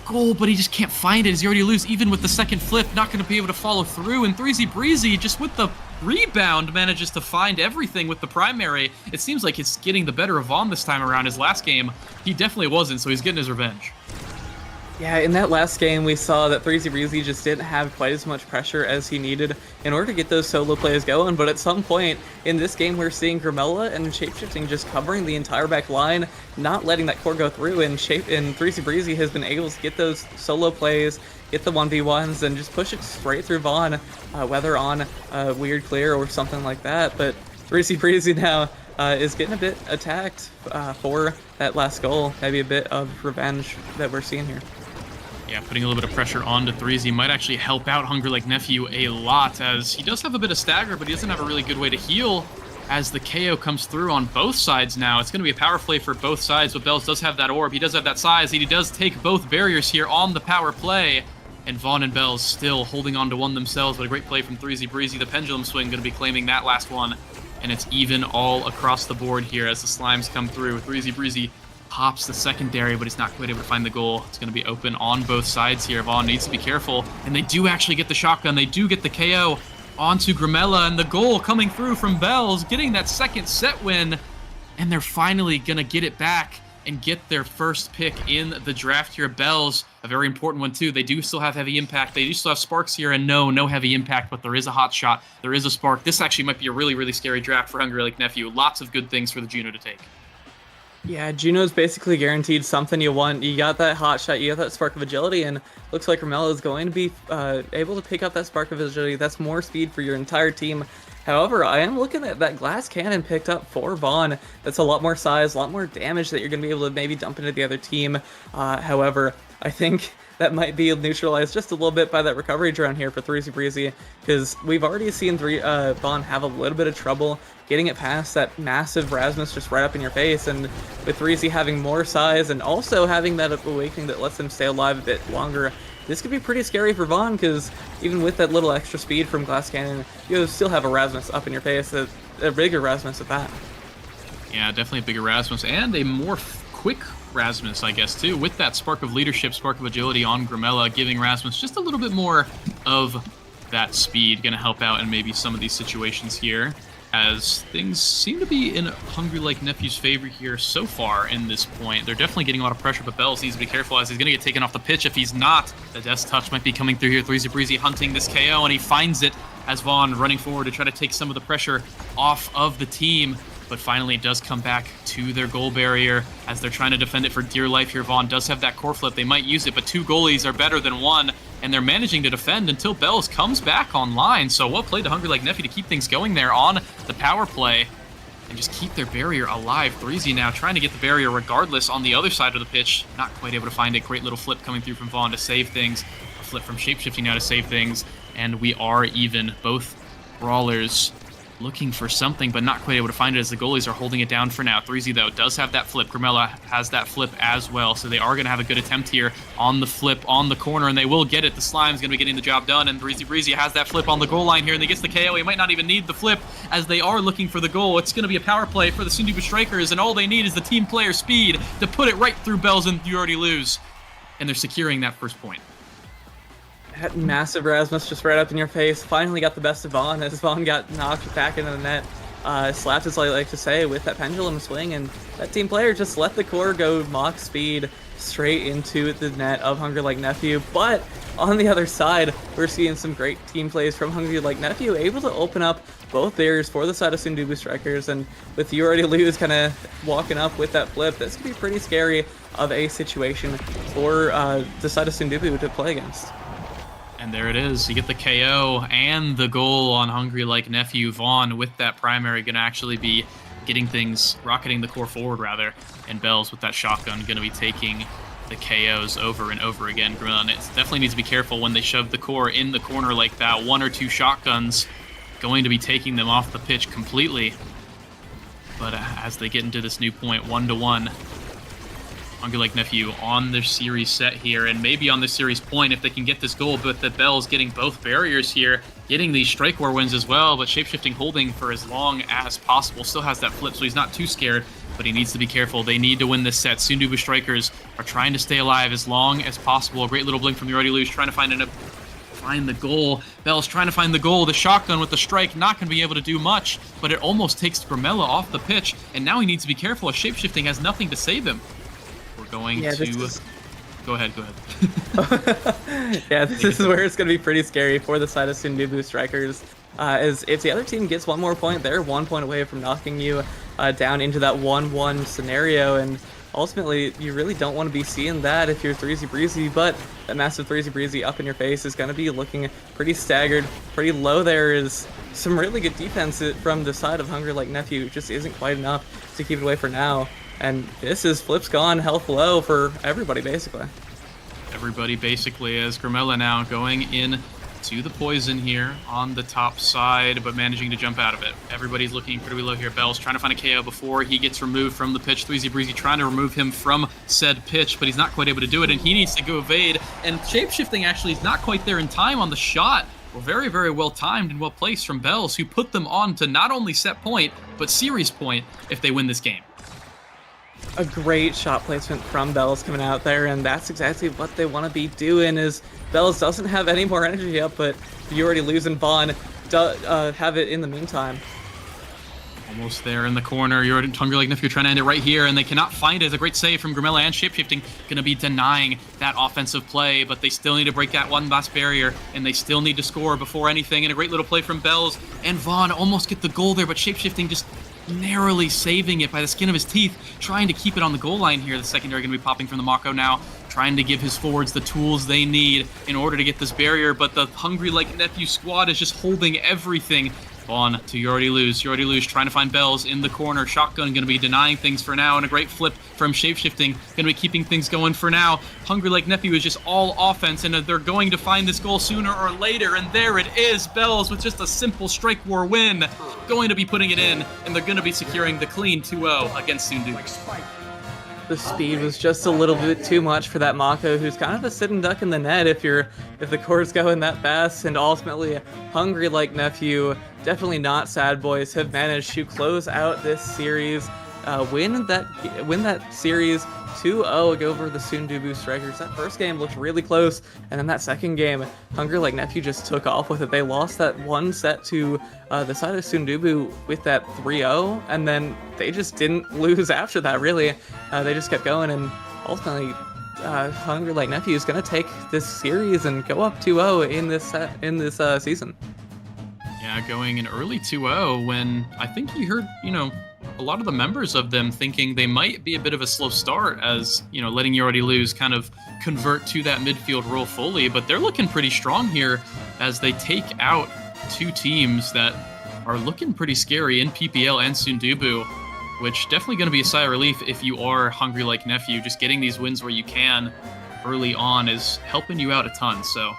goal, but he just can't find it as you already lose. Even with the second flip, not going to be able to follow through. And 3Z Breezy, just with the rebound, manages to find everything with the primary. It seems like it's getting the better of Vaughn this time around. His last game, he definitely wasn't, so he's getting his revenge. Yeah, in that last game, we saw that 3Z Breezy just didn't have quite as much pressure as he needed in order to get those solo plays going, but at some point in this game, we're seeing Grimella and Shapeshifting just covering the entire back line, not letting that core go through, and 3Z Breezy has been able to get those solo plays, get the 1v1s, and just push it straight through Vaughn, whether on a weird clear or something like that, but 3Z Breezy now is getting a bit attacked for that last goal, maybe a bit of revenge that we're seeing here. Yeah, putting a little bit of pressure onto 3Z might actually help out Hungry Like Nephew a lot, as he does have a bit of stagger, but he doesn't have a really good way to heal as the KO comes through on both sides now. It's going to be a power play for both sides, but Bells does have that orb. He does have that size. He does take both barriers here on the power play, and Vaughn and Bells still holding on to one themselves, but a great play from 3Z Breezy. The pendulum swing going to be claiming that last one, and it's even all across the board here as the slimes come through. 3Z Breezy pops the secondary, but he's not quite able to find the goal. It's going to be open on both sides here. Vaughn needs to be careful, and they do actually get the shotgun. They do get the KO onto Grimella, and the goal coming through from Bells, getting that second set win, and they're finally going to get it back and get their first pick in the draft here. Bells, a very important one too. They do still have heavy impact. They do still have sparks here, and no heavy impact, but there is a hot shot. There is a spark. This actually might be a really, really scary draft for Hungry Like Nephew. Lots of good things for the Juno to take. Yeah, Juno's basically guaranteed something you want. You got that hot shot, you got that spark of agility, and looks like Ramella is going to be able to pick up that spark of agility. That's more speed for your entire team. However, I am looking at that glass cannon picked up for Vaughn. That's a lot more size, a lot more damage that you're going to be able to maybe dump into the other team. However, I think that might be neutralized just a little bit by that recovery drone here for 3Z Breezy, because we've already seen Vaughn have a little bit of trouble getting it past that massive Rasmus just right up in your face, and with 3Z having more size and also having that awakening that lets them stay alive a bit longer, this could be pretty scary for Vaughn, because even with that little extra speed from Glass Cannon, you still have a Rasmus up in your face, a bigger Rasmus at that. Yeah, definitely a bigger Rasmus, and a more quick Rasmus, I guess, too, with that spark of leadership, spark of agility on Grimella, giving Rasmus just a little bit more of that speed. Going to help out in maybe some of these situations here, as things seem to be in Hungry Like Nephew's favor here so far in this point. They're definitely getting a lot of pressure, but Bells needs to be careful as he's going to get taken off the pitch. If he's not, the Death Touch might be coming through here. 3Z Breezy hunting this KO, and he finds it as Vaughn running forward to try to take some of the pressure off of the team. But finally it does come back to their goal barrier as they're trying to defend it for dear life here. Vaughn does have that core flip. They might use it, but two goalies are better than one, and they're managing to defend until Bells comes back online. So well played to Hungry Like Nephew to keep things going there on the power play and just keep their barrier alive. 3Z now trying to get the barrier regardless on the other side of the pitch. Not quite able to find it. Great little flip coming through from Vaughn to save things. A flip from Shapeshifting now to save things. And we are even. Both brawlers looking for something, but not quite able to find it as the goalies are holding it down for now. 3Z, though, does have that flip. Grimella has that flip as well, so they are going to have a good attempt here on the flip on the corner, and they will get it. The Slime's going to be getting the job done, and 3Z Breezy has that flip on the goal line here, and he gets the KO. He might not even need the flip as they are looking for the goal. It's going to be a power play for the Soon-to-Be Strikers, and all they need is the team player speed to put it right through Bells, and you already lose. And they're securing that first point. That massive Rasmus just right up in your face. Finally got the best of Vaughn as Vaughn got knocked back into the net. Slapped, as I like to say, with that pendulum swing, and that team player just let the core go Mach speed straight into the net of Hungry Like Nephew. But on the other side, we're seeing some great team plays from Hungry Like Nephew, able to open up both barriers for the side of Sundubu Strikers, and with You Already Lose kind of walking up with that flip, this could be pretty scary of a situation for the side of Sundubu to play against. And there it is. You get the KO and the goal on Hungry Like Nephew. Vaughn with that primary going to actually be getting things, rocketing the core forward rather, and Bells with that shotgun going to be taking the KOs over and over again. Grillin, it definitely needs to be careful when they shove the core in the corner like that. 1 or 2 shotguns going to be taking them off the pitch completely. But as they get into this new point, 1-1, Hungry Like Nephew on their series set here, and maybe on the series point if they can get this goal, but the Bells getting both barriers here, getting these strike war wins as well, but Shapeshifting holding for as long as possible, still has that flip, so he's not too scared, but he needs to be careful. They need to win this set. Sundubu Strikers are trying to stay alive as long as possible. A great little blink from You Already Lose, trying to find the goal. Bells trying to find the goal. The shotgun with the strike, not going to be able to do much, but it almost takes Grimella off the pitch, and now he needs to be careful as Shapeshifting has nothing to save him. We're going to... Go ahead. Yeah, this is where it's going to be pretty scary for the side of Sundubu Strikers. As if the other team gets one more point, they're 1 point away from knocking you down into that 1-1 scenario, and ultimately, you really don't want to be seeing that if you're Threezy Breezy, but that massive Threezy Breezy up in your face is going to be looking pretty staggered. Pretty low there is some really good defense from the side of Hungry Like Nephew. It just isn't quite enough to keep it away for now. And this is flips gone, health low for everybody, basically. Everybody basically, as Grimella now going in to the poison here on the top side, but managing to jump out of it. Everybody's looking pretty low here. Bell's trying to find a KO before he gets removed from the pitch. Threezy Breezy trying to remove him from said pitch, but he's not quite able to do it, and he needs to go evade. And Shapeshifting actually is not quite there in time on the shot. Well, very, very well timed and well placed from Bells, who put them on to not only set point, but series point if they win this game. A great shot placement from Bells coming out there, and that's exactly what they want to be doing. Is Bells doesn't have any more energy up, but You Already Lose and Vaughn have it in the meantime. Almost there in the corner. You're Hungry Like Nephew trying to end it right here, and they cannot find it. It's a great save from Grimella, and Shapeshifting going to be denying that offensive play, but they still need to break that one last barrier, and they still need to score before anything. And a great little play from Bells, and Vaughn almost get the goal there, but Shapeshifting just narrowly saving it by the skin of his teeth, trying to keep it on the goal line here. The secondary going to be popping from the Mako now, trying to give his forwards the tools they need in order to get this barrier, but the Hungry Like Nephew squad is just holding everything. On to You Already Lose. You Already Lose trying to find Bells in the corner. Shotgun going to be denying things for now, and a great flip from Shapeshifting going to be keeping things going for now. Hungry Like Nephew is just all offense, and they're going to find this goal sooner or later, and there it is. Bells with just a simple strike war win, going to be putting it in, and they're going to be securing the clean 2-0 against Sundubu. The speed was just a little bit too much for that Mako, who's kind of a sitting duck in the net if the core's going that fast, and ultimately Hungry Like Nephew, definitely not Sad Boys, have managed to close out this series, win that series 2-0 over the Sundubu Strikers. That first game looked really close, and then that second game, Hungry Like Nephew just took off with it. They lost that one set to the side of Sundubu with that 3-0, and then they just didn't lose after that, really. They just kept going, and ultimately Hungry Like Nephew is going to take this series and go up 2-0 in this season. Yeah, going an early 2-0 when I think you heard, a lot of the members of them thinking they might be a bit of a slow start as, letting You Already Lose kind of convert to that midfield role fully, but they're looking pretty strong here as they take out two teams that are looking pretty scary in PPL and Sundubu, which definitely going to be a sigh of relief if you are Hungry Like Nephew. Just getting these wins where you can early on is helping you out a ton, so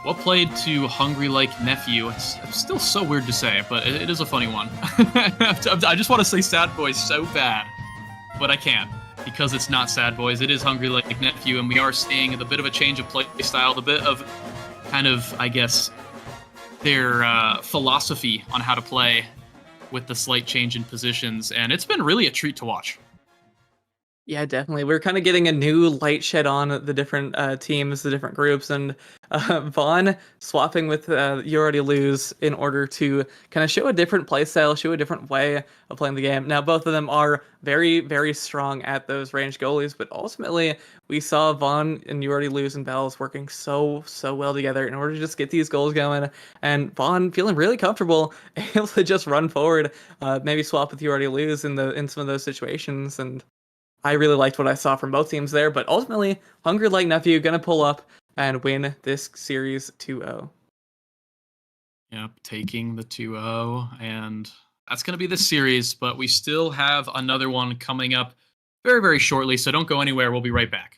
well played to Hungry Like Nephew. It's still so weird to say, but it is a funny one. I just want to say Sad Boys so bad, but I can't because it's not Sad Boys. It is Hungry Like Nephew, and we are seeing the bit of a change of play style, the bit of kind of, I guess, their philosophy on how to play with the slight change in positions, and it's been really a treat to watch. Yeah, definitely. We're kind of getting a new light shed on the different teams, the different groups, and Vaughn swapping with You Already Lose in order to kind of show a different play style, show a different way of playing the game. Now, both of them are very, very strong at those ranged goalies, but ultimately, we saw Vaughn and You Already Lose and Bells working so well together in order to just get these goals going, and Vaughn feeling really comfortable, able to just run forward, maybe swap with You Already Lose in some of those situations, and I really liked what I saw from both teams there, but ultimately, Hungry Like Nephew gonna pull up and win this series 2-0. Yep, taking the 2-0, and that's going to be the series, but we still have another one coming up very, very shortly, so don't go anywhere. We'll be right back.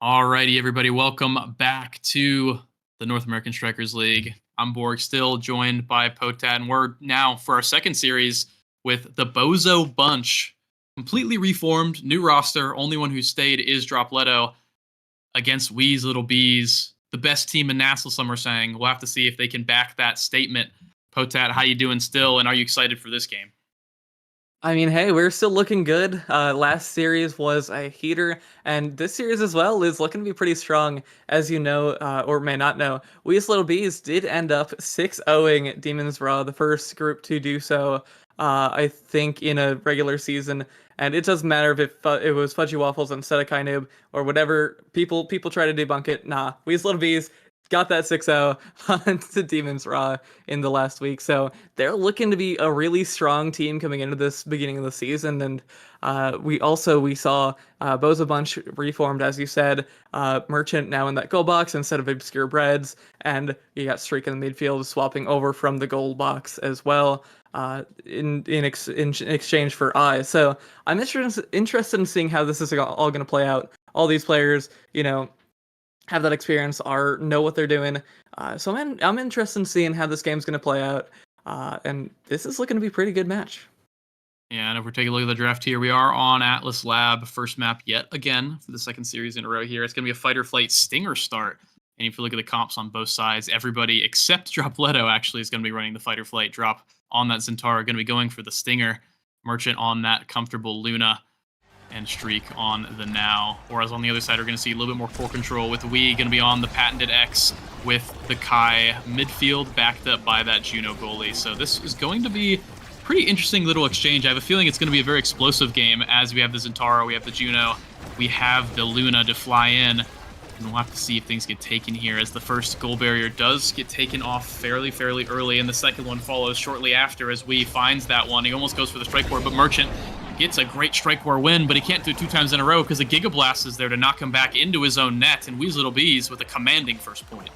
Alrighty, everybody, welcome back to the North American Strikers League. I'm Borg, still joined by Potat, and we're now for our second series with the Bozo Bunch. Completely reformed, new roster. Only one who stayed is Dropletto against Wee's Little Bees, the best team in nasl, some are saying. We'll have to see if they can back that statement. Potat, how you doing still, and are you excited for this game? I mean, hey, we're still looking good. Last series was a heater, and this series as well is looking to be pretty strong. As you know, or may not know, Wee's Little Bees did end up 6-0ing Demons Raw, the first group to do so, I think, in a regular season. And it doesn't matter if it was Fudgy Waffles and Sedekai Noob or whatever. People try to debunk it. Nah, Wee's Little Bees got that 6-0 to Demon's Raw in the last week. So they're looking to be a really strong team coming into this beginning of the season. And we saw Boza Bunch reformed, as you said. Merchant now in that gold box instead of Obscure Breads. And you got Streak in the midfield swapping over from the gold box as well. In exchange for Eyes. So I'm interested in seeing how this is all going to play out. All these players, have that experience, know what they're doing. So I'm interested in seeing how this game's going to play out. And this is looking to be a pretty good match. Yeah, and if we're taking a look at the draft here, we are on Atlas Lab, first map yet again for the second series in a row here. It's going to be a Fight or Flight Stinger start. And if you look at the comps on both sides, everybody except Dropletto actually is going to be running the Fight or Flight. Drop on that Zentara going to be going for the Stinger. Merchant on that comfortable Luna. And Streak on the Now. Whereas on the other side, we're going to see a little bit more core control with Wii going to be on the patented X with the Kai midfield backed up by that Juno goalie. So this is going to be pretty interesting little exchange. I have a feeling it's going to be a very explosive game as we have the Zentara, we have the Juno, we have the Luna to fly in. And we'll have to see if things get taken here as the first goal barrier does get taken off fairly early, and the second one follows shortly after as Wii finds that one. He almost goes for the strike war, but Merchant gets a great strike war win, but he can't do it 2 times in a row because the Giga Blast is there to knock him back into his own net, and Wee's Little Bees with a commanding first point.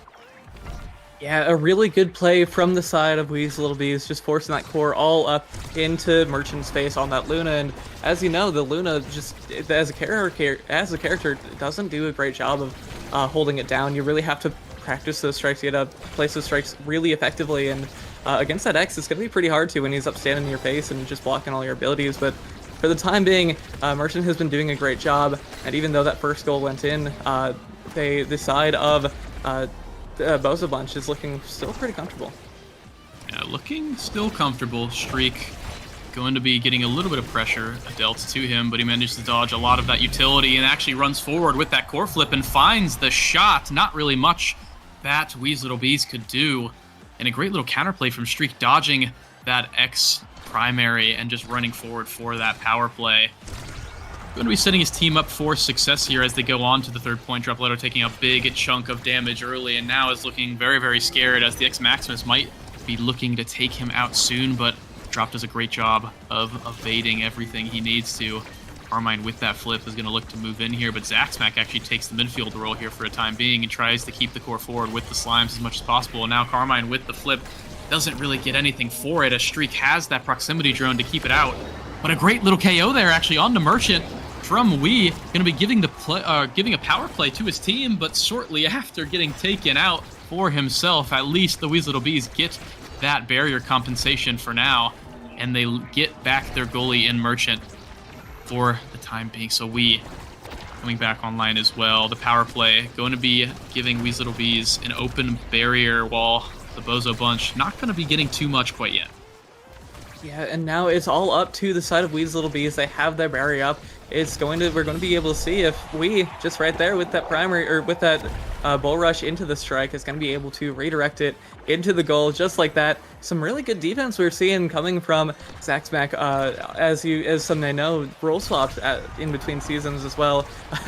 Yeah, a really good play from the side of Wee's Little Bees, just forcing that core all up into Merchant's face on that Luna. And as you know, the Luna just as a character doesn't do a great job of holding it down. You really have to practice those strikes. You got to place those strikes really effectively. And against that X, it's going to be pretty hard to when he's up standing in your face and just blocking all your abilities. But for the time being, Merchant has been doing a great job. And even though that first goal went in, the side of Boza Bunch is looking still pretty comfortable. Yeah, looking still comfortable. Streak going to be getting a little bit of pressure dealt to him, but he managed to dodge a lot of that utility and actually runs forward with that core flip and finds the shot. Not really much that Wee's Little Bees could do. And a great little counterplay from Streak, dodging that X primary and just running forward for that power play. Going to be setting his team up for success here as they go on to the third point. Dropletto taking a big chunk of damage early and now is looking very scared as the X Maximus might be looking to take him out soon, but Drop does a great job of evading everything he needs to. Carmine with that flip is going to look to move in here, but Zaxmack actually takes the midfield role here for a time being and tries to keep the core forward with the Slimes as much as possible. And now Carmine with the flip doesn't really get anything for it as Streak has that proximity drone to keep it out. But a great little KO there actually on the Merchant from Wii, going to be giving a power play to his team, but shortly after getting taken out for himself, at least the Wee's Little Bees get that barrier compensation for now, and they get back their goalie in Merchant for the time being. So Wii coming back online as well. The power play going to be giving Wee's Little Bees an open barrier while the Bozo Bunch not going to be getting too much quite yet. Yeah, and now it's all up to the side of Wee's Little Bees. They have their barrier up. We're going to be able to see if we, just right there with that primary, or with that bull rush into the strike, is going to be able to redirect it into the goal just like that. Some really good defense we're seeing coming from Zaxmack, as some may know, role swaps in between seasons as well.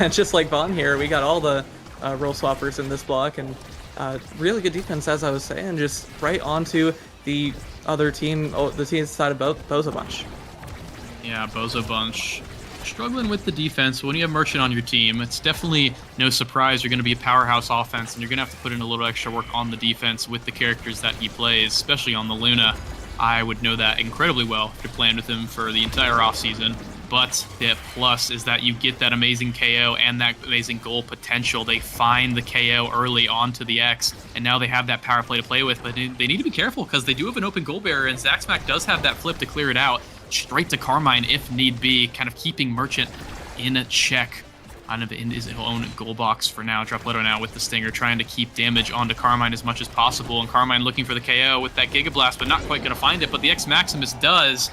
Just like Vaughn here, we got all the role swappers in this block, and really good defense, as I was saying, just right onto the other team, the team side of Bozo Bunch. Yeah, Bozo Bunch struggling with the defense. When you have Merchant on your team, it's definitely no surprise you're going to be a powerhouse offense, and you're going to have to put in a little extra work on the defense with the characters that he plays, especially on the Luna. I would know that incredibly well if you're playing with him for the entire offseason. But the plus is that you get that amazing KO and that amazing goal potential. They find the KO early onto the X, and now they have that power play to play with. But they need to be careful because they do have an open goal barrier, and Zaxmack does have that flip to clear it out. Straight to Carmine if need be, kind of keeping Merchant in check, kind of in his own goal box for now. Dropletto now with the Stinger, trying to keep damage onto Carmine as much as possible, and Carmine looking for the KO with that Giga Blast, but not quite going to find it. But the X Maximus does,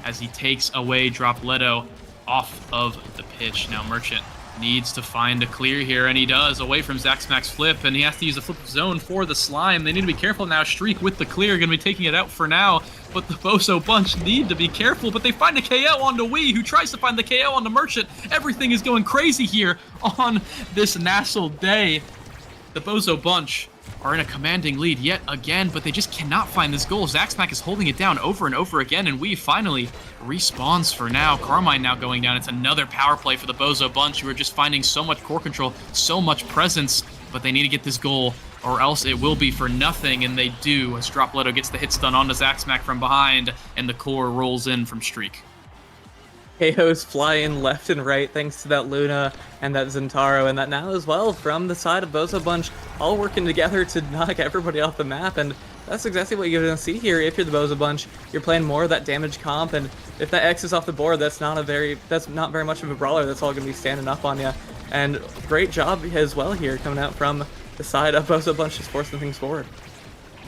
as he takes away Dropletto off of the pitch. Now Merchant needs to find a clear here, and he does, away from Zaxmack's flip, and he has to use the flip of zone for the Slime. They need to be careful now. Streak with the clear, going to be taking it out for now, but the Bozo Bunch need to be careful, but they find a KO onto Wii, who tries to find the KO onto Merchant. Everything is going crazy here on this nasl day. The Bozo Bunch are in a commanding lead yet again, but they just cannot find this goal. Zaxmac is holding it down over and over again, and we finally respawns for now. Carmine now going down. It's another power play for the Bozo Bunch, who are just finding so much core control, so much presence, but they need to get this goal, or else it will be for nothing, and they do, as Dropletto gets the hit stun onto Zaxmac from behind, and the core rolls in from Streak. KOs fly in left and right thanks to that Luna and that Zentaro, and that now as well from the side of Bozo Bunch, all working together to knock everybody off the map, and that's exactly what you're going to see here. If you're the Bozo Bunch, you're playing more of that damage comp, and if that X is off the board, that's not very much of a brawler that's all going to be standing up on you. And great job as well here coming out from the side of Bozo Bunch, just forcing things forward.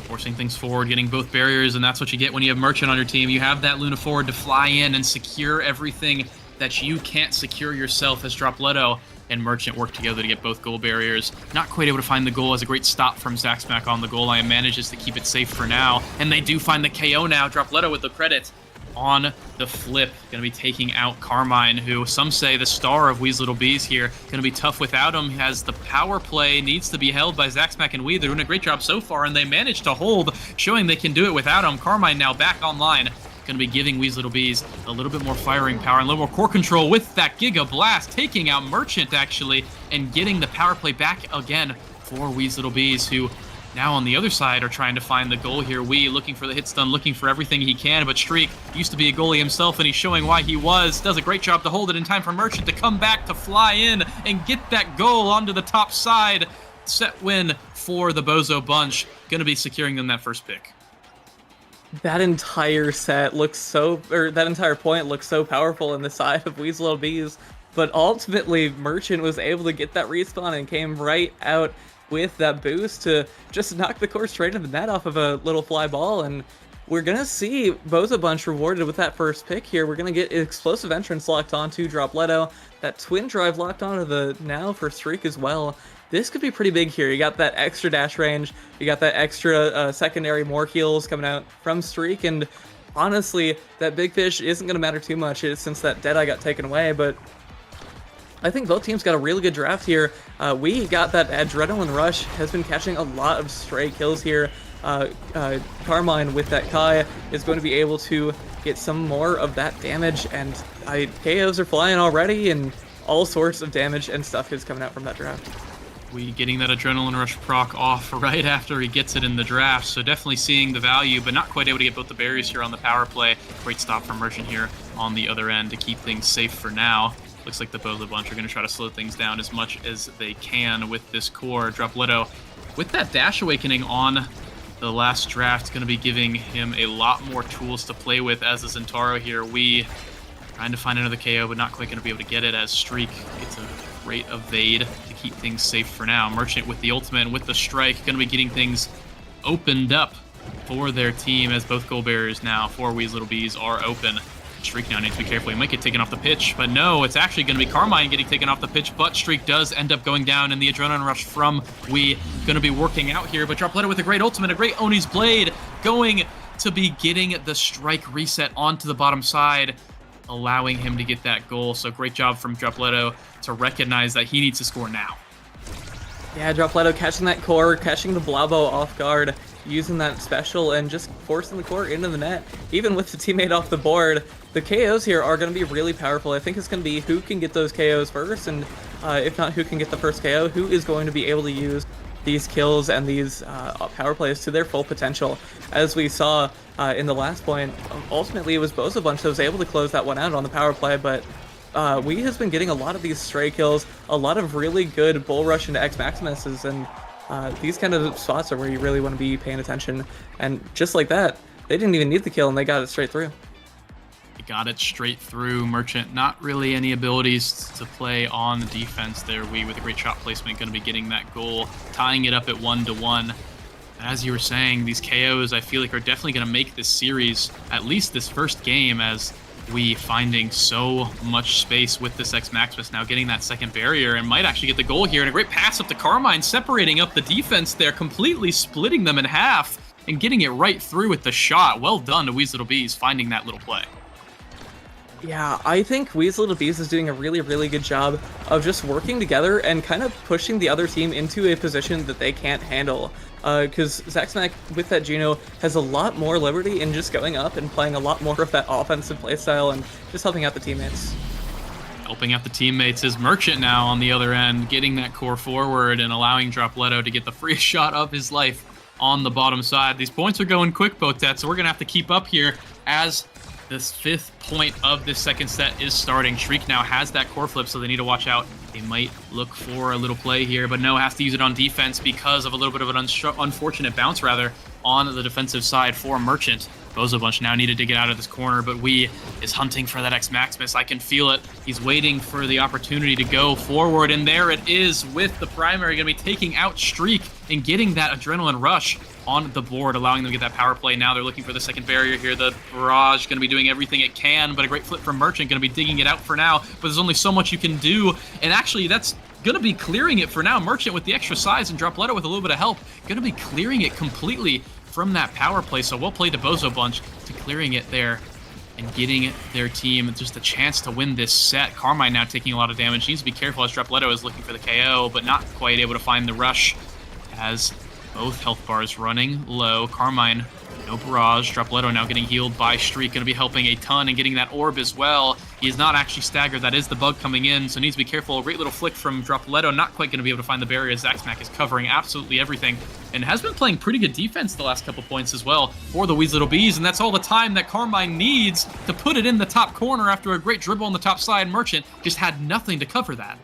Forcing things forward, getting both barriers, and that's what you get when you have Merchant on your team. You have that Luna forward to fly in and secure everything that you can't secure yourself, as Dropletto and Merchant work together to get both goal barriers. Not quite able to find the goal, as a great stop from Zaxmac on the goal line manages to keep it safe for now, and they do find the KO now. Dropletto with the credit on the flip, going to be taking out Carmine, who some say the star of Wee's Little Bees here. Going to be tough without him. Has the power play, needs to be held by Zaxmac and Wee. They're doing a great job so far, and they managed to hold, showing they can do it without him. Carmine now back online. Going to be giving Wee's Little Bees a little bit more firing power and a little more core control with that Giga Blast, taking out Merchant actually, and getting the power play back again for Wee's Little Bees, who now on the other side are trying to find the goal here. Wee looking for the hit stun, looking for everything he can, but Streak used to be a goalie himself, and he's showing why he was. Does a great job to hold it in time for Merchant to come back to fly in and get that goal onto the top side. Set win for the Bozo Bunch. Going to be securing them that first pick. That entire set looks so, or that entire point looks so powerful in the side of Wee's Little Bees, but ultimately Merchant was able to get that respawn and came right out with that boost to just knock the core straight into the net off of a little fly ball, and we're gonna see Bozo Bunch rewarded with that first pick here. We're gonna get explosive entrance locked onto Dropletto, that twin drive locked onto the now for Streak as well. This could be pretty big here. You got that extra dash range, you got that extra secondary more heals coming out from Streak, and honestly, that big fish isn't gonna matter too much since that Deadeye got taken away, but I think both teams got a really good draft here. We got that Adrenaline Rush, has been catching a lot of stray kills here. Carmine with that Kai is going to be able to get some more of that damage, and KOs are flying already, and all sorts of damage and stuff is coming out from that draft. We getting that Adrenaline Rush proc off right after he gets it in the draft, so definitely seeing the value, but not quite able to get both the barriers here on the power play. Great stop from Merchant here on the other end to keep things safe for now. Looks like the Bozo Bunch are going to try to slow things down as much as they can with this core. Dropletto, with that Dash Awakening on the last draft, going to be giving him a lot more tools to play with as a Zentaro here. We trying to find another KO, but not quite going to be able to get it, as Streak gets a great evade to keep things safe for now. Merchant with the ultimate and with the strike, going to be getting things opened up for their team, as both goal barriers now for Wee's Little Bees are open. Streak now needs to be careful. He might get taken off the pitch, but no, it's actually going to be Carmine getting taken off the pitch, but Streak does end up going down, and the Adrenaline Rush from Wee going to be working out here, but Dropletto with a great ultimate, a great Oni's Blade, going to be getting the strike reset onto the bottom side, allowing him to get that goal. So great job from Dropletto to recognize that he needs to score now. Yeah, Dropletto catching that core, catching the Blabo off guard, using that special and just forcing the core into the net. Even with the teammate off the board, the KOs here are going to be really powerful. I think it's going to be who can get those KOs first, and if not who can get the first KO, who is going to be able to use these kills and these power plays to their full potential. As we saw in the last point, ultimately it was Bozo Bunch that was able to close that one out on the power play, but Wee has been getting a lot of these stray kills, a lot of really good bull rush into X Maximuses, and these kind of spots are where you really want to be paying attention. And just like that, they didn't even need the kill, and they got it straight through. They got it straight through. Merchant, not really any abilities to play on the defense there. Wee with a great shot placement, going to be getting that goal, tying it up at 1-1. As you were saying, these KOs I feel like are definitely going to make this series, at least this first game, as Wee finding so much space with this X Maximus, now getting that second barrier, and might actually get the goal here. And a great pass up to Carmine, separating up the defense there, completely splitting them in half and getting it right through with the shot. Well done to Wee's Little Bees finding that little play. Yeah, I think Weasel to Beast is doing a really, really good job of just working together and kind of pushing the other team into a position that they can't handle. Because Zaxmac, with that Juno, has a lot more liberty in just going up and playing a lot more of that offensive playstyle and just helping out the teammates. Helping out the teammates is Merchant now on the other end, getting that core forward and allowing Dropletto to get the free shot of his life on the bottom side. These points are going quick, Botet, so we're going to have to keep up here as this 5th point of this second set is starting. Shriek now has that core flip, so they need to watch out. They might look for a little play here, but no, has to use it on defense because of a little bit of an unfortunate bounce, rather, on the defensive side for Merchant. Bozo Bunch now needed to get out of this corner, but Wee is hunting for that X Maximus. I can feel it. He's waiting for the opportunity to go forward, and there it is with the primary going to be taking out Streak and getting that adrenaline rush on the board, allowing them to get that power play. Now they're looking for the second barrier here. The barrage going to be doing everything it can, but a great flip from Merchant, going to be digging it out for now, but there's only so much you can do, and actually that's going to be clearing it for now. Merchant with the extra size and Dropletto with a little bit of help, going to be clearing it completely from that power play. So well played to Bozo Bunch to clearing it there and getting their team just a chance to win this set. Carmine now taking a lot of damage. Needs to be careful as Dropletto is looking for the KO, but not quite able to find the rush as both health bars running low. Carmine, no barrage. Dropletto now getting healed by Streak, going to be helping a ton and getting that orb as well. He is not actually staggered. That is the bug coming in, so needs to be careful. A great little flick from Dropletto, not quite going to be able to find the barrier. Zaxmac is covering absolutely everything and has been playing pretty good defense the last couple points as well for the Weasel Bees, and that's all the time that Carmine needs to put it in the top corner after a great dribble on the top side. Merchant just had nothing to cover that.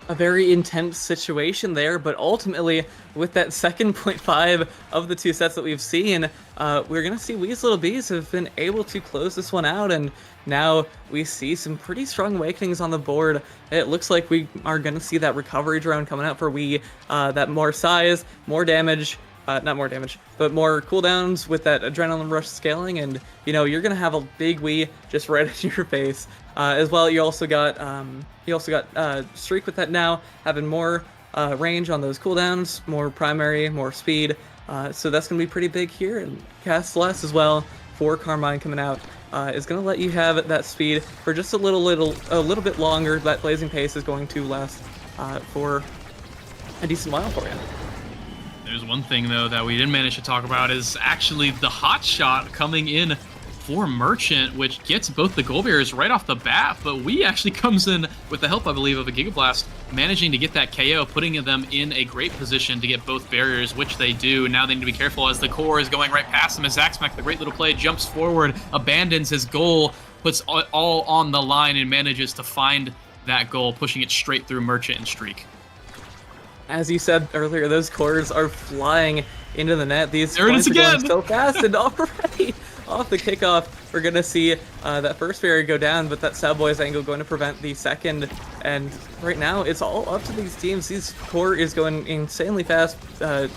A very intense situation there, but ultimately, with that second 0.5 of the 2 sets that we've seen, we're going to see Weasel Bees have been able to close this one out, and now we see some pretty strong awakenings on the board. It looks like we are going to see that recovery drone coming out for Wee, that more size, more damage, not more damage, but more cooldowns with that adrenaline rush scaling, and you're gonna have a big Wii just right in your face. As well, you also got Streak with that now, having more range on those cooldowns, more primary, more speed. So that's gonna be pretty big here. And Cast Less as well for Carmine coming out is gonna let you have that speed for just a little bit longer. That blazing pace is going to last for a decent while for you. There's one thing, though, that we didn't manage to talk about is actually the hot shot coming in for Merchant, which gets both the goal barriers right off the bat, but Wee actually comes in with the help, I believe, of a Giga Blast, managing to get that KO, putting them in a great position to get both barriers, which they do. Now they need to be careful as the core is going right past them as Zaxmac, the great little play, jumps forward, abandons his goal, puts all on the line, and manages to find that goal, pushing it straight through Merchant and Streak. As you said earlier, those cores are flying into the net. These there points it is are again. going so fast, and already off the kickoff, we're going to see that first barrier go down, but that Sowboys angle going to prevent the second. And right now, it's all up to these teams. These core is going insanely fast. The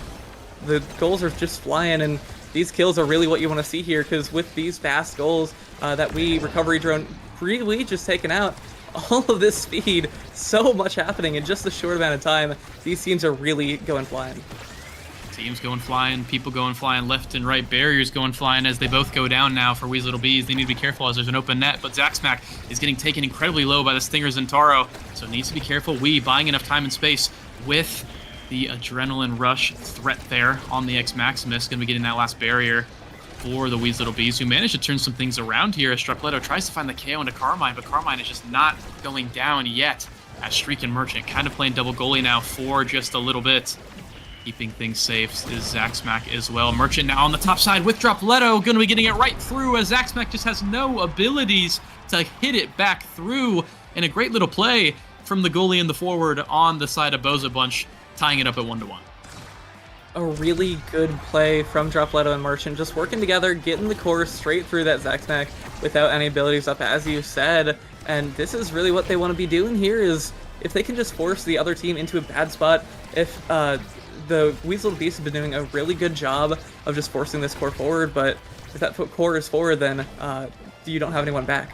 goals are just flying, and these kills are really what you want to see here, because with these fast goals that we recovery drone really just taken out, all of this speed, so much happening in just a short amount of time. These teams are really going flying. Teams going flying, people going flying left and right, barriers going flying as they both go down now for Weasel Bees. They need to be careful as there's an open net, but Zaxmac is getting taken incredibly low by the Stinger Zentaro, so needs to be careful. Wee buying enough time and space with the adrenaline rush threat there on the X Maximus. Going to be getting that last barrier for the Weasel Bees, who managed to turn some things around here as Dropletto tries to find the KO into Carmine, but Carmine is just not going down yet as Streak and Merchant kind of playing double goalie now for just a little bit. Keeping things safe is Zaxmac as well. Merchant now on the top side with Dropletto, going to be getting it right through as Zaxmac just has no abilities to hit it back through, and a great little play from the goalie in the forward on the side of Bozo Bunch, tying it up at 1-1. A really good play from Dropletto and Merchant, just working together, getting the core straight through that Zaxmac without any abilities up, as you said. And this is really what they want to be doing here, is if they can just force the other team into a bad spot. If the Weasel Beast have been doing a really good job of just forcing this core forward, but if that core is forward, then you don't have anyone back.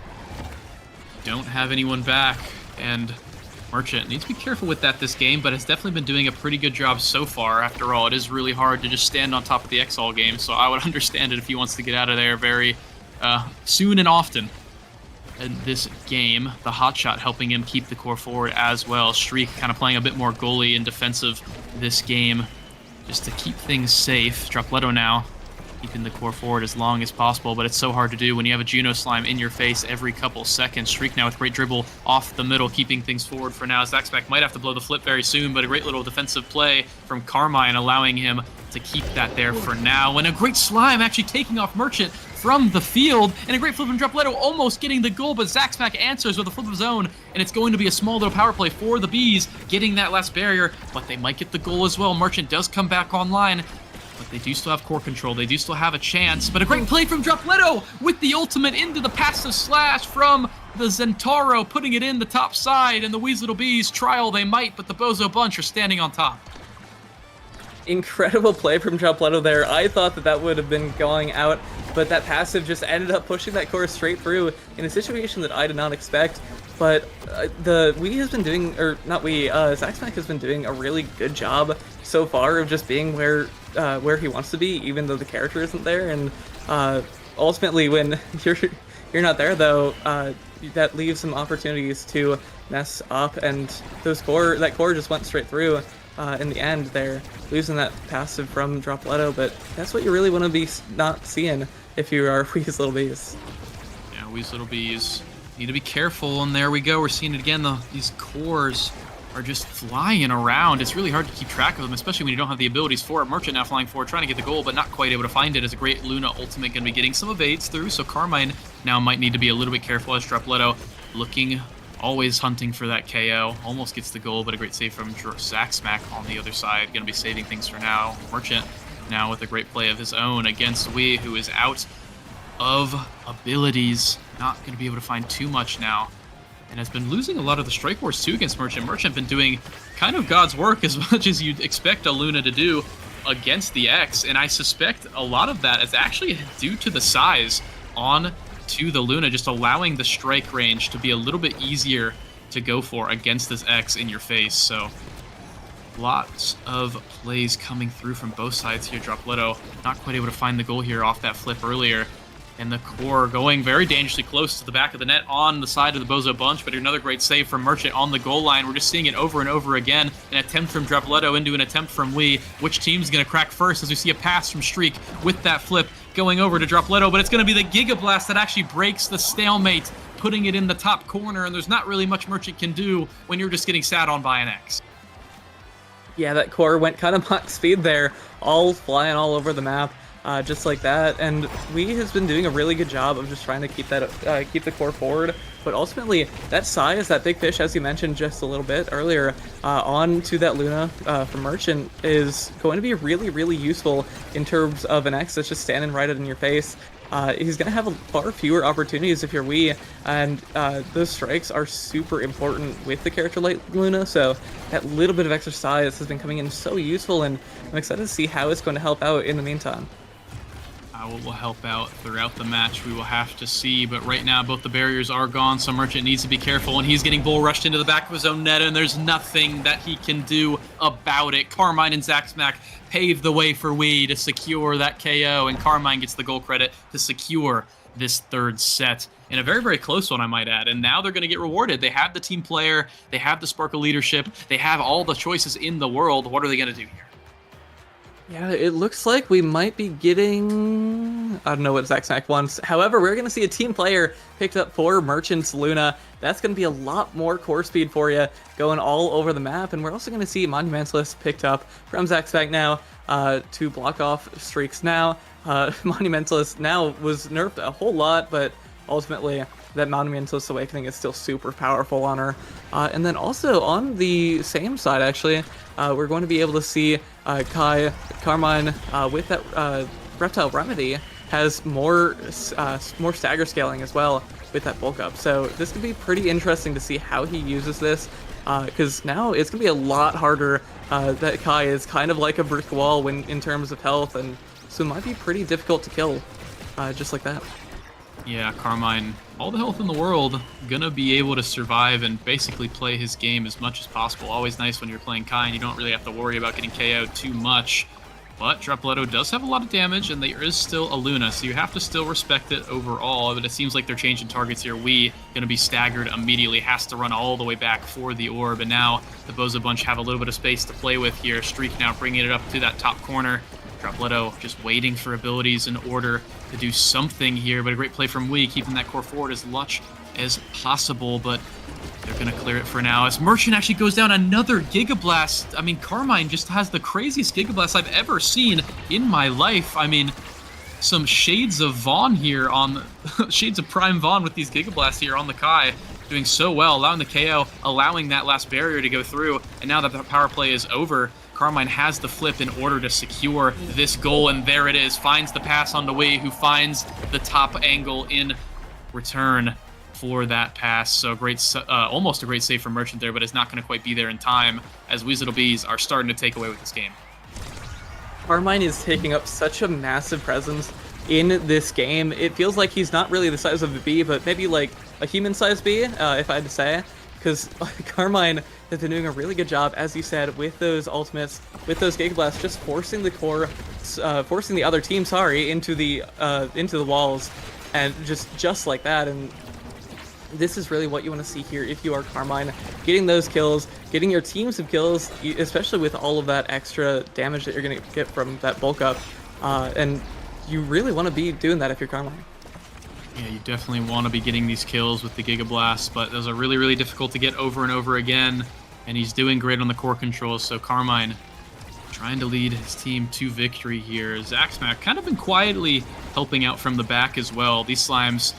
Don't have anyone back, and Merchant needs to be careful with that this game, but has definitely been doing a pretty good job so far. After all, it is really hard to just stand on top of the X all game, so I would understand it if he wants to get out of there very soon and often. in this game. The hotshot helping him keep the core forward as well. Streak kind of playing a bit more goalie and defensive this game just to keep things safe. Dropletto now keeping the core forward as long as possible, but it's so hard to do when you have a Juno Slime in your face every couple seconds. Streak now with great dribble off the middle, keeping things forward for now. Zaxback might have to blow the flip very soon, but a great little defensive play from Carmine allowing him to keep that there for now. And a great Slime actually taking off Merchant from the field, and a great flip from Dropletto almost getting the goal, but Zaxback answers with a flip of his own, and it's going to be a small little power play for the Bees, getting that last barrier, but they might get the goal as well. Merchant does come back online, but they do still have core control. They do still have a chance, but a great play from Dropletto with the ultimate into the passive slash from the Zentaro, putting it in the top side, and the Wheeze Little Bees try all they might, but the Bozo Bunch are standing on top. Incredible play from Dropletto there. I thought that would have been going out, but that passive just ended up pushing that core straight through in a situation that I did not expect. But Zaxback has been doing a really good job so far of just being where he wants to be, even though the character isn't there. And ultimately, when you're not there, though, that leaves some opportunities to mess up, and that core just went straight through. In the end, there, losing that passive from Dropletto, but that's what you really want to be not seeing if you are Wheeze Little Bees. Yeah, Wheeze Little Bees need to be careful, and there we go. We're seeing it again. These cores are just flying around. It's really hard to keep track of them, especially when you don't have the abilities for it. Merchant now flying forward, trying to get the goal, but not quite able to find it, as a great Luna ultimate going to be getting some evades through, so Carmine now might need to be a little bit careful as Dropletto looking, always hunting for that KO. Almost gets the goal, but a great save from Zaxback on the other side. Going to be saving things for now. Merchant now with a great play of his own against Wee, who is out of abilities. Not going to be able to find too much now, and has been losing a lot of the strike wars too against Merchant. Merchant been doing kind of God's work, as much as you'd expect a Luna to do against the X, and I suspect a lot of that is actually due to the size on to the Luna, just allowing the strike range to be a little bit easier to go for against this X in your face. So lots of plays coming through from both sides here. Dropletto not quite able to find the goal here off that flip earlier, and the core going very dangerously close to the back of the net on the side of the Bozo Bunch, but another great save from Merchant on the goal line. We're just seeing it over and over again. An attempt from Dropletto into an attempt from Wee. Which team's going to crack first, as we see a pass from Streak with that flip going over to Dropletto, but it's going to be the Giga Blast that actually breaks the stalemate, putting it in the top corner, and there's not really much Merchant can do when you're just getting sat on by an X. Yeah, that core went kind of max speed there, all flying all over the map. Just like that, and Wee has been doing a really good job of just trying to keep the core forward, but ultimately that size, that big fish, as you mentioned just a little bit earlier, onto that Luna from Merchant is going to be really, really useful in terms of an X that's just standing right in your face. He's going to have far fewer opportunities if you're Wee, and those strikes are super important with the character like Luna, so that little bit of extra size has been coming in so useful, and I'm excited to see how it's going to help out in the meantime. What will help out throughout the match, we will have to see, but right now both the barriers are gone, so Merchant needs to be careful, and he's getting bull rushed into the back of his own net, and there's nothing that he can do about it. Carmine and Zaxback pave the way for Wee to secure that KO, and Carmine gets the goal credit to secure this third set in a very, very close one, I might add. And now they're going to get rewarded. They have the team player, they have the spark of leadership, they have all the choices in the world. What are they going to do here? Yeah, it looks like we might be getting... I don't know what Zaxback wants. However, we're going to see a team player picked up for Merchant's Luna. That's going to be a lot more core speed for you, going all over the map. And we're also going to see Monumentalist picked up from Zaxback now to block off streaks now. Monumentalist now was nerfed a whole lot, but ultimately that Monumentalist Awakening is still super powerful on her. And then also on the same side, actually, we're going to be able to see Carmine with that Reptile Remedy has more stagger scaling as well with that bulk up. So this could be pretty interesting to see how he uses this, because now it's going to be a lot harder. That Kai is kind of like a brick wall in terms of health, and so it might be pretty difficult to kill just like that. Yeah, Carmine, all the health in the world, gonna be able to survive and basically play his game as much as possible. Always nice when you're playing Kai and you don't really have to worry about getting KO'd too much. But Dropletto does have a lot of damage, and there is still a Luna, so you have to still respect it overall. But it seems like they're changing targets here. We going to be staggered immediately, has to run all the way back for the orb. And now the Bozo Bunch have a little bit of space to play with here. Streak now bringing it up to that top corner. Dropletto just waiting for abilities in order to do something here. But a great play from Wee, keeping that core forward as much as possible. But they're going to clear it for now. As Merchant actually goes down another Giga Blast. I mean, Carmine just has the craziest Giga Blast I've ever seen in my life. I mean, some shades of Vaughn here on... shades of Prime Vaughn with these Giga Blasts here on the Kai. Doing so well, allowing the KO, allowing that last barrier to go through. And now that the power play is over, Carmine has the flip in order to secure this goal. And there it is. Finds the pass on the Wei, who finds the top angle in return for that pass. So great, almost a great save from Merchant there, but it's not going to quite be there in time as Weasel Bees are starting to take away with this game. Carmine is taking up such a massive presence in this game. It feels like he's not really the size of a bee, but maybe like a human-sized bee, if I had to say, because Carmine has been doing a really good job, as you said, with those ultimates, with those Giga Blasts, just forcing the core, forcing the other team, into the walls, and just like that. And this is really what you want to see here if you are Carmine, getting those kills, getting your team some kills, especially with all of that extra damage that you're going to get from that bulk up. And you really want to be doing that if you're Carmine. Yeah, you definitely want to be getting these kills with the Giga Blast, but those are really, really difficult to get over and over again. And he's doing great on the core controls, so Carmine trying to lead his team to victory here. Zaxmac kind of been quietly helping out from the back as well. These Slimes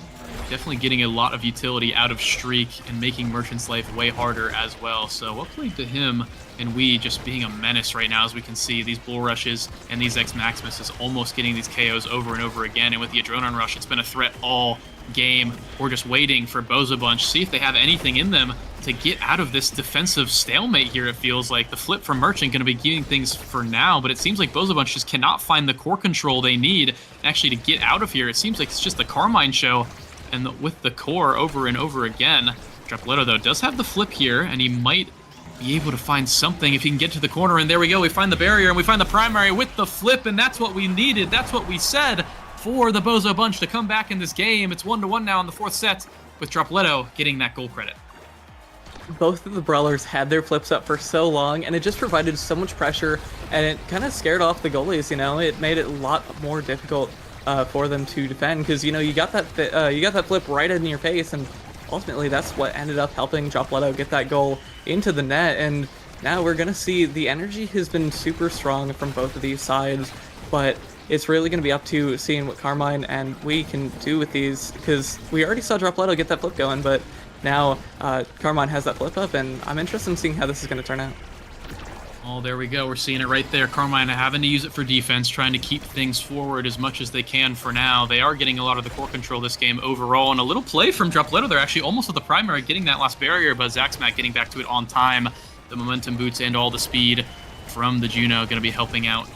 definitely getting a lot of utility out of Streak and making Merchant's life way harder as well. So well played to him, and we just being a menace right now, as we can see these bull rushes and these X Maximus is almost getting these KOs over and over again. And with the Adrenaline Rush, it's been a threat all game. We're just waiting for Bozo Bunch, see if they have anything in them to get out of this defensive stalemate here. It feels like the flip from Merchant going to be getting things for now, but it seems like Bozo Bunch just cannot find the core control they need actually to get out of here. It seems like it's just the Carmine show, and with the core over and over again. Dropletto, though, does have the flip here, and he might be able to find something if he can get to the corner. And there we go. We find the barrier, and we find the primary with the flip, and that's what we needed. That's what we said for the Bozo Bunch to come back in this game. It's 1-1 now in the fourth set, with Dropletto getting that goal credit. Both of the brawlers had their flips up for so long, and it just provided so much pressure, and it kind of scared off the goalies. You know, it made it a lot more difficult for them to defend, because you got that flip right in your face, and ultimately that's what ended up helping Dropletto get that goal into the net. And now we're gonna see the energy has been super strong from both of these sides, but it's really going to be up to seeing what Carmine and we can do with these, because we already saw Dropletto get that flip going, but now Carmine has that flip up, and I'm interested in seeing how this is going to turn out. Oh, there we go. We're seeing it right there. Carmine having to use it for defense, trying to keep things forward as much as they can for now. They are getting a lot of the core control this game overall, and a little play from Dropletto. They're actually almost with the primary getting that last barrier, but Zaxmac getting back to it on time. The momentum boots and all the speed from the Juno going to be helping out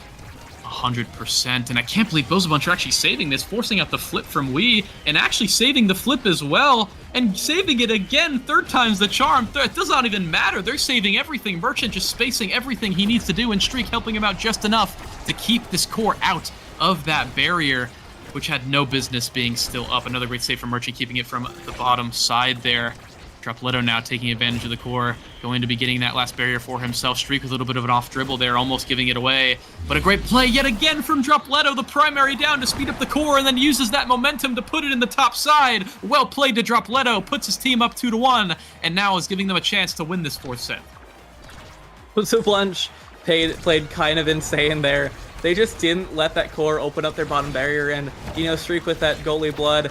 100%. And I can't believe Bozo Bunch are actually saving this, forcing out the flip from Wee, and actually saving the flip as well, and saving it again, third time's the charm. It does not even matter. They're saving everything. Merchant just spacing everything he needs to do, and Streak helping him out just enough to keep this core out of that barrier, which had no business being still up. Another great save from Merchant, keeping it from the bottom side there. Dropletto now taking advantage of the core, going to be getting that last barrier for himself. Streak with a little bit of an off dribble there, almost giving it away. But a great play yet again from Dropletto, the primary down to speed up the core, and then uses that momentum to put it in the top side. Well played to Dropletto, puts his team up 2-1, and now is giving them a chance to win this fourth set. So Bunch played kind of insane there. They just didn't let that core open up their bottom barrier, and Streak with that goalie blood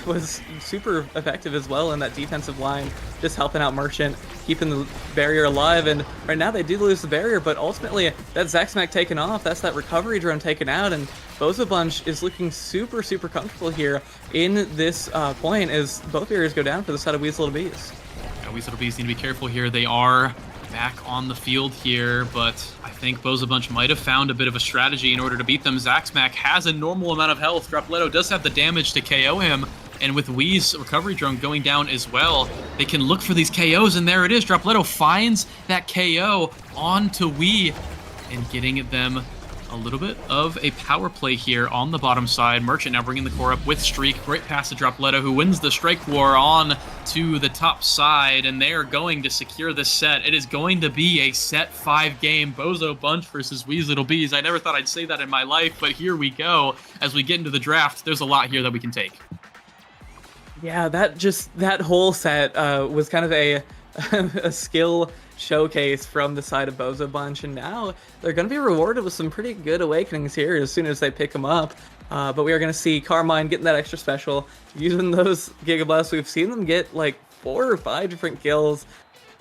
was super effective as well in that defensive line, just helping out Merchant, keeping the barrier alive. And right now they do lose the barrier, but ultimately that Zaxmac taken off, that's that recovery drone taken out, and Bozo Bunch is looking super comfortable here in this point as both barriers go down for the side of Weasel Little Bees. Yeah, Weasel Little Bees need to be careful here. They are back on the field here, but I think Bozo Bunch might have found a bit of a strategy in order to beat them. Zaxmac has a normal amount of health. Dropletto does have the damage to KO him, and with Wee's recovery drone going down as well, they can look for these KOs, and there it is. Dropletto finds that KO onto Wee and getting them a little bit of a power play here on the bottom side. Merchant now bringing the core up with Streak. Great pass to Dropletto, who wins the strike war on to the top side, and they are going to secure this set. It is going to be a set 5 game Bozo Bunch versus Weez Little Bees. I never thought I'd say that in my life, but here we go. As we get into the draft, there's a lot here that we can take. Yeah, that whole set was kind of a a skill showcase from the side of Bozo Bunch, and now they're going to be rewarded with some pretty good awakenings here as soon as they pick them up. But we are going to see Carmine getting that extra special, using those Giga Blasts. We've seen them get like 4 or 5 different kills,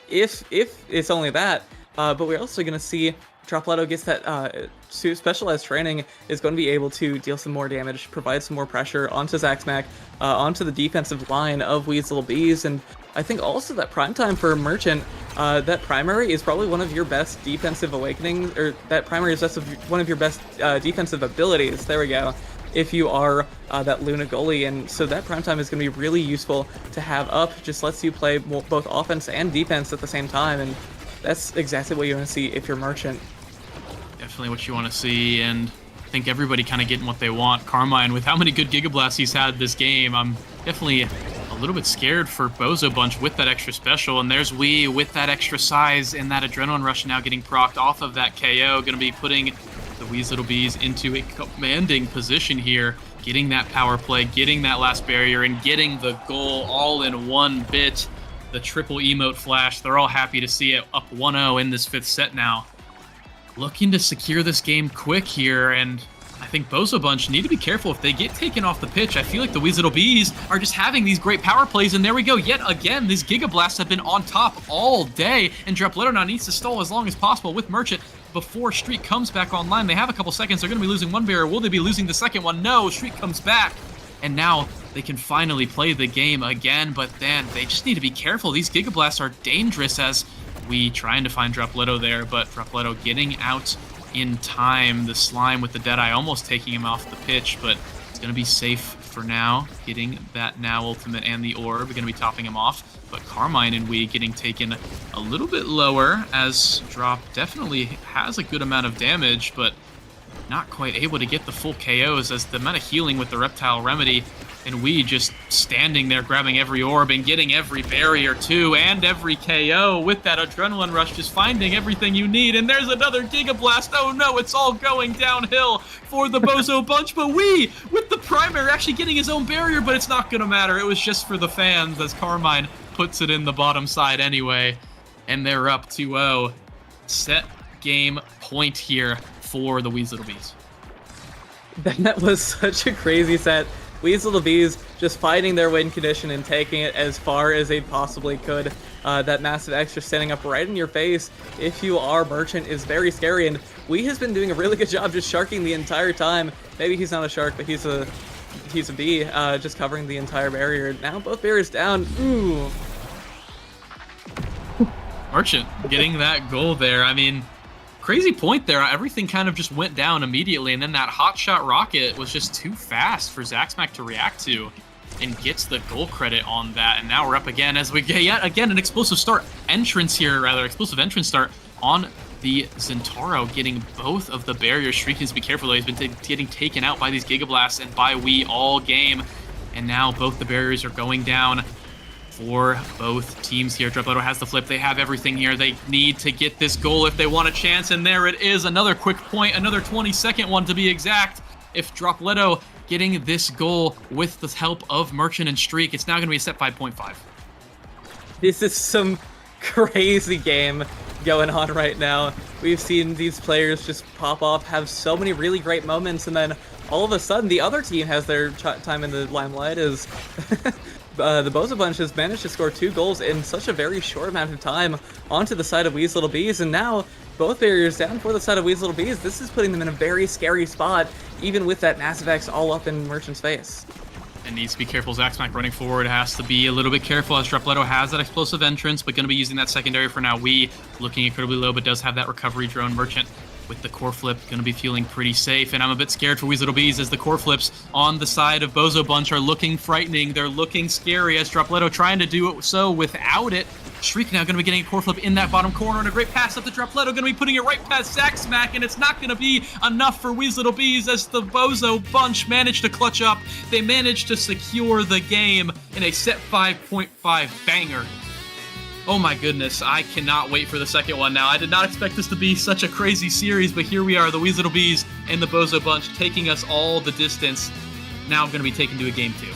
if it's only that. But we're also going to see Dropletto gets that specialized training, is going to be able to deal some more damage, provide some more pressure onto Zaxmac, onto the defensive line of Weez Little Bees, and I think also that prime time for Merchant, that primary is probably one of your best defensive awakenings, or that primary is just one of your best defensive abilities. There we go. If you are that Luna goalie, and so that prime time is going to be really useful to have up. Just lets you play both offense and defense at the same time, and that's exactly what you want to see if you're Merchant. Definitely what you want to see, and I think everybody kind of getting what they want. Carmine, with how many good Giga Blasts he's had this game, I'm definitely a little bit scared for Bozo Bunch with that extra special, and there's Wee with that extra size and that adrenaline rush now getting procced off of that KO, going to be putting the Weez Little Bees into a commanding position here, getting that power play, getting that last barrier, and getting the goal all in one bit. The triple emote flash, they're all happy to see it, up 1-0 in this 5th set now. Looking to secure this game quick here, and I think Bozo Bunch need to be careful if they get taken off the pitch. I feel like the Weez Little Bees are just having these great power plays, and there we go. Yet again, these Giga Blasts have been on top all day, and Dropletto now needs to stall as long as possible with Merchant before Streak comes back online. They have a couple seconds. They're going to be losing one barrier. Will they be losing the second one? No, Streak comes back, and now they can finally play the game again, but then they just need to be careful. These Giga Blasts are dangerous as we trying to find Dropletto there, but Dropletto getting out in time. The Slime with the Deadeye almost taking him off the pitch, but it's going to be safe for now. Getting that now ultimate and the orb are going to be topping him off, but Carmine and Wee getting taken a little bit lower as Drop definitely has a good amount of damage, but not quite able to get the full KOs as the amount of healing with the Reptile Remedy, and we just standing there grabbing every orb and getting every barrier too, and every KO with that adrenaline rush, just finding everything you need. And there's another Giga Blast. Oh no, it's all going downhill for the Bozo Bunch, but we, with the primary, actually getting his own barrier, but it's not gonna matter. It was just for the fans as Carmine puts it in the bottom side anyway, and they're up 2-0. Set game point here for the Weez Little Bees. That was such a crazy set. Weez Little Bees just fighting their win condition and taking it as far as they possibly could. That massive extra standing up right in your face if you are Merchant is very scary, and Wee has been doing a really good job just sharking the entire time. Maybe he's not a shark, but he's a bee, just covering the entire barrier. Now both barriers down. Ooh. Merchant getting that goal there. I mean, crazy point there. Everything kind of just went down immediately, and then that hot shot rocket was just too fast for Zaxmac to react to, and gets the goal credit on that. And now we're up again as we get yet again an explosive entrance start on the Zentaro, getting both of the barriers. Shriek needs to be careful though. He's been getting taken out by these Giga Blasts and by Wee all game, and now both the barriers are going down for both teams here. Dropletto has the flip. They have everything here. They need to get this goal if they want a chance, and there it is. Another quick point, another 20-second one to be exact. If Dropletto getting this goal with the help of Merchant and Streak, it's now going to be a set 5.5. This is some crazy game going on right now. We've seen these players just pop off, have so many really great moments, and then all of a sudden the other team has their time in the limelight as the Bozo Bunch has managed to score 2 goals in such a very short amount of time onto the side of Weez Little Bees, and now both barriers down for the side of Weez Little Bees. This is putting them in a very scary spot, even with that massive X all up in Merchant's face. And needs to be careful. Zaxmac running forward has to be a little bit careful as Dropletto has that explosive entrance, but going to be using that secondary for now. Wee looking incredibly low, but does have that recovery drone. Merchant with the core flip, going to be feeling pretty safe, and I'm a bit scared for Weez Little Bees as the core flips on the side of Bozo Bunch are looking frightening. They're looking scary as Dropletto trying to do it so without it. Shriek now going to be getting a core flip in that bottom corner, and a great pass up to Dropletto, going to be putting it right past Zack Smack, and it's not going to be enough for Weaslebees as the Bozo bunch managed to clutch up. They managed to secure the game in a set 5.5 banger. Oh my goodness, I cannot wait for the second one now. I did not expect this to be such a crazy series, but here we are, the Weaslebees and the Bozo bunch taking us all the distance. Now going to be taken to a game 2.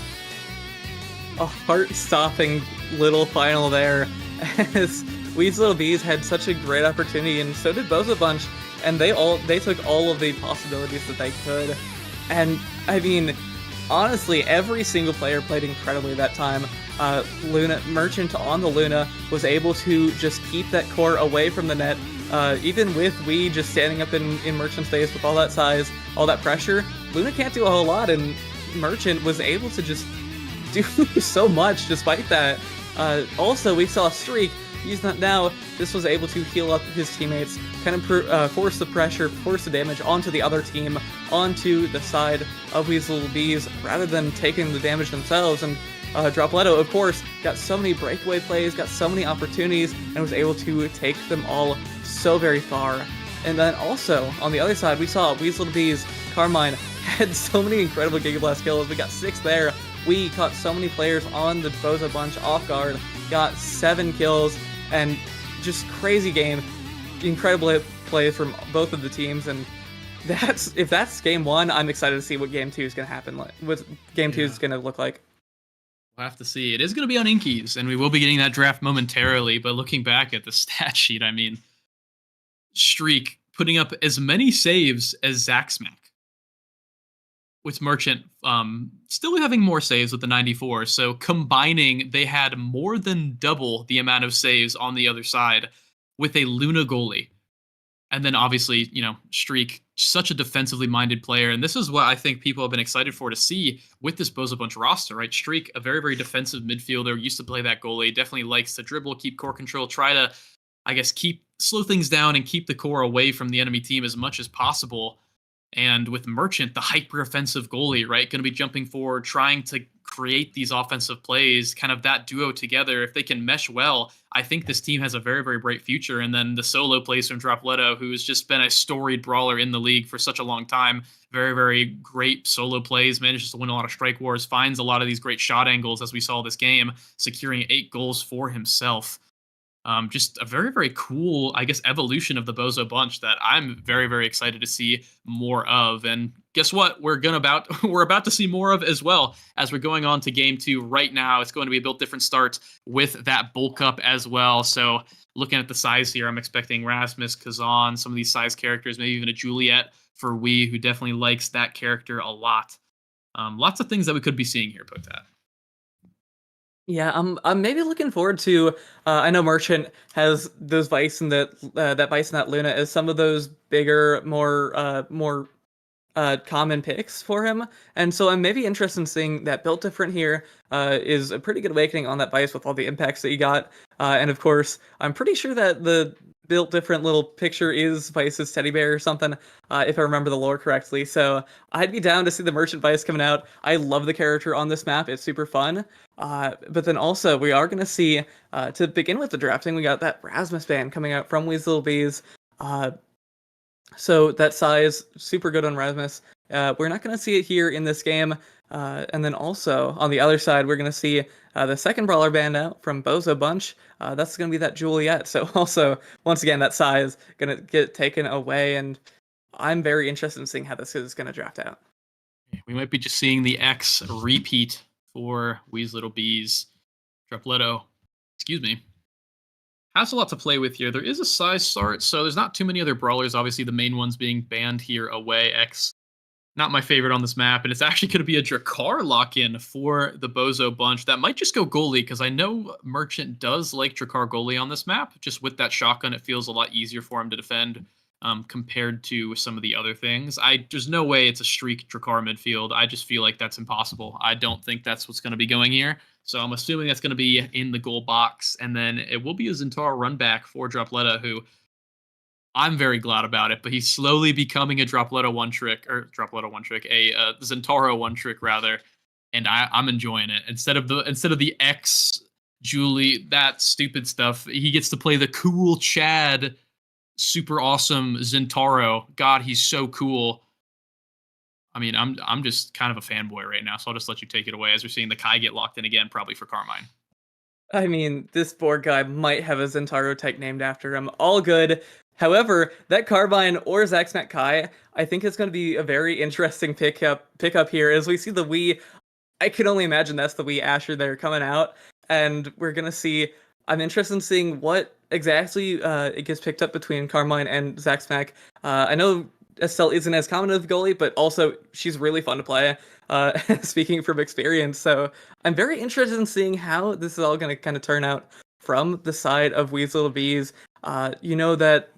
A heart-stopping little final there, as Weaslebees had such a great opportunity, and so did Bozo Bunch, and they took all of the possibilities that they could. And I mean, honestly, every single player played incredibly that time. Merchant on the Luna was able to just keep that core away from the net, even with Wee just standing up in Merchant space with all that size, all that pressure. Luna can't do a whole lot, and Merchant was able to just do so much despite that. Also, we saw Streak use that now. This was able to heal up his teammates, kind of force the pressure, force the damage onto the other team, onto the side of Weaslebees, rather than taking the damage themselves. And Dropletto, of course, got so many breakaway plays, got so many opportunities, and was able to take them all so very far. And then also, on the other side, we saw Weaslebees, Carmine, had so many incredible Giga Blast kills. We got 6 there. We caught so many players on the Bozo bunch off guard, got 7 kills, and just crazy game. Incredible play from both of the teams, and if that's game 1, I'm excited to see what game 2 is going to happen, what game 2 is going to look like. We'll have to see. It is going to be on Inkies, and we will be getting that draft momentarily, but looking back at the stat sheet, I mean, Streak putting up as many saves as Zack Smack, with Merchant still having more saves with the 94. So combining, they had more than double the amount of saves on the other side with a Luna goalie. And then obviously, Streak, such a defensively minded player. And this is what I think people have been excited for to see with this Bozo Bunch roster, right? Streak, a very, very defensive midfielder, used to play that goalie, definitely likes to dribble, keep core control, try to, slow things down and keep the core away from the enemy team as much as possible. And with Merchant, the hyper-offensive goalie, right, going to be jumping forward, trying to create these offensive plays, kind of that duo together. If they can mesh well, I think this team has a very, very bright future. And then the solo plays from Dropletto, who's just been a storied brawler in the league for such a long time. Very, very great solo plays, manages to win a lot of strike wars, finds a lot of these great shot angles, as we saw this game, securing 8 goals for himself. Just a very, very cool, evolution of the Bozo bunch that I'm very, very excited to see more of. And guess what? We're about to see more of as well as we're going on to game 2 right now. It's going to be a built different start with that bulk up as well. So looking at the size here, I'm expecting Rasmus, Kazan, some of these size characters, maybe even a Juliet for Wee, who definitely likes that character a lot. Lots of things that we could be seeing here, Potat. Yeah, I'm maybe looking forward to. I know Merchant has those Vice and that Vice and that Luna as some of those bigger, more common picks for him, and so I'm maybe interested in seeing that built different here. Is a pretty good awakening on that Vice with all the impacts that you got, and of course, I'm pretty sure that the built different little picture is Vice's teddy bear or something, if I remember the lore correctly. So I'd be down to see the Merchant Vice coming out. I love the character on this map. It's super fun. But then also we are going to see, to begin with the drafting, we got that Rasmus band coming out from Weaslebees. So that size, super good on Rasmus. We're not going to see it here in this game. And then also on the other side, we're going to see the second brawler band out from Bozo Bunch. That's going to be that Juliet. So also, once again, that size going to get taken away. And I'm very interested in seeing how this is going to draft out. We might be just seeing the X repeat for Weaslebees. Dropletto, has a lot to play with here. There is a size start, so there's not too many other brawlers. Obviously, the main ones being banned here away. X, not my favorite on this map, and it's actually going to be a Drakkar lock-in for the Bozo bunch. That might just go goalie, because I know Merchant does like Drakkar goalie on this map. Just with that shotgun, it feels a lot easier for him to defend compared to some of the other things. There's no way it's a Streak Drakkar midfield. I just feel like that's impossible. I don't think that's what's going to be going here. So I'm assuming that's going to be in the goal box, and then it will be a Zentaro run back for Dropletto, who I'm very glad about it, but he's slowly becoming a Zentaro one trick, rather, and I'm enjoying it. Instead of the X Julie, that stupid stuff. He gets to play the cool Chad, super awesome Zentaro. God, he's so cool. I mean, I'm just kind of a fanboy right now, so I'll just let you take it away as we're seeing the Kai get locked in again, probably for Carmine. I mean, this board guy might have a Zentaro type named after him. All good. However, that Carbine or Zaxmac Kai, I think is going to be a very interesting pickup here as we see the Wii. I can only imagine that's the Wii Asher there coming out, and we're going to see. I'm interested in seeing what exactly it gets picked up between Carmine and Zaxmac. I know Estelle isn't as common of a goalie, but also she's really fun to play. Speaking from experience, so I'm very interested in seeing how this is all going to kind of turn out from the side of Weasel Bees. You know that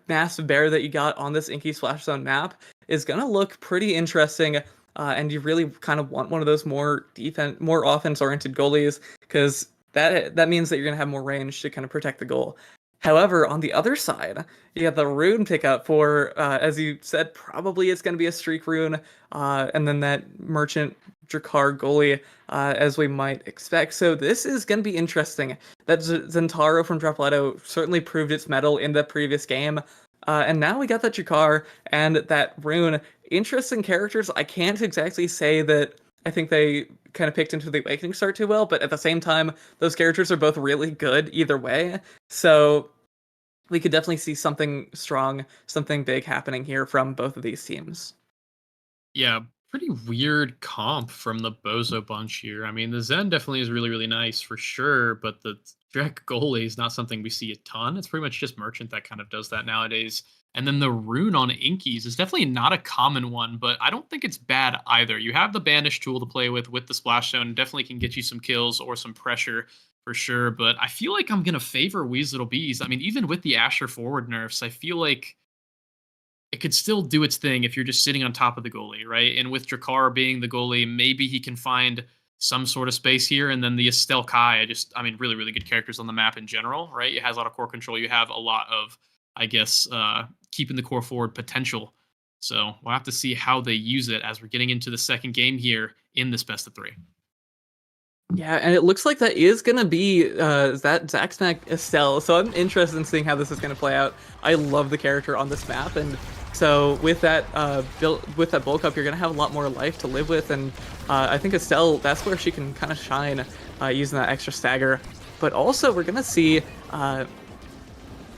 massive bear that you got on this Inky Splash Zone map is going to look pretty interesting, and you really kind of want one of those more offense-oriented goalies because that means that you're going to have more range to kind of protect the goal. However, on the other side, you got the rune pickup for, as you said, probably it's going to be a streak rune, and then that merchant Drakkar goalie, as we might expect. So this is going to be interesting. That Zentaro from Dropletto certainly proved its mettle in the previous game, and now we got that Drakkar and that rune. Interesting characters. I can't exactly say that I think they kind of picked into the Awakening Star too well, but at the same time, those characters are both really good either way. So we could definitely see something strong, something big happening here from both of these teams. Yeah, pretty weird comp from the Bozo bunch here. I mean, the Zen definitely is really, really nice for sure, but the Drek goalie is not something we see a ton. It's pretty much just Merchant that kind of does that nowadays. And then the rune on Inkies is definitely not a common one, but I don't think it's bad either. You have the Banish tool to play with the Splash Zone. Definitely can get you some kills or some pressure for sure. But I feel like I'm going to favor Weasel Bees. I mean, even with the Asher forward nerfs, I feel like it could still do its thing if you're just sitting on top of the goalie, right? And with Drakkar being the goalie, maybe he can find some sort of space here. And then the Estelle Kai, really, really good characters on the map in general, right? It has a lot of core control. You have a lot of, I guess, keeping the core forward potential. So we'll have to see how they use it as we're getting into the second game here in this best of three. Yeah, and it looks like that is going to be that Zaxmac Estelle, so I'm interested in seeing how this is going to play out. I love the character on this map, and so with that with that bulk up, you're going to have a lot more life to live with, and I think Estelle, that's where she can kind of shine using that extra stagger. But also, we're going to see...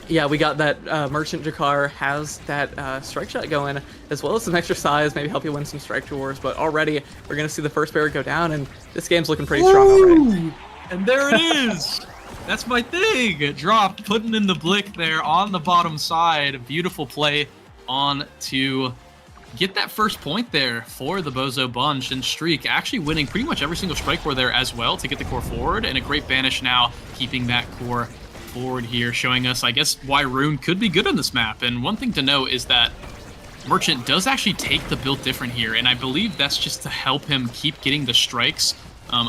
yeah, we got that Merchant Drakkar has that strike shot going, as well as some extra size, maybe help you win some strike wars. But already, we're going to see the first barrier go down, and this game's looking pretty strong already. And there it is! That's my thing! Drop, putting in the blick there on the bottom side. Beautiful play on to get that first point there for the Bozo Bunch, and Streak actually winning pretty much every single strike war there as well to get the core forward, and a great Banish now keeping that core forward here, showing us, I guess, why Rune could be good on this map. And one thing to note is that Merchant does actually take the build different here, and I believe that's just to help him keep getting the strikes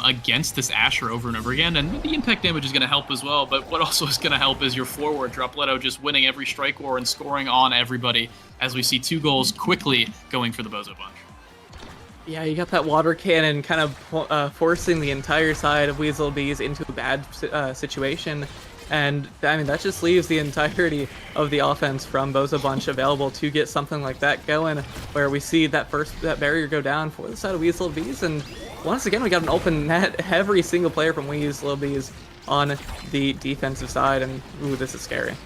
against this Asher over and over again, and the impact damage is going to help as well, but what also is going to help is your forward, Dropletto, just winning every strike war and scoring on everybody, as we see 2 goals quickly going for the Bozo Bunch. Yeah, you got that water cannon kind of forcing the entire side of Weasel Bees into a bad situation. And, I mean, that just leaves the entirety of the offense from Bozo Bunch available to get something like that going, where we see that barrier go down for the side of Weasel Bees. And once again, we got an open net, every single player from Weasel Bees on the defensive side. And, ooh, this is scary.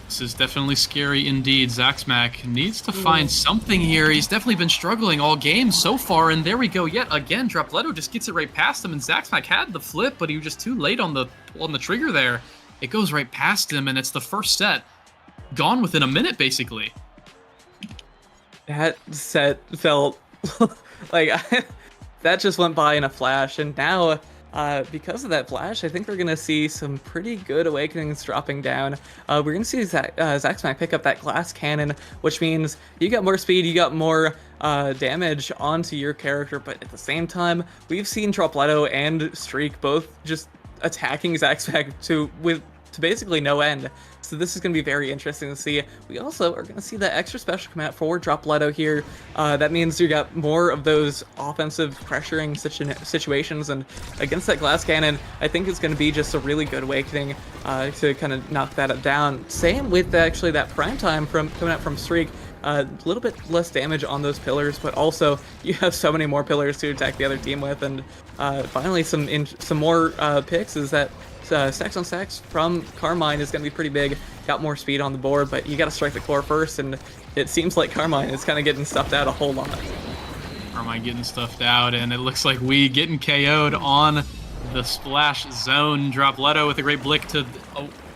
This is definitely scary indeed. Zaxmac needs to find something here. He's definitely been struggling all game so far, and there we go yet again. Dropletto just gets it right past him, and Zaxmac had the flip, but he was just too late on the trigger there. It goes right past him, and it's the first set gone within a minute, basically. That set felt like that just went by in a flash, and now because of that flash, I think we're going to see some pretty good Awakenings dropping down. We're going to see Zaxmac pick up that glass cannon, which means you got more speed, you got more damage onto your character, but at the same time, we've seen Dropletto and Streak both just attacking Zaxmac with to basically no end. So this is going to be very interesting to see. We also are going to see that extra special come out for Dropletto here. That means you got more of those offensive pressuring situations, and against that glass cannon, I think it's going to be just a really good awakening to kind of knock that down. Same with actually that prime time coming out from Streak. A little bit less damage on those pillars, but also you have so many more pillars to attack the other team with. And finally, some more picks is that stacks on stacks from Carmine is going to be pretty big. Got more speed on the board, but you got to strike the core first, and it seems like Carmine is kind of getting stuffed out a whole lot. Carmine getting stuffed out, and it looks like we getting KO'd on the splash zone. Dropletto with a great blick to,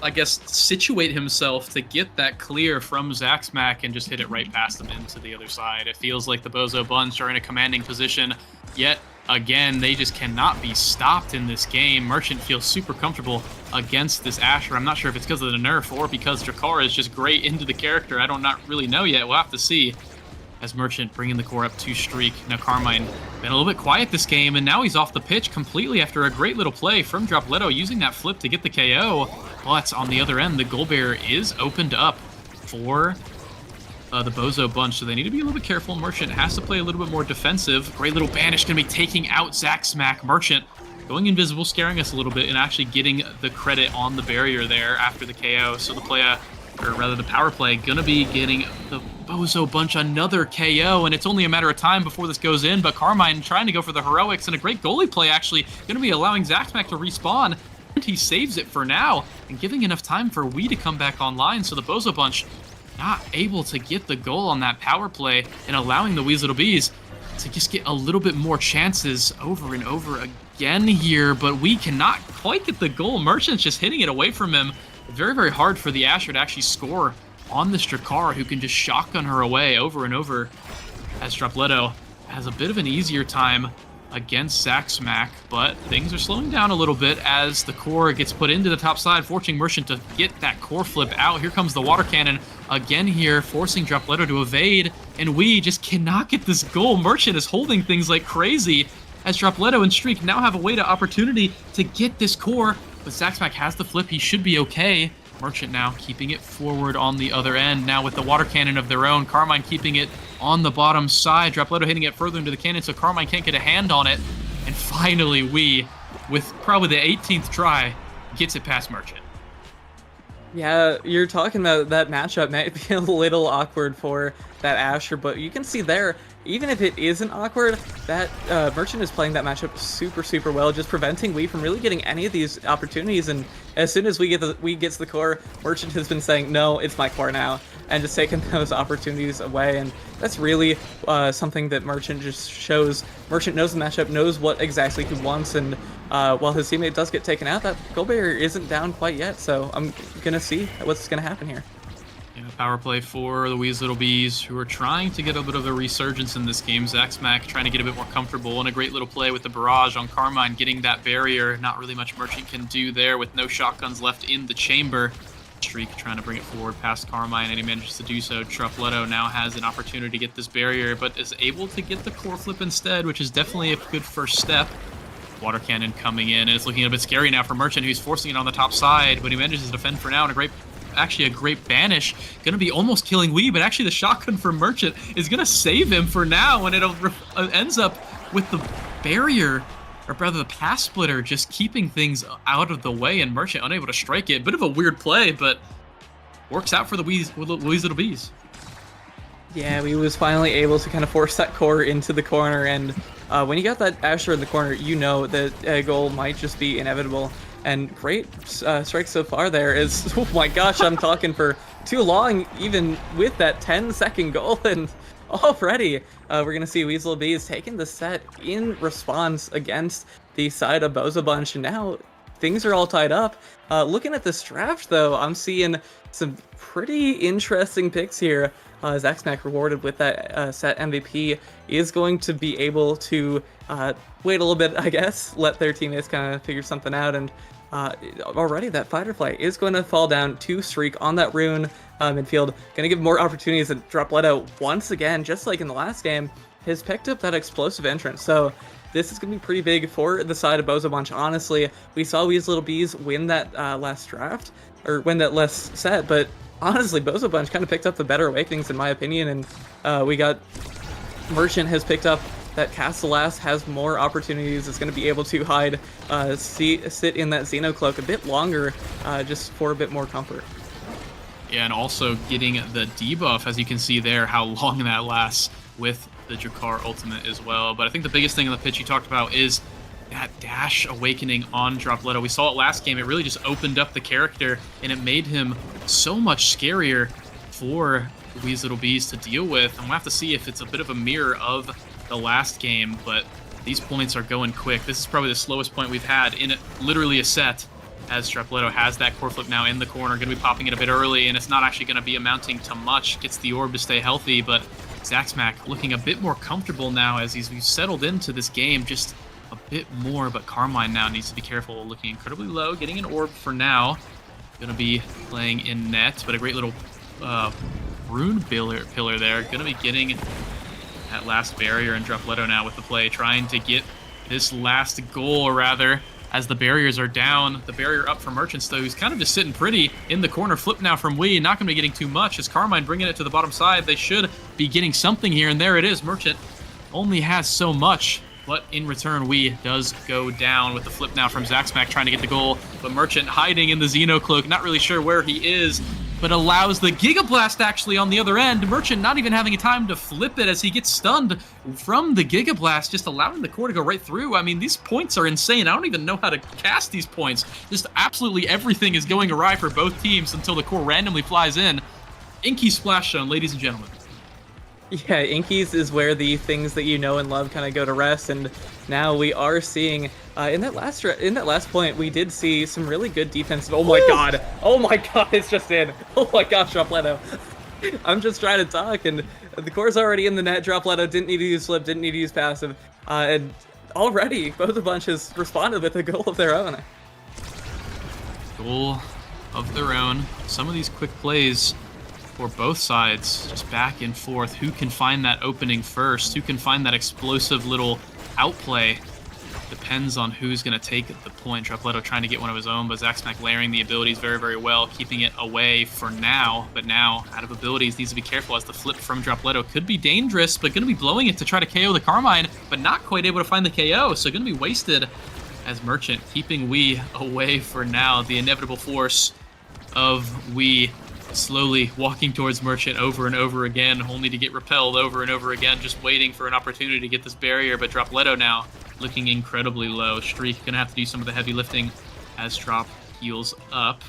I guess, situate himself to get that clear from Zaxmack and just hit it right past him into the other side. It feels like the Bozo Bunch are in a commanding position, yet again, they just cannot be stopped in this game. Merchant feels super comfortable against this Asher. I'm not sure if it's because of the nerf or because Drakara is just great into the character. I don't not really know yet. We'll have to see. As Merchant bringing the core up to Streak. Now Carmine been a little bit quiet this game, and now he's off the pitch completely after a great little play from Dropletto using that flip to get the KO. But on the other end, the goal bearer is opened up for the Bozo Bunch, so they need to be a little bit careful. Merchant has to play a little bit more defensive. Great little banish going to be taking out Zaxmack. Merchant going invisible, scaring us a little bit, and actually getting the credit on the barrier there after the KO. So the play, or rather the power play, going to be getting the Bozo Bunch another KO, and it's only a matter of time before this goes in. But Carmine trying to go for the heroics, and a great goalie play actually going to be allowing Zaxmack to respawn. And he saves it for now, and giving enough time for Wee to come back online. So the Bozo Bunch not able to get the goal on that power play, and allowing the Weaselittle Bees to just get a little bit more chances over and over again here. But we cannot quite get the goal. Merchant's just hitting it away from him. Very, very hard for the Asher to actually score on this Drakar, who can just shotgun her away over and over, as Dropletto has a bit of an easier time against Zaxmack, but things are slowing down a little bit as the core gets put into the top side, forcing Merchant to get that core flip out. Here comes the water cannon again here, forcing Dropletto to evade, and we just cannot get this goal. Merchant is holding things like crazy, as Dropletto and Streak now have a way to opportunity to get this core, but Zaxmack has the flip. He should be okay. Merchant now keeping it forward on the other end. Now with the water cannon of their own, Carmine keeping it on the bottom side. Dropletto hitting it further into the cannon, so Carmine can't get a hand on it. And finally, we, with probably the 18th try, gets it past Merchant. Yeah, you're talking about that matchup might be a little awkward for that Asher, but you can see there, even if it isn't awkward, that Merchant is playing that matchup super well, just preventing Wee from really getting any of these opportunities. And as soon as Wee gets the core, Merchant has been saying, no, it's my core now, and just taking those opportunities away. And that's really something that Merchant just shows. Merchant knows the matchup, knows what exactly he wants, and while his teammate does get taken out, that goal barrier isn't down quite yet, so I'm gonna see what's gonna happen here. Yeah, power play for the Weaselittle Bees, who are trying to get a bit of a resurgence in this game. Zaxmack trying to get a bit more comfortable, and a great little play with the barrage on Carmine, getting that barrier. Not really much Merchant can do there with no shotguns left in the chamber. Streak trying to bring it forward past Carmine, and he manages to do so. Dropletto now has an opportunity to get this barrier, but is able to get the core flip instead, which is definitely a good first step. Water cannon coming in, and it's looking a bit scary now for Merchant, who's forcing it on the top side, but he manages to defend for now, and a great banish. Gonna be almost killing Wee, but actually the shotgun for Merchant is gonna save him for now, and it ends up with the barrier, or rather the pass splitter, just keeping things out of the way, and Merchant unable to strike it. Bit of a weird play, but works out for the Weaselittle Bees. Yeah, we was finally able to kind of force that core into the corner, and when you got that Asher in the corner, you know that a goal might just be inevitable. And great strike so far there is, oh my gosh, I'm talking for too long, even with that 10-second goal, and already we're going to see Weaselittle Bees taking the set in response against the side of Bozo Bunch, and now things are all tied up. Looking at this draft, though, I'm seeing some pretty interesting picks here. Zaxmack rewarded with that set MVP is going to be able to wait a little bit, I guess, let their teammates kind of figure something out, and already that fighter flight is going to fall down to Streak on that rune midfield. Going to give more opportunities, and Dropletto, once again, just like in the last game, has picked up that explosive entrance. So this is going to be pretty big for the side of Bozo Bunch. Honestly, we saw Wee's Little Bees win that last draft, or win that last set, but honestly, Bozo Bunch kind of picked up the better Awakenings in my opinion, and we got Merchant has picked up that Castellass has more opportunities. It's going to be able to hide, sit in that Xeno Cloak a bit longer, just for a bit more comfort. Yeah, and also getting the debuff, as you can see there, how long that lasts with the Drakkar ultimate as well. But I think the biggest thing in the pitch you talked about is that dash awakening on Dropletto. We saw it last game. It really just opened up the character, and it made him so much scarier for Wee's Little Bees to deal with. And we'll have to see if it's a bit of a mirror of the last game, but these points are going quick. This is probably the slowest point we've had in literally a set, as Dropletto has that core flip now in the corner, going to be popping it a bit early, and it's not actually going to be amounting to much. Gets the orb to stay healthy, but Zaxmac looking a bit more comfortable now as he's settled into this game just a bit more, but Carmine now needs to be careful, looking incredibly low, getting an orb for now. Going to be playing in net, but a great little rune pillar there. Going to be getting that last barrier, and Dropletto now with the play, trying to get this last goal, or rather, as the barriers are down. The barrier up for Merchants, though, who's kind of just sitting pretty in the corner. Flip now from Wee, not going to be getting too much, as Carmine bringing it to the bottom side. They should be getting something here, and there it is. Merchant only has so much, but in return, Wee does go down with the flip now from Zaxmac trying to get the goal, but Merchant hiding in the Xeno Cloak, not really sure where he is, but allows the Giga Blast actually on the other end. Merchant not even having a time to flip it as he gets stunned from the Giga Blast, just allowing the core to go right through. I mean, these points are insane. I don't even know how to cast these points. Just absolutely everything is going awry for both teams until the core randomly flies in. Inky Splash Zone, ladies and gentlemen. Yeah, Inky's is where the things that you know and love kind of go to rest, and now we are seeing in that last point we did see some really good defense. Oh my god, it's just in. Oh my gosh, Dropletto. I'm just trying to talk, and the core's already in the net. Dropletto didn't need to use flip, didn't need to use passive, and already both the bunch has responded with a goal of their own. Goal of their own. Some of these quick plays for both sides, just back and forth. Who can find that opening first? Who can find that explosive little outplay? Depends on who's going to take the point. Dropletto trying to get one of his own, but Zaxmac layering the abilities very, very well, keeping it away for now. But now, out of abilities, needs to be careful as the flip from Dropletto could be dangerous, but going to be blowing it to try to KO the Carmine, but not quite able to find the KO, so going to be wasted as Merchant keeping Wee away for now. The inevitable force of Wee slowly walking towards Merchant over and over again, only to get repelled over and over again, just waiting for an opportunity to get this barrier. But Dropletto now looking incredibly low. Streak gonna have to do some of the heavy lifting as Drop heals up.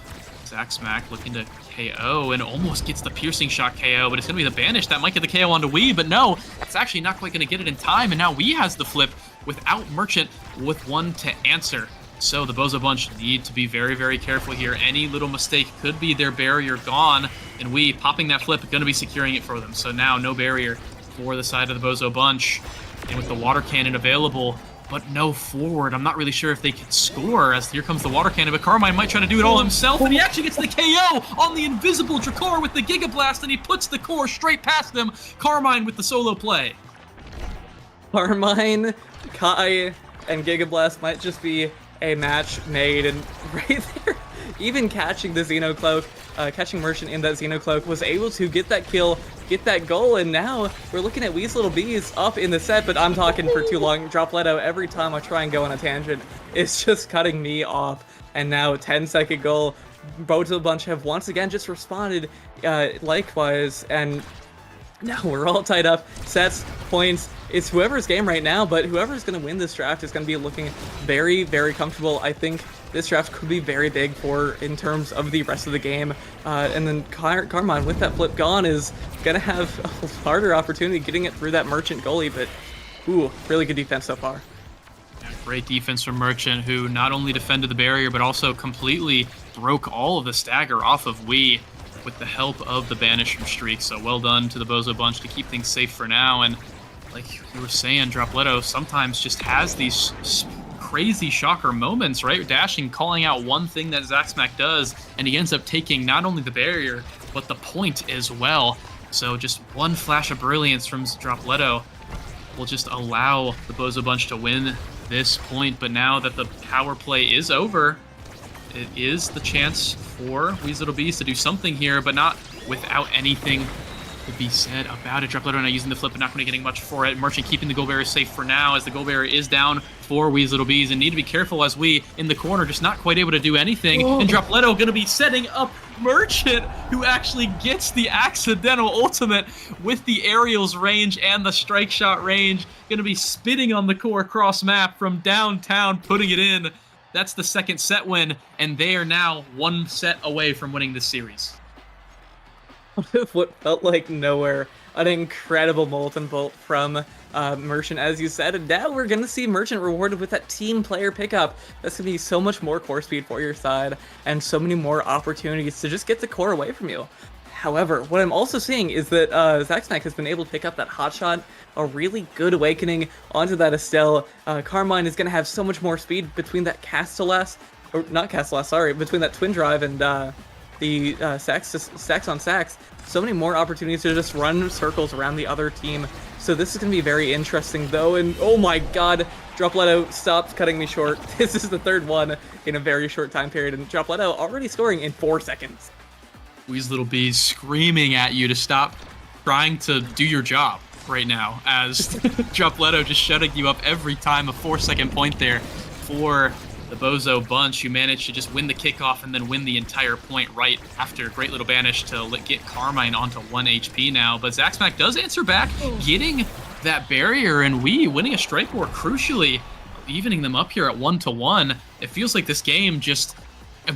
Zaxmac looking to KO and almost gets the piercing shot KO, but it's gonna be the banish that might get the KO onto Wee, but no, it's actually not quite gonna get it in time, and now Wee has the flip without Merchant with one to answer. So the Bozo Bunch need to be very, very careful here. Any little mistake could be their barrier gone, and Wee popping that flip, going to be securing it for them. So now no barrier for the side of the Bozo Bunch, and with the water cannon available, but no forward. I'm not really sure if they can score, as here comes the water cannon, but Carmine might try to do it all himself, and he actually gets the KO on the invisible Drakkar with the Giga Blast, and he puts the core straight past them. Carmine with the solo play. Carmine, Kai, and Giga Blast might just be a match made, and right there, even catching the Xeno Cloak, catching Merchant in that Xeno Cloak, was able to get that kill, get that goal, and now we're looking at Wee's Little Bees up in the set, but I'm talking for too long. Dropletto, every time I try and go on a tangent, it's just cutting me off, and now 10-second goal. Bozo Bunch have once again just responded likewise, and now we're all tied up. Sets, points, it's whoever's game right now, but whoever's going to win this draft is going to be looking very, very comfortable. I think this draft could be very big for in terms of the rest of the game. And then Carmine, with that flip gone, is going to have a harder opportunity getting it through that Merchant goalie, but ooh, really good defense so far. Yeah, great defense from Merchant, who not only defended the barrier, but also completely broke all of the stagger off of Wee with the help of the banish from Streak. So well done to the Bozo Bunch to keep things safe for now. And like you were saying, Dropletto sometimes just has these crazy shocker moments, right? Dashing, calling out one thing that Zaxmac does, and he ends up taking not only the barrier, but the point as well. So just one flash of brilliance from Dropletto, will just allow the Bozo Bunch to win this point. But now that the power play is over, it is the chance for Weasel Bees to do something here, but not without anything to be said about it. Drop Letter not using the flip, but not going to be getting much for it. Merchant keeping the Gold Bearer safe for now, as the Gold Bearer is down for Weasel Bees, and need to be careful as we, in the corner, just not quite able to do anything. Oh. And Dropletto going to be setting up Merchant, who actually gets the accidental ultimate with the aerials range and the strike shot range. Going to be spitting on the core cross map from downtown, putting it in. That's the second set win, and they are now one set away from winning this series. What felt like nowhere. An incredible Molten Bolt from Merchant, as you said, and now we're going to see Merchant rewarded with that team player pickup. That's going to be so much more core speed for your side, and so many more opportunities to just get the core away from you. However, what I'm also seeing is that Zaxmac has been able to pick up that hot shot, a really good awakening onto that Estelle. Carmine is going to have so much more speed between that Castellas, or not Castellas, sorry, between that Twin Drive and the stacks on stacks. So many more opportunities to just run circles around the other team. So this is going to be very interesting, though. And oh my god, Dropletto stopped cutting me short. This is the third one in a very short time period, and Dropletto already scoring in 4 seconds. Weasel Bees screaming at you to stop trying to do your job right now, as Dropletto just shutting you up every time. A 4-second point there for the Bozo Bunch, who managed to just win the kickoff and then win the entire point right after great little banish to get Carmine onto 1 HP now. But Zaxmac does answer back, getting that barrier, and winning a strike war, crucially evening them up here at 1-1. It feels like this game just,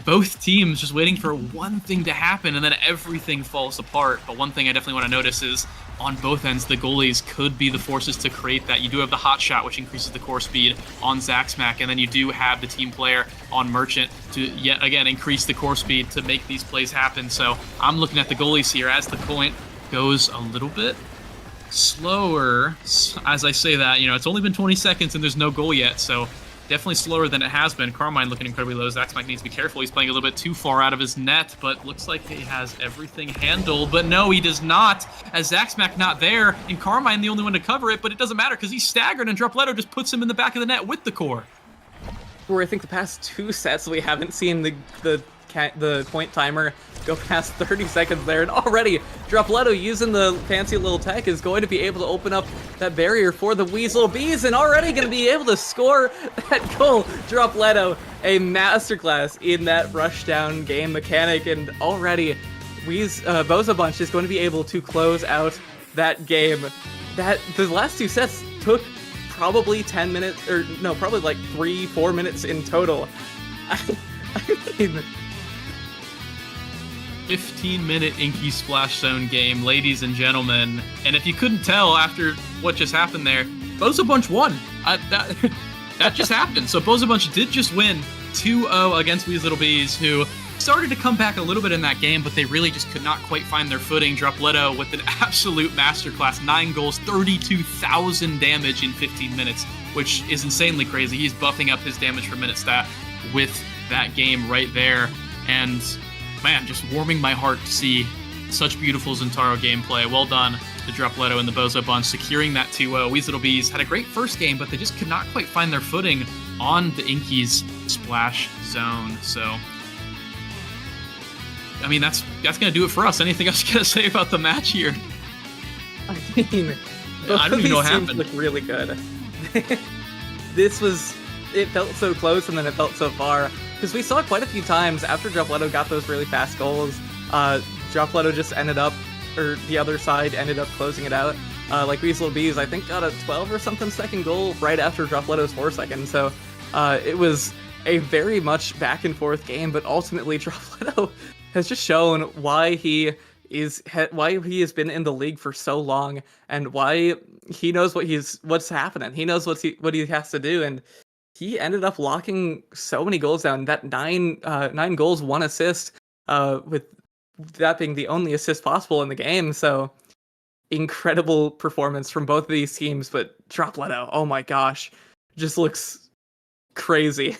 both teams just waiting for one thing to happen, and then everything falls apart. But one thing I definitely want to notice is on both ends, the goalies could be the forces to create that. You do have the hot shot, which increases the core speed on Zaxmac, and then you do have the team player on Merchant to yet again increase the core speed to make these plays happen. So I'm looking at the goalies here as the point goes a little bit slower. As I say that, it's only been 20 seconds and there's no goal yet, so definitely slower than it has been. Carmine looking incredibly low. Zaxmac needs to be careful. He's playing a little bit too far out of his net, but looks like he has everything handled. But no, he does not, as Zaxmac not there, and Carmine the only one to cover it, but it doesn't matter because he's staggered, and Dropletto just puts him in the back of the net with the core. Where I think the past 2 sets we haven't seen the point timer go past 30 seconds there, and already Dropletto, using the fancy little tech, is going to be able to open up that barrier for the Weasel Bees, and already going to be able to score that goal. Dropletto, a masterclass in that rushdown game mechanic, and already Bozo Bunch is going to be able to close out that game. That the last 2 sets took probably 10 minutes, or no, probably like 3-4 minutes in total. I mean, 15-minute Inky Splash Zone game, ladies and gentlemen. And if you couldn't tell after what just happened there, Bozo Bunch won. That just happened. So Bozo Bunch did just win 2-0 against Weasel Bees, who started to come back a little bit in that game, but they really just could not quite find their footing. Dropletto with an absolute masterclass, 9 goals, 32,000 damage in 15 minutes, which is insanely crazy. He's buffing up his damage per minute stat with that game right there. And man, just warming my heart to see such beautiful Zentaro gameplay. Well done to Dropletto and the Bozo Bunch, securing that 2-0. Weasel Bees had a great first game, but they just could not quite find their footing on the Inky's Splash Zone. So, I mean, that's going to do it for us. Anything else you got to say about the match here? I mean, I don't even know what happened. Look really good. It felt so close, and then it felt so far. Because we saw quite a few times after Dropletto got those really fast goals, Dropletto just ended up, or the other side ended up closing it out. Like Weasel Bees, I think, got a 12 or something second goal right after Dropletto's 4 seconds. So it was a very much back and forth game, but ultimately Dropletto has just shown why he has been in the league for so long, and why he knows what's happening. He knows what he has to do, and he ended up locking so many goals down. That 9 goals, 1 assist, with that being the only assist possible in the game. So incredible performance from both of these teams. But Dropletto, oh my gosh, just looks crazy.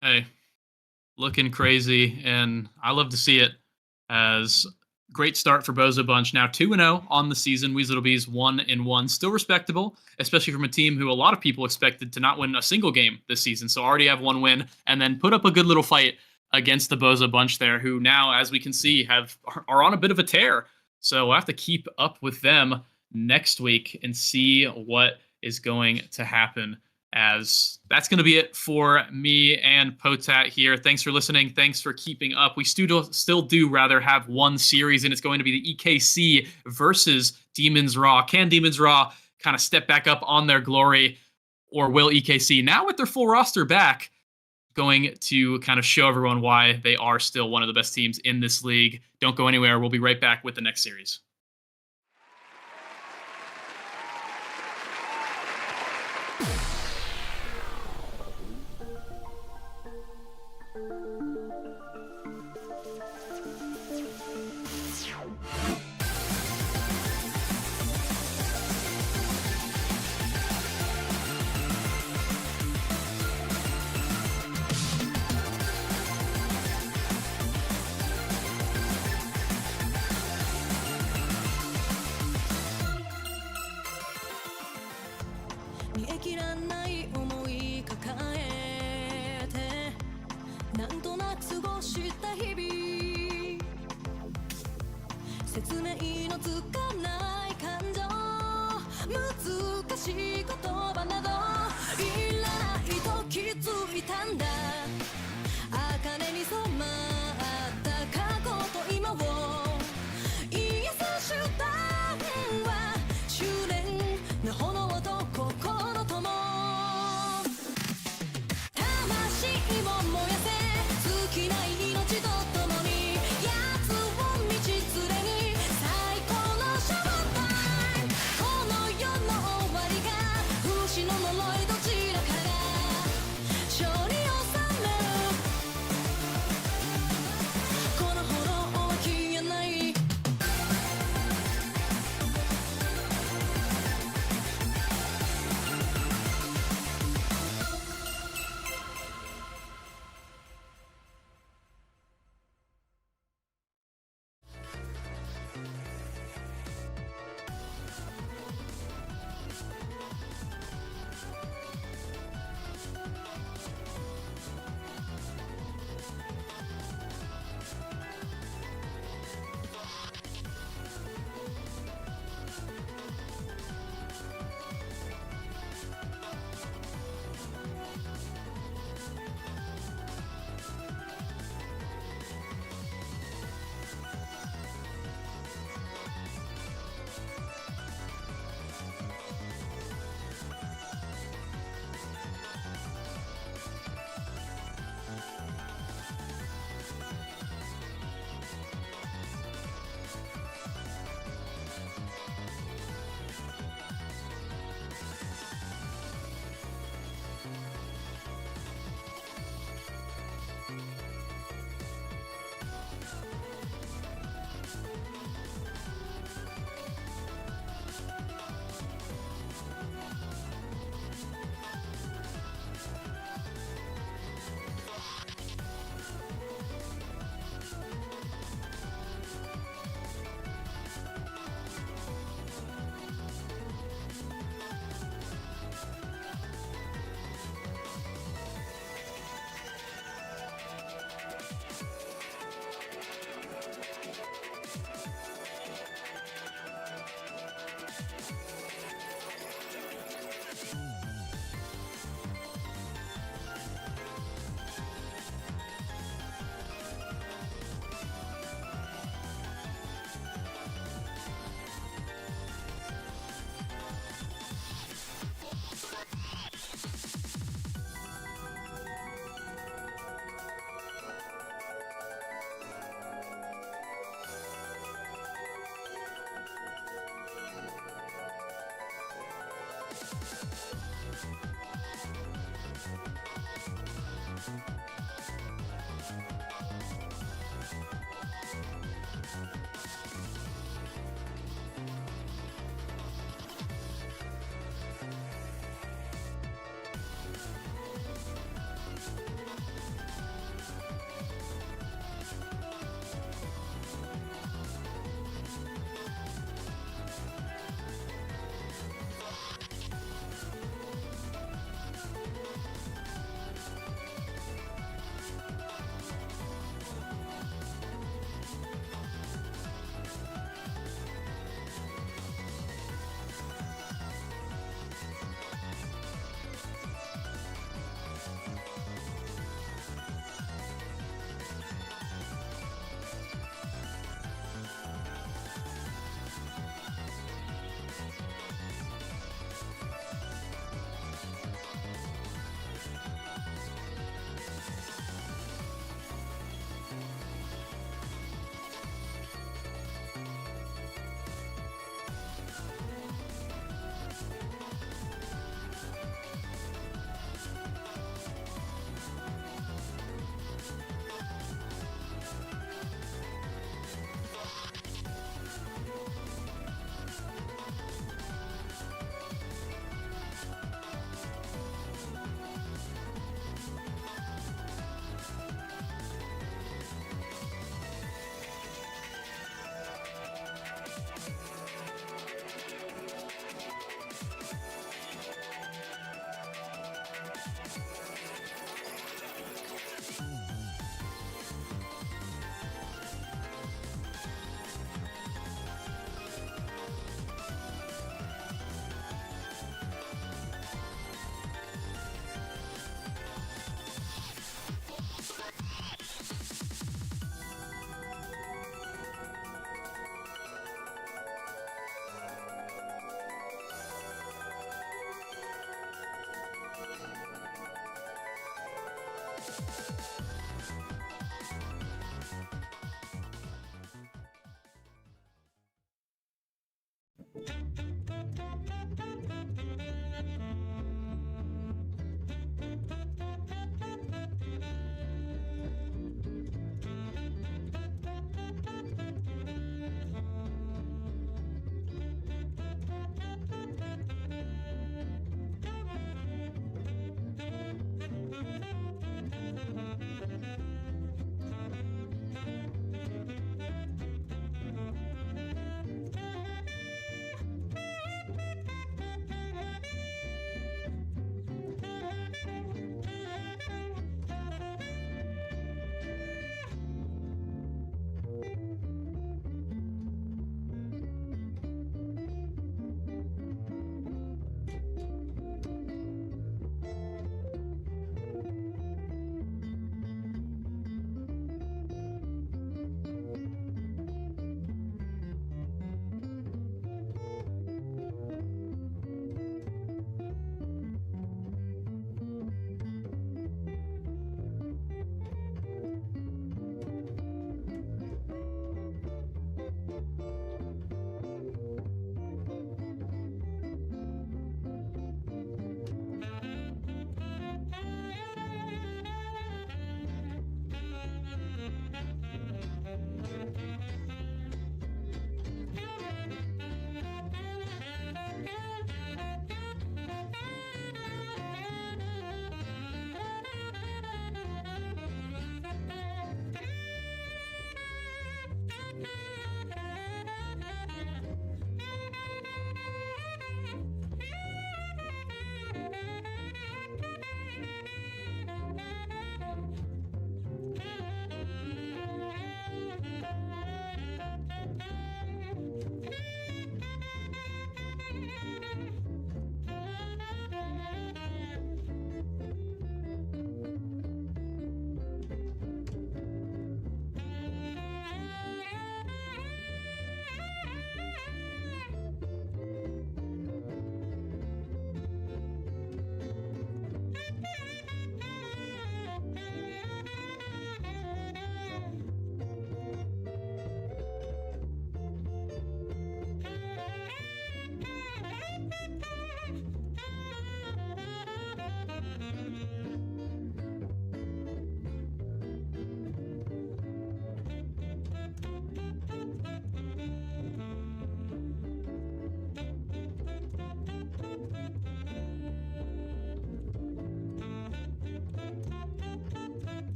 Hey, looking crazy, and I love to see it, as great start for Bozo Bunch. Now 2-0 on the season. Weasel Bees 1-1. Still respectable, especially from a team who a lot of people expected to not win a single game this season. So already have one win and then put up a good little fight against the Bozo Bunch there, who now, as we can see, are on a bit of a tear. So we'll have to keep up with them next week and see what is going to happen, as that's going to be it for me and Potat here. Thanks for listening. Thanks for keeping up. We still do rather have one series, and it's going to be the EKC versus Demons Raw. Can Demons Raw kind of step back up on their glory, or will EKC, now with their full roster back, going to kind of show everyone why they are still one of the best teams in this league? Don't go anywhere. We'll be right back with the next series.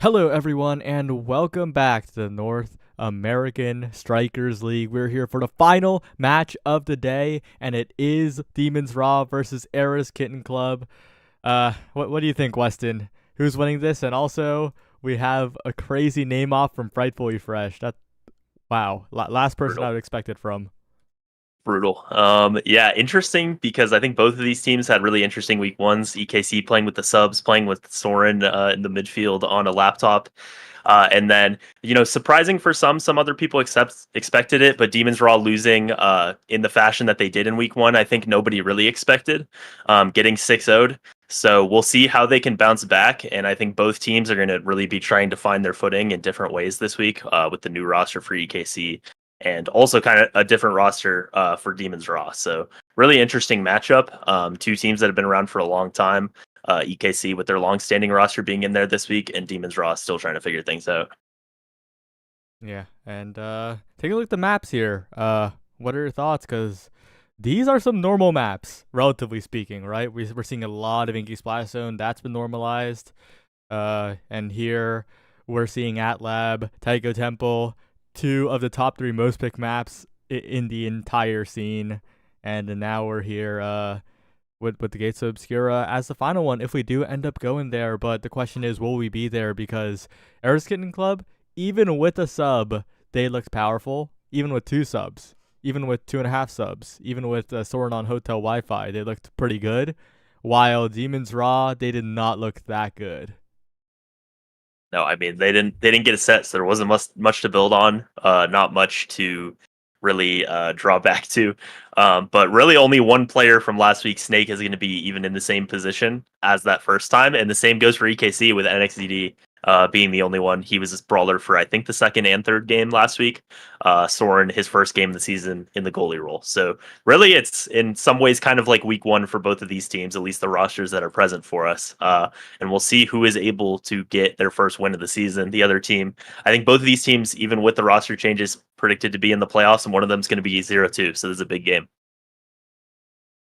Hello, everyone, and welcome back to the North American Strikers League. We're here for the final match of the day, and it is Demons Raw versus Era's Kitten Club. What do you think, Weston? Who's winning this? And also, we have a crazy name off from Frightfully Fresh. Wow, last person Brutal. I would expect it from. Brutal. Yeah, interesting because I think both of these teams had really interesting week ones. EKC playing with the subs, playing with Soren in the midfield on a laptop. And then, surprising for some other people expected it, but Demons Raw losing in the fashion that they did in week one, I think nobody really expected, getting 6-0'd. So we'll see how they can bounce back. And I think both teams are going to really be trying to find their footing in different ways this week with the new roster for EKC. And also kind of a different roster for Demons Raw. So really interesting matchup. Two teams that have been around for a long time. EKC with their long-standing roster being in there this week, and Demons Raw still trying to figure things out. Yeah, and take a look at the maps here. What are your thoughts? Because these are some normal maps, relatively speaking, right? We're seeing a lot of Inky Splash Zone. That's been normalized. And here we're seeing AtLab, Taiko Temple, two of the top 3 most picked maps in the entire scene. And now we're here with the Gates of Obscura as the final one if we do end up going there. But the question is, will we be there? Because Era's Kitten Club, even with a sub, they looked powerful. Even with 2 subs, even with 2.5 subs, even with Soren on Hotel Wi-Fi, they looked pretty good. While Demons Raw, they did not look that good. No, I mean they didn't get a set, so there wasn't much to build on. Not much to really draw back to. But really only one player from last week, Snake, is going to be even in the same position as that first time. And the same goes for EKC with NXDD being the only one. He was a brawler for, I think, the second and third game last week. Soren, his first game of the season in the goalie role. So really it's in some ways kind of like week one for both of these teams, at least the rosters that are present for us. And we'll see who is able to get their first win of the season. The other team, I think both of these teams, even with the roster changes, predicted to be in the playoffs, and one of them is going to be 0-2. So this is a big game.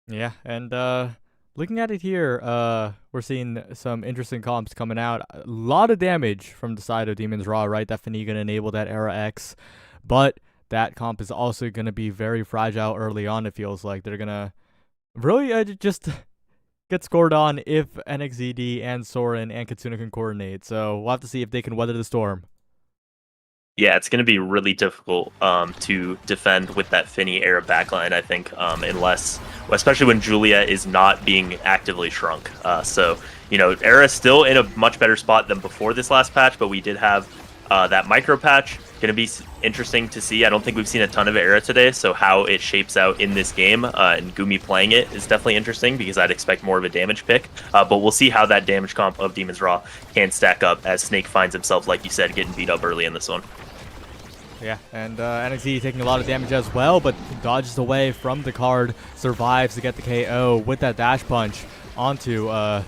Yeah, and looking at it here, we're seeing some interesting comps coming out. A lot of damage from the side of Demons Raw, right? Definitely going to enable that Era X, but that comp is also going to be very fragile early on, it feels like. They're going to really just get scored on if NXZD and Soren and Katsuna can coordinate. So we'll have to see if they can weather the storm. Yeah, it's going to be really difficult to defend with that Finny Era backline, I think, unless, especially when Julia is not being actively shrunk. So, Era is still in a much better spot than before this last patch, but we did have that micro patch. Going to be interesting to see. I don't think we've seen a ton of Era today, so how it shapes out in this game and Gumi playing it is definitely interesting because I'd expect more of a damage pick. But we'll see how that damage comp of Demons Raw can stack up as Snake finds himself, like you said, getting beat up early in this one. Yeah, and NXT taking a lot of damage as well, but dodges away from the card, survives to get the KO with that dash punch onto the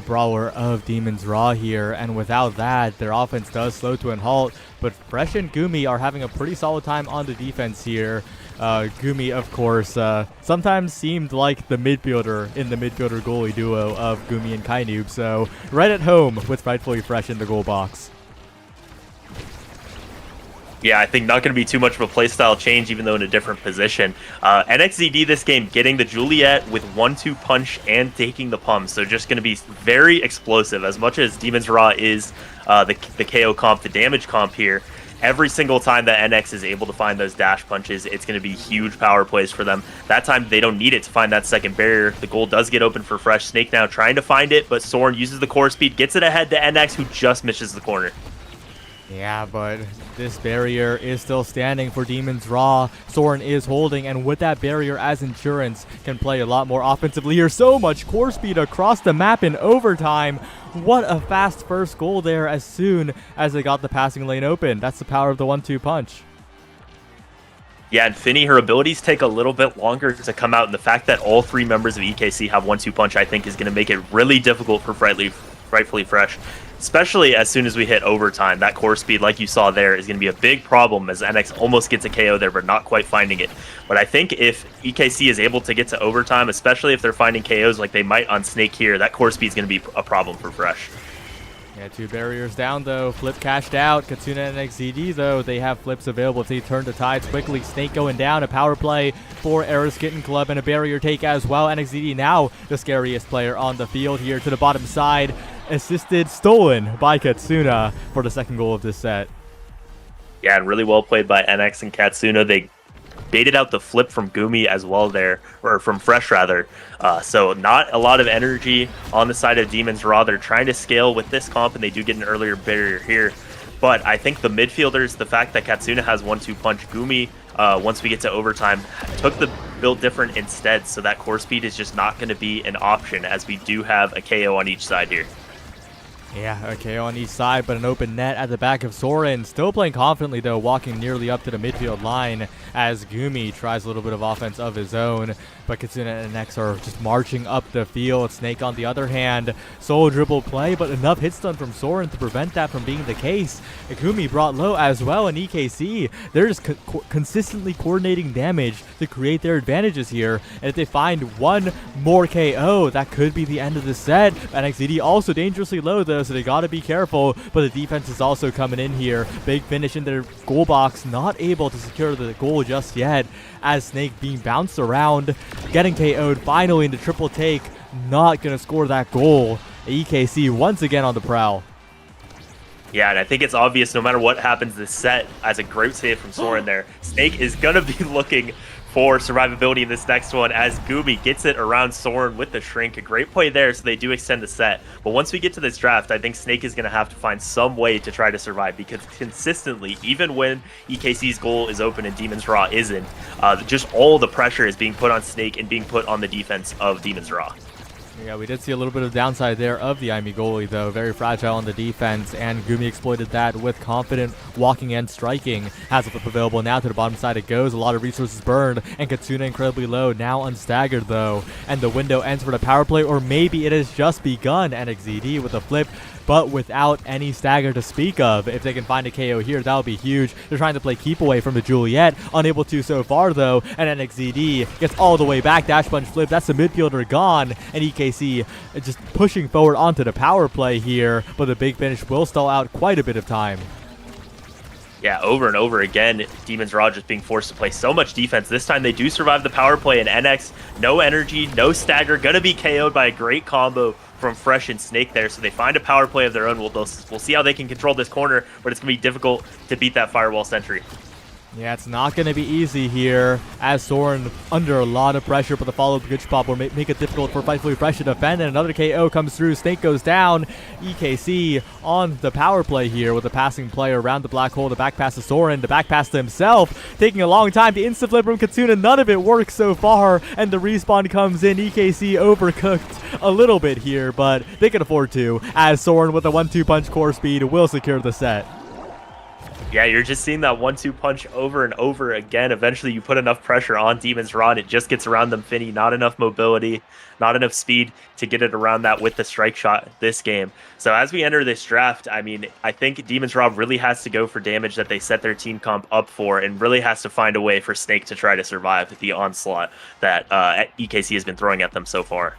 brawler of Demons Raw here. And without that, their offense does slow to a halt, but Fresh and Gumi are having a pretty solid time on the defense here. Gumi, of course, sometimes seemed like the midfielder in the midfielder goalie duo of Gumi and Kainoob, so right at home with Frightfully Fresh in the goal box. Yeah, I think not going to be too much of a playstyle change, even though in a different position. NXZD this game getting the Juliet with 1-2 punch and taking the pump, so just going to be very explosive. As much as Demons Raw is the KO comp, the damage comp here, every single time that NX is able to find those dash punches, it's going to be huge power plays for them. That time, they don't need it to find that second barrier. The goal does get open for Fresh. Snake now trying to find it, but Soren uses the core speed, gets it ahead to NX, who just misses the corner. Yeah, but this barrier is still standing for Demons Raw. Soren is holding, and with that barrier as insurance, can play a lot more offensively here. So much core speed across the map in overtime. What a fast first goal there as soon as they got the passing lane open. That's the power of the 1-2 punch. Yeah, and Finny, her abilities take a little bit longer to come out, and the fact that all 3 members of EKC have 1-2 punch, I think, is going to make it really difficult for Frightfully Fresh. Especially as soon as we hit overtime. That core speed, like you saw there, is going to be a big problem as NX almost gets a KO there, but not quite finding it. But I think if EKC is able to get to overtime, especially if they're finding KOs like they might on Snake here, that core speed is going to be a problem for Fresh. Yeah, 2 barriers down though. Flip cashed out. Katsuna and XZD though, they have flips available if they turn the tides quickly. Snake going down. A power play for Aris Kitten Club and a barrier take as well. NXZD now the scariest player on the field here to the bottom side. Assisted, stolen by Katsuna for the second goal of this set. Yeah, and really well played by NX and Katsuna. They baited out the flip from Gumi as well there, or from Fresh rather. So not a lot of energy on the side of Demons Raw. They're trying to scale with this comp, and they do get an earlier barrier here. But I think the midfielders, the fact that Katsuna has 1-2 punch Gumi, once we get to overtime, took the build different instead. So that core speed is just not going to be an option, as we do have a KO on each side here. Yeah, a KO on each side, but an open net at the back of Soren. Still playing confidently, though, walking nearly up to the midfield line as Gumi tries a little bit of offense of his own. But Katsuna and NX are just marching up the field. Snake, on the other hand, solo dribble play, but enough hit stun from Soren to prevent that from being the case. Gumi brought low as well, and EKC, they're just consistently coordinating damage to create their advantages here. And if they find one more KO, that could be the end of the set. NXZD also dangerously low, though, so they got to be careful. But the defense is also coming in here. Big finish in their goal box, not able to secure the goal just yet, as Snake being bounced around, getting KO'd finally in the triple take, not going to score that goal. EKC once again on the prowl. Yeah, and I think it's obvious no matter what happens this set, as a great save from Soren there, Snake is going to be looking for survivability in this next one, as Gumi gets it around Soren with the shrink. A great play there, so they do extend the set. But once we get to this draft, I think Snake is going to have to find some way to try to survive, because consistently, even when EKC's goal is open and Demons Raw isn't, just all the pressure is being put on Snake and being put on the defense of Demons Raw. Yeah, we did see a little bit of downside there of the IME goalie, though. Very fragile on the defense, and Gumi exploited that with confident walking and striking. Has a flip available now. To the bottom side it goes. A lot of resources burned, and Katsuna incredibly low. Now unstaggered, though. And the window ends for the power play, or maybe it has just begun. NXZD with a flip, but without any stagger to speak of. If they can find a KO here, that would be huge. They're trying to play keep away from the Juliet. Unable to so far, though. And NXZD gets all the way back. Dash punch flip. That's the midfielder gone. And EKC just pushing forward onto the power play here. But the big finish will stall out quite a bit of time. Yeah, over and over again, Demons Raw just being forced to play so much defense. This time they do survive the power play, and NX, no energy, no stagger, gonna be KO'd by a great combo from Fresh and Snake there. So they find a power play of their own. We'll see how they can control this corner, but it's gonna be difficult to beat that firewall sentry. Yeah, it's not going to be easy here, as Soren under a lot of pressure, but the follow-up good pop will make it difficult for Fightfully Fresh to defend, and another KO comes through. Snake goes down. EKC on the power play here with a passing play around the black hole. The back pass to Soren, the back pass to himself, taking a long time. The insta-flip from Katsuna, none of it works so far, and the respawn comes in. EKC overcooked a little bit here, but they can afford to, as Soren with a 1-2 punch core speed will secure the set. Yeah, you're just seeing that 1-2 punch over and over again. Eventually, you put enough pressure on Demons Raw, and it just gets around them. Finny, not enough mobility, not enough speed to get it around that with the strike shot this game. So as we enter this draft, I mean, I think Demons Raw really has to go for damage that they set their team comp up for, and really has to find a way for Snake to try to survive the onslaught that EKC has been throwing at them so far.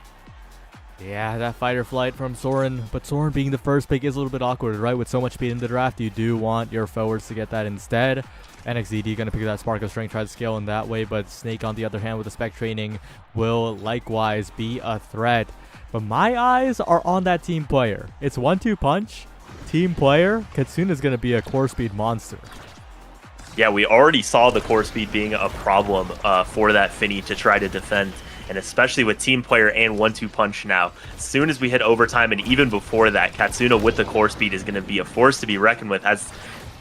Yeah, that fight or flight from Soren, but Soren being the first pick is a little bit awkward, right? With so much speed in the draft, you do want your forwards to get that instead. NXZD going to pick that Spark of Strength, try to scale in that way, but Snake, on the other hand, with the spec training, will likewise be a threat. But my eyes are on that team player. It's 1-2 punch, team player. Katsuna's going to be a core speed monster. Yeah, we already saw the core speed being a problem for that Finny to try to defend. And especially with team player and 1-2 punch now. As soon as we hit overtime, and even before that, Katsuna with the core speed is going to be a force to be reckoned with. As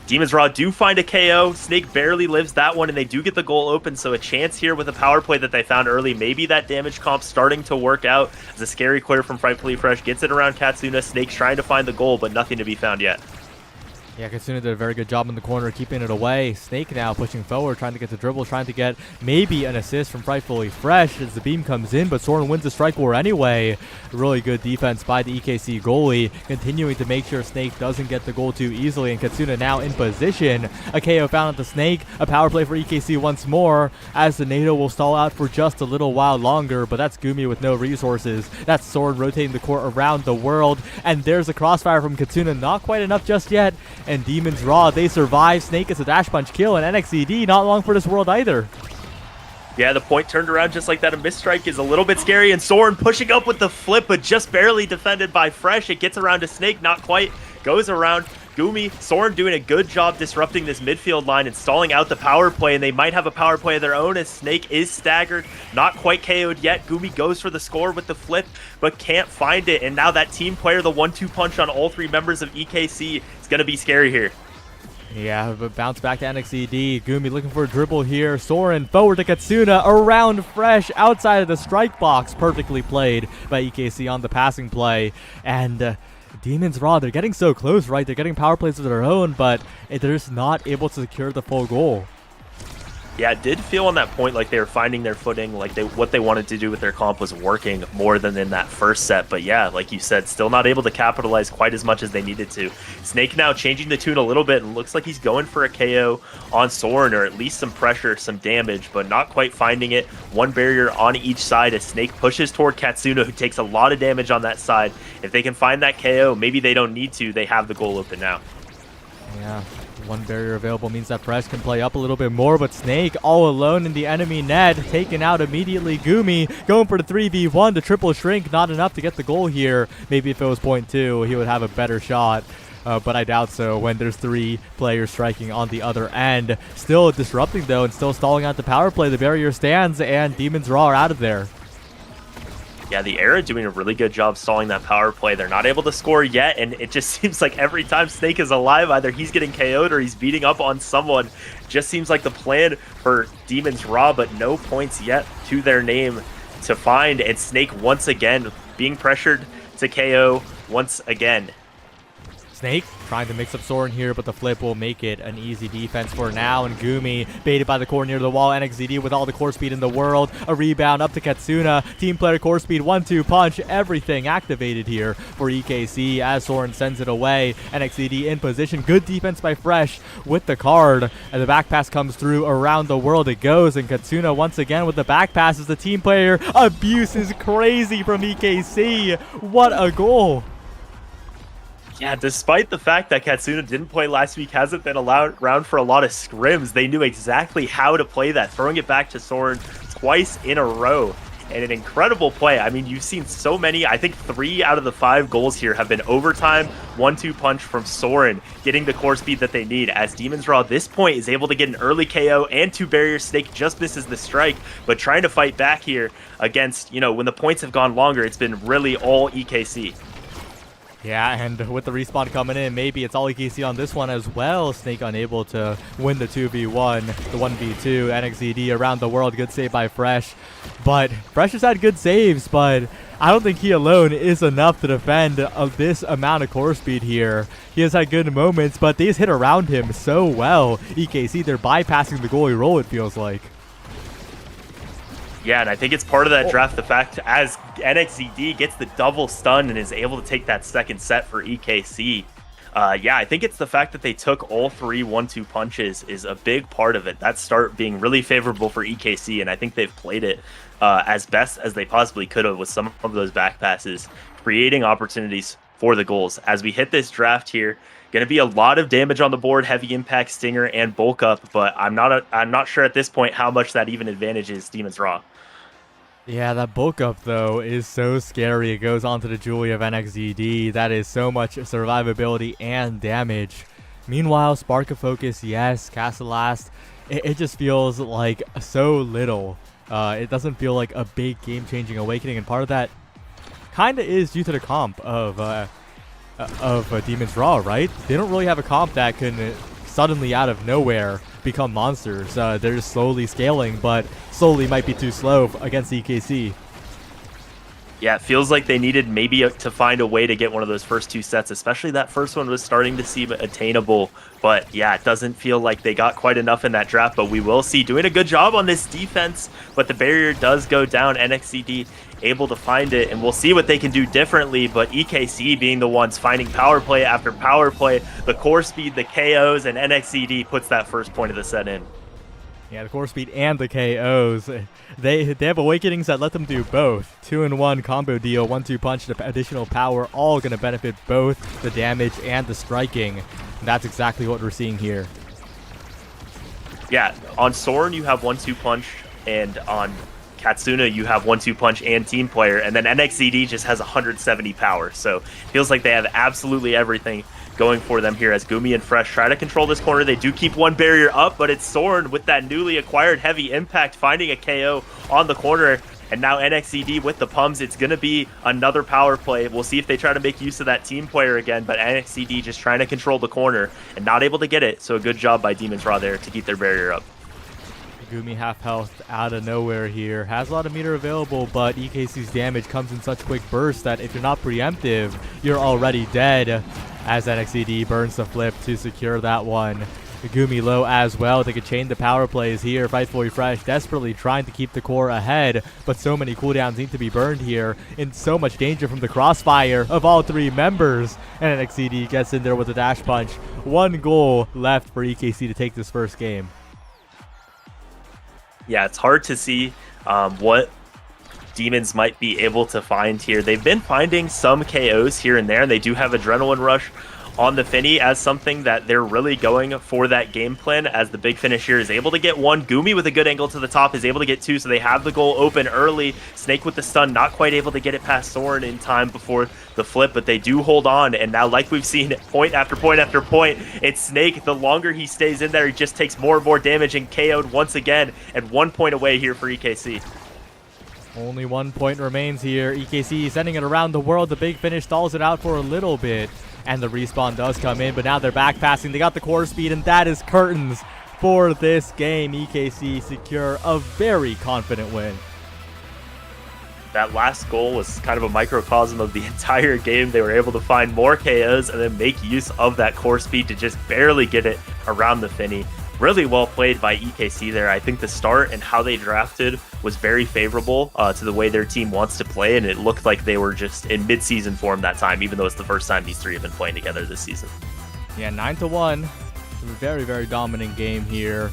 Demons Raw do find a KO, Snake barely lives that one, and they do get the goal open. So a chance here with a power play that they found early. Maybe that damage comp starting to work out, as a scary clear from Frightfully Fresh gets it around Katsuna. Snake's trying to find the goal, but nothing to be found yet. Yeah, Katsuna did a very good job in the corner, keeping it away. Snake now pushing forward, trying to get the dribble, trying to get maybe an assist from Frightfully Fresh as the beam comes in, but Soren wins the strike war anyway. Really good defense by the EKC goalie, continuing to make sure Snake doesn't get the goal too easily, and Katsuna now in position. A KO found at the Snake, a power play for EKC once more, as the NATO will stall out for just a little while longer, but that's Gumi with no resources. That's Soren rotating the court around the world, and there's a crossfire from Katsuna, not quite enough just yet. And Demons Raw, they survive. Snake gets a dash punch kill, and NXED not long for this world either. Yeah, the point turned around just like that. A misstrike is a little bit scary, and Soren pushing up with the flip, but just barely defended by Fresh. It gets around to Snake, not quite. Goes around. Gumi, Soren doing a good job disrupting this midfield line and stalling out the power play, and they might have a power play of their own as Snake is staggered, not quite KO'd yet. Gumi goes for the score with the flip, but can't find it, and now that team player, the 1-2 punch on all three members of EKC, is going to be scary here. Yeah, but bounce back to NXED. Gumi looking for a dribble here. Soren forward to Katsuna, around Fresh, outside of the strike box. Perfectly played by EKC on the passing play, and Demons Raw, they're getting so close, right? They're getting power plays of their own, but they're just not able to secure the full goal. Yeah, it did feel on that point like they were finding their footing, like what they wanted to do with their comp was working more than in that first set. But yeah, like you said, still not able to capitalize quite as much as they needed to. Snake now changing the tune a little bit, and looks like he's going for a KO on Soren, or at least some pressure, some damage, but not quite finding it. One barrier on each side as Snake pushes toward Katsuna, who takes a lot of damage on that side. If they can find that KO, maybe they don't need to. They have the goal open now. Yeah. One barrier available means that Fresh can play up a little bit more, but Snake all alone in the enemy net, taken out immediately. Gumi going for the 3v1, the triple shrink, not enough to get the goal here. Maybe if it was point 2, he would have a better shot. But I doubt so when there's 3 players striking on the other end. Still disrupting though, and still stalling out the power play. The barrier stands, and Demons Raw are out of there. Yeah, the Era doing a really good job stalling that power play. They're not able to score yet, and it just seems like every time Snake is alive, either he's getting KO'd or he's beating up on someone. Just seems like the plan for Demons Raw, but no points yet to their name to find. And Snake once again being pressured to KO once again. Snake trying to mix up Soren here, but the flip will make it an easy defense for now. And Gumi baited by the core near the wall. NXZD with all the core speed in the world. A rebound up to Katsuna. Team player core speed, 1-2 punch. Everything activated here for EKC as Soren sends it away. NXZD in position. Good defense by Fresh with the card. And the back pass comes through. Around the world it goes. And Katsuna once again with the back pass as the team player. Abuse is crazy from EKC. What a goal. Yeah, despite the fact that Katsuna didn't play last week, hasn't been around for a lot of scrims, they knew exactly how to play that, throwing it back to Soren twice in a row. And an incredible play. I mean, you've seen so many. I think 3 out of the 5 goals here have been overtime, 1-2 punch from Soren, getting the core speed that they need. As Demons Raw at this point is able to get an early KO and 2 barriers. Snake just misses the strike, but trying to fight back here against, you know, when the points have gone longer, it's been really all EKC. Yeah, and with the respawn coming in, maybe it's all EKC on this one as well. Snake unable to win the 2v1, the 1v2. NXZD around the world, good save by Fresh. But Fresh has had good saves, but I don't think he alone is enough to defend this amount of core speed here. He has had good moments, but they just hit around him so well. EKC, they're bypassing the goalie role, it feels like. Yeah, and I think it's part of that draft, the fact as NXZD gets the double stun and is able to take that second set for EKC. Yeah, I think it's the fact that they took all 3 1-2 punches is a big part of it. That start being really favorable for EKC, and I think they've played it as best as they possibly could have with some of those back passes, creating opportunities for the goals. As we hit this draft here, going to be a lot of damage on the board, heavy impact, stinger, and bulk up, but I'm not sure at this point how much that even advantages Demons Raw. Yeah, that bulk up, though, is so scary. It goes on to the Julie of NXZD. That is so much survivability and damage. Meanwhile, Spark of Focus, yes. Cast the Last, it just feels like so little. It doesn't feel like a big game-changing awakening, and part of that kind of is due to the comp of Demons Raw, right? They don't really have a comp that can suddenly out of nowhere become monsters. They're just slowly scaling, but slowly might be too slow against EKC. Yeah, it feels like they needed maybe to find a way to get one of those first 2 sets, especially that first one was starting to seem attainable. But yeah, it doesn't feel like they got quite enough in that draft, but we will see. Doing a good job on this defense, but the barrier does go down. NXCD able to find it, and we'll see what they can do differently, but EKC being the ones finding power play after power play, the core speed, the KOs, and NXCD puts that first point of the set in. Yeah, the core speed and the KOs. They have awakenings that let them do both. 2-in-1 combo deal, 1-2 punch, additional power, all going to benefit both the damage and the striking. And that's exactly what we're seeing here. Yeah, on Soren you have 1-2 punch, and on Katsuna you have 1-2 punch and team player, and then NXCD just has 170 power. So it feels like they have absolutely everything going for them here as Gumi and Fresh try to control this corner. They do keep one barrier up, but it's Soren with that newly acquired heavy impact finding a KO on the corner. And now NXCD with the pumps, it's going to be another power play. We'll see if they try to make use of that team player again, but NXCD just trying to control the corner and not able to get it. So a good job by Demon's Raw there to keep their barrier up. Gumi half health out of nowhere here. Has a lot of meter available, but EKC's damage comes in such quick bursts that if you're not preemptive, you're already dead. As NXCD burns the flip to secure that one. Gumi low as well. They could chain the power plays here. Fightfully Fresh desperately trying to keep the core ahead, but so many cooldowns need to be burned here. In so much danger from the crossfire of all 3 members. And NXCD gets in there with a dash punch. 1 goal left for EKC to take this first game. Yeah, it's hard to see what Demons might be able to find here. They've been finding some KOs here and there, and they do have Adrenaline Rush on the Finny as something that they're really going for that game plan, as the big finish here is able to get 1. Gumi with a good angle to the top is able to get 2, so they have the goal open early. Snake with the stun, not quite able to get it past Soren in time before the flip, but they do hold on, and now like we've seen point after point after point, it's Snake. The longer he stays in there, he just takes more and more damage and KO'd once again, and 1 point away here for EKC. Only 1 point remains here. EKC sending it around the world. The big finish stalls it out for a little bit. And the respawn does come in, but now they're back passing. They got the core speed, and that is curtains for this game. EKC secure a very confident win. That last goal was kind of a microcosm of the entire game. They were able to find more KOs and then make use of that core speed to just barely get it around the Finny. Really well played by EKC there. I think the start and how they drafted was very favorable to the way their team wants to play, and it looked like they were just in mid-season form that time, even though it's the first time these 3 have been playing together this season. Yeah, 9-1. Very, very dominant game here.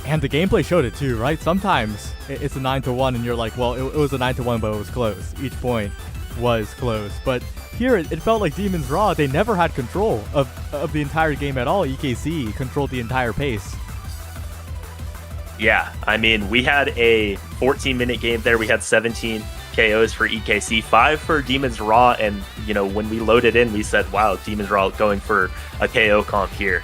And the gameplay showed it too, right? Sometimes it's a 9-1 and you're like, well, it was a 9-1, but it was close. Each point was close. But here it felt like Demon's Raw, they never had control of the entire game at all. EKC controlled the entire pace. Yeah, I mean, we had a 14-minute game there. We had 17 KOs for EKC, 5 for Demon's Raw, and, you know, when we loaded in, we said, wow, Demon's Raw going for a KO comp here.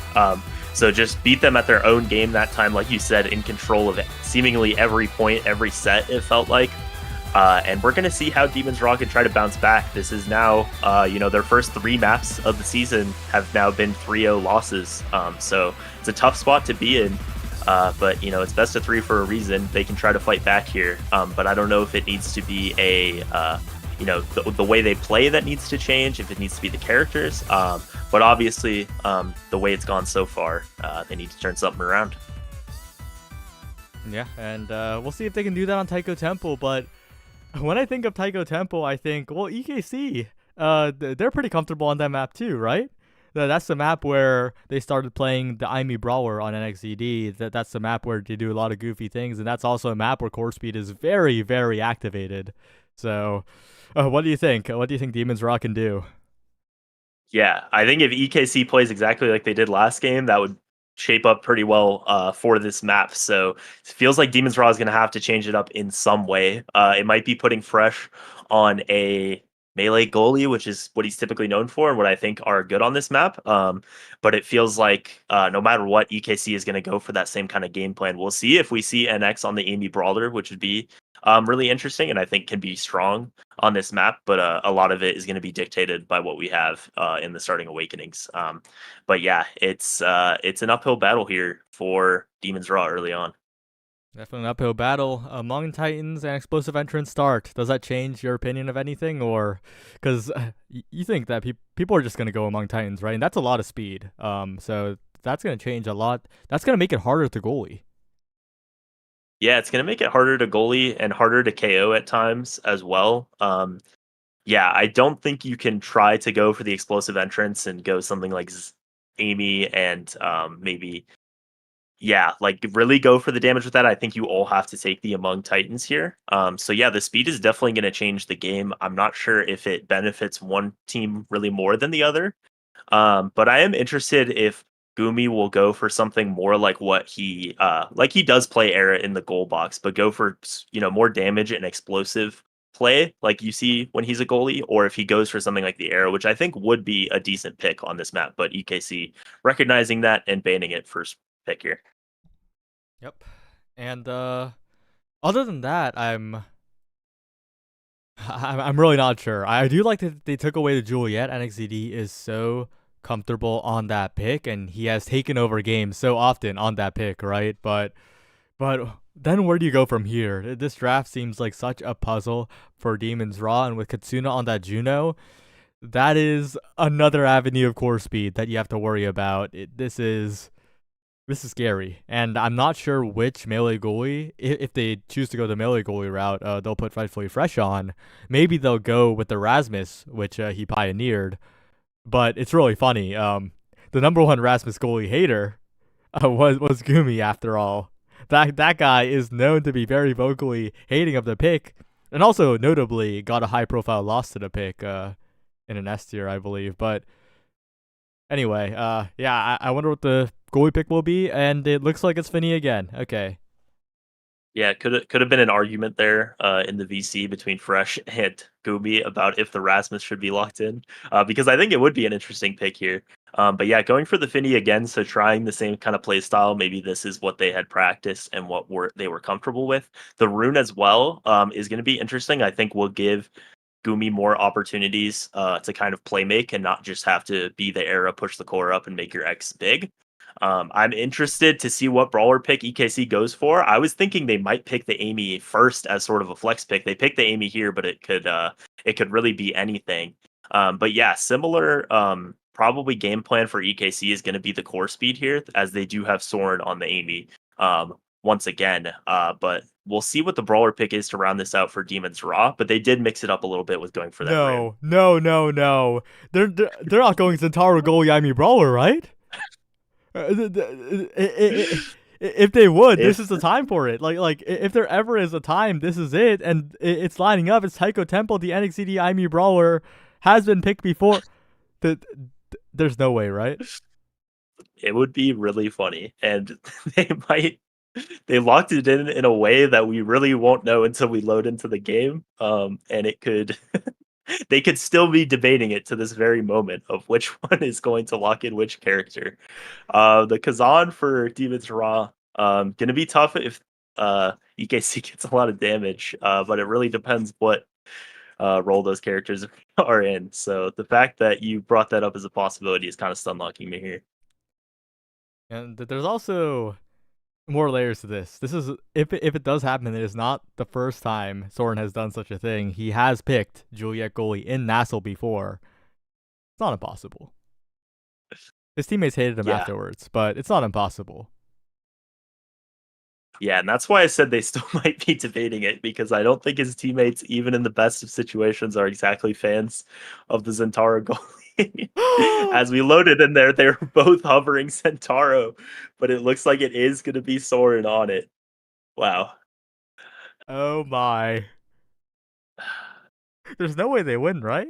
So just beat them at their own game that time, like you said, in control of seemingly every point, every set, it felt like. And we're going to see how Demon's Raw can try to bounce back. This is now, you know, their first 3 maps of the season have now been 3-0 losses. So it's a tough spot to be in. But, you know, it's best of 3 for a reason. They can try to fight back here. But I don't know if it needs to be a, you know, the way they play that needs to change, if it needs to be the characters. But obviously, the way it's gone so far, they need to turn something around. Yeah, and we'll see if they can do that on Taiko Temple. But when I think of Taiko Temple, I think, well, EKC, they're pretty comfortable on that map too, right? That's the map where they started playing the Aimi Brawler on NXCD. That's the map where they do a lot of goofy things, and that's also a map where core speed is very, very activated. So, what do you think? What do you think Demon's Raw can do? Yeah, I think if EKC plays exactly like they did last game, that would shape up pretty well for this map. So it feels like Demon's Raw is going to have to change it up in some way. It might be putting Fresh on a melee goalie, which is what he's typically known for and what I think are good on this map. But it feels like no matter what, EKC is going to go for that same kind of game plan. We'll see if we see NX on the Amy Brawler, which would be really interesting and I think can be strong on this map. But a lot of it is going to be dictated by what we have in the starting awakenings. But yeah, it's an uphill battle here for Demon's Raw early on. Definitely an uphill battle among Titans and explosive entrance start. Does that change your opinion of anything, or because you think that people are just gonna go among Titans, right? And that's a lot of speed. So that's gonna change a lot. That's gonna make it harder to goalie. Yeah, it's going to make it harder to goalie and harder to KO at times as well. Yeah, I don't think you can try to go for the explosive entrance and go something like Amy and maybe, yeah, like really go for the damage with that. I think you all have to take the Among Titans here. So yeah, the speed is definitely going to change the game. I'm not sure if it benefits one team really more than the other. But I am interested if Gumi will go for something more like he does play Era in the goal box, but go for more damage and explosive play like you see when he's a goalie, or if he goes for something like the Era, which I think would be a decent pick on this map. But EKC recognizing that and banning it first pick here. Yep. And other than that, I'm really not sure. I do like that they took away the Juliet. NXDD is so comfortable on that pick, and he has taken over games so often on that pick, right? But then where do you go from here? This draft seems like such a puzzle for Demons Raw, and with Katsuna on that Juno, that is another avenue of core speed that you have to worry about. This is scary, and I'm not sure which melee goalie, if they choose to go the melee goalie route, they'll put Frightfully Fresh on. Maybe they'll go with the Rasmus, which he pioneered. But it's really funny. The number one Rasmus goalie hater was Gumi, after all. That guy is known to be very vocally hating of the pick, and also notably got a high profile loss to the pick in an S tier, I believe. But anyway, yeah, I wonder what the goalie pick will be, and it looks like it's Finney again. Okay. Yeah, could have been an argument there in the VC between Fresh and Gumi about if the Rasmus should be locked in, because I think it would be an interesting pick here. But yeah, going for the Finney again, so trying the same kind of play style. Maybe this is what they had practiced and what they were comfortable with. The Rune as well is going to be interesting. I think will give Gumi more opportunities to kind of play make and not just have to be the Era, push the core up and make your X big. I'm interested to see what brawler pick EKC goes for. I was thinking they might pick the Amy first as sort of a flex pick. They picked the Amy here, but it could really be anything. But yeah, similar probably game plan for EKC is going to be the core speed here, as they do have Soren on the Amy once again. But we'll see what the brawler pick is to round this out for Demons Raw. But they did mix it up a little bit with going for that. No. They're not going Centauro goalie Amy brawler, right? If they would, this is the time for it. Like if there ever is a time, this is it, and it's lining up. It's Taiko Temple, the NXCD IME brawler, has been picked before. There's no way, right? It would be really funny, and they locked it in a way that we really won't know until we load into the game. And it could. They could still be debating it to this very moment of which one is going to lock in which character. The Kazan for Demons Raw, gonna be tough if EKC gets a lot of damage, but it really depends what role those characters are in. So the fact that you brought that up as a possibility is kind of stun locking me here. And there's also more layers to this. This is if it does happen, it is not the first time Soren has done such a thing. He has picked Juliet goalie in nasl before. It's not impossible. His teammates hated him afterwards, but it's not impossible. Yeah, and that's why I said they still might be debating it, because I don't think his teammates, even in the best of situations, are exactly fans of the Centauro goalie. As we loaded in there, they're both hovering Centauro, but it looks like it is going to be Soren on it. Wow. Oh my. There's no way they win, right?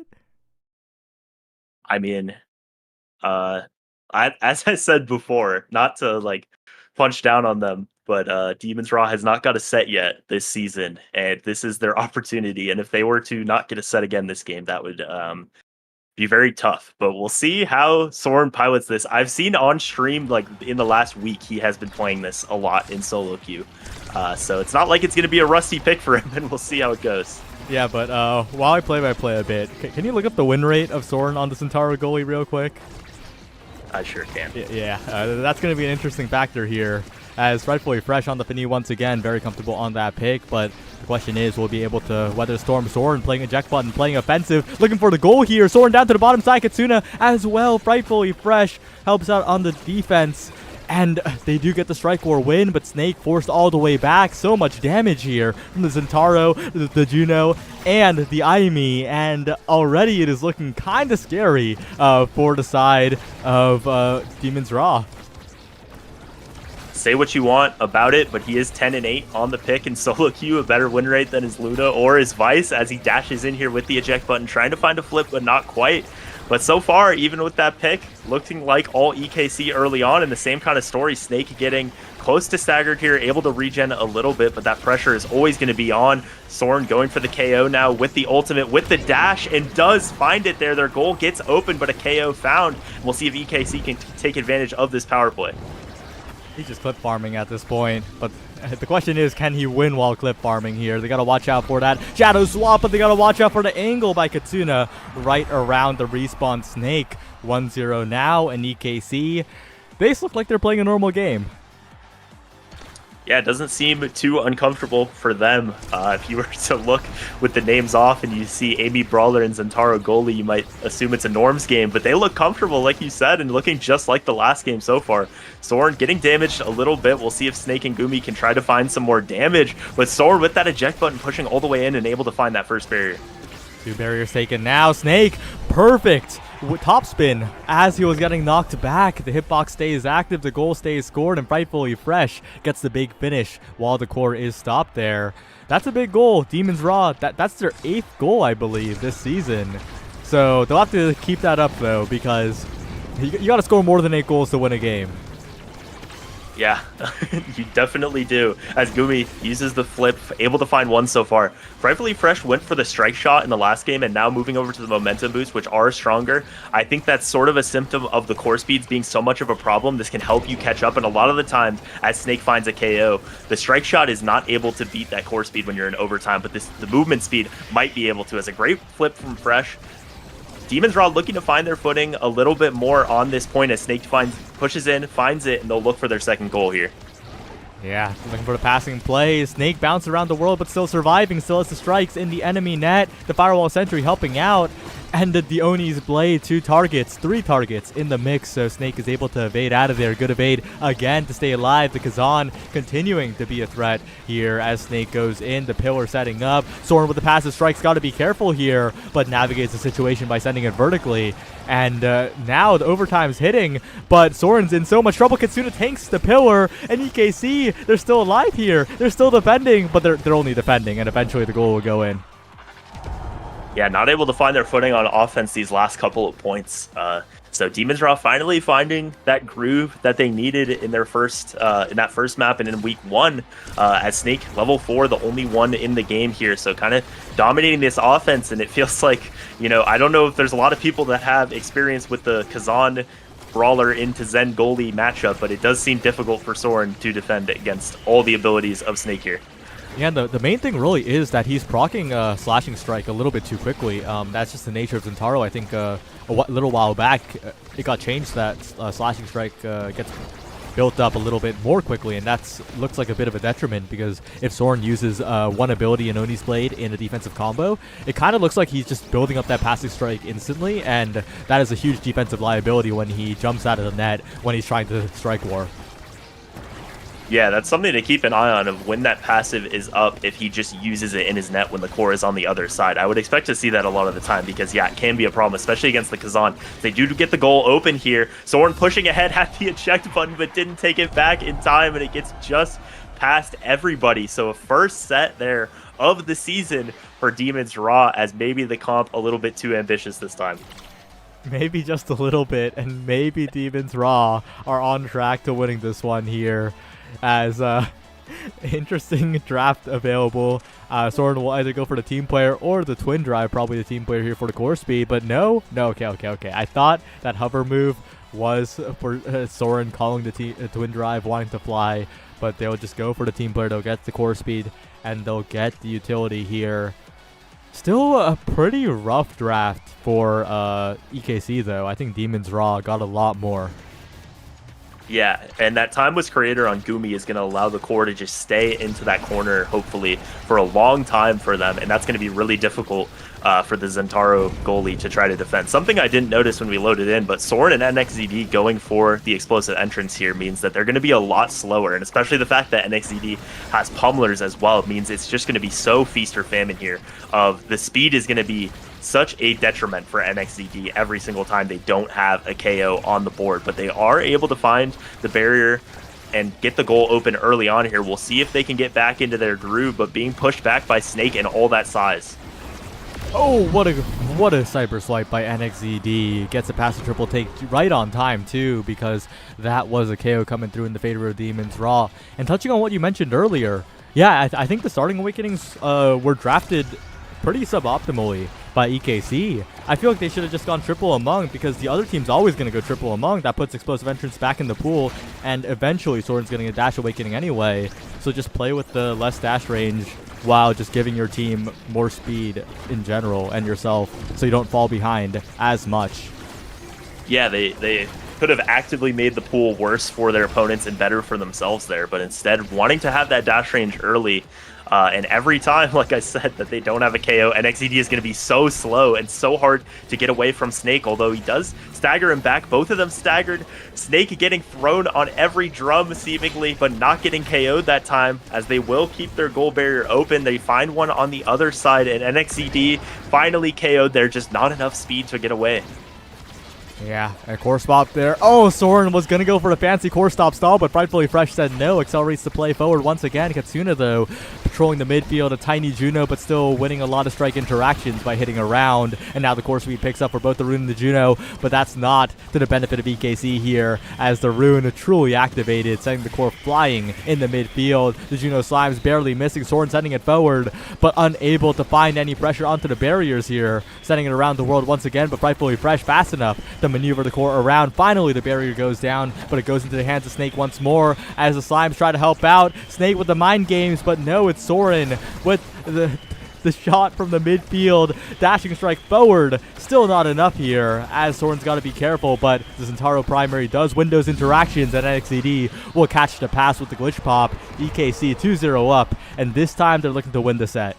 I mean, as I said before, not to like punch down on them, but Demons Raw has not got a set yet this season, and this is their opportunity. And if they were to not get a set again this game, that would be very tough. But we'll see how Soren pilots this. I've seen on stream, like in the last week, he has been playing this a lot in solo queue. So it's not like it's going to be a rusty pick for him, and we'll see how it goes. Yeah, but while I play a bit, can you look up the win rate of Soren on the Centauro goalie real quick? I sure can. Yeah, that's going to be an interesting factor here. as rightfully Fresh on the Finny once again, very comfortable on that pick, but the question is, will we be able to weather storm? Soren playing eject button, playing offensive, looking for the goal here. Soren down to the bottom side, Katsuna as well, frightfully Fresh helps out on the defense. And they do get the strike war win, but Snake forced all the way back. So much damage here from the Zentaro, the Juno, and the Aimi. And already it is looking kind of scary for the side of Demon's Raw. Say what you want about it, but he is 10-8 on the pick in solo queue, a better win rate than his Luna or his Vice as he dashes in here with the eject button, trying to find a flip, but not quite. But so far, even with that pick, looking like all EKC early on, and the same kind of story, Snake getting close to staggered here, able to regen a little bit, but that pressure is always going to be on. Soren going for the KO now with the ultimate, with the dash, and does find it there. Their goal gets open, but a KO found. We'll see if EKC can take advantage of this power play. He's just clip farming at this point, but the question is, can he win while clip farming here? They got to watch out for that shadow swap, but they got to watch out for the angle by Katsuna right around the respawn Snake. 1-0 now, and EKC, they just look like they're playing a normal game. Yeah, it doesn't seem too uncomfortable for them. If you were to look with the names off and you see Amy Brawler and Zentaro goalie, you might assume it's a Norms game, but they look comfortable, like you said, and looking just like the last game so far. Soren getting damaged a little bit. We'll see if Snake and Gumi can try to find some more damage, but Soren with that eject button pushing all the way in and able to find that first barrier. 2 barriers taken now. Snake, perfect top spin as he was getting knocked back. The hitbox stays active, the goal stays scored, and Frightfully Fresh gets the big finish while the core is stopped there. That's a big goal. Demon's Raw, that's their 8th goal, I believe, this season. So they'll have to keep that up, though, because you got to score more than 8 goals to win a game. Yeah, you definitely do. As Gumi uses the flip, able to find one so far. Frightfully Fresh went for the strike shot in the last game and now moving over to the momentum boost, which are stronger. I think that's sort of a symptom of the core speeds being so much of a problem. This can help you catch up, and a lot of the times as Snake finds a KO, the strike shot is not able to beat that core speed when you're in overtime, but the movement speed might be able to. As a great flip from Fresh. Demon's Raw looking to find their footing a little bit more on this point as Snake pushes in, finds it, and they'll look for their second goal here. Yeah, looking for the passing play. Snake bounced around the world, but still surviving. Still has the strikes in the enemy net. The Firewall Sentry helping out. And the Oni's Blade, 3 targets in the mix, so Snake is able to evade out of there. Good evade again to stay alive. The Kazan continuing to be a threat here as Snake goes in. The pillar setting up. Soren with the passive strikes, got to be careful here, but navigates the situation by sending it vertically. And now the overtime's hitting, but Soren's in so much trouble. Katsuna tanks the pillar, and EKC, they're still alive here. They're still defending, but they're only defending, and eventually the goal will go in. Yeah, not able to find their footing on offense these last couple of points. So Demon's Raw finally finding that groove that they needed in their first in that first map and in week 1 as Snake level 4, the only one in the game here. So kind of dominating this offense, and it feels like, you know, I don't know if there's a lot of people that have experience with the Kazan Brawler into Zen goalie matchup, but it does seem difficult for Soren to defend against all the abilities of Snake here. Yeah, the main thing really is that he's proccing Slashing Strike a little bit too quickly. That's just the nature of Zentaro. I think a little while back, it got changed that Slashing Strike gets built up a little bit more quickly, and that's looks like a bit of a detriment, because if Soren uses one ability in Oni's Blade in a defensive combo, it kind of looks like he's just building up that passive strike instantly, and that is a huge defensive liability when he jumps out of the net when he's trying to strike war. Yeah, that's something to keep an eye on of when that passive is up, if he just uses it in his net when the core is on the other side. I would expect to see that a lot of the time because, yeah, it can be a problem, especially against the Kazan. They do get the goal open here. Soren pushing ahead at the eject button, but didn't take it back in time, and it gets just past everybody. So a first set there of the season for Demon's Raw, as maybe the comp a little bit too ambitious this time. Maybe just a little bit, and maybe Demon's Raw are on track to winning this one here. As interesting draft available. Soren will either go for the team player or the twin drive, probably the team player here for the core speed, but no, okay. I thought that hover move was for Soren calling the twin drive, wanting to fly, but they'll just go for the team player. They'll get the core speed, and they'll get the utility here. Still a pretty rough draft for EKC, though. I think Demon's Raw got a lot more. Yeah, and that time was creator on Gumi is going to allow the core to just stay into that corner, hopefully, for a long time for them, and that's going to be really difficult for the Zentaro goalie to try to defend. Something I didn't notice when we loaded in, but Soren and NXZD going for the explosive entrance here means that they're going to be a lot slower, and especially the fact that NXZD has pummelers as well means it's just going to be so feast or famine here. Of the speed is going to be such a detriment for NXZD every single time they don't have a KO on the board, but they are able to find the barrier and get the goal open early on here. We'll see if they can get back into their groove, but being pushed back by Snake and all that size. Oh, what a cyber swipe by NXZD. Gets a pass to triple take right on time too, because that was a KO coming through in the favor of Demons Raw. And touching on what you mentioned earlier, yeah, I think the starting awakenings were drafted pretty suboptimally by EKC. I feel like they should have just gone triple among, because the other team's always going to go triple among. That puts explosive entrance back in the pool, and eventually Soren's getting a dash awakening anyway. So just play with the less dash range while just giving your team more speed in general and yourself, so you don't fall behind as much. Yeah, they could have actively made the pool worse for their opponents and better for themselves there, but instead wanting to have that dash range early. And every time, like I said, that they don't have a KO, NXZD is going to be so slow and so hard to get away from Snake, although he does stagger him back. Both of them staggered. Snake getting thrown on every drum, seemingly, but not getting KO'd that time, as they will keep their goal barrier open. They find one on the other side, and NXZD finally KO'd there, just not enough speed to get away. Yeah, a core stop there. Oh, Soren was going to go for a fancy core stall, but Frightfully Fresh said no. Accelerates the play forward once again. Katsuna, though, patrolling the midfield. A tiny Juno, but still winning a lot of strike interactions by hitting around. And now the core speed picks up for both the Rune and the Juno, but that's not to the benefit of EKC here, as the Rune truly activated, sending the core flying in the midfield. The Juno Slime's barely missing. Soren sending it forward, but unable to find any pressure onto the barriers here. Sending it around the world once again, but Frightfully Fresh fast enough to maneuver the core around. Finally, the barrier goes down, but it goes into the hands of Snake once more as the Slimes try to help out. Snake with the mind games, but no, it's Soren with the shot from the midfield. Dashing strike forward. Still not enough here, as Soren's got to be careful, but the Zentaro primary does win those interactions, and NXZD will catch the pass with the glitch pop. EKC 2-0 up, and this time they're looking to win the set.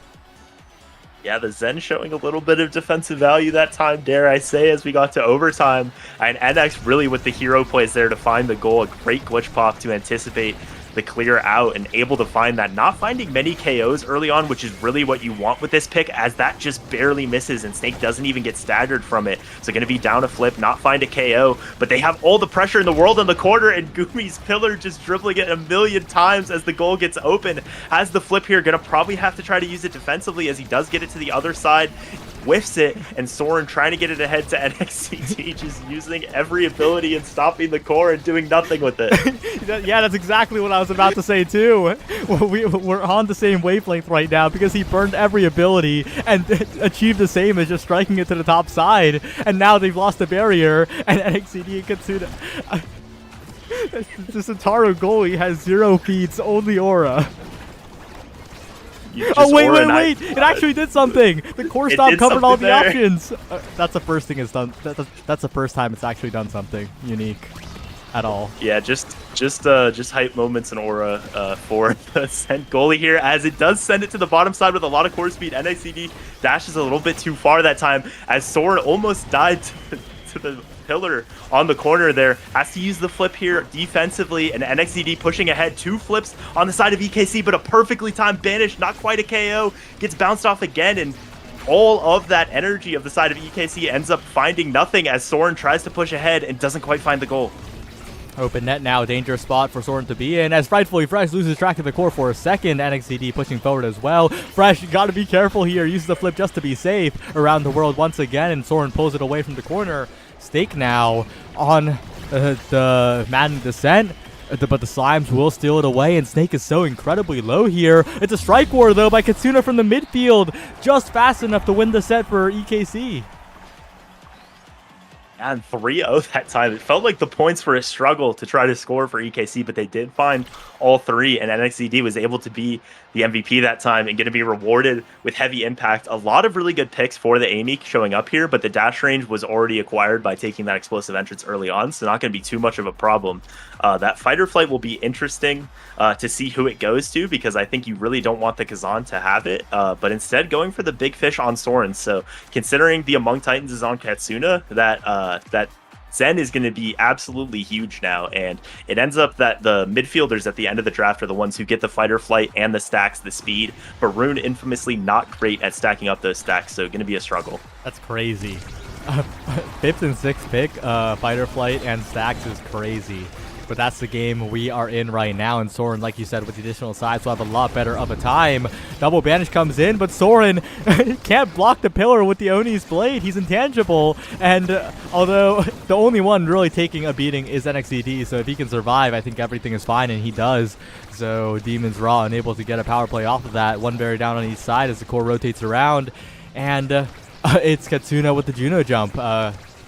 Yeah, the Zen showing a little bit of defensive value that time, dare I say, as we got to overtime. And NX really with the hero plays there to find the goal. A great glitch pop to anticipate the clear out and able to find that. Not finding many KOs early on, which is really what you want with this pick, as that just barely misses and Snake doesn't even get staggered from it. So going to be down a flip, not find a KO, but they have all the pressure in the world in the corner, and Gumi's pillar just dribbling it a million times as the goal gets open. Has the flip here, going to probably have to try to use it defensively as he does get it to the other side. Whiffs it, and Soren trying to get it ahead to NXZD, just using every ability and stopping the core and doing nothing with it. Yeah, that's exactly what I was about to say too. We're on the same wavelength right now, because he burned every ability and achieved the same as just striking it to the top side, and now they've lost the barrier, and NXZD and Katsuna... The Zentaro goalie has 0 feats, only aura. Oh, wait. It actually did something. The core stop covered all the options. That's the first thing it's done. That's the first time it's actually done something unique at all. Yeah, just hype moments and aura for the sent goalie here, as it does send it to the bottom side with a lot of core speed. NXZD dashes a little bit too far that time, as Soren almost died to the pillar on the corner there. Has to use the flip here defensively, and NXZD pushing ahead. 2 flips on the side of EKC, but a perfectly timed banish, not quite a KO. Gets bounced off again, and all of that energy of the side of EKC ends up finding nothing as Soren tries to push ahead and doesn't quite find the goal. Open net now, dangerous spot for Soren to be in, as Frightfully Fresh loses track of the core for a second. NXZD pushing forward as well. Fresh, you gotta be careful here, uses the flip just to be safe. Around the world once again, and Soren pulls it away from the corner. Stake now on the Madden Descent, but the Slimes will steal it away, and Snake is so incredibly low here. It's a strike war, though, by Katsuna from the midfield, just fast enough to win the set for EKC. And 3-0 that time. It felt like the points were a struggle to try to score for EKC, but they did find all three, and NXCD was able to be the MVP that time and going to be rewarded with heavy impact. A lot of really good picks for the Amy showing up here, but the dash range was already acquired by taking that explosive entrance early on, so not going to be too much of a problem. That fight or flight will be interesting to see who it goes to, because I think you really don't want the Kazan to have it, but instead going for the big fish on Soren. So considering the Among Titans is on Katsuna, that Zen is going to be absolutely huge now, and it ends up that the midfielders at the end of the draft are the ones who get the fight or flight and the stacks, the speed, but Rune infamously not great at stacking up those stacks, so going to be a struggle. That's crazy. 5th and 6th pick, fight or flight and stacks is crazy. But that's the game we are in right now, and Soren, like you said, with the additional sides, will have a lot better of a time. Double banish comes in, but Soren can't block the pillar with the Oni's blade. He's intangible, and although the only one really taking a beating is NXCD, so if he can survive, I think everything is fine, and he does. So Demon's Raw unable to get a power play off of that. One berry down on each side as the core rotates around, and it's Katsuna with the Juno jump,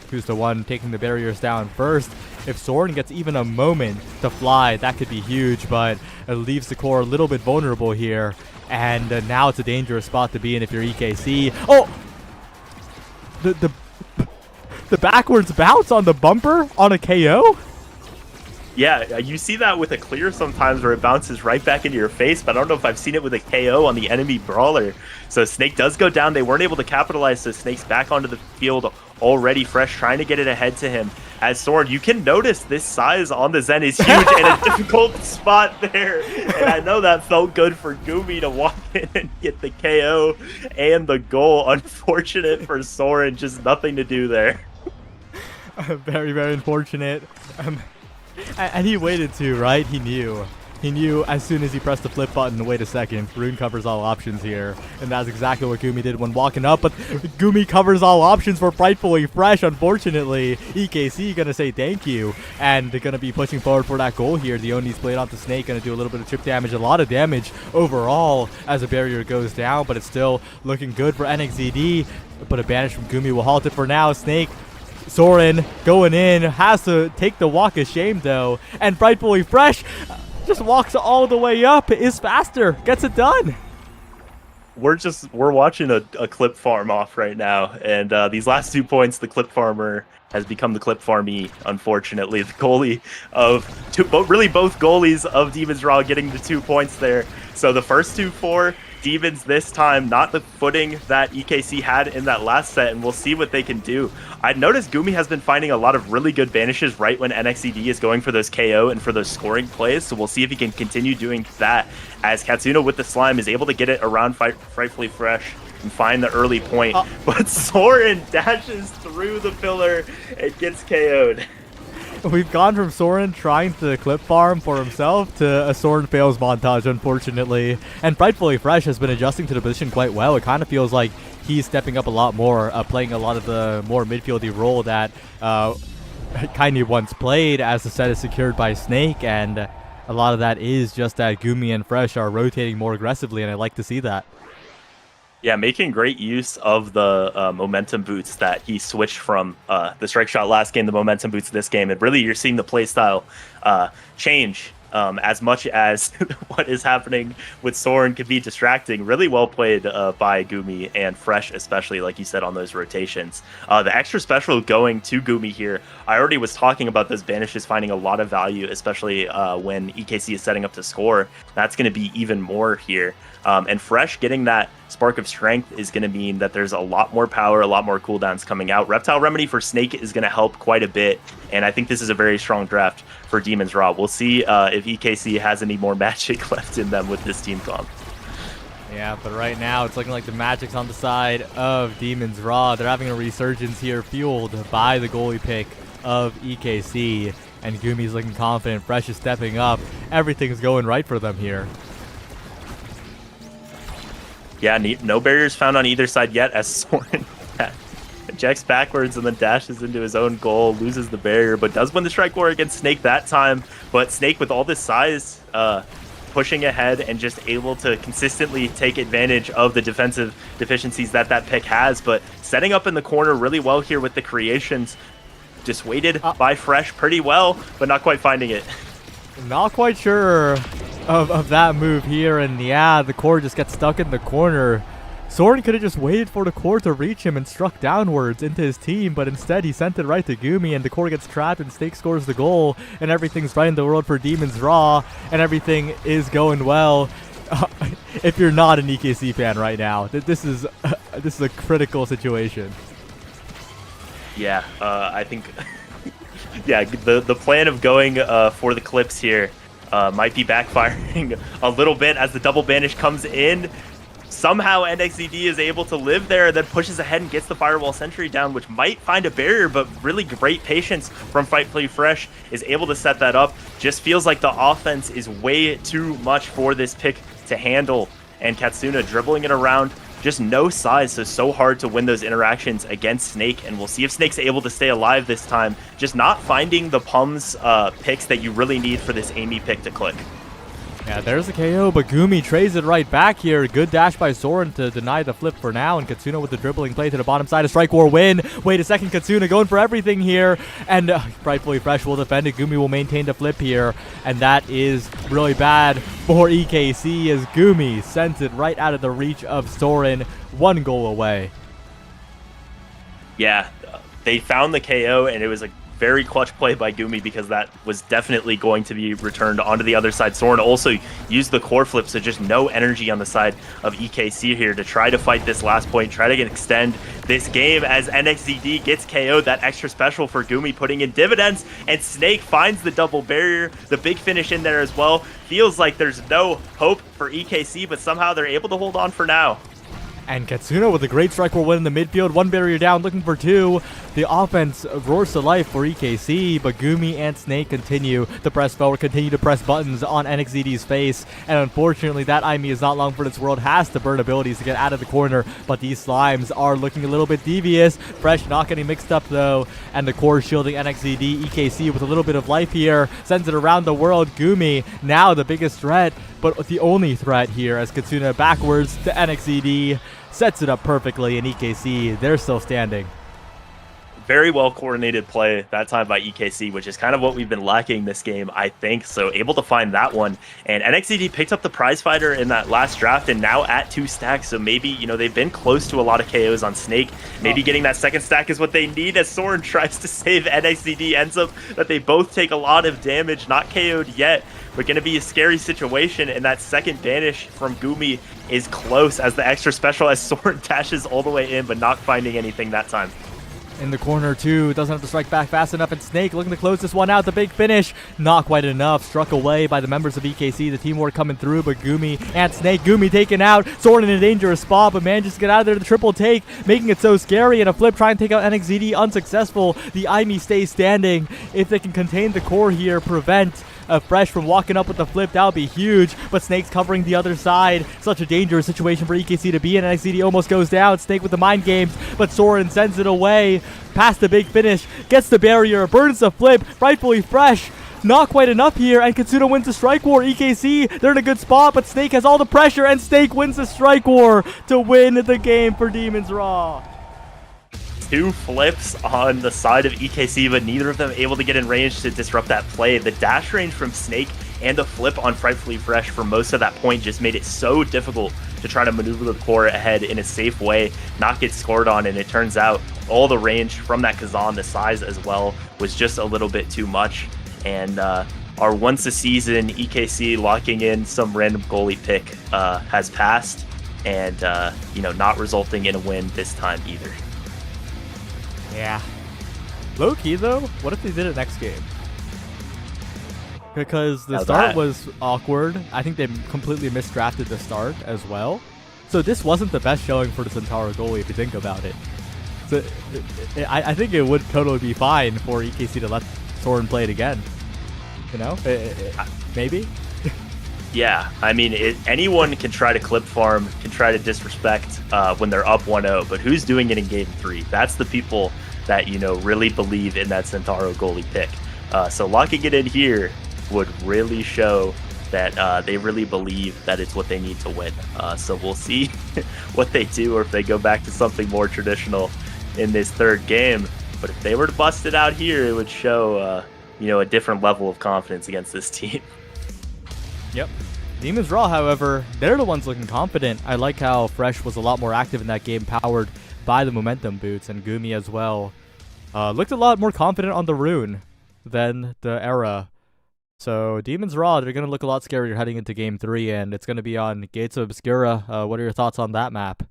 who's the one taking the barriers down first. If Soren gets even a moment to fly, that could be huge, but it leaves the core a little bit vulnerable here. And now it's a dangerous spot to be in if you're EKC. Oh! The backwards bounce on the bumper on a KO? Yeah, you see that with a clear sometimes where it bounces right back into your face, but I don't know if I've seen it with a KO on the enemy brawler. So Snake does go down. They weren't able to capitalize, so Snake's back onto the field already fresh, trying to get it ahead to him. As Soren, you can notice this size on the Zen is huge and a difficult spot there. And I know that felt good for Gumi to walk in and get the KO and the goal. Unfortunate for Soren, just nothing to do there. Very, very unfortunate. And he waited too, right? He knew. He knew as soon as he pressed the flip button, wait a second, Rune covers all options here. And that's exactly what Gumi did when walking up, but Gumi covers all options for Frightfully Fresh, unfortunately. EKC gonna say thank you, and they're gonna be pushing forward for that goal here. The Oni's blade onto Snake, gonna do a little bit of chip damage, a lot of damage overall as the barrier goes down, but it's still looking good for NXZD. But a banish from Gumi will halt it for now. Snake, Soren going in, has to take the walk of shame though, and Frightfully Fresh just walks all the way up, is faster, gets it done. We're watching a clip farm off right now, and these last 2 points, the clip farmer has become the clip farmee, unfortunately. The goalie of really both goalies of Demon's Raw getting the 2 points there. So the first 2 for Demons this time, not the footing that EKC had in that last set, and we'll see what they can do. I noticed Gumi has been finding a lot of really good banishes right when NXCD is going for those KO and for those scoring plays, so we'll see if he can continue doing that, as Katsuna with the slime is able to get it around Frightfully Fresh and find the early point, but Soren dashes through the pillar and gets KO'd. We've gone from Soren trying to clip farm for himself to a Soren fails montage, unfortunately. And Frightfully Fresh has been adjusting to the position quite well. It kind of feels like he's stepping up a lot more, playing a lot of the more midfieldy role that Kaini once played as the set is secured by Snake. And a lot of that is just that Gumi and Fresh are rotating more aggressively, and I like to see that. Yeah, making great use of the momentum boots that he switched from the strike shot last game, the momentum boots this game. And really, you're seeing the playstyle change as much as what is happening with Soren can be distracting. Really well played by Gumi and Fresh, especially, like you said, on those rotations. The extra special going to Gumi here, I already was talking about those banishes finding a lot of value, especially when EKC is setting up to score. That's going to be even more here. And Fresh getting that Spark of Strength is going to mean that there's a lot more power, a lot more cooldowns coming out. Reptile Remedy for Snake is going to help quite a bit, and I think this is a very strong draft for Demon's Raw. We'll see if EKC has any more magic left in them with this team comp. Yeah, but right now it's looking like the magic's on the side of Demon's Raw. They're having a resurgence here fueled by the goalie pick of EKC, and Gumi's looking confident. Fresh is stepping up. Everything's going right for them here. Yeah, no barriers found on either side yet as Soren ejects backwards and then dashes into his own goal, loses the barrier, but does win the strike war against Snake that time. But Snake, with all this size, pushing ahead and just able to consistently take advantage of the defensive deficiencies that pick has, but setting up in the corner really well here with the creations. dissuaded by Fresh pretty well, but not quite finding it. Not quite sure of that move here, and yeah, the core just gets stuck in the corner. Soren could have just waited for the core to reach him and struck downwards into his team, but instead he sent it right to Gumi, and the core gets trapped, and Snake scores the goal, and everything's right in the world for Demons Raw, and everything is going well. If you're not an EKC fan right now, this is a critical situation. Yeah, I think yeah, the plan of going for the clips here might be backfiring a little bit as the double banish comes in. Somehow NXZD is able to live there, then pushes ahead and gets the Firewall Sentry down, which might find a barrier, but really great patience from Fightfully Fresh is able to set that up. Just feels like the offense is way too much for this pick to handle, and Katsuna dribbling it around. Just no size, so hard to win those interactions against Snake, and we'll see if Snake's able to stay alive this time. Just not finding the Pums picks that you really need for this Amy pick to click. Yeah, there's a KO, but Gumi trades it right back here. Good dash by Soren to deny the flip for now, and Katsuna with the dribbling play to the bottom side. A Strike War win. Wait a second, Katsuna going for everything here, and Frightfully Fresh will defend it. Gumi will maintain the flip here, and that is really bad for EKC as Gumi sends it right out of the reach of Soren, 1 goal away. Yeah, they found the KO, and it was a very clutch play by Gumi because that was definitely going to be returned onto the other side. Soren also used the core flip, so just no energy on the side of EKC here to try to fight this last point, try to extend this game as NXZD gets KO'd. That extra special for Gumi putting in dividends, and Snake finds the double barrier, the big finish in there as well. Feels like there's no hope for EKC, but somehow they're able to hold on for now. And Katsuna with a great strike will win in the midfield. 1 barrier down, looking for 2. The offense roars to life for EKC, but Gumi and Snake continue to press forward, continue to press buttons on NXZD's face. And unfortunately, that IME is not long for this world. Has to burn abilities to get out of the corner, but these slimes are looking a little bit devious. Fresh not getting mixed up though, and the core shielding NXZD. EKC with a little bit of life here, sends it around the world. Gumi now the biggest threat, but the only threat here as Katsuna backwards to NXZD. Sets it up perfectly, and EKC, they're still standing. Very well coordinated play that time by EKC, which is kind of what we've been lacking this game, I think. So able to find that one. And NXZD picked up the prize fighter in that last draft and now at 2 stacks. So maybe, you know, they've been close to a lot of KOs on Snake. Maybe getting that second stack is what they need as Soren tries to save NXZD. Ends up that they both take a lot of damage, not KO'd yet, but going to be a scary situation. And that second banish from Gumi is close as the extra special as Soren dashes all the way in, but not finding anything that time. In the corner too, doesn't have to strike back fast enough, and Snake looking to close this one out. The big finish, not quite enough. Struck away by the members of EKC. The teamwork coming through, but Gumi and Snake. Gumi taken out. Soren in a dangerous spot, but manages to get out of there. The triple take, making it so scary. And a flip trying to take out NXZD, unsuccessful. The IME stays standing. If they can contain the core here, prevent Fresh from walking up with the flip, that would be huge. But Snake's covering the other side. Such a dangerous situation for EKC to be in. NXZD almost goes down. Snake with the mind games, but Soren sends it away. Past the big finish, gets the barrier, burns the flip. Rightfully Fresh. Not quite enough here, and Katsuna wins the Strike War. EKC, they're in a good spot, but Snake has all the pressure, and Snake wins the Strike War to win the game for Demons Raw. 2 flips on the side of EKC, but neither of them able to get in range to disrupt that play. The dash range from Snake and the flip on Frightfully Fresh for most of that point just made it so difficult to try to maneuver the core ahead in a safe way, not get scored on, and it turns out all the range from that Kazan, the size as well, was just a little bit too much. And our once a season EKC locking in some random goalie pick has passed, and you know, not resulting in a win this time either. Yeah. Low key though, what if they did it next game? Because the start was awkward. I think they completely misdrafted the start as well. So this wasn't the best showing for the Centauro goalie if you think about it. So I think it would totally be fine for EKC to let Soren play it again. You know? Maybe? Yeah, I mean, anyone can try to clip farm, can try to disrespect when they're up 1-0, but who's doing it in Game 3? That's the people that, you know, really believe in that Centauro goalie pick. So locking it in here would really show that they really believe that it's what they need to win. So we'll see what they do, or if they go back to something more traditional in this third game. But if they were to bust it out here, it would show, a different level of confidence against this team. Yep. Demons Raw, however, they're the ones looking confident. I like how Fresh was a lot more active in that game, powered by the momentum boots, and Gumi as well. Looked a lot more confident on the rune than the Era. So Demons Raw, they're going to look a lot scarier heading into Game 3, and it's going to be on Gates of Obscura. What are your thoughts on that map?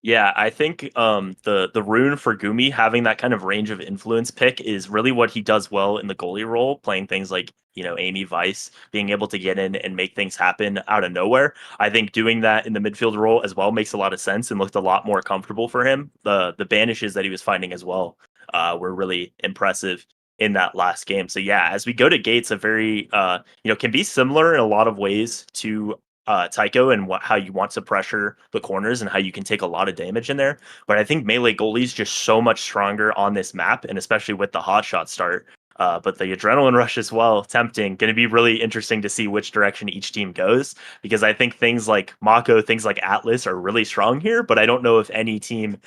Yeah, I think the rune for Gumi having that kind of range of influence pick is really what he does well in the goalie role, playing things like, Amy Vice, being able to get in and make things happen out of nowhere. I think doing that in the midfield role as well makes a lot of sense and looked a lot more comfortable for him. The banishes that he was finding as well were really impressive in that last game. So yeah, as we go to Gates, a very can be similar in a lot of ways to Tycho and how you want to pressure the corners and how you can take a lot of damage in there. But I think melee goalie's just so much stronger on this map, and especially with the hot shot start. But the adrenaline rush as well, tempting. Going to be really interesting to see which direction each team goes, because I think things like Mako, things like Atlas are really strong here, but I don't know if any team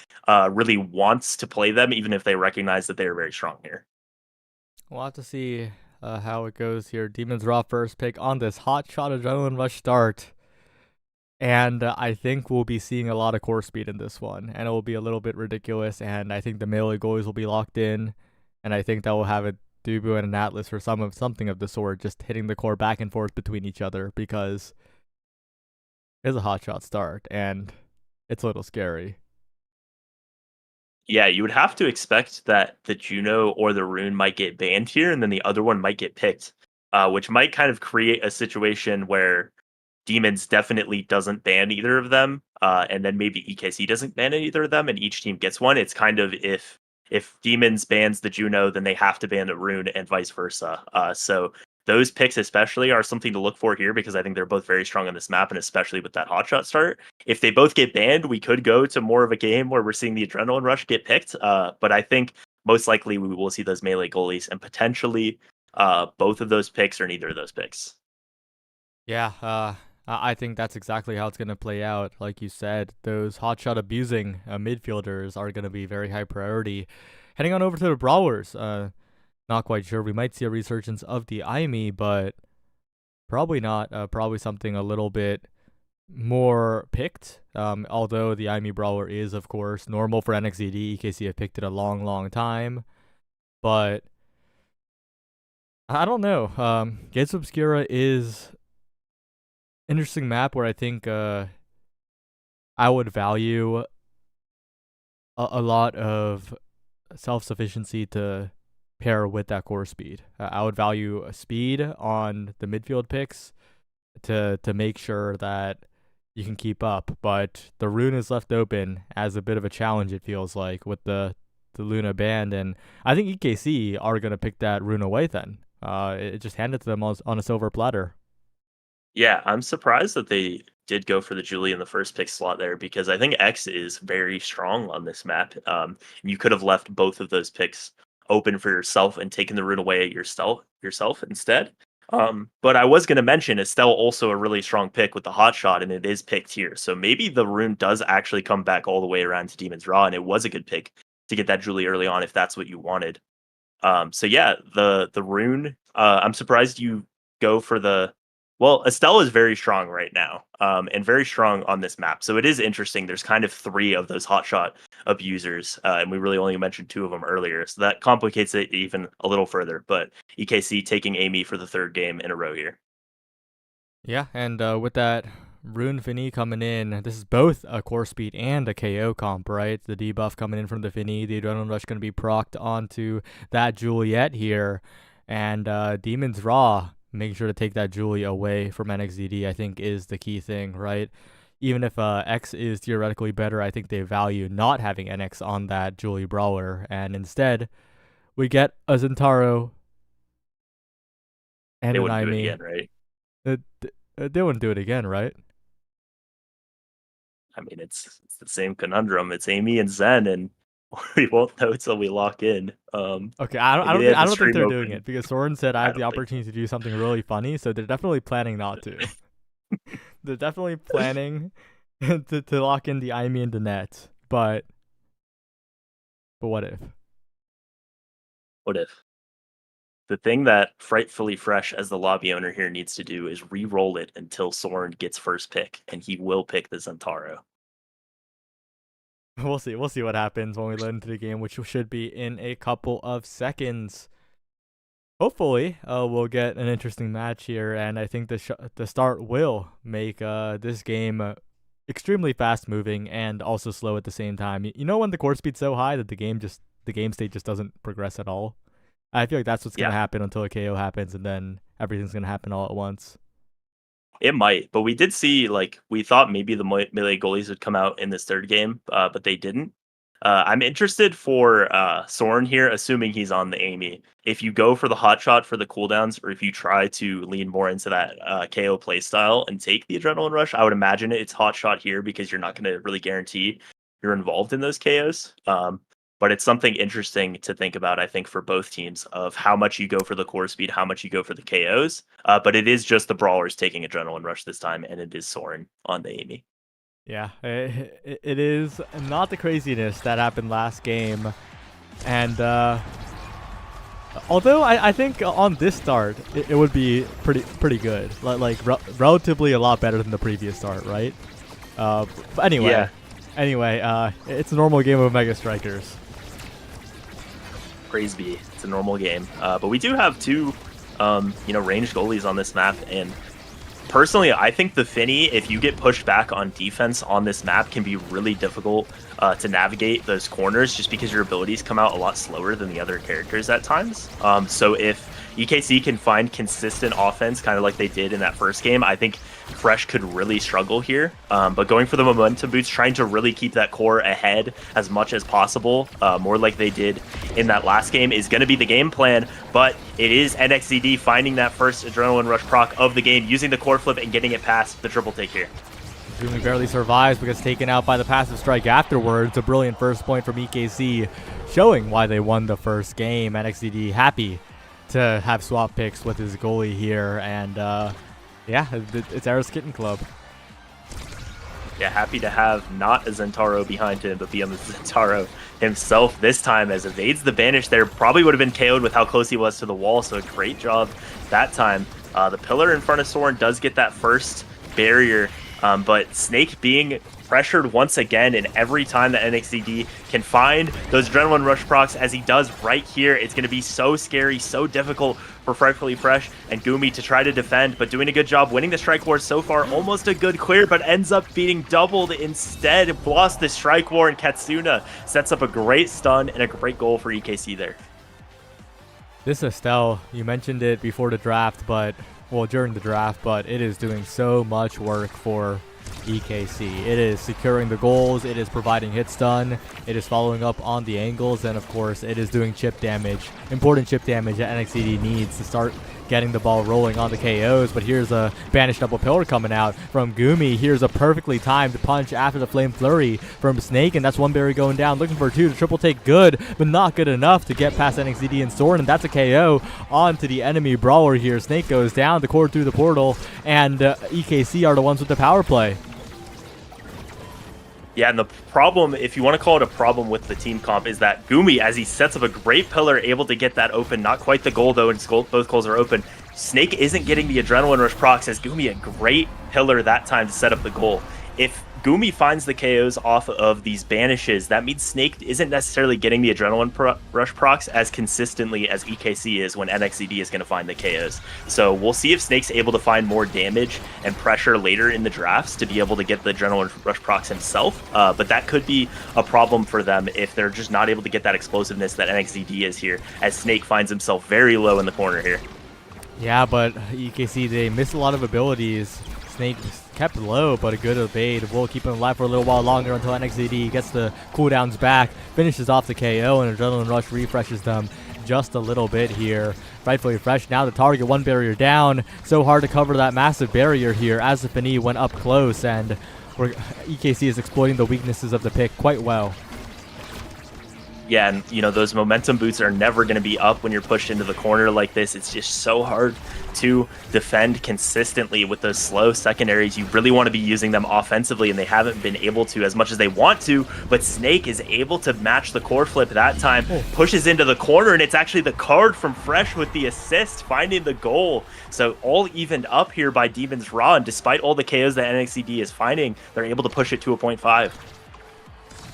really wants to play them, even if they recognize that they are very strong here. We'll have to see how it goes here. Demons Raw first pick on this hot shot adrenaline rush start. And I think we'll be seeing a lot of core speed in this one. And it will be a little bit ridiculous. And I think the melee goalies will be locked in. And I think that will have a Dubu and an Atlas or something of the sort, just hitting the core back and forth between each other, because it's a hot shot start. And it's a little scary. Yeah, you would have to expect that the Juno or the Rune might get banned here, and then the other one might get picked, which might kind of create a situation where Demons definitely doesn't ban either of them, and then maybe EKC doesn't ban either of them, and each team gets one. It's kind of if Demons bans the Juno, then they have to ban the Rune, and vice versa. So those picks especially are something to look for here, because I think they're both very strong on this map, and especially with that hotshot start. If they both get banned, we could go to more of a game where we're seeing the adrenaline rush get picked. But I think most likely we will see those melee goalies, and potentially both of those picks or neither of those picks. Yeah, I think that's exactly how it's going to play out. Like you said, those hotshot abusing midfielders are going to be very high priority. Heading on over to the Brawlers. Not quite sure. We might see a resurgence of the IME, but probably not. Probably something a little bit more picked. Although the IME Brawler is, of course, normal for NXZD. EKC have picked it a long, long time. But I don't know. Gates of Obscura is interesting map where I think I would value a lot of self-sufficiency to pair with that core speed. I would value speed on the midfield picks to make sure that you can keep up, but the Rune is left open as a bit of a challenge, it feels like, with the Luna band, and I think EKC are going to pick that Rune away then. It just handed to them on a silver platter. Yeah, I'm surprised that they did go for the Julie in the first pick slot there, because I think X is very strong on this map. You could have left both of those picks open for yourself and taken the Rune away yourself instead. But I was going to mention Estelle also a really strong pick with the hot shot, and it is picked here. So maybe the Rune does actually come back all the way around to Demon's Raw, and it was a good pick to get that Julie early on if that's what you wanted. So yeah, the Rune, I'm surprised you go for the... Well, Estelle is very strong right now, and very strong on this map. So it is interesting. There's kind of three of those hotshot abusers, and we really only mentioned two of them earlier. So that complicates it even a little further. But EKC taking Amy for the third game in a row here. Yeah, and with that Rune Finny coming in, this is both a core speed and a KO comp, right? The debuff coming in from the Finny, the Adrenaline Rush going to be procced onto that Juliet here, and Demon's Raw, making sure to take that Julie away from NXZD, I think, is the key thing, right? Even if X is theoretically better, I think they value not having NX on that Julie Brawler, and instead, we get a Zentaro and they an wouldn't IME. do it again, right? They wouldn't do it again, right? I mean, it's the same conundrum. It's Amy and Zen, and we won't know until we lock in. Okay, I don't think they're doing it, because Soren said I have the opportunity to do something really funny, so they're definitely planning not to. They're definitely planning to lock in the IME and the net, but But what if? What if? The thing that Frightfully Fresh as the lobby owner here needs to do is re-roll it until Soren gets first pick, and he will pick the Zentaro. We'll see. We'll see what happens when we load into the game, which should be in a couple of seconds. Hopefully, we'll get an interesting match here, and I think the start will make this game extremely fast-moving and also slow at the same time. You know when the course speed's so high that the game state just doesn't progress at all? I feel like that's what's going to happen until a KO happens, and then everything's going to happen all at once. It might, but we did see, we thought maybe the melee goalies would come out in this third game, but they didn't. I'm interested for Soren here, assuming he's on the Amy. If you go for the hot shot for the cooldowns, or if you try to lean more into that KO playstyle and take the adrenaline rush, I would imagine it's hot shot here because you're not going to really guarantee you're involved in those KOs. But it's something interesting to think about, I think, for both teams of how much you go for the core speed, how much you go for the KOs. But it is just the brawlers taking adrenaline rush this time, and it is Soren on the Amy. Yeah, it is not the craziness that happened last game. And although I think on this start, it would be pretty good. Relatively a lot better than the previous start, right? But anyway, it's a normal game of Mega Strikers. Praise be, it's a normal game. But we do have two, ranged goalies on this map, and personally, I think the Finny, if you get pushed back on defense on this map, can be really difficult to navigate those corners just because your abilities come out a lot slower than the other characters at times. So if EKC can find consistent offense, kind of like they did in that first game, I think Fresh could really struggle here. But going for the momentum boots, trying to really keep that core ahead as much as possible, more like they did in that last game, is going to be the game plan. But it is NXCD finding that first adrenaline rush proc of the game, using the core flip and getting it past the triple take here. Gumi barely survives but gets taken out by the passive strike afterwards. A brilliant first point from EKC, showing why they won the first game. NXCD happy to have swap picks with his goalie here, and it's Aris Kitten Club. Yeah, happy to have not a Zentaro behind him, but be on the Zentaro himself this time, as evades the banish there. Probably would have been KO'd with how close he was to the wall, so a great job that time. The pillar in front of Soren does get that first barrier, but Snake being pressured once again, and every time that NXCD can find those adrenaline rush procs, as he does right here, it's going to be so scary, so difficult for Frightfully Fresh and Gumi to try to defend, but doing a good job winning the strike war so far. Almost a good clear, but ends up being doubled instead. Lost the strike war, and Katsuna sets up a great stun and a great goal for EKC there. This Estelle, you mentioned it before the draft, during the draft, but it is doing so much work for EKC. It is securing the goals, it is providing hit stun, it is following up on the angles, and of course it is doing chip damage, important chip damage that NXCD needs to start getting the ball rolling on the KOs. But here's a banished double pillar coming out from Gumi. Here's a perfectly timed punch after the flame flurry from Snake, and that's one berry going down, looking for two. The triple take good, but not good enough to get past NXCD and Soren, and that's a KO onto the enemy brawler here. Snake goes down, the cord through the portal, and EKC are the ones with the power play. Yeah, and the problem, if you want to call it a problem with the team comp, is that Gumi, as he sets up a great pillar, able to get that open. Not quite the goal, though, and both goals are open. Snake isn't getting the adrenaline rush procs, as Gumi a great pillar that time to set up the goal. If Gumi finds the KOs off of these banishes, that means Snake isn't necessarily getting the adrenaline rush procs as consistently as EKC is when NXCD is going to find the KOs. So we'll see if Snake's able to find more damage and pressure later in the drafts to be able to get the adrenaline rush procs himself. But that could be a problem for them if they're just not able to get that explosiveness that NXCD is here, as Snake finds himself very low in the corner here. Yeah, but EKC, they missed a lot of abilities. Snake kept low, but a good evade will keep him alive for a little while longer until NXCD gets the cooldowns back, finishes off the KO, and Adrenaline Rush refreshes them just a little bit here. Frightfully Fresh now the target, one barrier down. So hard to cover that massive barrier here as the Fini went up close, and EKC is exploiting the weaknesses of the pick quite well. Yeah, and those momentum boots are never going to be up when you're pushed into the corner like this. It's just so hard to defend consistently with those slow secondaries. You really want to be using them offensively, and they haven't been able to as much as they want to, but Snake is able to match the core flip that time, pushes into the corner, and it's actually the card from Fresh with the assist, finding the goal. So all evened up here by Demons Raw, and despite all the KOs that NXCD is finding, they're able to push it to a 0.5.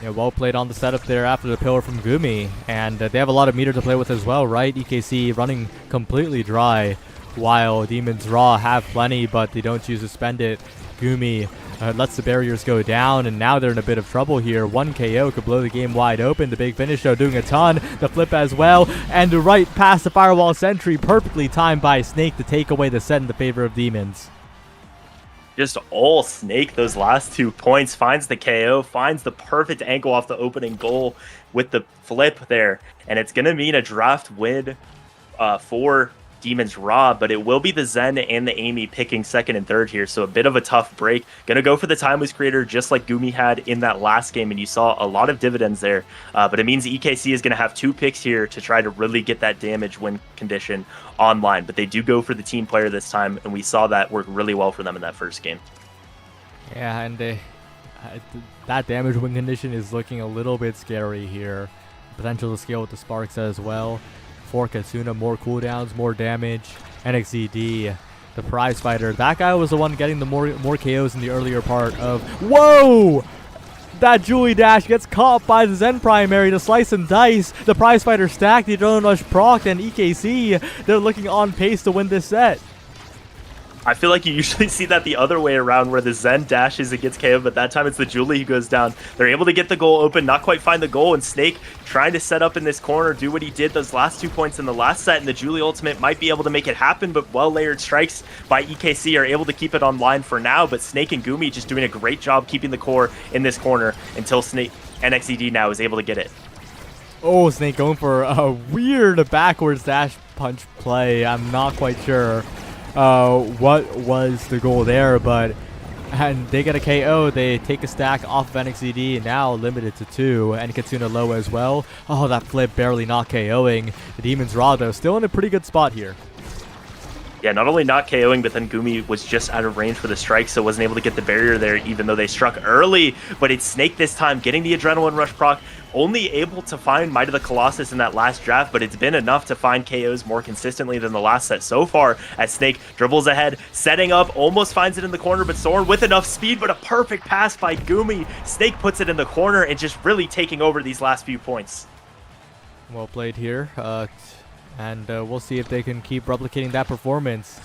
Yeah, well played on the setup there after the pillar from Gumi, and they have a lot of meter to play with as well, right? EKC running completely dry, while Demons Raw have plenty, but they don't choose to spend it. Gumi lets the barriers go down, and now they're in a bit of trouble here. One KO could blow the game wide open. The big finish, though, doing a ton. The flip as well, and the right past the firewall sentry, perfectly timed by Snake to take away the set in the favor of Demons. Just all Snake those last 2 points, finds the KO, finds the perfect angle off the opening goal with the flip there, and it's going to mean a draft win for Demons Raw, but it will be the Zen and the Amy picking second and third here, so a bit of a tough break. Gonna go for the Timeless Creator just like Gumi had in that last game, and you saw a lot of dividends there, but it means EKC is gonna have 2 picks here to try to really get that damage win condition online, but they do go for the team player this time, and we saw that work really well for them in that first game. Yeah, and that damage win condition is looking a little bit scary here. Potential to scale with the Sparks as well. For Katsuna, more cooldowns, more damage. NXCD, the prize fighter. That guy was the one getting the more KOs in the earlier part of... Whoa! That Julie dash gets caught by the Zen primary to slice and dice. The prize fighter stacked, the adrenaline rush procced, and EKC, they're looking on pace to win this set. I feel like you usually see that the other way around, where the Zen dashes and gets KO, but that time it's the Julie who goes down. They're able to get the goal open, not quite find the goal, and Snake trying to set up in this corner, do what he did those last 2 points in the last set, and the Julie ultimate might be able to make it happen, but well-layered strikes by EKC are able to keep it online for now, but Snake and Gumi just doing a great job keeping the core in this corner until NXCD now is able to get it. Oh, Snake going for a weird backwards dash punch play. I'm not quite sure what was the goal there, and they get a KO. They take a stack off of NXCD, now limited to 2, and Katsuna low as well. Oh, that flip barely not KOing. The Demons Raw, though, still in a pretty good spot here. Yeah, not only not KOing, but then Gumi was just out of range for the strike, so wasn't able to get the barrier there, even though they struck early. But it's Snake this time, getting the adrenaline rush proc, only able to find Might of the Colossus in that last draft, but it's been enough to find KOs more consistently than the last set so far, as Snake dribbles ahead, setting up, almost finds it in the corner, but Soren with enough speed, but a perfect pass by Gumi. Snake puts it in the corner and just really taking over these last few points. Well played here. And we'll see if they can keep replicating that performance.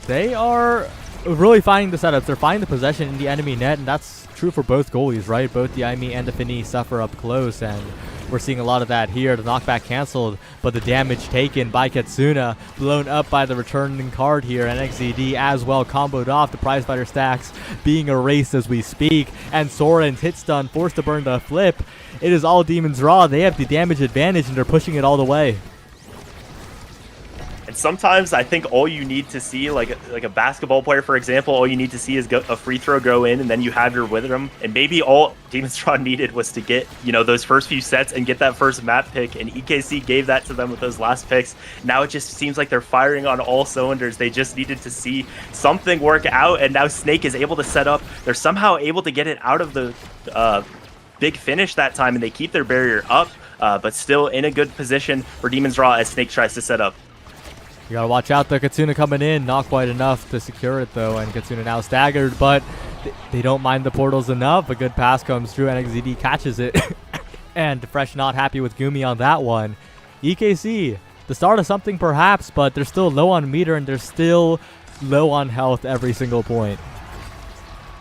They are really finding the setups. They're finding the possession in the enemy net, and that's true for both goalies, right? Both the Aimi and the Finny suffer up close, and we're seeing a lot of that here. The knockback canceled, but the damage taken by Katsuna, blown up by the returning card here. NXCD as well comboed off. The prizefighter stacks being erased as we speak, and Soren's hit stun forced to burn the flip. It is all Demons Raw. They have the damage advantage, and they're pushing it all the way. And sometimes I think all you need to see, like a basketball player, for example, all you need to see is a free throw go in, and then you have your rhythm. And maybe all Demons Raw needed was to get, those first few sets and get that first map pick. And EKC gave that to them with those last picks. Now it just seems like they're firing on all cylinders. They just needed to see something work out, and now Snake is able to set up. They're somehow able to get it out of the big finish that time, and they keep their barrier up, but still in a good position for Demons Raw as Snake tries to set up. You gotta watch out though. Katsuna coming in, not quite enough to secure it though, and Katsuna now staggered, but they don't mind the portals enough. A good pass comes through, NXCD catches it, and Fresh not happy with Gumi on that one. EKC, the start of something perhaps, but they're still low on meter, and they're still low on health every single point.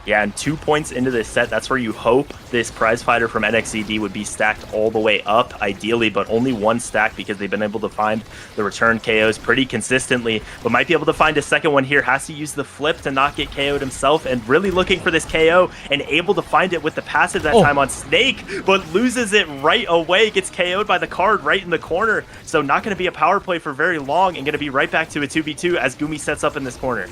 Yeah, and 2 points into this set, that's where you hope this prize fighter from NXCD would be stacked all the way up, ideally, but only 1 stack because they've been able to find the return KOs pretty consistently, but might be able to find a second one here. Has to use the flip to not get KO'd himself, and really looking for this KO, and able to find it with the passive that time on Snake, but loses it right away, gets KO'd by the card right in the corner, so not going to be a power play for very long, and going to be right back to a 2v2 as Gumi sets up in this corner.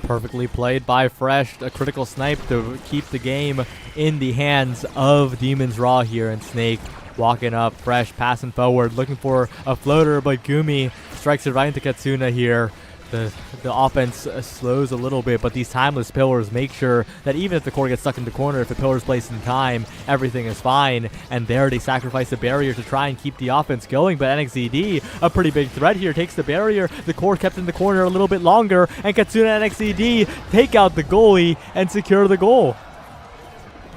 Perfectly played by Fresh, a critical snipe to keep the game in the hands of Demons Raw here, and Snake walking up, Fresh passing forward, looking for a floater, but Gumi strikes it right into Katsuna here. the offense slows a little bit, but these timeless pillars make sure that even if the core gets stuck in the corner, if the pillar's placed in time, everything is fine. And there they sacrifice the barrier to try and keep the offense going, but NXZD, a pretty big threat here, takes the barrier. The core kept in the corner a little bit longer, and Katsuna and NXZD take out the goalie and secure the goal.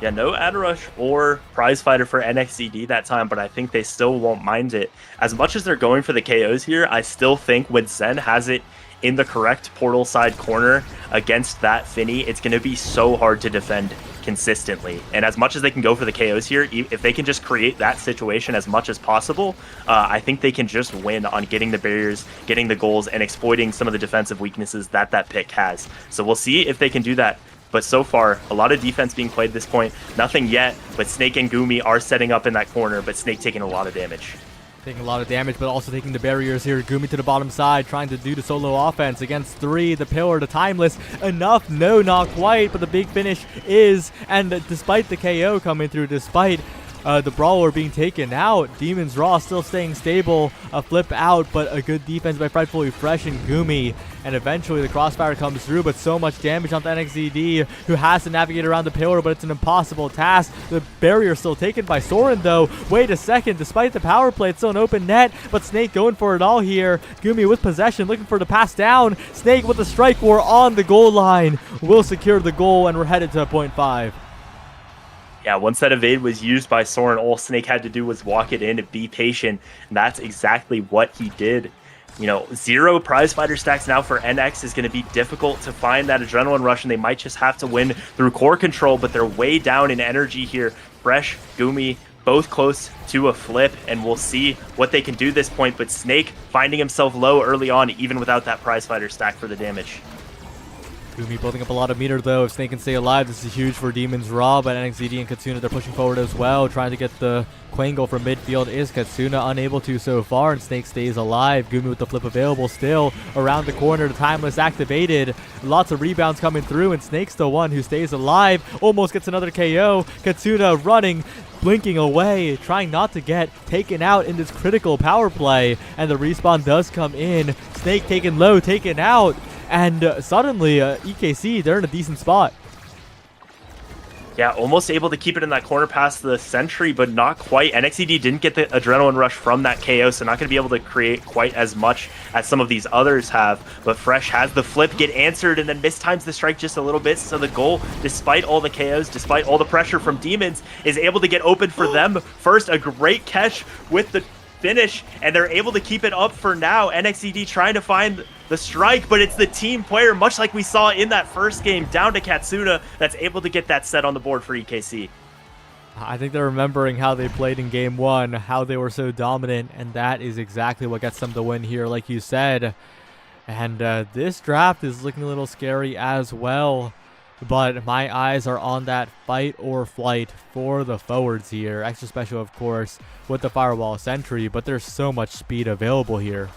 Yeah, no ad rush or prize fighter for NXZD that time, but I think they still won't mind it. As much as they're going for the KOs here, I still think when Zen has it in the correct portal side corner against that Finny, it's going to be so hard to defend consistently. And as much as they can go for the KOs here, if they can just create that situation as much as possible, I think they can just win on getting the barriers, getting the goals, and exploiting some of the defensive weaknesses that pick has. So we'll see if they can do that. But so far, a lot of defense being played at this point. Nothing yet, but Snake and Gumi are setting up in that corner, but Snake taking a lot of damage. Taking a lot of damage, but also taking the barriers here. Gumi to the bottom side, trying to do the solo offense against 3. The pillar, the timeless. Enough? No, not quite, but the big finish is. And despite the KO coming through, despite the brawler being taken out, Demon's Raw still staying stable. A flip out, but a good defense by Frightfully Fresh and Gumi. And eventually the crossfire comes through, but so much damage onto NXZD, who has to navigate around the pillar, but it's an impossible task. The barrier still taken by Soren, though. Wait a second, despite the power play, it's still an open net, but Snake going for it all here. Gumi with possession, looking for the pass down. Snake with the strike war on the goal line will secure the goal, and we're headed to .5. Yeah, once that evade was used by Soren, all Snake had to do was walk it in and be patient, and that's exactly what he did. You know, 0 prize fighter stacks now for NX is going to be difficult to find that adrenaline rush, and they might just have to win through core control, but they're way down in energy here. Fresh, Gumi, both close to a flip, and we'll see what they can do this point, but Snake finding himself low early on, even without that prize fighter stack for the damage. Gumi building up a lot of meter, though. If Snake can stay alive, this is huge for Demon's Raw, but NXZD and Katsuna, they're pushing forward as well, trying to get the Quangle from midfield. Is Katsuna unable to so far, and Snake stays alive. Gumi with the flip available still around the corner. The timeless activated. Lots of rebounds coming through, and Snake's the one who stays alive. Almost gets another KO. Katsuna running, blinking away, trying not to get taken out in this critical power play, and the respawn does come in. Snake taken low, taken out. And suddenly, EKC, they're in a decent spot. Yeah, almost able to keep it in that corner past the sentry, but not quite. NXCD didn't get the adrenaline rush from that KO, so not going to be able to create quite as much as some of these others have. But Fresh has the flip get answered and then mistimes the strike just a little bit. So the goal, despite all the KOs, despite all the pressure from Demons, is able to get open for them. First, a great catch with the finish, and they're able to keep it up for now. NXCD trying to find the strike, but it's the team player, much like we saw in that first game, down to Katsuna, that's able to get that set on the board for EKC. I think they're remembering how they played in game 1, how they were so dominant, and that is exactly what gets them the win here, like you said. And this draft is looking a little scary as well, but my eyes are on that fight or flight for the forwards here. Extra special, of course, with the Firewall Sentry, but there's so much speed available here.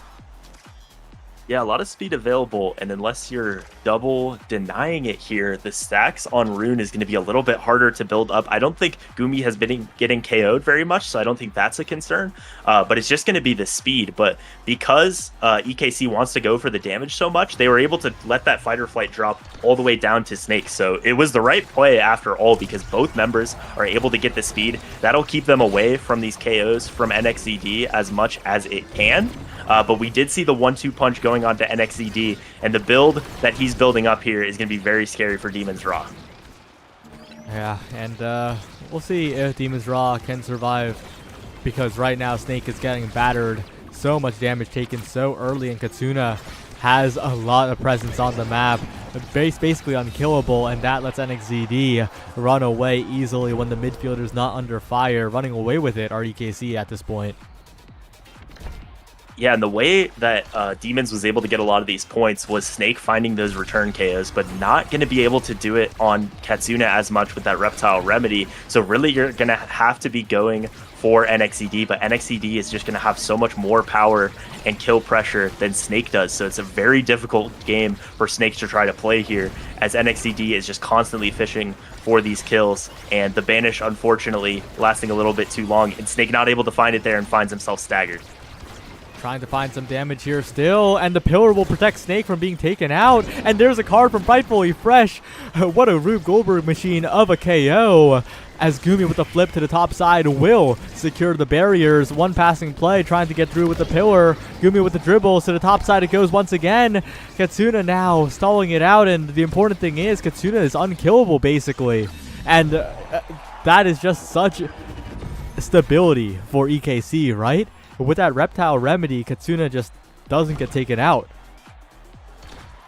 Yeah, a lot of speed available, and unless you're double denying it here, the stacks on Rune is going to be a little bit harder to build up. I don't think Gumi has been getting KO'd very much, so I don't think that's a concern, but it's just going to be the speed. But because EKC wants to go for the damage so much, they were able to let that fight or flight drop all the way down to Snake. So it was the right play after all, because both members are able to get the speed. That'll keep them away from these KOs from NXZD as much as it can. But we did see the 1-2 punch going on to NXZD, and the build that he's building up here is going to be very scary for Demon's Raw. Yeah, and we'll see if Demon's Raw can survive, because right now Snake is getting battered. So much damage taken so early, and Katsuna has a lot of presence on the map. Basically unkillable, and that lets NXZD run away easily when the midfielder's not under fire. Running away with it are EKC at this point. Yeah, and the way that Demons was able to get a lot of these points was Snake finding those return KOs, but not going to be able to do it on Katsuna as much with that Reptile Remedy. So really, you're going to have to be going for NXCD, but NXCD is just going to have so much more power and kill pressure than Snake does. So it's a very difficult game for Snake to try to play here, as NXCD is just constantly fishing for these kills, and the Banish, unfortunately, lasting a little bit too long, and Snake not able to find it there and finds himself staggered. trying to find some damage here still, and the pillar will protect Snake from being taken out, and there's a card from Frightfully Fresh. What a Rube Goldberg machine of a KO, as Gumi with the flip to the top side will secure the barriers. One passing play trying to get through with the pillar. Gumi with the dribbles to the top side it goes once again. Katsuna now stalling it out, and the important thing is Katsuna is unkillable basically, and that is just such stability for EKC, right? But with that Reptile Remedy, Katsuna just doesn't get taken out.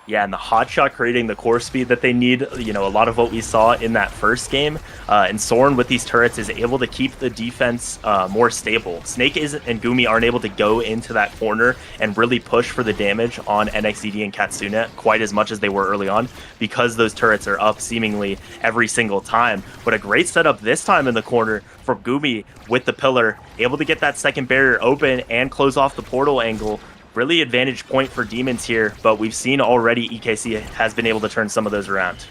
Yeah, and the hot shot creating the core speed that they need, you know, a lot of what we saw in that first game. And Soren with these turrets is able to keep the defense more stable. Snake and Gumi aren't able to go into that corner and really push for the damage on NXDD and Katsuna quite as much as they were early on, because those turrets are up seemingly every single time. But a great setup this time in the corner for Gumi with the pillar, able to get that second barrier open and close off the portal angle. Really advantage point for Demons here, but we've seen already EKC has been able to turn some of those around.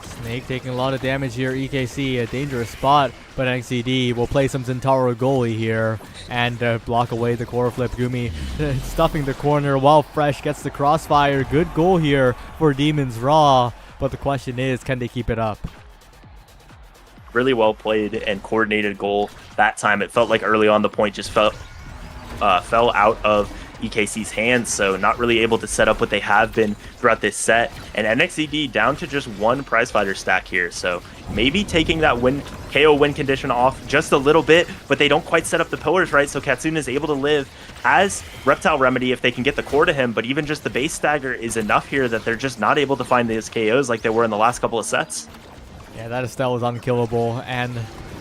Snake taking a lot of damage here. EKC, a dangerous spot, but NXDD will play some Zentaro goalie here and block away the core flip. Gumi stuffing the corner while Fresh gets the crossfire. Good goal here for Demons Raw, but the question is, can they keep it up? Really well played and coordinated goal that time. It felt like early on the point just fell out of EKC's hands, so not really able to set up what they have been throughout this set. And NXDD down to just one prizefighter stack here, so maybe taking that KO win condition off just a little bit, but they don't quite set up the pillars right, so Katsuna is able to live as Reptile Remedy if they can get the core to him, but even just the base stagger is enough here that they're just not able to find these KOs like they were in the last couple of sets. Yeah, that Estelle is unkillable, and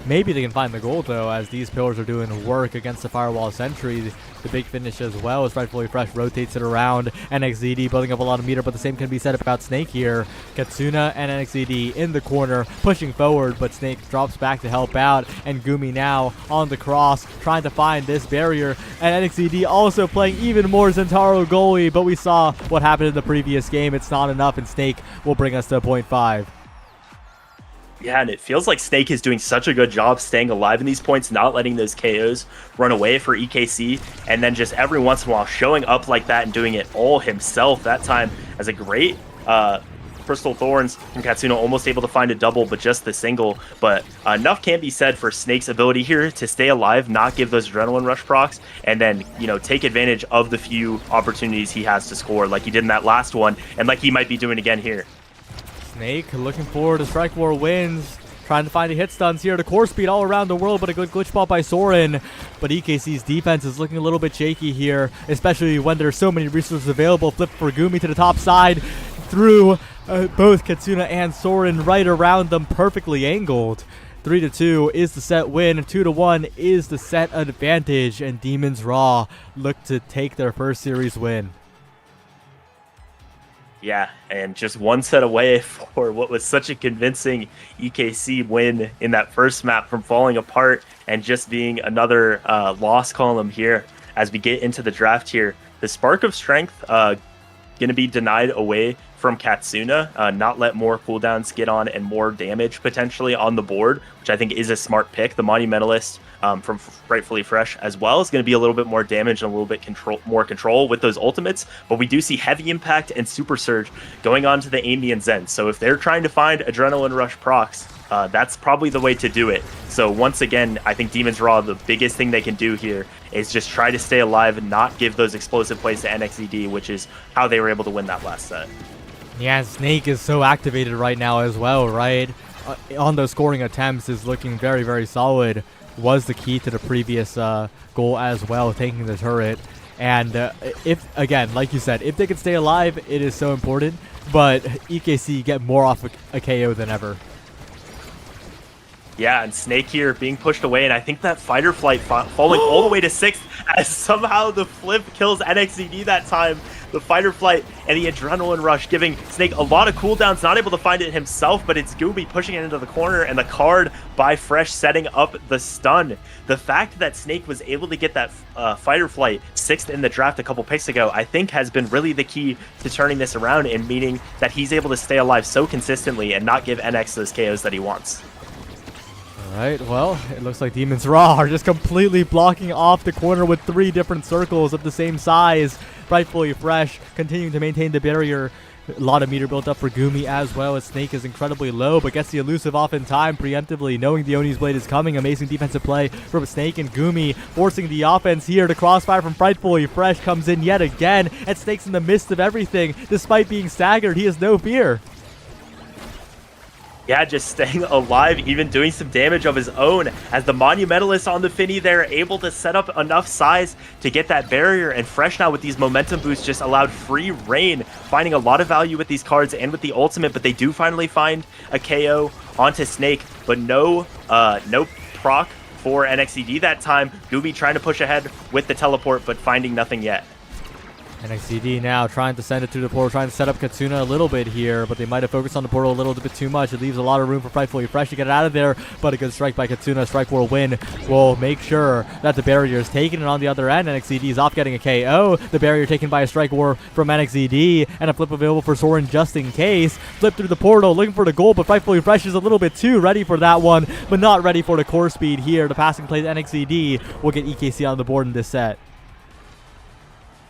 maybe they can find the goal though, as these pillars are doing work against the Firewall Sentry. The big finish as well as Frightfully Fresh rotates it around. NXDD building up a lot of meter, but the same can be said about Snake here. Katsuna and NXDD in the corner, pushing forward, but Snake drops back to help out, and Gumi now on the cross, trying to find this barrier, and NXDD also playing even more Zentaro goalie, but we saw what happened in the previous game. It's not enough, and Snake will bring us to 0.5. Yeah, and it feels like Snake is doing such a good job staying alive in these points, not letting those KOs run away for EKC, and then just every once in a while showing up like that and doing it all himself. That time as a great Crystal Thorns from Katsuna, almost able to find a double, but just the single. But enough can be said for Snake's ability here to stay alive, not give those adrenaline rush procs, and then, you know, take advantage of the few opportunities he has to score, like he did in that last one, and like he might be doing again here. Snake looking forward to Strike War wins, trying to find the hit stuns here. The core speed all around the world, but a good glitch ball by Soren. But EKC's defense is looking a little bit shaky here, especially when there's so many resources available. Flip for Gumi to the top side, through both Katsuna and Soren right around them, perfectly angled. 3-2 is the set win, 2-1 is the set advantage, and Demons Raw look to take their first series win. Yeah, and just one set away for what was such a convincing EKC win in that first map from falling apart and just being another loss column here as we get into the draft here. The Spark of Strength going to be denied away from Katsuna, not let more cooldowns get on and more damage potentially on the board, which I think is a smart pick. The Monumentalist from Frightfully Fresh as well is going to be a little bit more damage and a little bit more control with those ultimates, but we do see Heavy Impact and Super Surge going on to the Amy and Zen. So if they're trying to find Adrenaline Rush procs, that's probably the way to do it. So once again, I think Demons Raw, the biggest thing they can do here is just try to stay alive and not give those explosive plays to NXDD, which is how they were able to win that last set. Yeah, Snake is so activated right now as well, right? On those scoring attempts is looking very, very solid. Was the key to the previous goal as well, taking the turret. And if, again, like you said, if they can stay alive, it is so important. But EKC get more off a KO than ever. Yeah, and Snake here being pushed away, and I think that Fighter Flight falling all the way to 6th as somehow the flip kills NXDD that time. The Fighter Flight and the Adrenaline Rush giving Snake a lot of cooldowns, not able to find it himself, but it's Gumi pushing it into the corner, and the card by Fresh setting up the stun. The fact that Snake was able to get that Fighter Flight 6th in the draft a couple picks ago, I think has been really the key to turning this around, and meaning that he's able to stay alive so consistently and not give NX those KOs that he wants. Alright, well, it looks like Demons Raw are just completely blocking off the corner with 3 different circles of the same size. Rightfully Fresh, continuing to maintain the barrier. A lot of meter built up for Gumi as well, as Snake is incredibly low, but gets the elusive off in time preemptively, knowing the Oni's Blade is coming. Amazing defensive play from Snake and Gumi, forcing the offense here. The crossfire from Frightfully Fresh comes in yet again, and Snake's in the midst of everything. Despite being staggered, he has no fear. Yeah, just staying alive, even doing some damage of his own, as the Monumentalist on the Finny there, able to set up enough size to get that barrier. And Fresh now with these momentum boosts just allowed free reign, finding a lot of value with these cards and with the ultimate, but they do finally find a KO onto Snake, but no proc for NXCD that time. Gooby trying to push ahead with the teleport, but finding nothing yet. NXCD now trying to send it through the portal, trying to set up Katsuna a little bit here, but they might have focused on the portal a little bit too much. It leaves a lot of room for Frightfully Fresh to get it out of there, but a good strike by Katsuna. Strike will win, will make sure that the barrier is taken, and on the other end, NXCD is off getting a KO. The barrier taken by a Strike War from NXCD, and a flip available for Soren just in case. Flip through the portal, looking for the goal, but Frightfully Fresh is a little bit too ready for that one, but not ready for the core speed here. The passing play to NXCD will get EKC on the board in this set.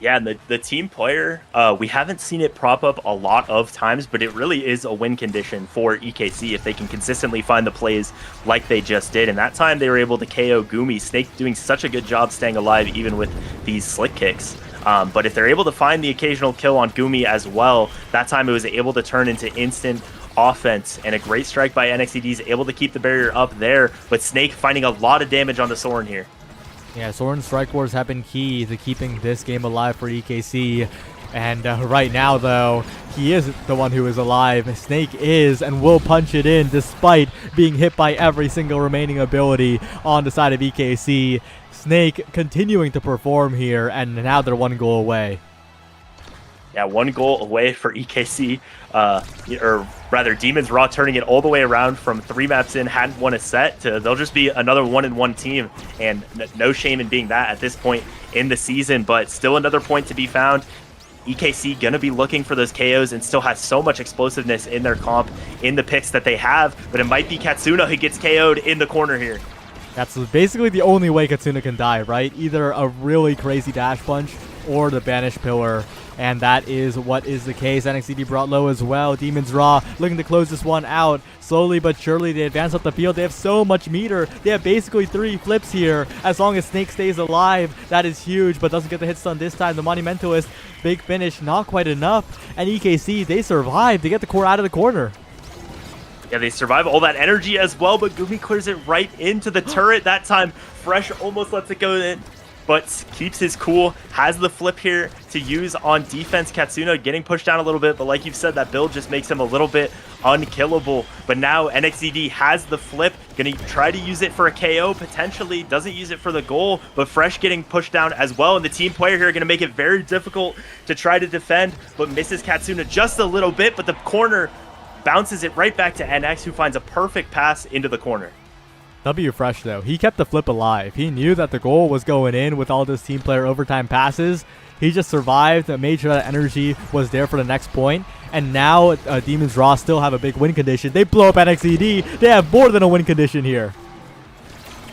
Yeah, and the team player, we haven't seen it prop up a lot of times, but it really is a win condition for EKC if they can consistently find the plays like they just did. And that time they were able to KO Gumi. Snake doing such a good job staying alive even with these slick kicks. But if they're able to find the occasional kill on Gumi as well, that time it was able to turn into instant offense, and a great strike by NXCD is able to keep the barrier up there, but Snake finding a lot of damage on the Soren here. Yeah, Soren's Strike Wars have been key to keeping this game alive for EKC. And right now, though, he is the one who is alive. Snake is and will punch it in despite being hit by every single remaining ability on the side of EKC. Snake continuing to perform here, and now they're 1 goal away. Yeah, 1 goal away for EKC, or rather Demons Raw turning it all the way around from 3 maps in, hadn't won a set, to they'll just be another 1-1 team, and no shame in being that at this point in the season, but still another point to be found. EKC gonna be looking for those KOs and still has so much explosiveness in their comp in the picks that they have, but it might be Katsuna who gets KO'd in the corner here. That's basically the only way Katsuna can die, right? Either a really crazy dash punch or the banished pillar, and that is what is the case. NXCD brought low as well. Demons Raw looking to close this one out. Slowly but surely they advance up the field. They have so much meter. They have basically 3 flips here. As long as Snake stays alive, that is huge, but doesn't get the hit stun this time. The Monumentalist, big finish, not quite enough. And EKC, they survive. They get the core out of the corner. Yeah, they survive all that energy as well, but Gumi clears it right into the turret. That time, Fresh almost lets it go in, but keeps his cool, has the flip here to use on defense. Katsuna getting pushed down a little bit, but like you've said, that build just makes him a little bit unkillable. But now NXCD has the flip, gonna try to use it for a KO, potentially, doesn't use it for the goal, but Fresh getting pushed down as well, and the team player here gonna make it very difficult to try to defend, but misses Katsuna just a little bit, but the corner bounces it right back to NX, who finds a perfect pass into the corner. W Fresh, though, he kept the flip alive. He knew that the goal was going in with all those team player overtime passes. He just survived and made sure that energy was there for the next point. And now Demons Raw still have a big win condition. They blow up NXCD. They have more than a win condition here.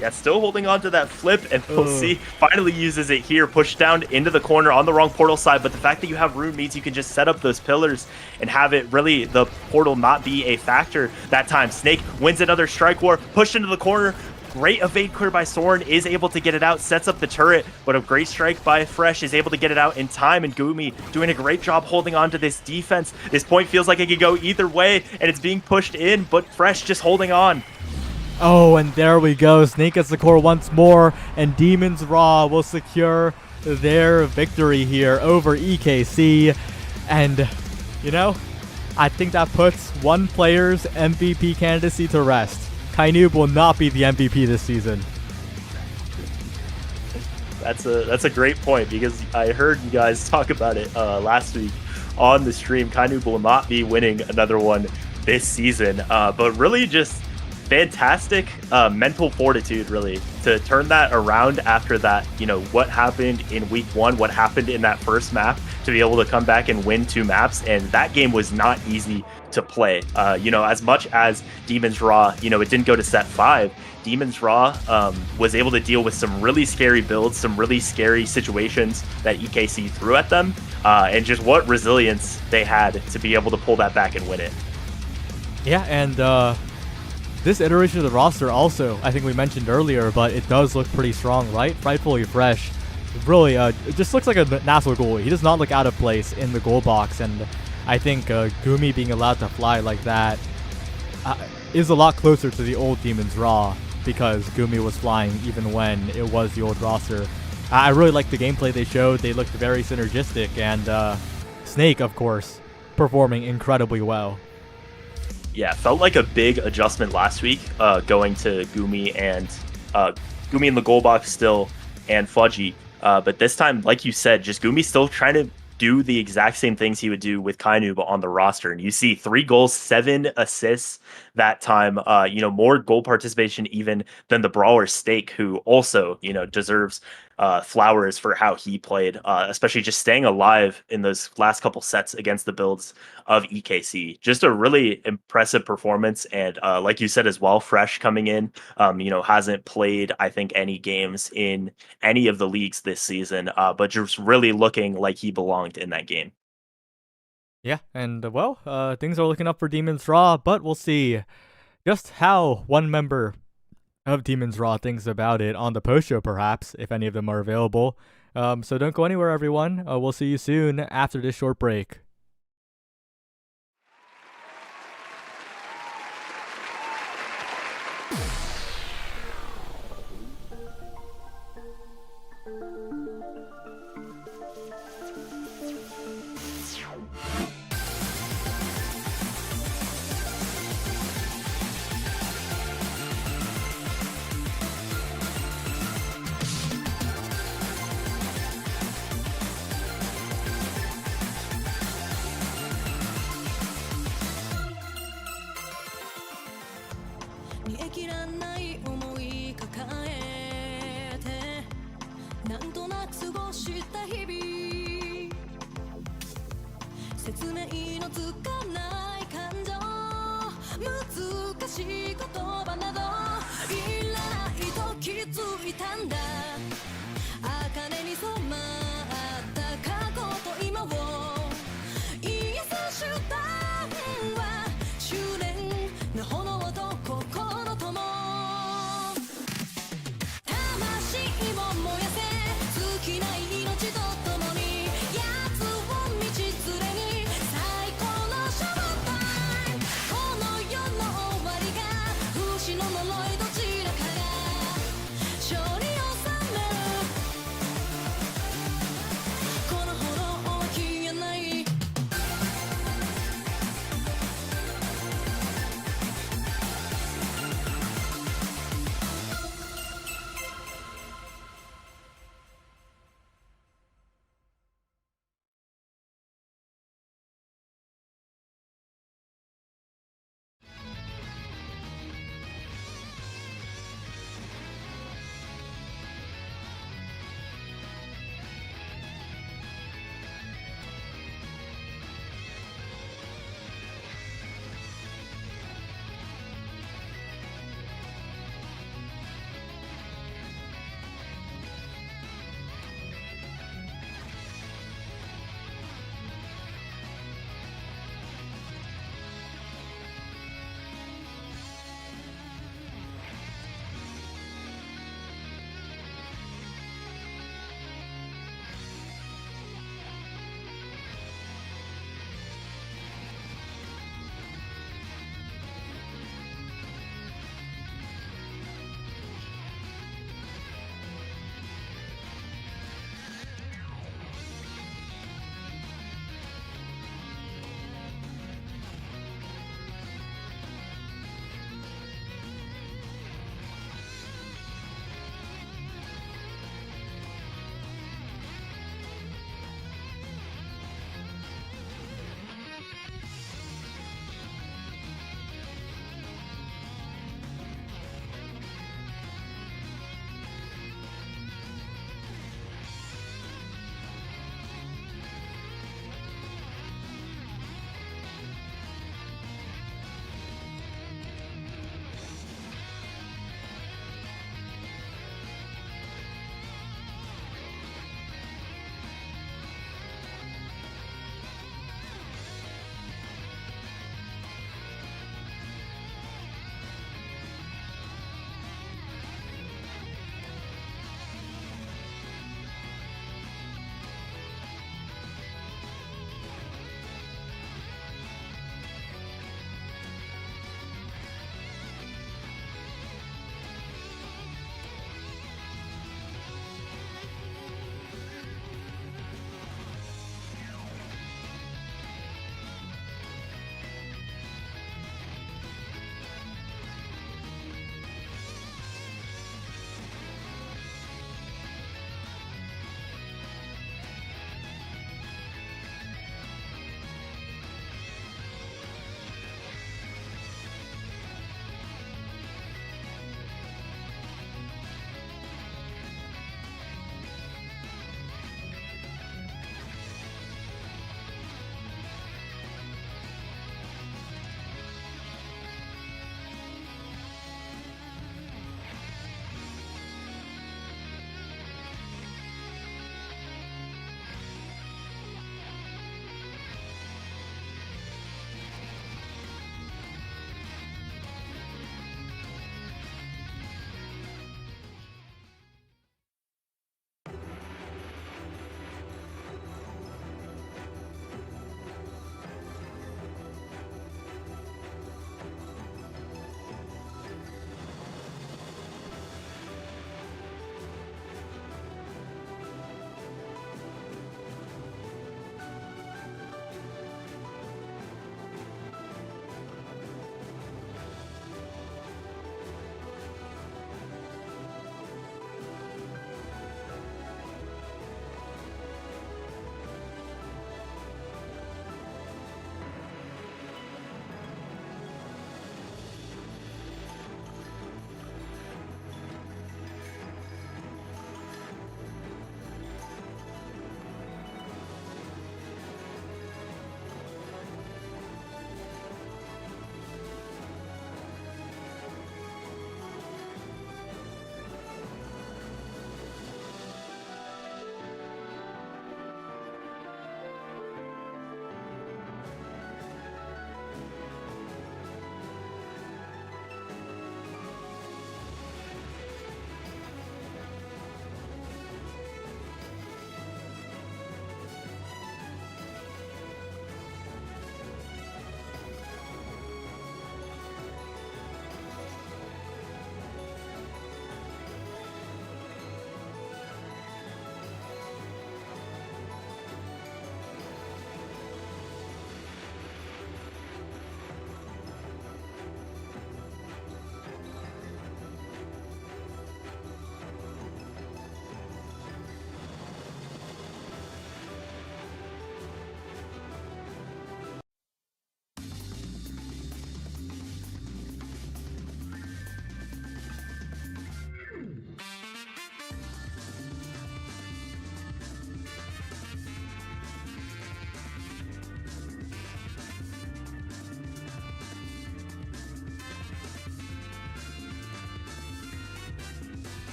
Yeah, still holding on to that flip, and we'll see. Finally uses it here, pushed down into the corner on the wrong portal side, but the fact that you have room means you can just set up those pillars and have it really, the portal not be a factor that time. Snake wins another Strike War, pushed into the corner. Great evade clear by Soren, is able to get it out, sets up the turret, but a great strike by Fresh is able to get it out in time, and Gumi doing a great job holding on to this defense. This point feels like it could go either way, and it's being pushed in, but Fresh just holding on. Oh, and there we go. Snake gets the core once more, and Demons Raw will secure their victory here over EKC. And, you know, I think that puts one player's MVP candidacy to rest. Kainoob will not be the MVP this season. That's a great point, because I heard you guys talk about it last week on the stream. Kainoob will not be winning another one this season, but really just fantastic mental fortitude, really, to turn that around after that. What happened in week 1, what happened in that first map, to be able to come back and win 2 maps. And that game was not easy to play. As much as Demon's Raw, it didn't go to set 5. Demon's Raw was able to deal with some really scary builds, some really scary situations that EKC threw at them, and just what resilience they had to be able to pull that back and win it. Yeah, and this iteration of the roster also, I think we mentioned earlier, but it does look pretty strong, right? Frightfully fresh. Really, it just looks like a nasl goalie. He does not look out of place in the goal box, and I think Gumi being allowed to fly like that is a lot closer to the old Demon's Raw, because Gumi was flying even when it was the old roster. I really liked the gameplay they showed. They looked very synergistic, and Snake, of course, performing incredibly well. Yeah, felt like a big adjustment last week, going to Gumi and Gumi in the goal box still, and Fudgy. But this time, like you said, just Gumi still trying to do the exact same things he would do with Kainu, but on the roster. And you see 3 goals, 7 assists that time. More goal participation even than the brawler Stake, who also, deserves flowers for how he played, especially just staying alive in those last couple sets against the builds of EKC. Just a really impressive performance. And like you said as well, Fresh coming in, hasn't played, I think, any games in any of the leagues this season, but just really looking like he belonged in that game. Yeah, and things are looking up for Demon's Raw, but we'll see just how one member of Demon's Raw thinks about it on the post show, perhaps, if any of them are available. So don't go anywhere, everyone. We'll see you soon after this short break.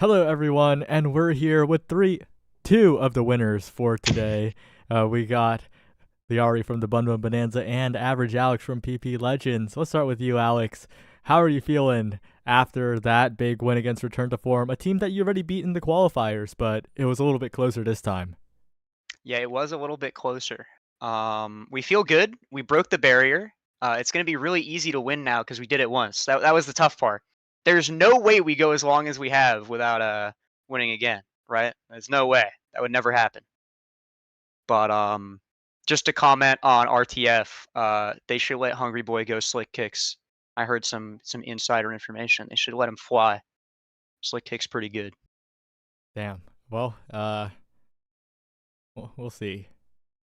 Hello, everyone, and we're here with two of the winners for today. We got Liari from the Bun Bun Bonanza and Average Alex from PP Legends. Let's start with you, Alex. How are you feeling after that big win against Return to Form, a team that you already beat in the qualifiers, but it was a little bit closer this time? Yeah, it was a little bit closer. We feel good. We broke the barrier. It's going to be really easy to win now because we did it once. That was the tough part. There's no way we go as long as we have without winning again, right? There's no way. That would never happen. But just to comment on RTF, they should let Hungry Boy go slick kicks. I heard some insider information. They should let him fly. Slick kick's pretty good. Damn. Well, we'll see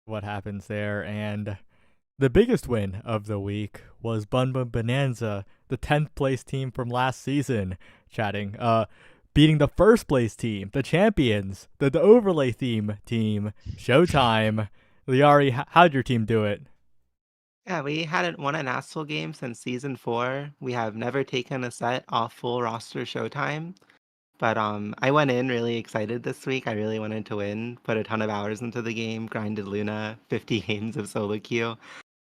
what happens there. And the biggest win of the week was Bun Bun Bonanza, the 10th place team from last season, beating the first place team, the champions, the overlay theme team, Showtime. Liari, how'd your team do it? Yeah, we hadn't won a nasl game since season 4. We have never taken a set off full roster Showtime. But I went in really excited this week. I really wanted to win, put a ton of hours into the game, grinded Luna, 50 games of solo queue.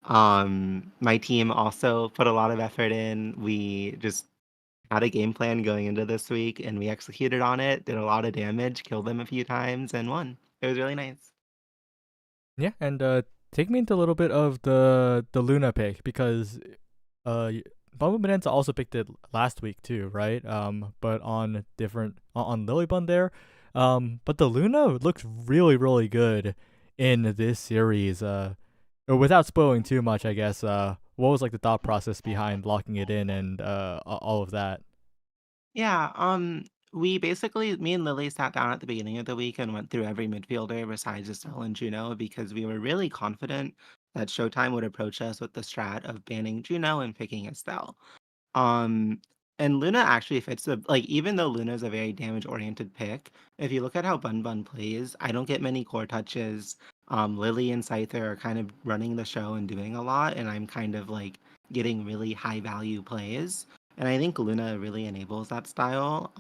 My team also put a lot of effort in. We just had a game plan going into this week, and we executed on it, did a lot of damage, killed them a few times, and won. It was really nice. Yeah, and take me into a little bit of the Luna pick, because Bumble Bonanza also picked it last week too, right? But on different on Lilybun there. But the Luna looks really, really good in this series. Without spoiling too much, I guess. What was like the thought process behind locking it in and all of that? Yeah, we basically, me and Lily sat down at the beginning of the week and went through every midfielder besides Estelle and Juno because we were really confident that Showtime would approach us with the strat of banning Juno and picking Estelle. Um, and Luna actually fits the like even though Luna is a very damage oriented pick, if you look at how Bun Bun plays, I don't get many core touches. Lily and Scyther are kind of running the show and doing a lot, and I'm kind of like getting really high value plays. And I think Luna really enables that style.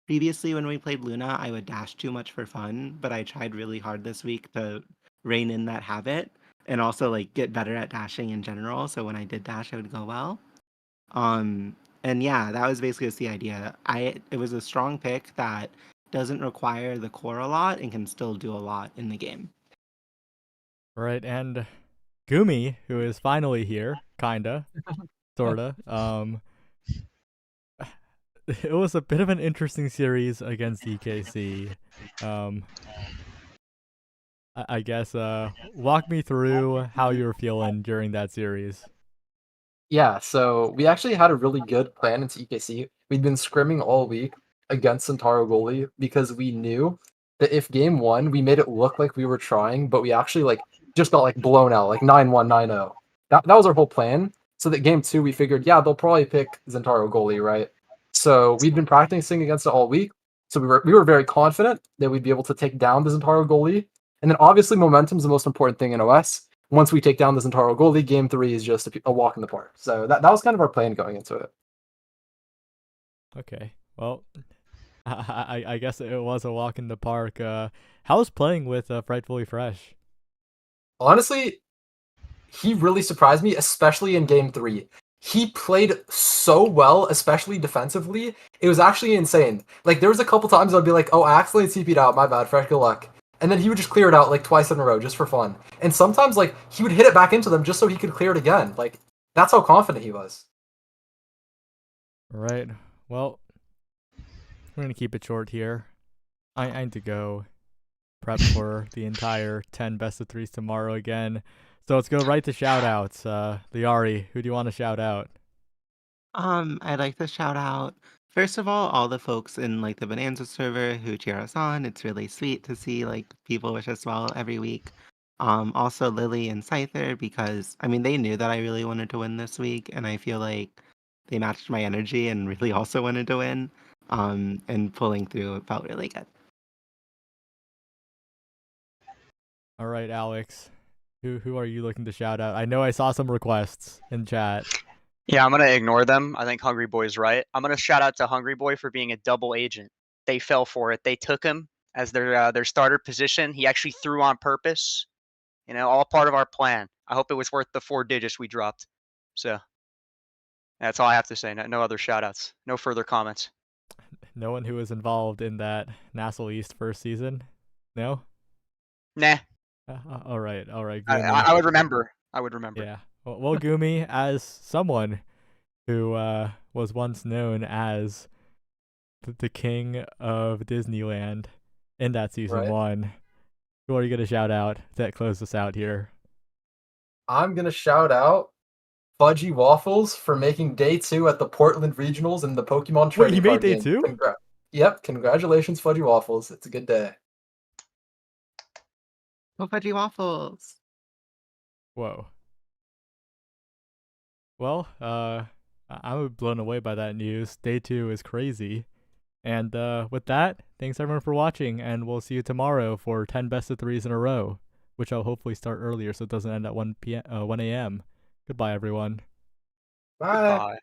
Previously when we played Luna, I would dash too much for fun, but I tried really hard this week to rein in that habit and also like get better at dashing in general. So when I did dash, it would go well. Um, and yeah, that was basically just the idea. It was a strong pick that doesn't require the core a lot and can still do a lot in the game. Right, and Gumi, who is finally here, kinda, sorta. It was a bit of an interesting series against EKC. I guess walk me through how you were feeling during that series. Yeah, so we actually had a really good plan into EKC. We'd been scrimming all week against Centauro goalie because we knew that if game one we made it look like we were trying, but we actually like just got like blown out, like 9-1, 9-0. That was our whole plan. So that game two we figured, yeah, they'll probably pick Zentaro goalie, right? So we'd been practicing against it all week. So we were very confident that we'd be able to take down the Zentaro goalie. And then obviously momentum is the most important thing in OS. Once we take down the Zentaro goalie, game three is just a walk in the park. So that was kind of our plan going into it. Okay, well, I guess it was a walk in the park. How's playing with Frightfully Fresh? Honestly, he really surprised me, especially in game three. He played so well, especially defensively. It was actually insane. Like, there was a couple times I'd be like, oh, I accidentally TP'd out, my bad, Fresh, good luck. And then he would just clear it out like twice in a row just for fun. And sometimes like he would hit it back into them just so he could clear it again. Like that's how confident he was. Right. Well, we're gonna keep it short here. I need to go prep for the entire 10 best of threes tomorrow again. So let's go right to shout outs. Liari, who do you want to shout out? I'd like to shout out first of all the folks in like the Bonanza server who cheer us on. It's really sweet to see like people wish us well every week. Also Lily and Scyther because I mean they knew that I really wanted to win this week, and I feel like they matched my energy and really also wanted to win. And pulling through it felt really good. All right, Alex. Who are you looking to shout out? I know I saw some requests in chat. Yeah, I'm going to ignore them. I think Hungry Boy's right. I'm going to shout out to Hungry Boy for being a double agent. They fell for it. They took him as their starter position. He actually threw on purpose. You know, all part of our plan. I hope it was worth the 4 digits we dropped. So that's all I have to say. No other shout outs. No further comments. No one who was involved in that nasl East first season? No? Nah. All right. I would remember. Yeah. Well, Gumi, as someone who was once known as the king of Disneyland in that season one, who are you going to shout out that close us out here? I'm going to shout out Fudgy Waffles for making day 2 at the Portland Regionals in the Pokemon trading Wait, he made card day game. 2? Yep, congratulations, Fudgy Waffles. It's a good day. Go Fudgy Waffles. Whoa. Well, I'm blown away by that news. Day 2 is crazy. And with that, thanks everyone for watching, and we'll see you tomorrow for 10 best of 3s in a row, which I'll hopefully start earlier so it doesn't end at 1 a.m. Goodbye, everyone. Bye. Goodbye.